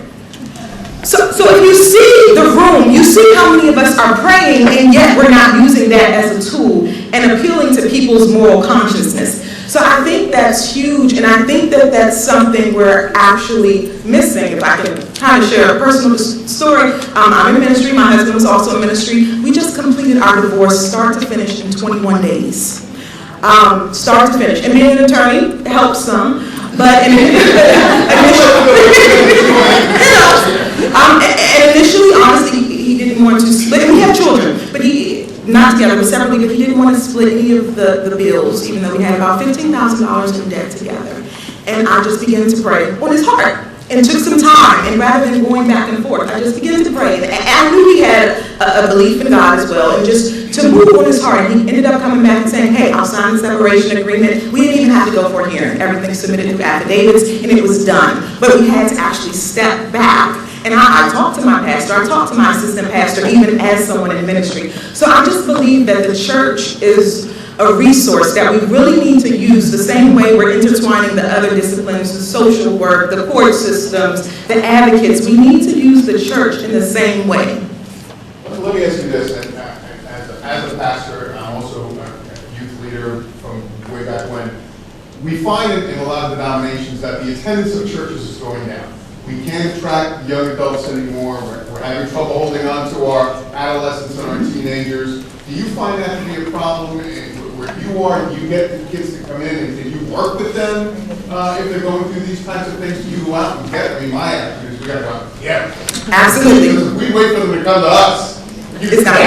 So if you see the room, you see how many of us are praying, and yet we're not using that as a tool and appealing to people's moral consciousness. So I think that's huge, and I think that that's something we're actually missing. If I can kind of share a personal story, I'm in ministry, my husband was also in ministry. We just completed our divorce start to finish in 21 days. Start to finish. And being an attorney helps some, but initially, honestly, he didn't want to split. We have children, but not together, but separately, but he didn't want to split any of the bills, even though we had about $15,000 in debt together. And I just began to pray on his heart, and took some time, and rather than going back and forth, I just began to pray. And I knew he had a belief in God as well, and just to move on his heart. He ended up coming back and saying, hey, I'll sign the separation agreement. We didn't even have to go for a hearing. Everything submitted through affidavits, and it was done. But we had to actually step back. And I talked to my pastor, I talked to my assistant pastor, even as someone in ministry. So I just believe that the church is a resource that we really need to use the same way we're intertwining the other disciplines, the social work, the court systems, the advocates. We need to use the church in the same way. Let me ask you this, and as a pastor, and I'm also a youth leader from way back when, we find in a lot of denominations that the attendance of churches is going down. We can't attract young adults anymore. We're having trouble holding on to our adolescents and our teenagers. Do you find that to be a problem where you are? Do you get the kids to come in and do you work with them if they're going through these kinds of things? Do you go out and get them? I mean, my attitude is we got to go out and get them. Absolutely. We wait for them to come to us. It's not.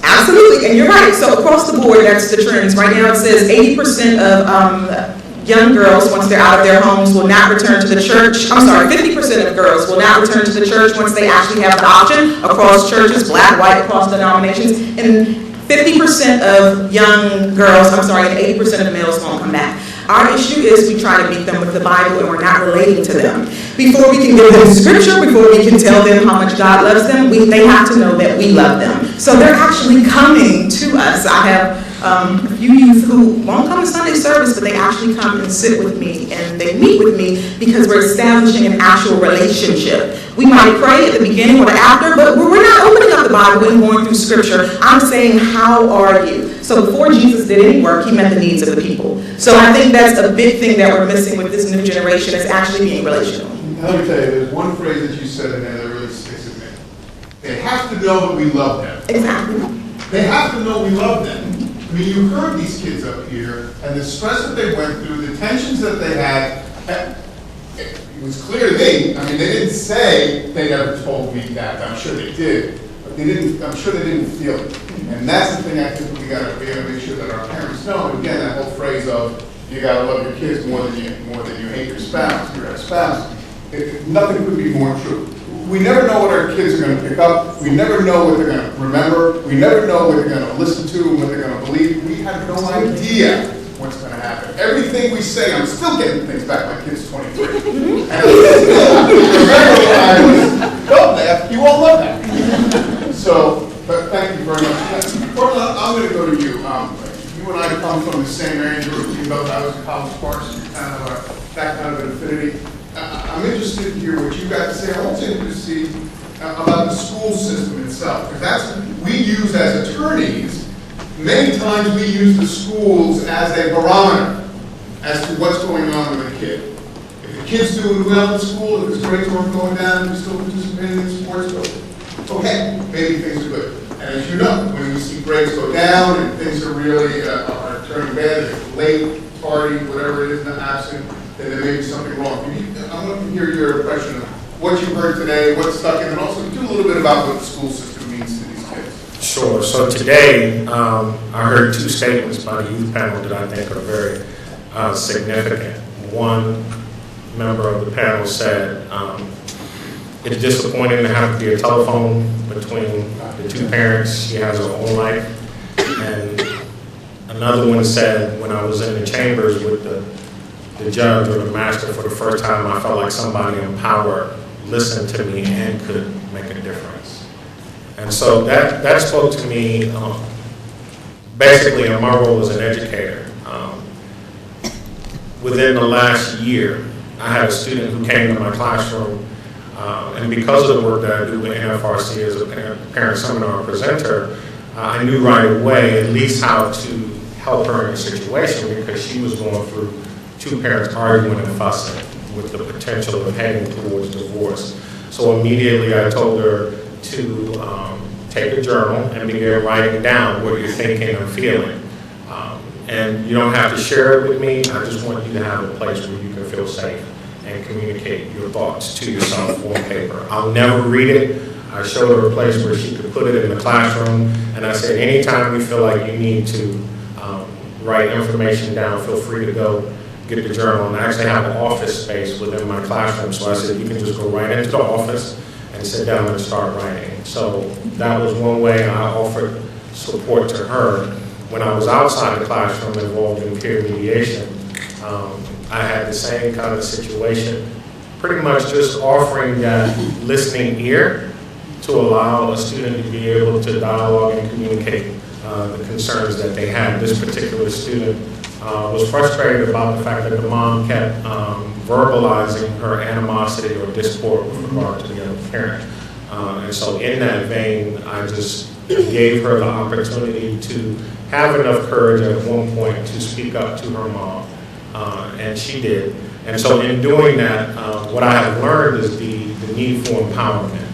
Absolutely, and you're right. So across the board, that's the trends. Right now it says 80% of young girls, once they're out of their homes, will not return to the church. I'm sorry, 50% of girls will not return to the church once they actually have the option across churches, black, white, across denominations. And 50% of young girls, and 80% of males won't come back. Our issue is we try to beat them with the Bible and we're not relating to them. Before we can give them scripture, before we can tell them how much God loves them, they have to know that we love them. So they're actually coming to us. I have a few youth who won't come to Sunday service, but they actually come and sit with me and they meet with me because we're establishing an actual relationship. We might pray at the beginning or after, but we're not opening up the Bible and going through scripture. I'm saying, how are you? So before Jesus did any work, he met the needs of the people. So I think that's a big thing that we're missing with this new generation is actually being relational. Let me tell you, there's one phrase that you said in there that really sticks with me. They have to know that we love them. Exactly. They have to know we love them. I mean, you heard these kids up here, and the stress that they went through, the tensions that they had, it was clear to me. I mean, they didn't say they never told me that. I'm sure they did, but I'm sure they didn't feel it. And that's the thing I think we got to make sure that our parents know. And again, that whole phrase of you got to love your kids more than you hate your spouse, your ex-spouse. Nothing could be more true. We never know what our kids are going to pick up. We never know what they're going to remember. We never know what they're going to listen to and what they're going to believe. We have no idea what's going to happen. Everything we say, I'm still getting things back. My kid's 23. And remember when I was, don't laugh, you all love that. So, but thank you very much. Cortland, I'm going to go to you. you and I come from the same area, you both, I was in College Park, so you kind of that kind of an affinity. I'm interested to hear what you got to say. I'm also interested to see about the school system itself, because that's, we use as attorneys, many times we use the schools as a barometer as to what's going on with a kid. If the kid's doing well in school, if his grades aren't going down, if he's still participating in sports, okay, maybe things are good. And as you know, when we see grades go down and things are really are turning bad, if late, tardy, whatever it is, not absent, then there may be something wrong. I want to hear your impression of what you heard today, what's stuck in, and also do a little bit about what the school system means to these kids. Sure. So today, I heard two statements by the youth panel that I think are very significant. One member of the panel said, it's disappointing to have to be a telephone between the two parents. She has her own life. And another one said, when I was in the chambers with the judge or the master for the first time, I felt like somebody in power listened to me and could make a difference. And so that spoke to me basically in my role as an educator. Within the last year, I had a student who came to my classroom, and because of the work that I do with NFRC as a parent seminar presenter, I knew right away at least how to help her in a situation, because she was going through two parents arguing and fussing with the potential of heading towards divorce. So immediately I told her to take a journal and begin writing down what you're thinking and feeling. And you don't have to share it with me. I just want you to have a place where you can feel safe and communicate your thoughts to yourself on paper. I'll never read it. I showed her a place where she could put it in the classroom. And I said, anytime you feel like you need to write information down, feel free to go get the journal. And I actually have an office space within my classroom. So I said, you can just go right into the office and sit down and start writing. So that was one way I offered support to her. When I was outside the classroom involved in peer mediation, I had the same kind of situation, pretty much just offering that listening ear to allow a student to be able to dialogue and communicate the concerns that they had. This particular student was frustrated about the fact that the mom kept verbalizing her animosity or discord with regard to the other parent. And so in that vein, I just gave her the opportunity to have enough courage at one point to speak up to her mom, and she did. And so in doing that, what I have learned is the need for empowerment.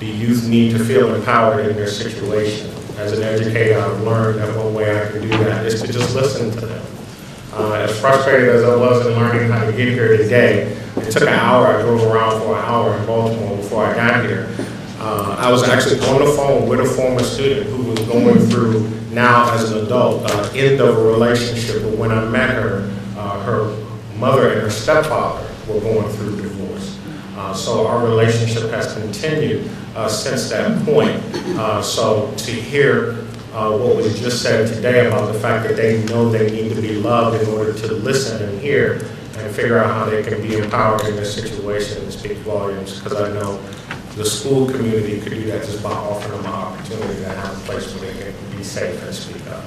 The youth need to feel empowered in their situation. As an educator, I've learned that one way I can do that is to just listen to them. As frustrated as I was in learning how to get here today, it took an hour. I drove around for an hour in Baltimore before I got here. I was actually on the phone with a former student who was going through, now as an adult, end of a relationship. But when I met her, her mother and her stepfather were going through divorce. So our relationship has continued since that point. So to hear what was just said today about the fact that they know they need to be loved in order to listen and hear and figure out how they can be empowered in this situation and speak volumes, because I know the school community could do that just by offering them an opportunity to have a place where they can be safe and speak up.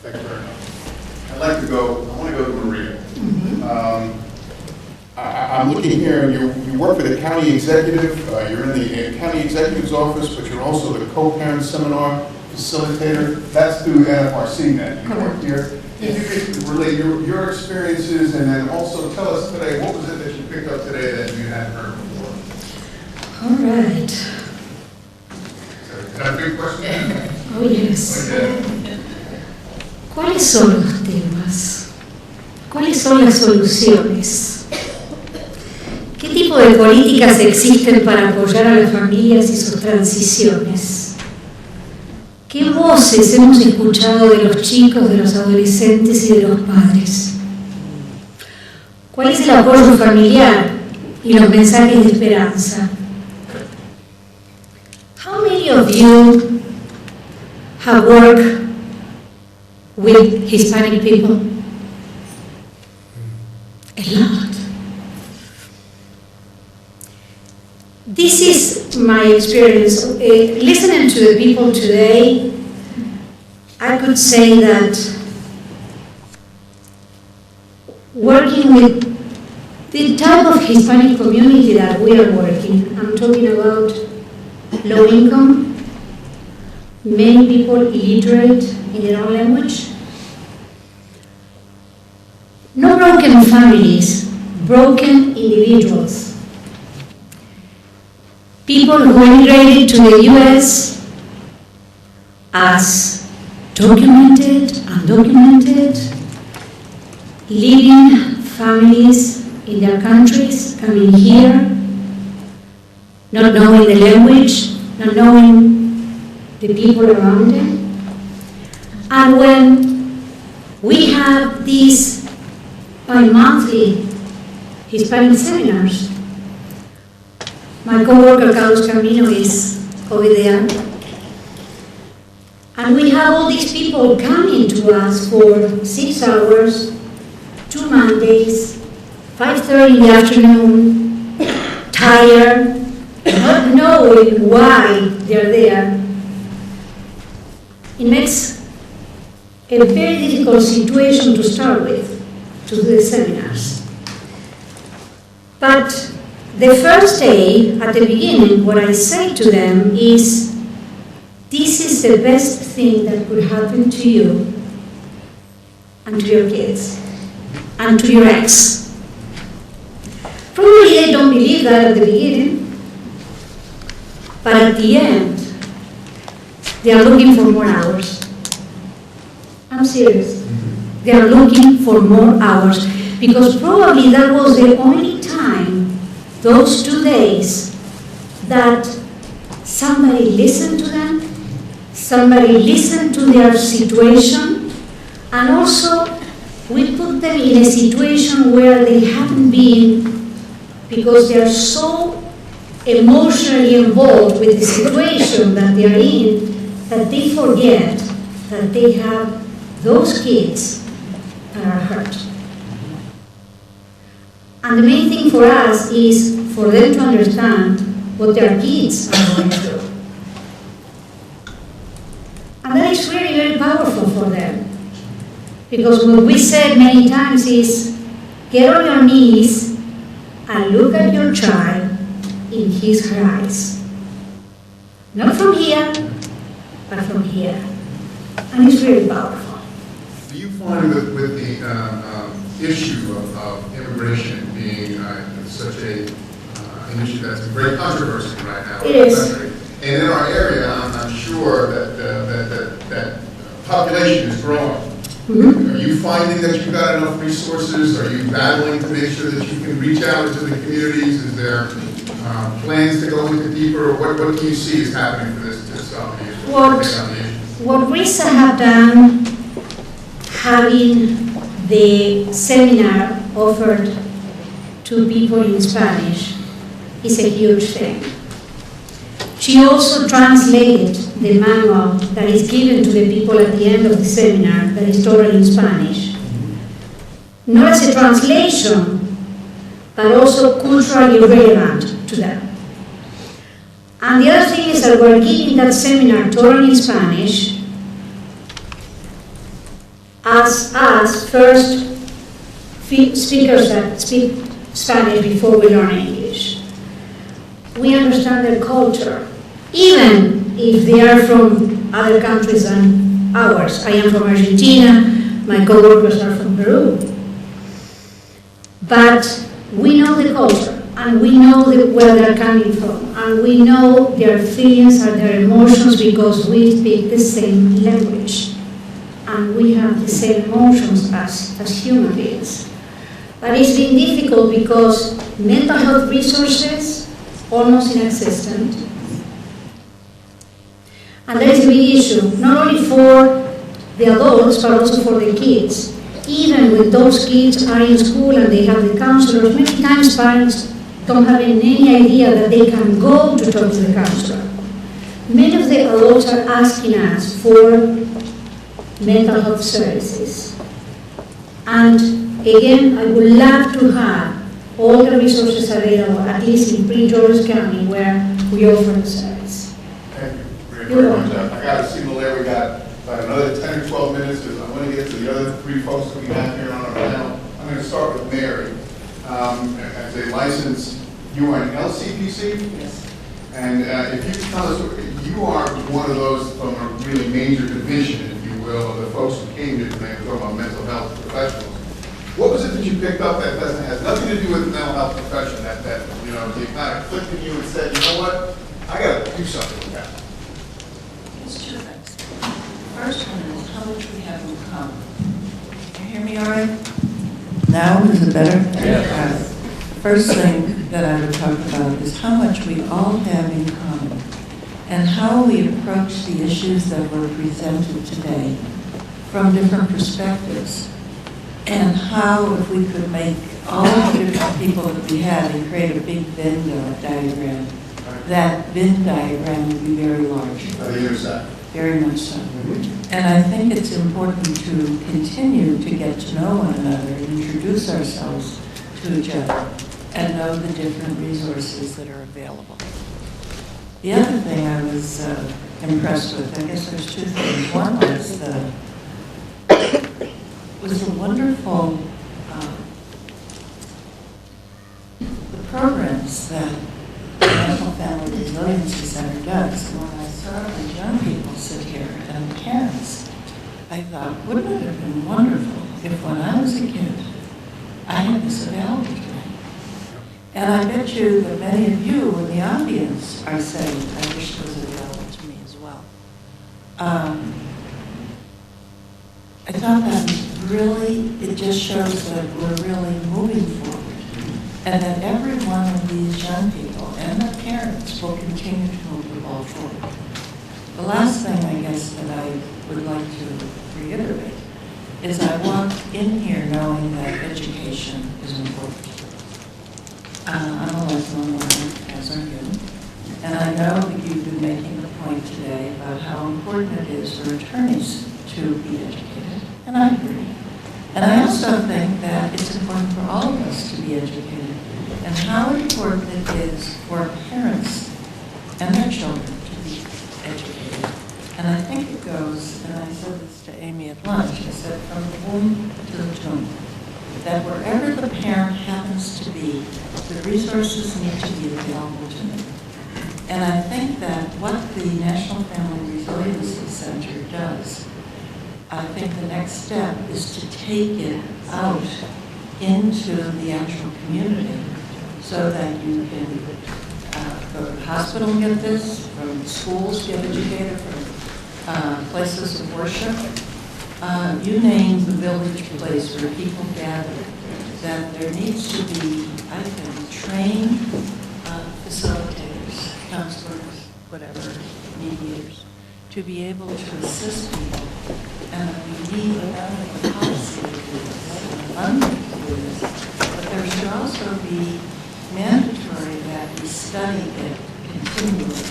Thank you very much. I want to go to Maria. I'm looking here, and you work for the county executive. You're in the county executive's office, but you're also the co-parent seminar facilitator. That's through NFRC net. You work here. If you could relate your experiences, and then also tell us today, what was it that you picked up today that you hadn't heard before? All right. Is that a big question? Oh, yes. Okay. ¿Cuáles son los temas? ¿Cuáles son las soluciones? ¿Qué tipo de políticas existen para apoyar a las familias y sus transiciones? ¿Qué voces hemos escuchado de los chicos, de los adolescentes y de los padres? ¿Cuál es el apoyo familiar y los mensajes de esperanza? How many of you have worked with Hispanic people? A lot. This is my experience. Listening to the people today, I could say that working with the type of Hispanic community that we are working, I'm talking about low income, many people illiterate in their own language, no broken families, broken individuals. People who immigrated to the US as documented, undocumented, leaving families in their countries, coming here, not knowing the language, not knowing the people around them. And when we have these bi-monthly Hispanic seminars, my co-worker Carlos Camino is over there, and we have all these people coming to us for 6 hours, 2 Mondays, 5:30 in the afternoon, tired, not knowing why they're there. It makes a very difficult situation to start with, to do the seminars. But the first day, at the beginning, what I say to them is, this is the best thing that could happen to you and to your kids and to your ex. Probably they don't believe that at the beginning, but at the end, they are looking for more hours. I'm serious. They are looking for more hours because probably that was the only time, those 2 days, that somebody listened to them, somebody listened to their situation, and also we put them in a situation where they haven't been because they are so emotionally involved with the situation that they are in that they forget that they have those kids that are hurt. And the main thing for us is for them to understand what their kids are going through. And that is really very powerful for them. Because what we said many times is, get on your knees and look at your child in his or her eyes. Not from here, but from here. And it's really powerful. Do you find with the issue of immigration being such an issue that's a great controversy right now in the country, and in our area, I'm sure that population is growing. Mm-hmm. Are you finding that you've got enough resources? Are you battling to make sure that you can reach out into the communities? Is there plans to go into deeper? What do you see is happening for this to solve the issue? What RISA have done, having the seminar offered to people in Spanish, is a huge thing. She also translated the manual that is given to the people at the end of the seminar that is totally in Spanish. Not as a translation, but also culturally relevant to them. And the other thing is that we're giving that seminar totally in Spanish as us first speakers that speak Spanish before we learn English. We understand their culture, even if they are from other countries than ours. I am from Argentina, my co-workers are from Peru. But we know the culture, and we know where they're coming from, and we know their feelings and their emotions because we speak the same language, and we have the same emotions as human beings. But it's been difficult because mental health resources almost inexistent. And that is a big issue, not only for the adults, but also for the kids. Even when those kids are in school and they have the counselors, many times parents don't have any idea that they can go to talk to the counselor. Many of the adults are asking us for mental health services. And again, I would love to have all the resources available, at least in Prince George's County, where we offer the service. Thank you very much. I got a signal there. We got about another 10 or 12 minutes, because I want to get to the other three folks that we have here on our panel. I'm going to start with Mary. As a licensed, you are an LCPC? Yes. And if you tell us, you are one of those from a really major division, if you will, of the folks who came here today, we're talking about mental health professionals. What was it that you picked up that has nothing to do with the mental health profession, that you know, they kind of clicked in you and said, you know what, I got to do something with that? It's two things. First one is how much we have in common. Can you hear me all right? Now is it better? Yeah. First thing that I would talk about is how much we all have in common and how we approach the issues that were presented today from different perspectives, and how if we could make all the different people that we had and create a big Venn diagram, that Venn diagram would be very large. I use that. Very much so. And I think it's important to continue to get to know one another and introduce ourselves to each other and know the different resources that are available. The other thing I was impressed with, I guess there's two things. One was the wonderful the programs that the National Family Resiliency Center does. And when I saw the young people sit here and parents, I thought, wouldn't it have been wonderful if when I was a kid, I had this available to me? And I bet you that many of you in the audience are saying, I wish it was available to me as well. I thought that really, it just shows that we're really moving forward, and that every one of these young people and their parents will continue to move the ball forward. The last thing, I guess, that I would like to reiterate is I walk in here knowing that education is important. I'm a lifelong learner, as are you, and I know that you've been making the point today about how important it is for attorneys to be educated, and I agree. And I also think that it's important for all of us to be educated, and how important it is for parents and their children to be educated. And I think it goes, and I said this to Amy at lunch, I said from the womb to the tomb, that wherever the parent happens to be, the resources need to be available to them. And I think that what the National Family Resiliency Center does, I think the next step is to take it out into the actual community so that you can go to the hospital and get this, from schools get educated, from places of worship. You name the village place where people gather, that there needs to be, I think, trained facilitators, counselors, whatever, mediators, to be able to assist people. And we need not only the policy to do this, and funding to do this, but there should also be mandatory that we study it continually.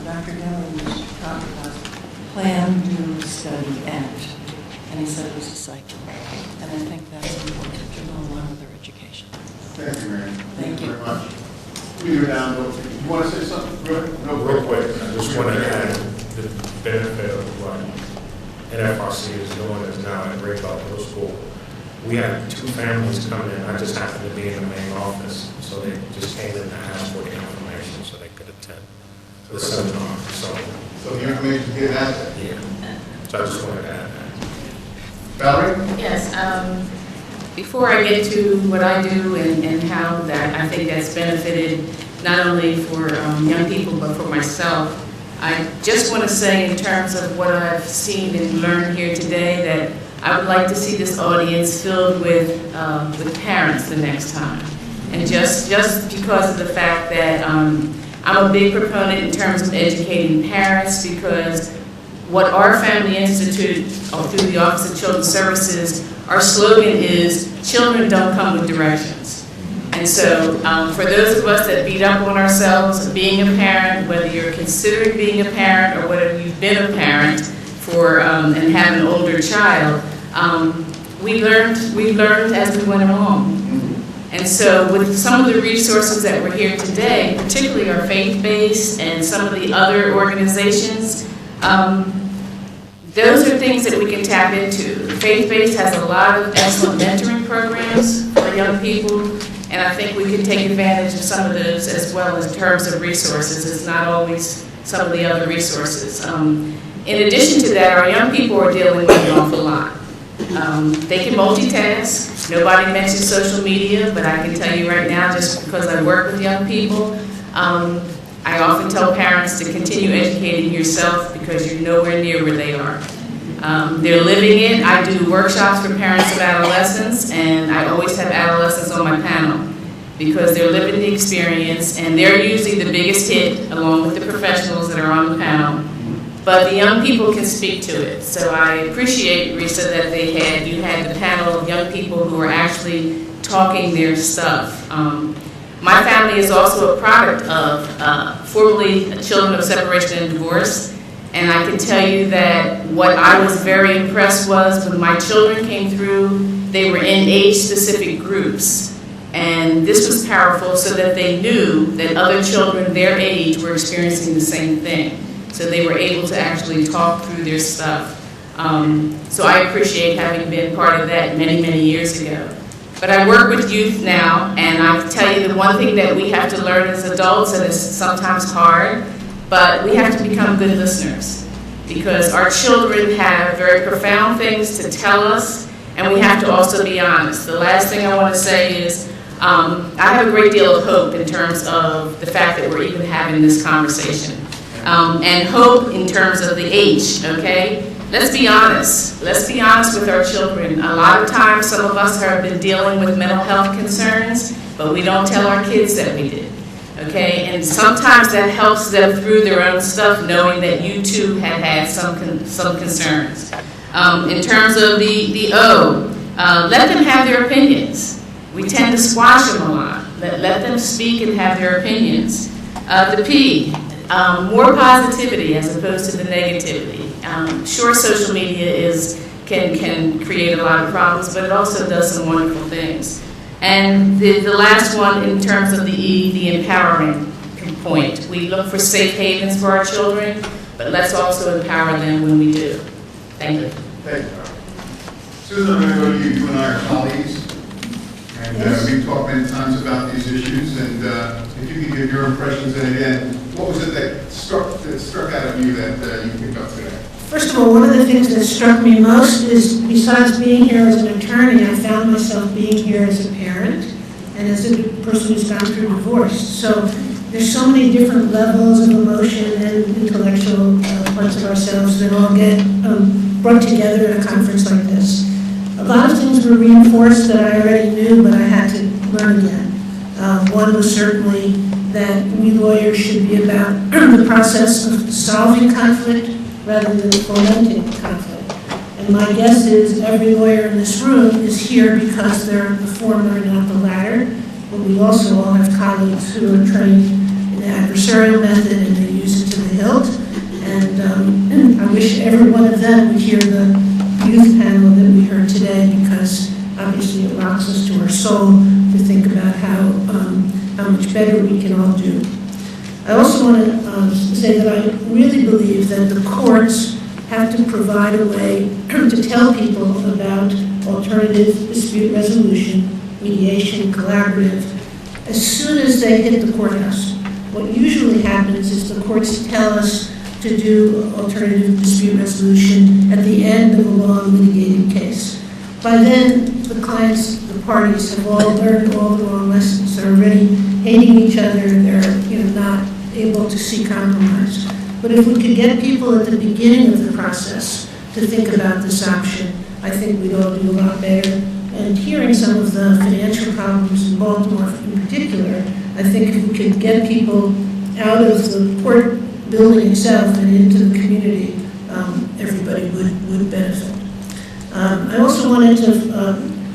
Dr. Dillon used to talk about plan, do, study, act. And he said it was a cycle. And I think that's important to go along with our education. Thank you, Mary. Thank you very much. You down. You want to say something real quick? I just want to add the benefit of what NFRC is doing is now at Raycroft Middle School. We had two families come in. I just happened to be in the main office, so they just came in to ask for the information so they could attend the seminar. So the information is out there? Yeah. So I just wanted to add that. Valerie? Yes. Before I get to what I do and how that I think that's benefited not only for young people but for myself, I just want to say in terms of what I've seen and learned here today that I would like to see this audience filled with parents the next time. And just because of the fact that I'm a big proponent in terms of educating parents, because what our Family Institute, through the Office of Children's Services, our slogan is, children don't come with directions. And so for those of us that beat up on ourselves, being a parent, whether you're considering being a parent or whether you've been a parent for and have an older child, we learned as we went along. And so with some of the resources that were here today, particularly our faith-based and some of the other organizations, those are things that we can tap into. Faith-based has a lot of excellent mentoring programs for young people, and I think we can take advantage of some of those as well in terms of resources. It's not always some of the other resources. In addition to that, our young people are dealing with an awful lot. They can multitask. Nobody mentions social media, but I can tell you right now, just because I work with young people, I often tell parents to continue educating yourself because you're nowhere near where they are. They're living it. I do workshops for parents of adolescents, and I always have adolescents on my panel because they're living the experience, and they're usually the biggest hit along with the professionals that are on the panel. But the young people can speak to it. So I appreciate, Risa, that you had the panel of young people who are actually talking their stuff. My family is also a product of formerly children of separation and divorce. And I can tell you that what I was very impressed was when my children came through, they were in age-specific groups. And this was powerful so that they knew that other children their age were experiencing the same thing. So they were able to actually talk through their stuff. So I appreciate having been part of that many, many years ago. But I work with youth now, and I tell you the one thing that we have to learn as adults, and it's sometimes hard, but we have to become good listeners because our children have very profound things to tell us, and we have to also be honest. The last thing I want to say is I have a great deal of hope in terms of the fact that we're even having this conversation. And hope in terms of the H, okay? Let's be honest. Let's be honest with our children. A lot of times, some of us have been dealing with mental health concerns, but we don't tell our kids that we did, okay? And sometimes that helps them through their own stuff, knowing that you too have had some concerns. In terms of the O, let them have their opinions. We tend to squash them a lot. Let them speak and have their opinions. The P, more positivity as opposed to the negativity. Sure, social media can create a lot of problems, but it also does some wonderful things. And the last one, in terms of the E, the empowering point. We look for safe havens for our children, but let's also empower them when we do. Thank you. Thank you. Susan, I'm going to go to you. You and I are colleagues, and we've talked many times about these issues, and if you could give your impressions, and again, what was it that struck out of you that you picked up today? First of all, one of the things that struck me most is, besides being here as an attorney, I found myself being here as a parent and as a person who's gone through divorce. So there's so many different levels of emotion and intellectual parts of ourselves that all get brought together at a conference like this. A lot of things were reinforced that I already knew, but I had to learn again. One was certainly that we lawyers should be about the process of solving conflict rather than fomenting conflict. And my guess is every lawyer in this room is here because they're the former and not the latter, but we also all have colleagues who are trained in the adversarial method and they use it to the hilt. And I wish every one of them would hear the youth panel that we heard today because obviously it rocks us to our soul to think about how much better we can all do. I also want to say that I really believe that the courts have to provide a way to tell people about alternative dispute resolution, mediation, collaborative, as soon as they hit the courthouse. What usually happens is the courts tell us to do alternative dispute resolution at the end of a long litigated case. By then, the clients, the parties have all learned all the wrong lessons. They're already hating each other. They're not able to see compromise. But if we could get people at the beginning of the process to think about this option, I think we'd all do a lot better. And hearing some of the financial problems in Baltimore in particular, I think if we could get people out of the court building itself and into the community, everybody would benefit. I also wanted to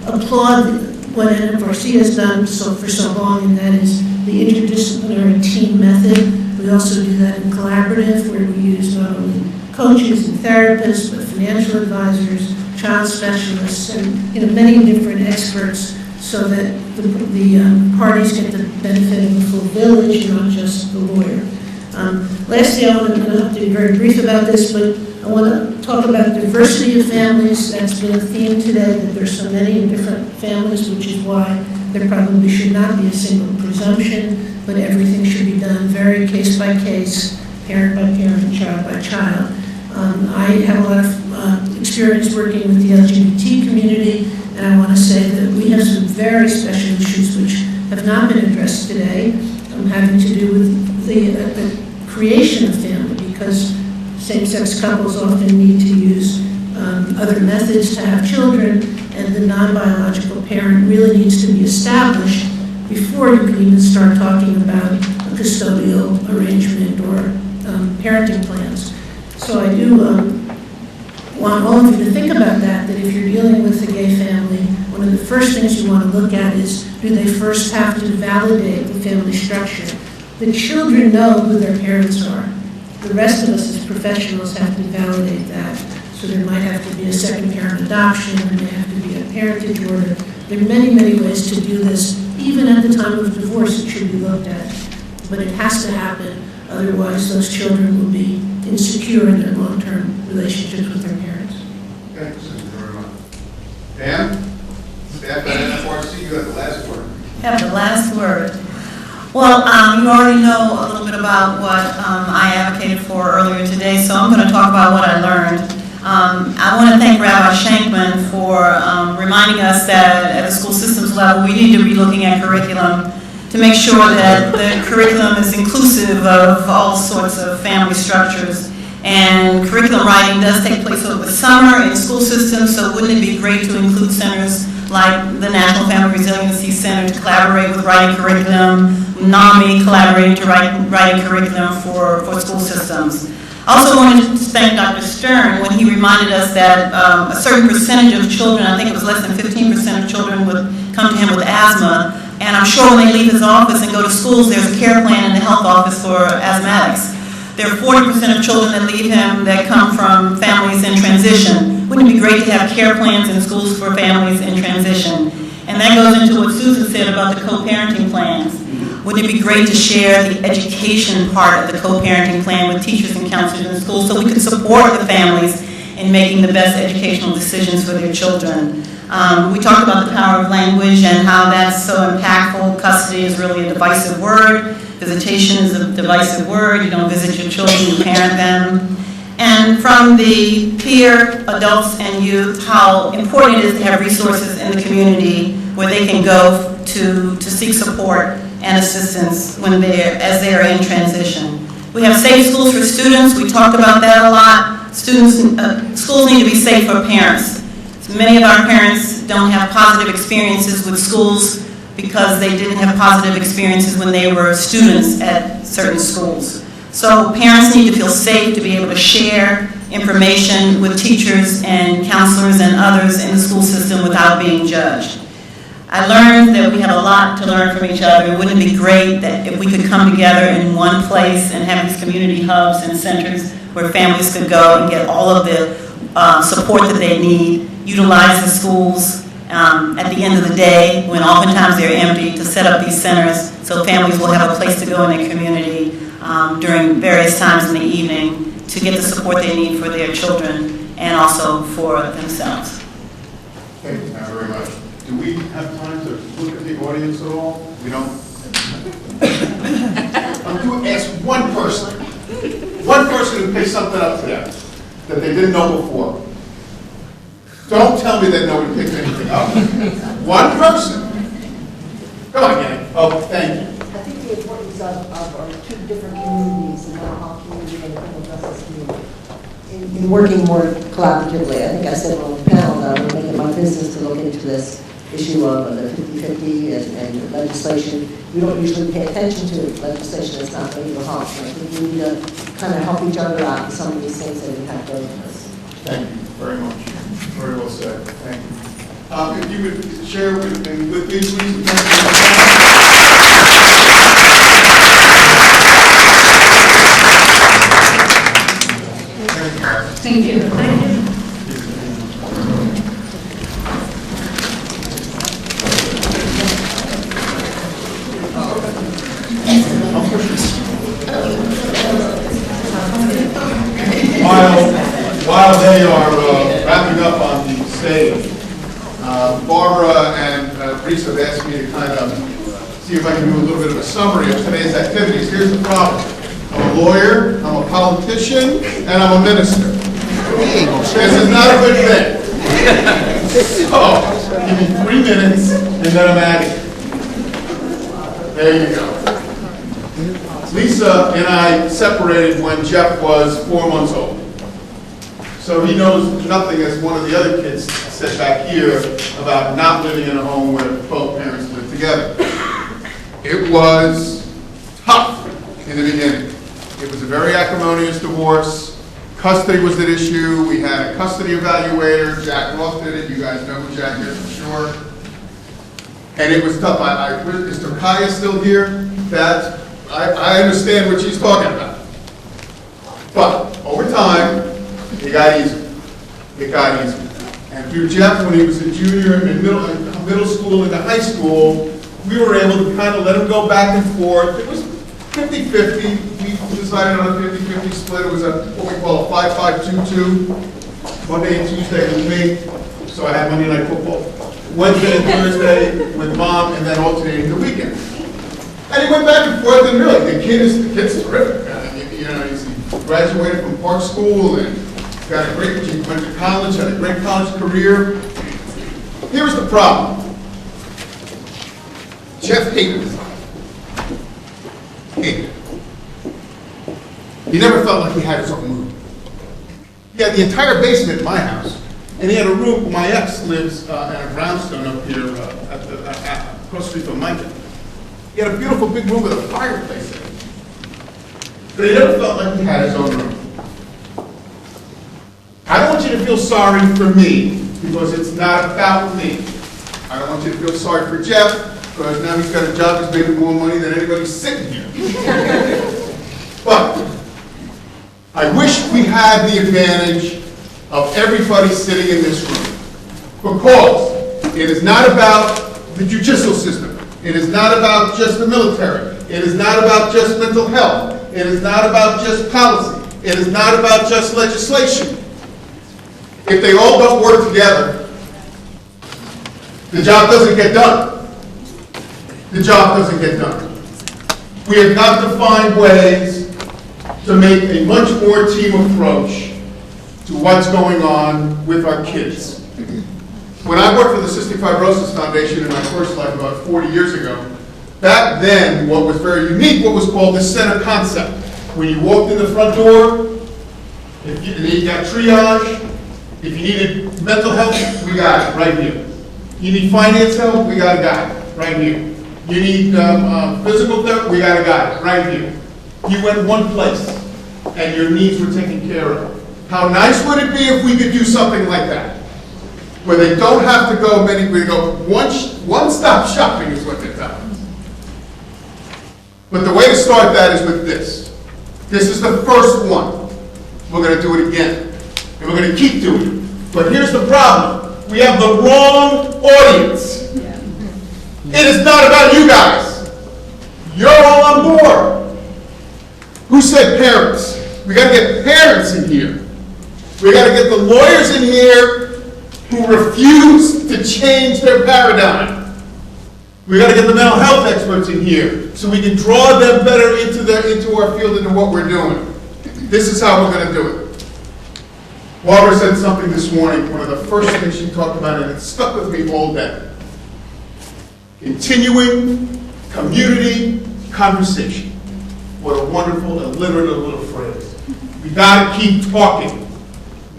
applaud what NFRC has done for so long, and that is the interdisciplinary team method. We also do that in collaborative, where we use not only coaches and therapists, but financial advisors, child specialists, and many different experts, so that the parties get the benefit of the full village, not just the lawyer. Lastly, I want to have to be very brief about this, but I want to talk about diversity of families. That's been a theme today, that there's so many different families, which is why there probably should not be a single presumption, but everything should be done very case by case, parent by parent, child by child. I have a lot of experience working with the LGBT community, and I want to say that we have some very special issues which have not been addressed today, having to do with the creation of family, because same-sex couples often need to use other methods to have children, and the non-biological parent really needs to be established before you can even start talking about a custodial arrangement or parenting plans. So I do want all of you to think about that if you're dealing with a gay family, one of the first things you want to look at is, do they first have to validate the family structure? The children know who their parents are. The rest of us as professionals have to validate that. So there might have to be a second parent adoption, there may have to be a parentage order. There are many, many ways to do this. Even at the time of divorce, it should be looked at. But it has to happen, otherwise those children will be insecure in their long-term relationships with their parents. Okay, thank you very much. Pam, staff at NFRC, you have the last word. Have the last word. Well, you already know a little bit about what I advocated for earlier today, so I'm going to talk about what I learned. I want to thank Rabbi Shankman for reminding us that at the school systems level, we need to be looking at curriculum to make sure that the curriculum is inclusive of all sorts of family structures. And curriculum writing does take place over the summer in school systems, so wouldn't it be great to include centers like the National Family Resiliency Center to collaborate with writing curriculum, NAMI collaborating to writing curriculum for school systems. I also wanted to thank Dr. Stern when he reminded us that a certain percentage of children, I think it was less than 15% of children, would come to him with asthma. And I'm sure when they leave his office and go to schools, there's a care plan in the health office for asthmatics. There are 40% of children that leave him that come from families in transition. Wouldn't it be great to have care plans in schools for families in transition? And that goes into what Susan said about the co-parenting plans. Wouldn't it be great to share the education part of the co-parenting plan with teachers and counselors in schools so we could support the families in making the best educational decisions for their children? We talked about the power of language and how that's so impactful. Custody is really a divisive word. Visitation is a divisive word. You don't visit your children, you parent them. And from the peer, adults, and youth, how important it is to have resources in the community where they can go to seek support and assistance as they are in transition. We have safe schools for students. We talked about that a lot. Schools need to be safe for parents. So many of our parents don't have positive experiences with schools because they didn't have positive experiences when they were students at certain schools. So parents need to feel safe to be able to share information with teachers and counselors and others in the school system without being judged. I learned that we have a lot to learn from each other. Wouldn't it be great that if we could come together in one place and have these community hubs and centers where families could go and get all of the support that they need, utilize the schools at the end of the day when oftentimes they're empty, to set up these centers so families will have a place to go in their community during various times in the evening to get the support they need for their children and also for themselves. Thank you very much. Do we have time to look at the audience at all? We don't? I'm going to ask one person who picked something up to them that they didn't know before. Don't tell me that nobody picked anything up. One person. Come on, gang. Oh, thank you. I think the importance of our two different communities, the mental health community and the criminal justice community, in working more collaboratively. I think I said on the panel that I would make it my business to look into this issue of the 50-50 and legislation. We don't usually pay attention to legislation that's not behavioral health. I think we need to kind of help each other out in some of these things that impact both of us. Thank you very much. Very well said. Thank you. If you would share with me, please. Thank you. Thank you. while they are wrapping up on the stage, Barbara and Risa have asked me to kind of see if I can do a little bit of a summary of today's activities. Here's the problem. I'm a lawyer, I'm a politician, and I'm a minister. This is not a good thing. So, give me 3 minutes, and then I'm out of here. There you go. Lisa and I separated when Jeff was 4 months old. So he knows nothing, as one of the other kids said back here, about not living in a home where both parents live together. It was tough in the beginning. It was a very acrimonious divorce. Custody was at issue. We had a custody evaluator. Jack Roth did it. You guys know who Jack is for sure. And it was tough. Is Turkaya still here? I understand what she's talking about. But over time, it got easier. It got easier. And through Jeff, when he was a junior in middle school and high school, we were able to kind of let him go back and forth. It was 50-50. We decided on a 50-50 split. It was what we call a 5-5-2-2. Monday and Tuesday with me. So I had Monday night football. Wednesday and Thursday with Mom, and then alternating the weekend. And he went back and forth, and really, the kid's terrific. You know, he graduated from Park School and got a great, went to college, had a great college career. Here's the problem. Jeff hated his life. Hated it. He never felt like he had his own room. He had the entire basement in my house, and he had a room. My ex lives at a brownstone up here across the street from Micah. He had a beautiful big room with a fireplace in it. But he never felt like he had his own room. I don't want you to feel sorry for me, because it's not about me. I don't want you to feel sorry for Jeff, because now he's got a job that's making more money than anybody sitting here. But I wish we had the advantage of everybody sitting in this room, because it is not about the judicial system. It is not about just the military. It is not about just mental health. It is not about just policy. It is not about just legislation. If they all don't work together, the job doesn't get done. The job doesn't get done. We have got to find ways to make a much more team approach to what's going on with our kids. When I worked for the Cystic Fibrosis Foundation in my first life about 40 years ago, back then what was very unique, what was called the center concept. When you walked in the front door, if you got triage, if you needed mental health, we got it right here. You need finance help, we got a guy right here. You need physical therapy, we got a guy right here. You went one place, and your needs were taken care of. How nice would it be if we could do something like that? Where they don't have to go many, we go one-stop shopping is what they're telling us. But the way to start that is with this. This is the first one. We're going to do it again. And we're going to keep doing it. But here's the problem. We have the wrong audience. It is not about you guys. You're all on board. Who said parents? We got to get parents in here. We got to get the lawyers in here who refuse to change their paradigm. We got to get the mental health experts in here so we can draw them better into our field, into what we're doing. This is how we're going to do it. Barbara said something this morning, one of the first things she talked about, and it stuck with me all day. Continuing community conversation. What a wonderful, alliterative little phrase. We got to keep talking.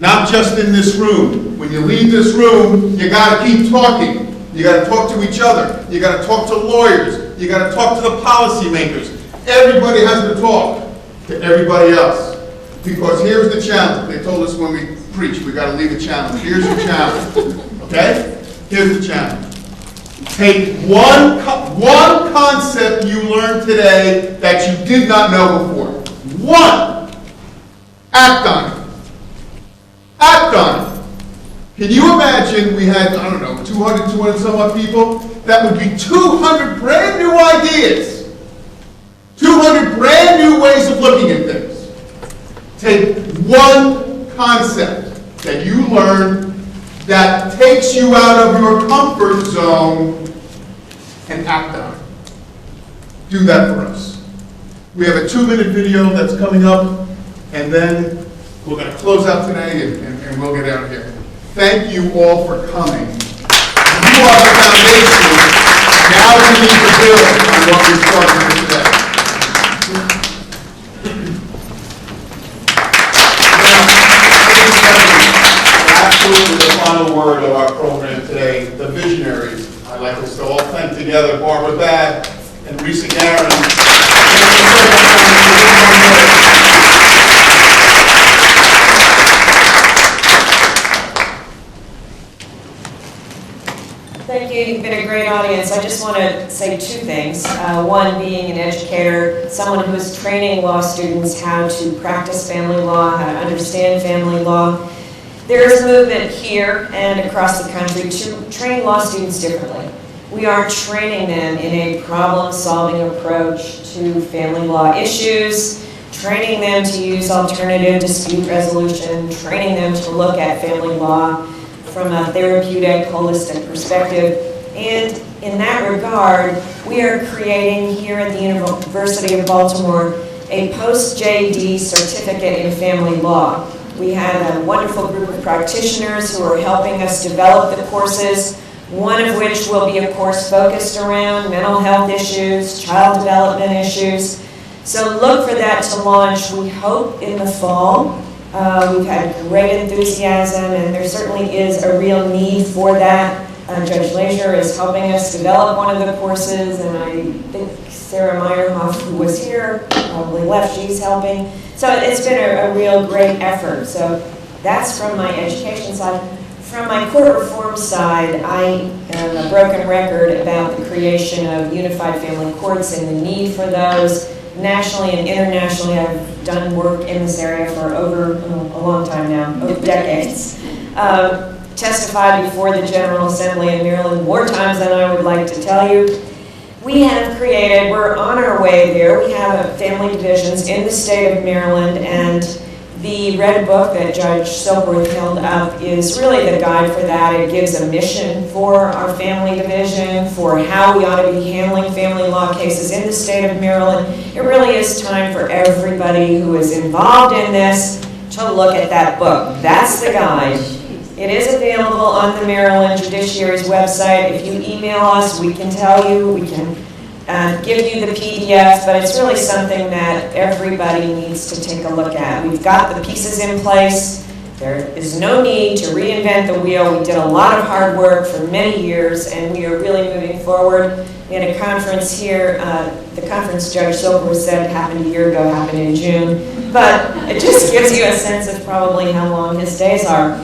Not just in this room. When you leave this room, you got to keep talking. You got to talk to each other. You got to talk to lawyers. You got to talk to the policymakers. Everybody has to talk to everybody else. Because here's the challenge. They told us when we preach, we got to leave a challenge. Here's the challenge. Okay? Here's the challenge. Take one concept you learned today that you did not know before. One. Act on it. Act on it. Can you imagine we had, I don't know, 200 some odd people? That would be 200 brand new ideas. 200 brand new ways of looking at things. Take one concept that you learn that takes you out of your comfort zone and act on it. Do that for us. We have a 2-minute video that's coming up, and then we're going to close out today and we'll get out of here. Thank you all for coming. You are the foundation. Now we need to build on what we started with today. Absolutely the final word of our program today, the visionaries. I'd like us to all thank together Barbara Babb and Risa Garin. Thank you. You've been a great audience. I just want to say 2 things. One, being an educator, someone who is training law students how to practice family law, how to understand family law. There is a movement here and across the country to train law students differently. We are training them in a problem-solving approach to family law issues, training them to use alternative dispute resolution, training them to look at family law from a therapeutic, holistic perspective. And in that regard, we are creating here at the University of Baltimore a post-JD certificate in family law. We have a wonderful group of practitioners who are helping us develop the courses, one of which will be a course focused around mental health issues, child development issues. So look for that to launch, we hope, in the fall. We've had great enthusiasm, and there certainly is a real need for that. Judge Leisure is helping us develop one of the courses, and I think Sayra Meyerhoff, who was here, probably left, she's helping. So it's been a real great effort. So that's from my education side. From my court reform side, I am a broken record about the creation of unified family courts and the need for those. Nationally and internationally, I've done work in this area for over a long time now, over decades. Testified before the General Assembly in Maryland more times than I would like to tell you. We have created, we're on our way there, we have family divisions in the state of Maryland, and the red book that Judge Silkworth held up is really the guide for that. It gives a mission for our family division, for how we ought to be handling family law cases in the state of Maryland. It really is time for everybody who is involved in this to look at that book. That's the guide. It is available on the Maryland Judiciary's website. If you email us, we can tell you, we can give you the PDF, but it's really something that everybody needs to take a look at. We've got the pieces in place. There is no need to reinvent the wheel. We did a lot of hard work for many years, and we are really moving forward. We had a conference here. The conference Judge Silver said happened a year ago, happened in June. But it just gives you a sense of probably how long his days are.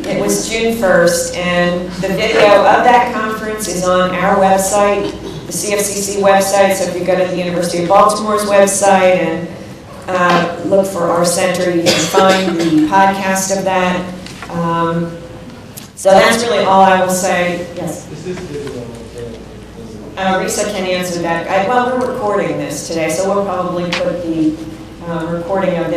It was June 1st, and the video of that conference is on our website, the CFCC website. So if you go to the University of Baltimore's website and look for our center, you can find the podcast of that. So that's really all I will say. Yes? Risa can answer that. Well, we're recording this today, so we'll probably put the recording of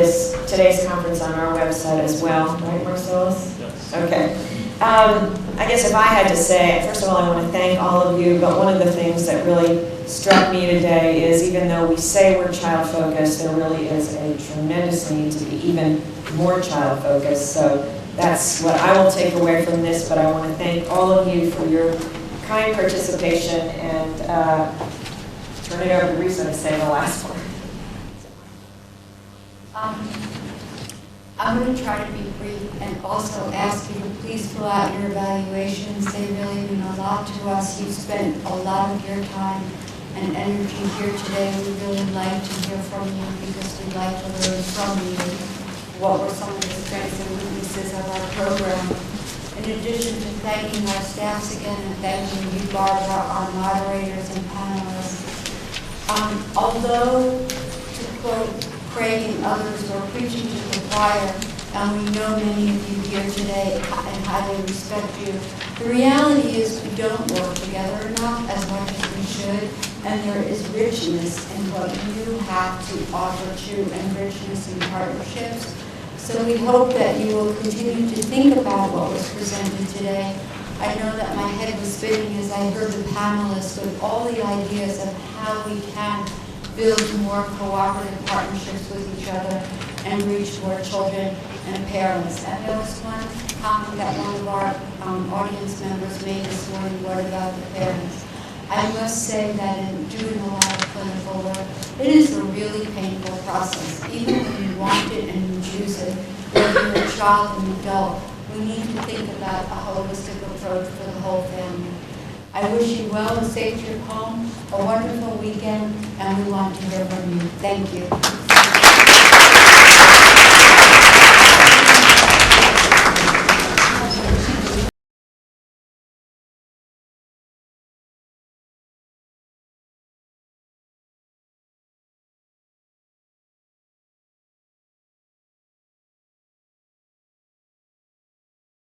today's conference on our website as well. Right, Marcellus? Yes. Okay. I guess if I had to say, first of all, I want to thank all of you, but one of the things that really struck me today is even though we say we're child-focused, there really is a tremendous need to be even more child-focused. So that's what I will take away from this, but I want to thank all of you for your kind participation, and turn it over to Risa to say the last one. I'm going to try to be brief and also ask you to please fill out your evaluations. They really mean a lot to us. You've spent a lot of your time and energy here today. We really like to hear from you because we like to learn from you what were some of the strengths and weaknesses of our program. In addition to thanking our staffs again and thanking you, Barbara, our moderators and panelists. Although, to quote Craig and others, we're preaching to the choir, and we know many of you here today and highly respect you, the reality is we don't work together enough as much as we should, and there is richness in what you have to offer to, and richness in partnerships. So So we hope that you will continue to think about what was presented today. I know that my head was spinning as I heard the panelists with all the ideas of how we can build more cooperative partnerships with each other and reach more children and parents. And there was one comment that one of our audience members made this morning, what about the parents? I must say that in doing a lot of clinical work, it is a really painful process. Even when you want it and you choose it, whether you're a child and adult, we need to think about a holistic approach for the whole family. I wish you well and safe trip home, a wonderful weekend, and we want to hear from you. Thank you.